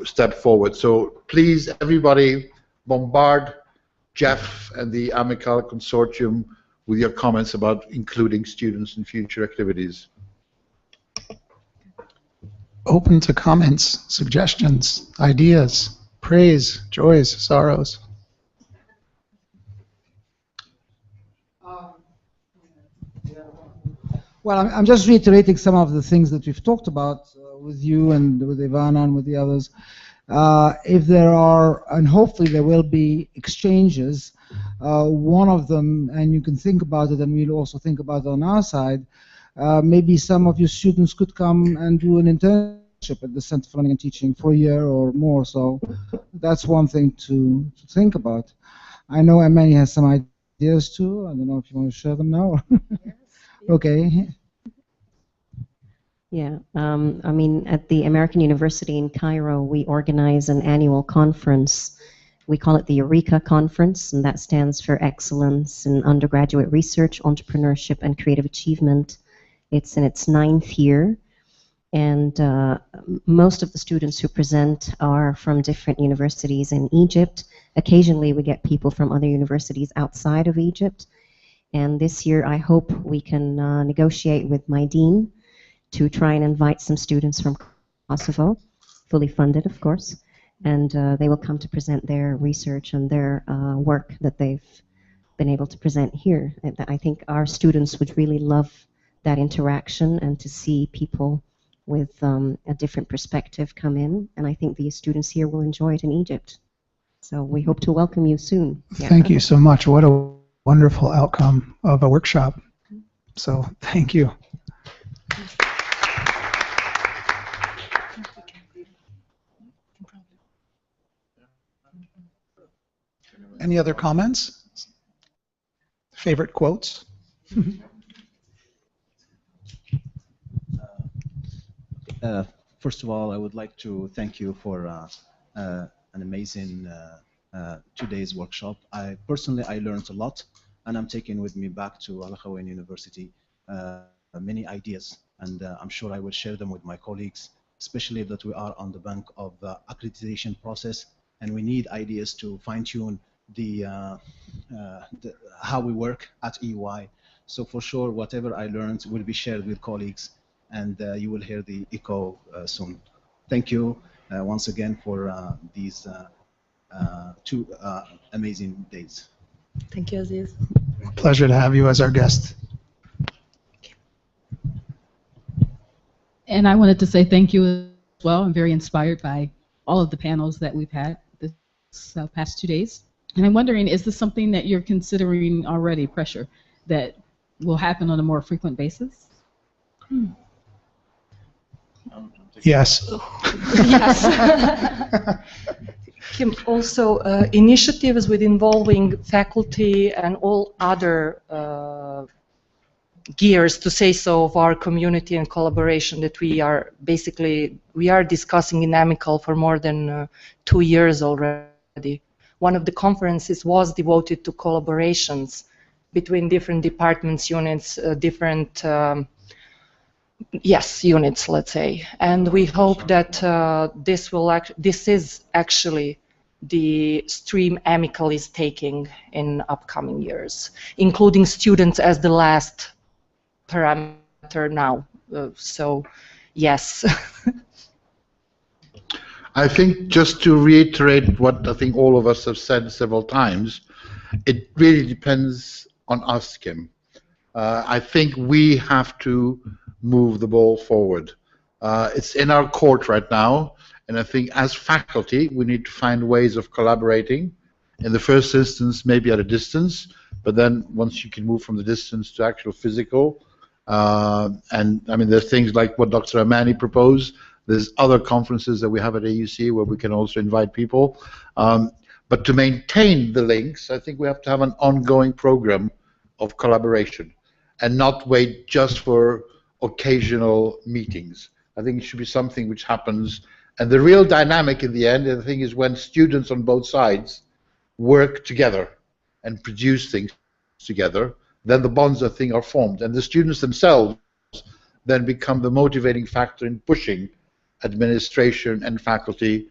step forward. So please, everybody, bombard Jeff and the AMICAL consortium with your comments about including students in future activities. Open to comments, suggestions, ideas, praise, joys, sorrows. Well, I'm just reiterating some of the things that we've talked about with you and with Ivana and with the others. If there are, and hopefully there will be, exchanges, one of them, and you can think about it and we'll also think about it on our side, maybe some of your students could come and do an internship at the Center for Learning and Teaching for a year or more. So that's one thing to think about. I know Amani has some ideas too. I don't know if you want to share them now. Okay. Yeah, I mean, at the American University in Cairo, we organize an annual conference. We call it the Eureka Conference, and that stands for Excellence in Undergraduate Research, Entrepreneurship, and Creative Achievement. It's in its 9th year, And most of the students who present are from different universities in Egypt. Occasionally we get people from other universities outside of Egypt. And this year I hope we can negotiate with my dean to try and invite some students from Kosovo, fully funded of course, and they will come to present their research and their work that they've been able to present here. And I think our students would really love that interaction and to see people with a different perspective come in, and I think the students here will enjoy it in Egypt. So we hope to welcome you soon. Yeah. Thank you so much. What a wonderful outcome of a workshop. So thank you. Any other comments? Favorite quotes? First of all, I would like to thank you for an amazing 2 days workshop. Personally, I learned a lot, and I'm taking with me back to Al Akhawain University many ideas, and I'm sure I will share them with my colleagues, especially that we are on the bank of the accreditation process, and we need ideas to fine-tune how we work at EY. So for sure, whatever I learned will be shared with colleagues, and you will hear the echo soon. Thank you once again for these 2 amazing days. Thank you, Aziz. Pleasure to have you as our guest. And I wanted to say thank you as well. I'm very inspired by all of the panels that we've had this past 2 days. And I'm wondering, is this something that you're considering already, pressure, that will happen on a more frequent basis? Yes. Yes. Kim, also initiatives with involving faculty and all other gears, to say so, of our community and collaboration that we are discussing in AMICAL for more than 2 years already. One of the conferences was devoted to collaborations between different departments, units, different units, let's say. And we hope that this is actually the stream AMICAL is taking in upcoming years, including students as the last parameter now. So, yes. I think just to reiterate what I think all of us have said several times, it really depends on us, Kim. I think we have to move the ball forward. It's in our court right now, and I think as faculty we need to find ways of collaborating. In the first instance, maybe at a distance, but then once you can move from the distance to actual physical, and I mean there's things like what Dr. Amani proposed. There's other conferences that we have at AUC where we can also invite people. But to maintain the links, I think we have to have an ongoing program of collaboration and not wait just for occasional meetings. I think it should be something which happens. And the real dynamic in the end, the thing is when students on both sides work together and produce things together, then the bonds I think are formed. And the students themselves then become the motivating factor in pushing administration and faculty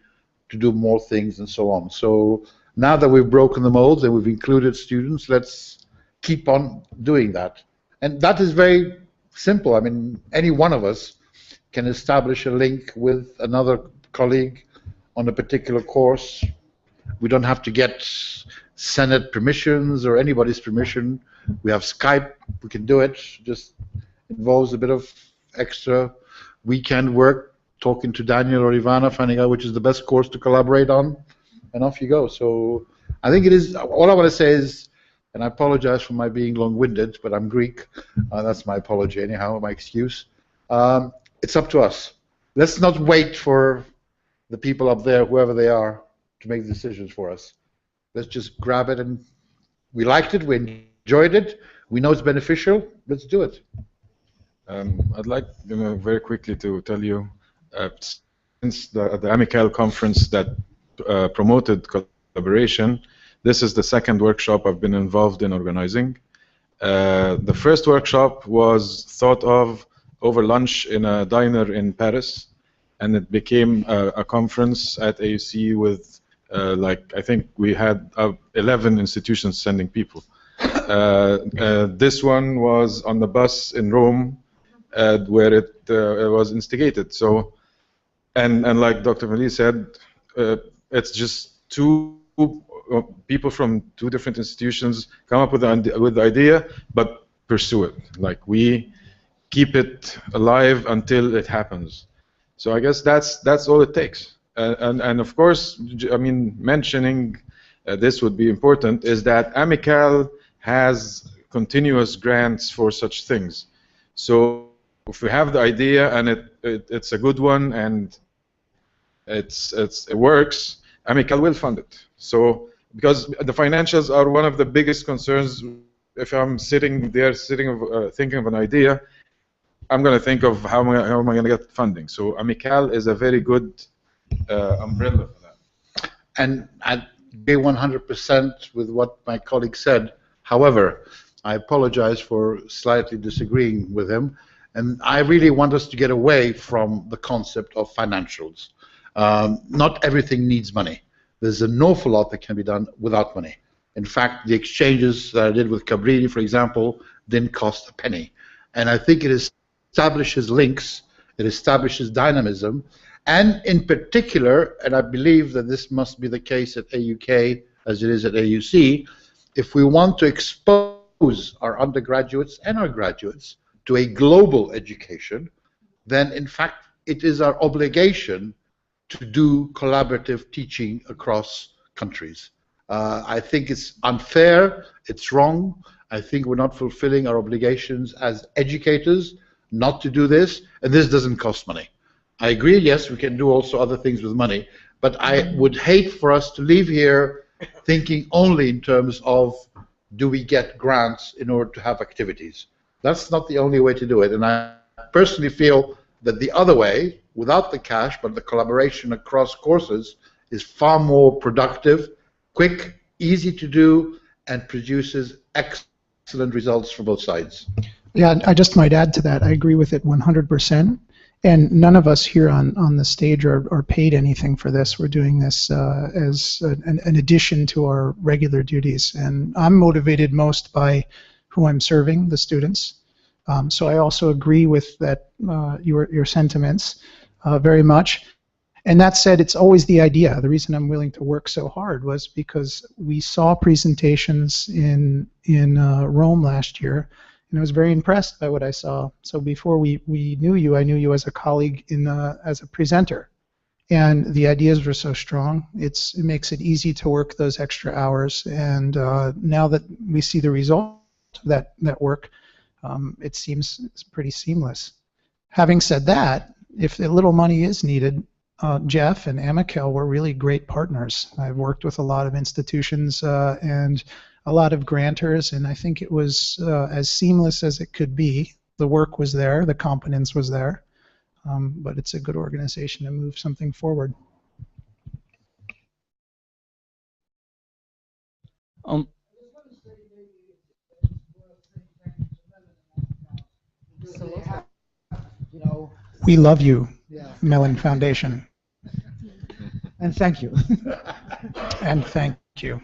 to do more things and so on. So now that we've broken the molds and we've included students, let's keep on doing that. And that is very simple. I mean, any one of us can establish a link with another colleague on a particular course. We don't have to get Senate permissions or anybody's permission. We have Skype, we can do it. Just involves a bit of extra weekend work, talking to Daniel or Ivana, finding out which is the best course to collaborate on, and off you go. So I think it is, all I want to say is, and I apologize for my being long-winded, but I'm Greek. That's my apology anyhow, my excuse. It's up to us. Let's not wait for the people up there, whoever they are, to make the decisions for us. Let's just grab it, and we liked it, we enjoyed it, we know it's beneficial, let's do it. I'd like very quickly to tell you, since the AMICAL conference that promoted collaboration, this is the second workshop I've been involved in organizing. The first workshop was thought of over lunch in a diner in Paris, and it became a conference at AUC with like, I think we had 11 institutions sending people. This one was on the bus in Rome, where it was instigated. So, and like Dr. Mali said, it's just two people from two different institutions come up with the idea, but pursue it. Like, we keep it alive until it happens. So I guess that's all it takes. And of course, I mean, mentioning this would be important, is that AMICAL has continuous grants for such things. So if we have the idea and it's a good one and it works, AMICAL will fund it. So, because the financials are one of the biggest concerns. If I'm sitting there thinking of an idea, I'm going to think of how am I going to get funding. So AMICAL is a very good umbrella for that. And I agree 100% with what my colleague said. However, I apologize for slightly disagreeing with him, and I really want us to get away from the concept of financials. Not everything needs money. There's an awful lot that can be done without money. In fact, the exchanges that I did with Cabrini, for example, didn't cost a penny. And I think it establishes links, it establishes dynamism, and in particular, and I believe that this must be the case at AUK as it is at AUC, if we want to expose our undergraduates and our graduates to a global education, then in fact it is our obligation to do collaborative teaching across countries. I think it's unfair, it's wrong. I think we're not fulfilling our obligations as educators not to do this, and this doesn't cost money. I agree, yes, we can do also other things with money, but I would hate for us to leave here thinking only in terms of do we get grants in order to have activities. That's not the only way to do it, and I personally feel that the other way, without the cash, but the collaboration across courses, is far more productive, quick, easy to do, and produces excellent results for both sides. Yeah, I just might add to that. I agree with it 100%. And none of us here on the stage are paid anything for this. We're doing this as an addition to our regular duties. And I'm motivated most by who I'm serving, the students. So I also agree with that your sentiments very much. And that said, it's always the idea. The reason I'm willing to work so hard was because we saw presentations in Rome last year, and I was very impressed by what I saw. So before we knew you, I knew you as a colleague as a presenter. And the ideas were so strong, it makes it easy to work those extra hours. And now that we see the result of that work, it seems pretty seamless. Having said that, if a little money is needed, Jeff and AMICAL were really great partners. I've worked with a lot of institutions and a lot of grantors, and I think it was as seamless as it could be. The work was there, the competence was there, but it's a good organization to move something forward. We love you, Mellon Foundation. And thank you. And thank you.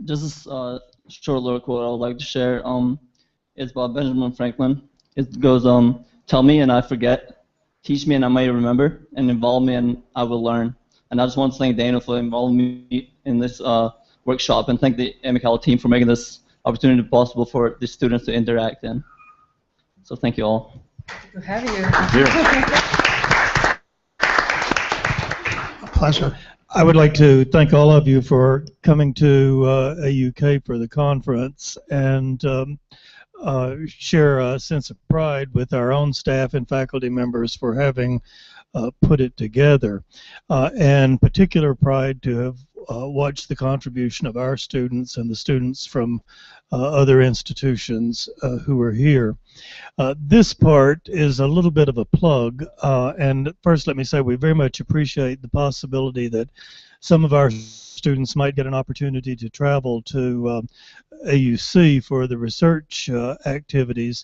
This is a short little quote I would like to share. It's about Benjamin Franklin. It goes, tell me and I forget, teach me and I may remember, and involve me and I will learn. And I just want to thank Dana for involving me in this workshop, and thank the AMICAL team for making this opportunity possible for the students to interact in. So thank you all. Good to have you. A pleasure. I would like to thank all of you for coming to AUK for the conference, and share a sense of pride with our own staff and faculty members for having put it together, and particular pride to have watched the contribution of our students and the students from other institutions who are here. This part is a little bit of a plug, and first let me say we very much appreciate the possibility that some of our students might get an opportunity to travel to AUC for the research activities.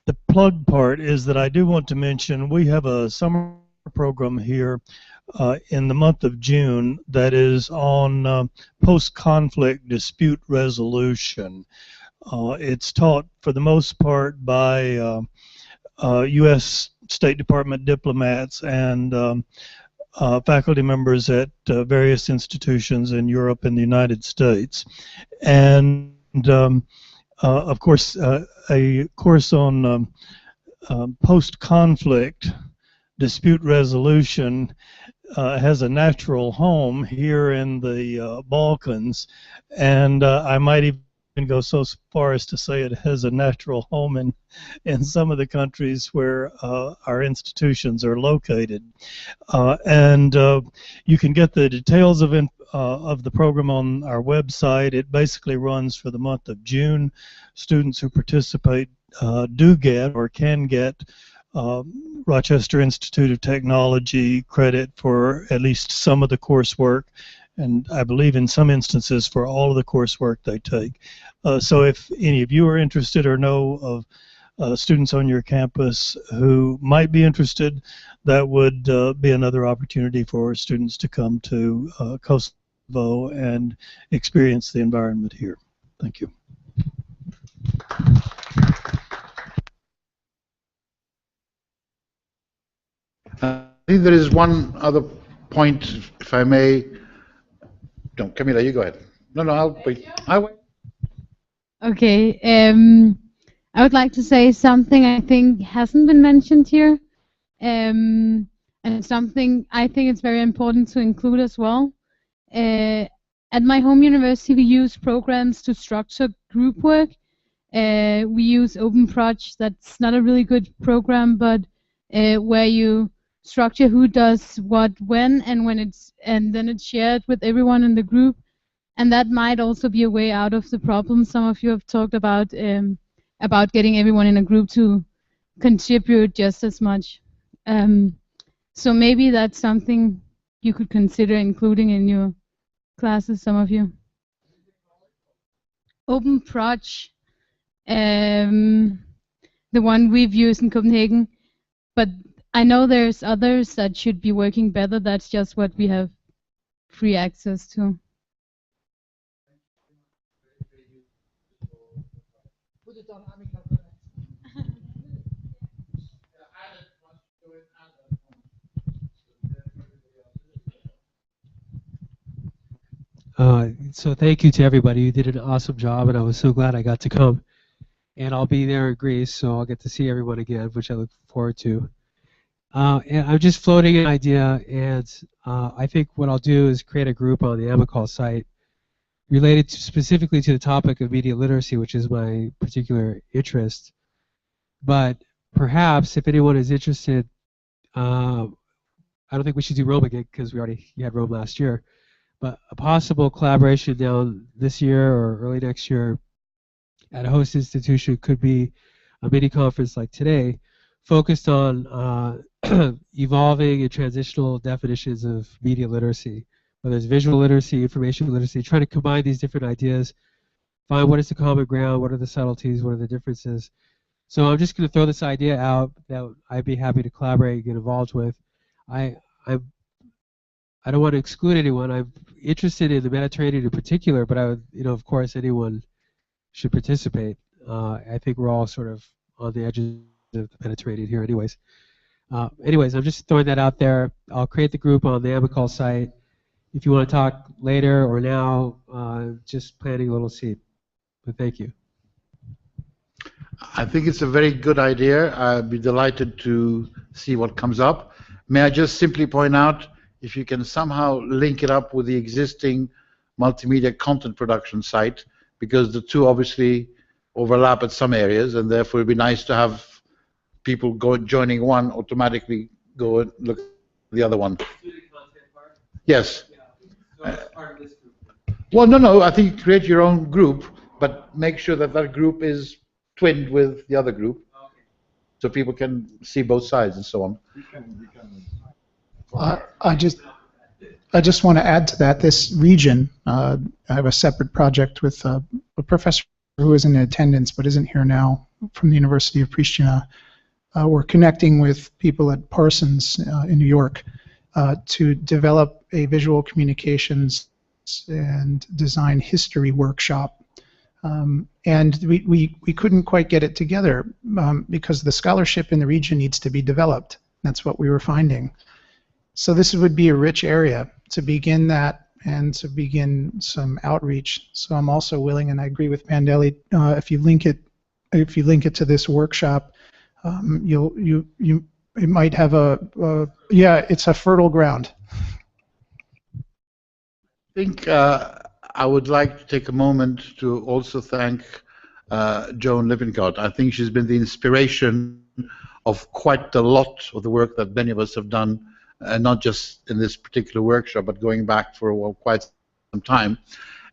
the plug part is that I do want to mention we have a summer program here in the month of June that is on post-conflict dispute resolution. It's taught for the most part by U.S. State Department diplomats and faculty members at various institutions in Europe and the United States. And of course, a course on post-conflict dispute resolution has a natural home here in the Balkans, and I might even go so far as to say it has a natural home in some of the countries where our institutions are located. And you can get the details of the program on our website. It basically runs for the month of June. Students who participate do get or can get Rochester Institute of Technology credit for at least some of the coursework, and I believe in some instances for all of the coursework they take. So if any of you are interested or know of students on your campus who might be interested, that would be another opportunity for students to come to Kosovo and experience the environment here. Thank you. I think there is one other point, if I may. No, Camila, you go ahead. No, I'll wait. I'll wait. Okay. I would like to say something I think hasn't been mentioned here, and something I think it's very important to include as well. At my home university, we use programs to structure group work. We use OpenProj. That's not a really good program, but where you structure who does what when, and then it's shared with everyone in the group, and that might also be a way out of the problem. Some of you have talked about getting everyone in a group to contribute just as much. So maybe that's something you could consider including in your classes, some of you. OpenProj, the one we've used in Copenhagen, but I know there's others that should be working better. That's just what we have free access to. Put it on AMICAL. So thank you to everybody. You did an awesome job, and I was so glad I got to come. And I'll be there in Greece, so I'll get to see everyone again, which I look forward to. And I'm just floating an idea, and I think what I'll do is create a group on the AMICAL site related specifically to the topic of media literacy, which is my particular interest. But perhaps, if anyone is interested, I don't think we should do Rome again because we had Rome last year. But a possible collaboration down this year or early next year at a host institution could be a mini conference like today, focused on evolving and transitional definitions of media literacy, whether it's visual literacy, information literacy, trying to combine these different ideas, find what is the common ground, what are the subtleties, what are the differences. So I'm just going to throw this idea out that I'd be happy to collaborate and get involved with. I don't want to exclude anyone. I'm interested in the Mediterranean in particular, but I would, of course, anyone should participate. I think we're all sort of on the edges of the Mediterranean here anyways. Anyways, I'm just throwing that out there. I'll create the group on the AMICAL site. If you want to talk later or now, just planting a little seed. But thank you. I think it's a very good idea. I'd be delighted to see what comes up. May I just simply point out, if you can somehow link it up with the existing multimedia content production site, because the two obviously overlap at some areas, and therefore it would be nice to have people joining one automatically go and look at the other one. Yes. Well, no, I think you create your own group, but make sure that that group is twinned with the other group, so people can see both sides and so on. I just want to add to that. This region, I have a separate project with a professor who is in attendance but isn't here now, from the University of Pristina. We're connecting with people at Parsons in New York to develop a visual communications and design history workshop. And we couldn't quite get it together because the scholarship in the region needs to be developed. That's what we were finding. So this would be a rich area to begin that and to begin some outreach. So I'm also willing, and I agree with Pandeli, if you link it to this workshop, it might have yeah, it's a fertile ground. I think I would like to take a moment to also thank JOAN LIPPINCOTT. I think she's been the inspiration of quite a lot of the work that many of us have done, not just in this particular workshop, but going back for quite some time.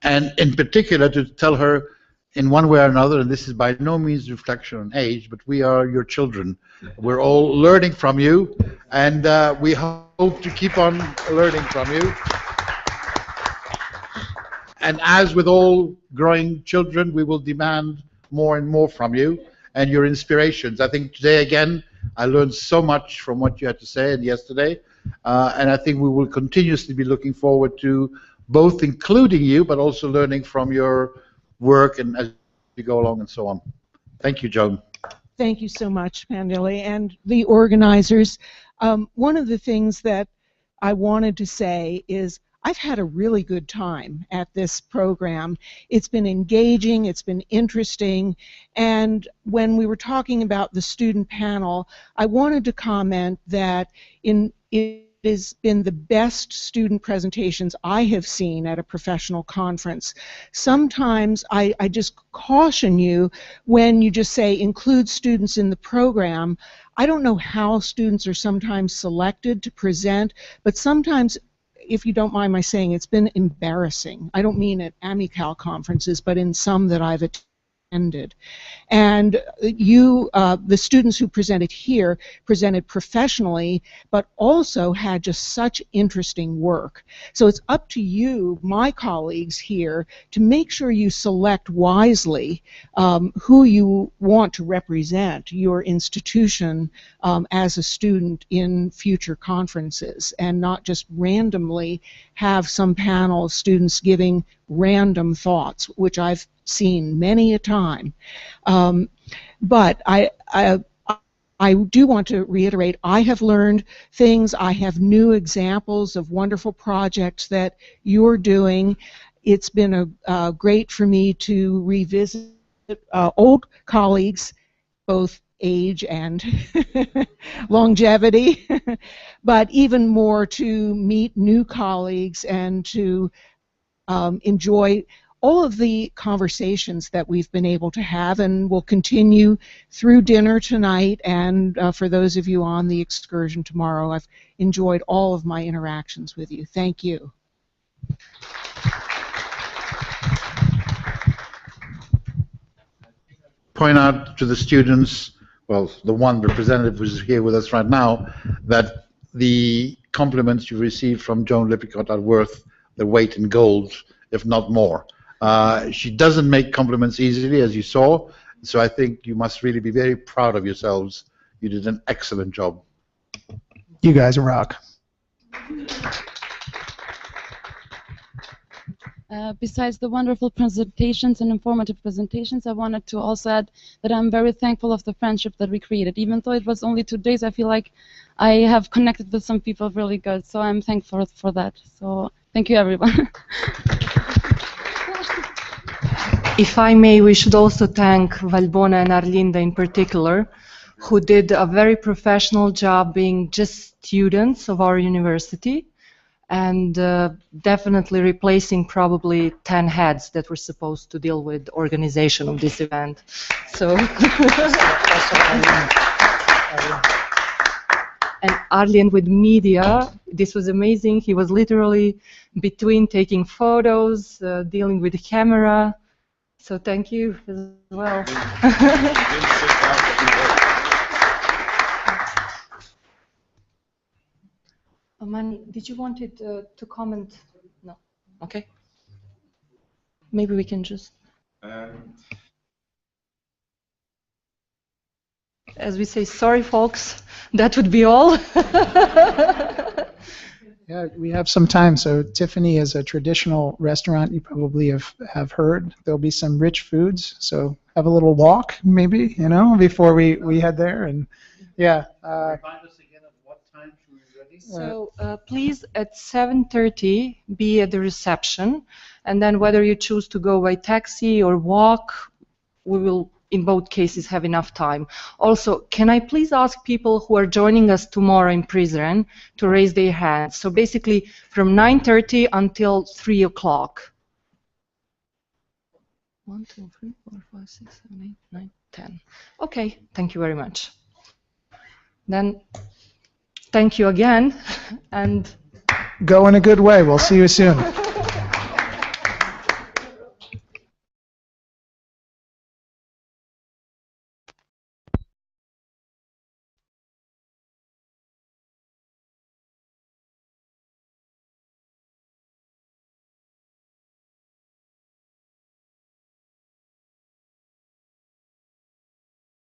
And in particular, to tell her in one way or another, and this is by no means reflection on age, but we are your children. We're all learning from you, and we hope to keep on learning from you. And as with all growing children, we will demand more and more from you and your inspirations. I think today, again, I learned so much from what you had to say and yesterday, and I think we will continuously be looking forward to both including you, but also learning from your work and as you go along and so on. Thank you, Joan. Thank you so much, Pandeli, and the organizers. One of the things that I wanted to say is I've had a really good time at this program. It's been engaging, it's been interesting, and when we were talking about the student panel, I wanted to comment that it has been the best student presentations I have seen at a professional conference. Sometimes I just caution you when you just say include students in the program. I don't know how students are sometimes selected to present, but sometimes, if you don't mind my saying, it's been embarrassing. I don't mean at AMICAL conferences, but in some that I've attended. And you, the students who presented here, presented professionally, but also had just such interesting work. So it's up to you, my colleagues here, to make sure you select wisely who you want to represent your institution as a student in future conferences, and not just randomly have some panel of students giving random thoughts, which I've seen many a time. But I do want to reiterate, I have learned things, I have new examples of wonderful projects that you're doing. It's been great for me to revisit old colleagues, both age and longevity, but even more to meet new colleagues and to enjoy all of the conversations that we've been able to have, and will continue through dinner tonight, and for those of you on the excursion tomorrow. I've enjoyed all of my interactions with you. Thank you. Point out to the students, well, the one representative who's here with us right now, that the compliments you received from JOAN LIPPINCOTT are worth their weight in gold, if not more. She doesn't make compliments easily, as you saw, so I think you must really be very proud of yourselves. You did an excellent job. You guys rock. Besides the wonderful presentations and informative presentations, I wanted to also add that I'm very thankful of the friendship that we created. Even though it was only 2 days, I feel like I have connected with some people really good, so I'm thankful for that. So thank you, everyone. If I may, we should also thank Valbona and Arlinda in particular, who did a very professional job being just students of our university, and definitely replacing probably 10 heads that were supposed to deal with organization of this event. So, and Arlin with media, this was amazing. He was literally between taking photos, dealing with the camera. So thank you as well. Mani, did you want it to comment? No. Okay. Maybe we can just. as we say, sorry folks, that would be all. Yeah, we have some time. So Tiffany is a traditional restaurant you probably have heard. There'll be some rich foods. So have a little walk, maybe, you know, before we head there. And yeah. Remind us again of what time should we be ready? So please at 7:30 be at the reception, and then whether you choose to go by taxi or walk, we will in both cases have enough time. Also, can I please ask people who are joining us tomorrow in Prizren to raise their hands? So basically from 9:30 until 3 o'clock. 1, 2, 3, 4, 5, 6, 7, 8, 9, 10. Okay, thank you very much. Then thank you again, and go in a good way. We'll see you soon.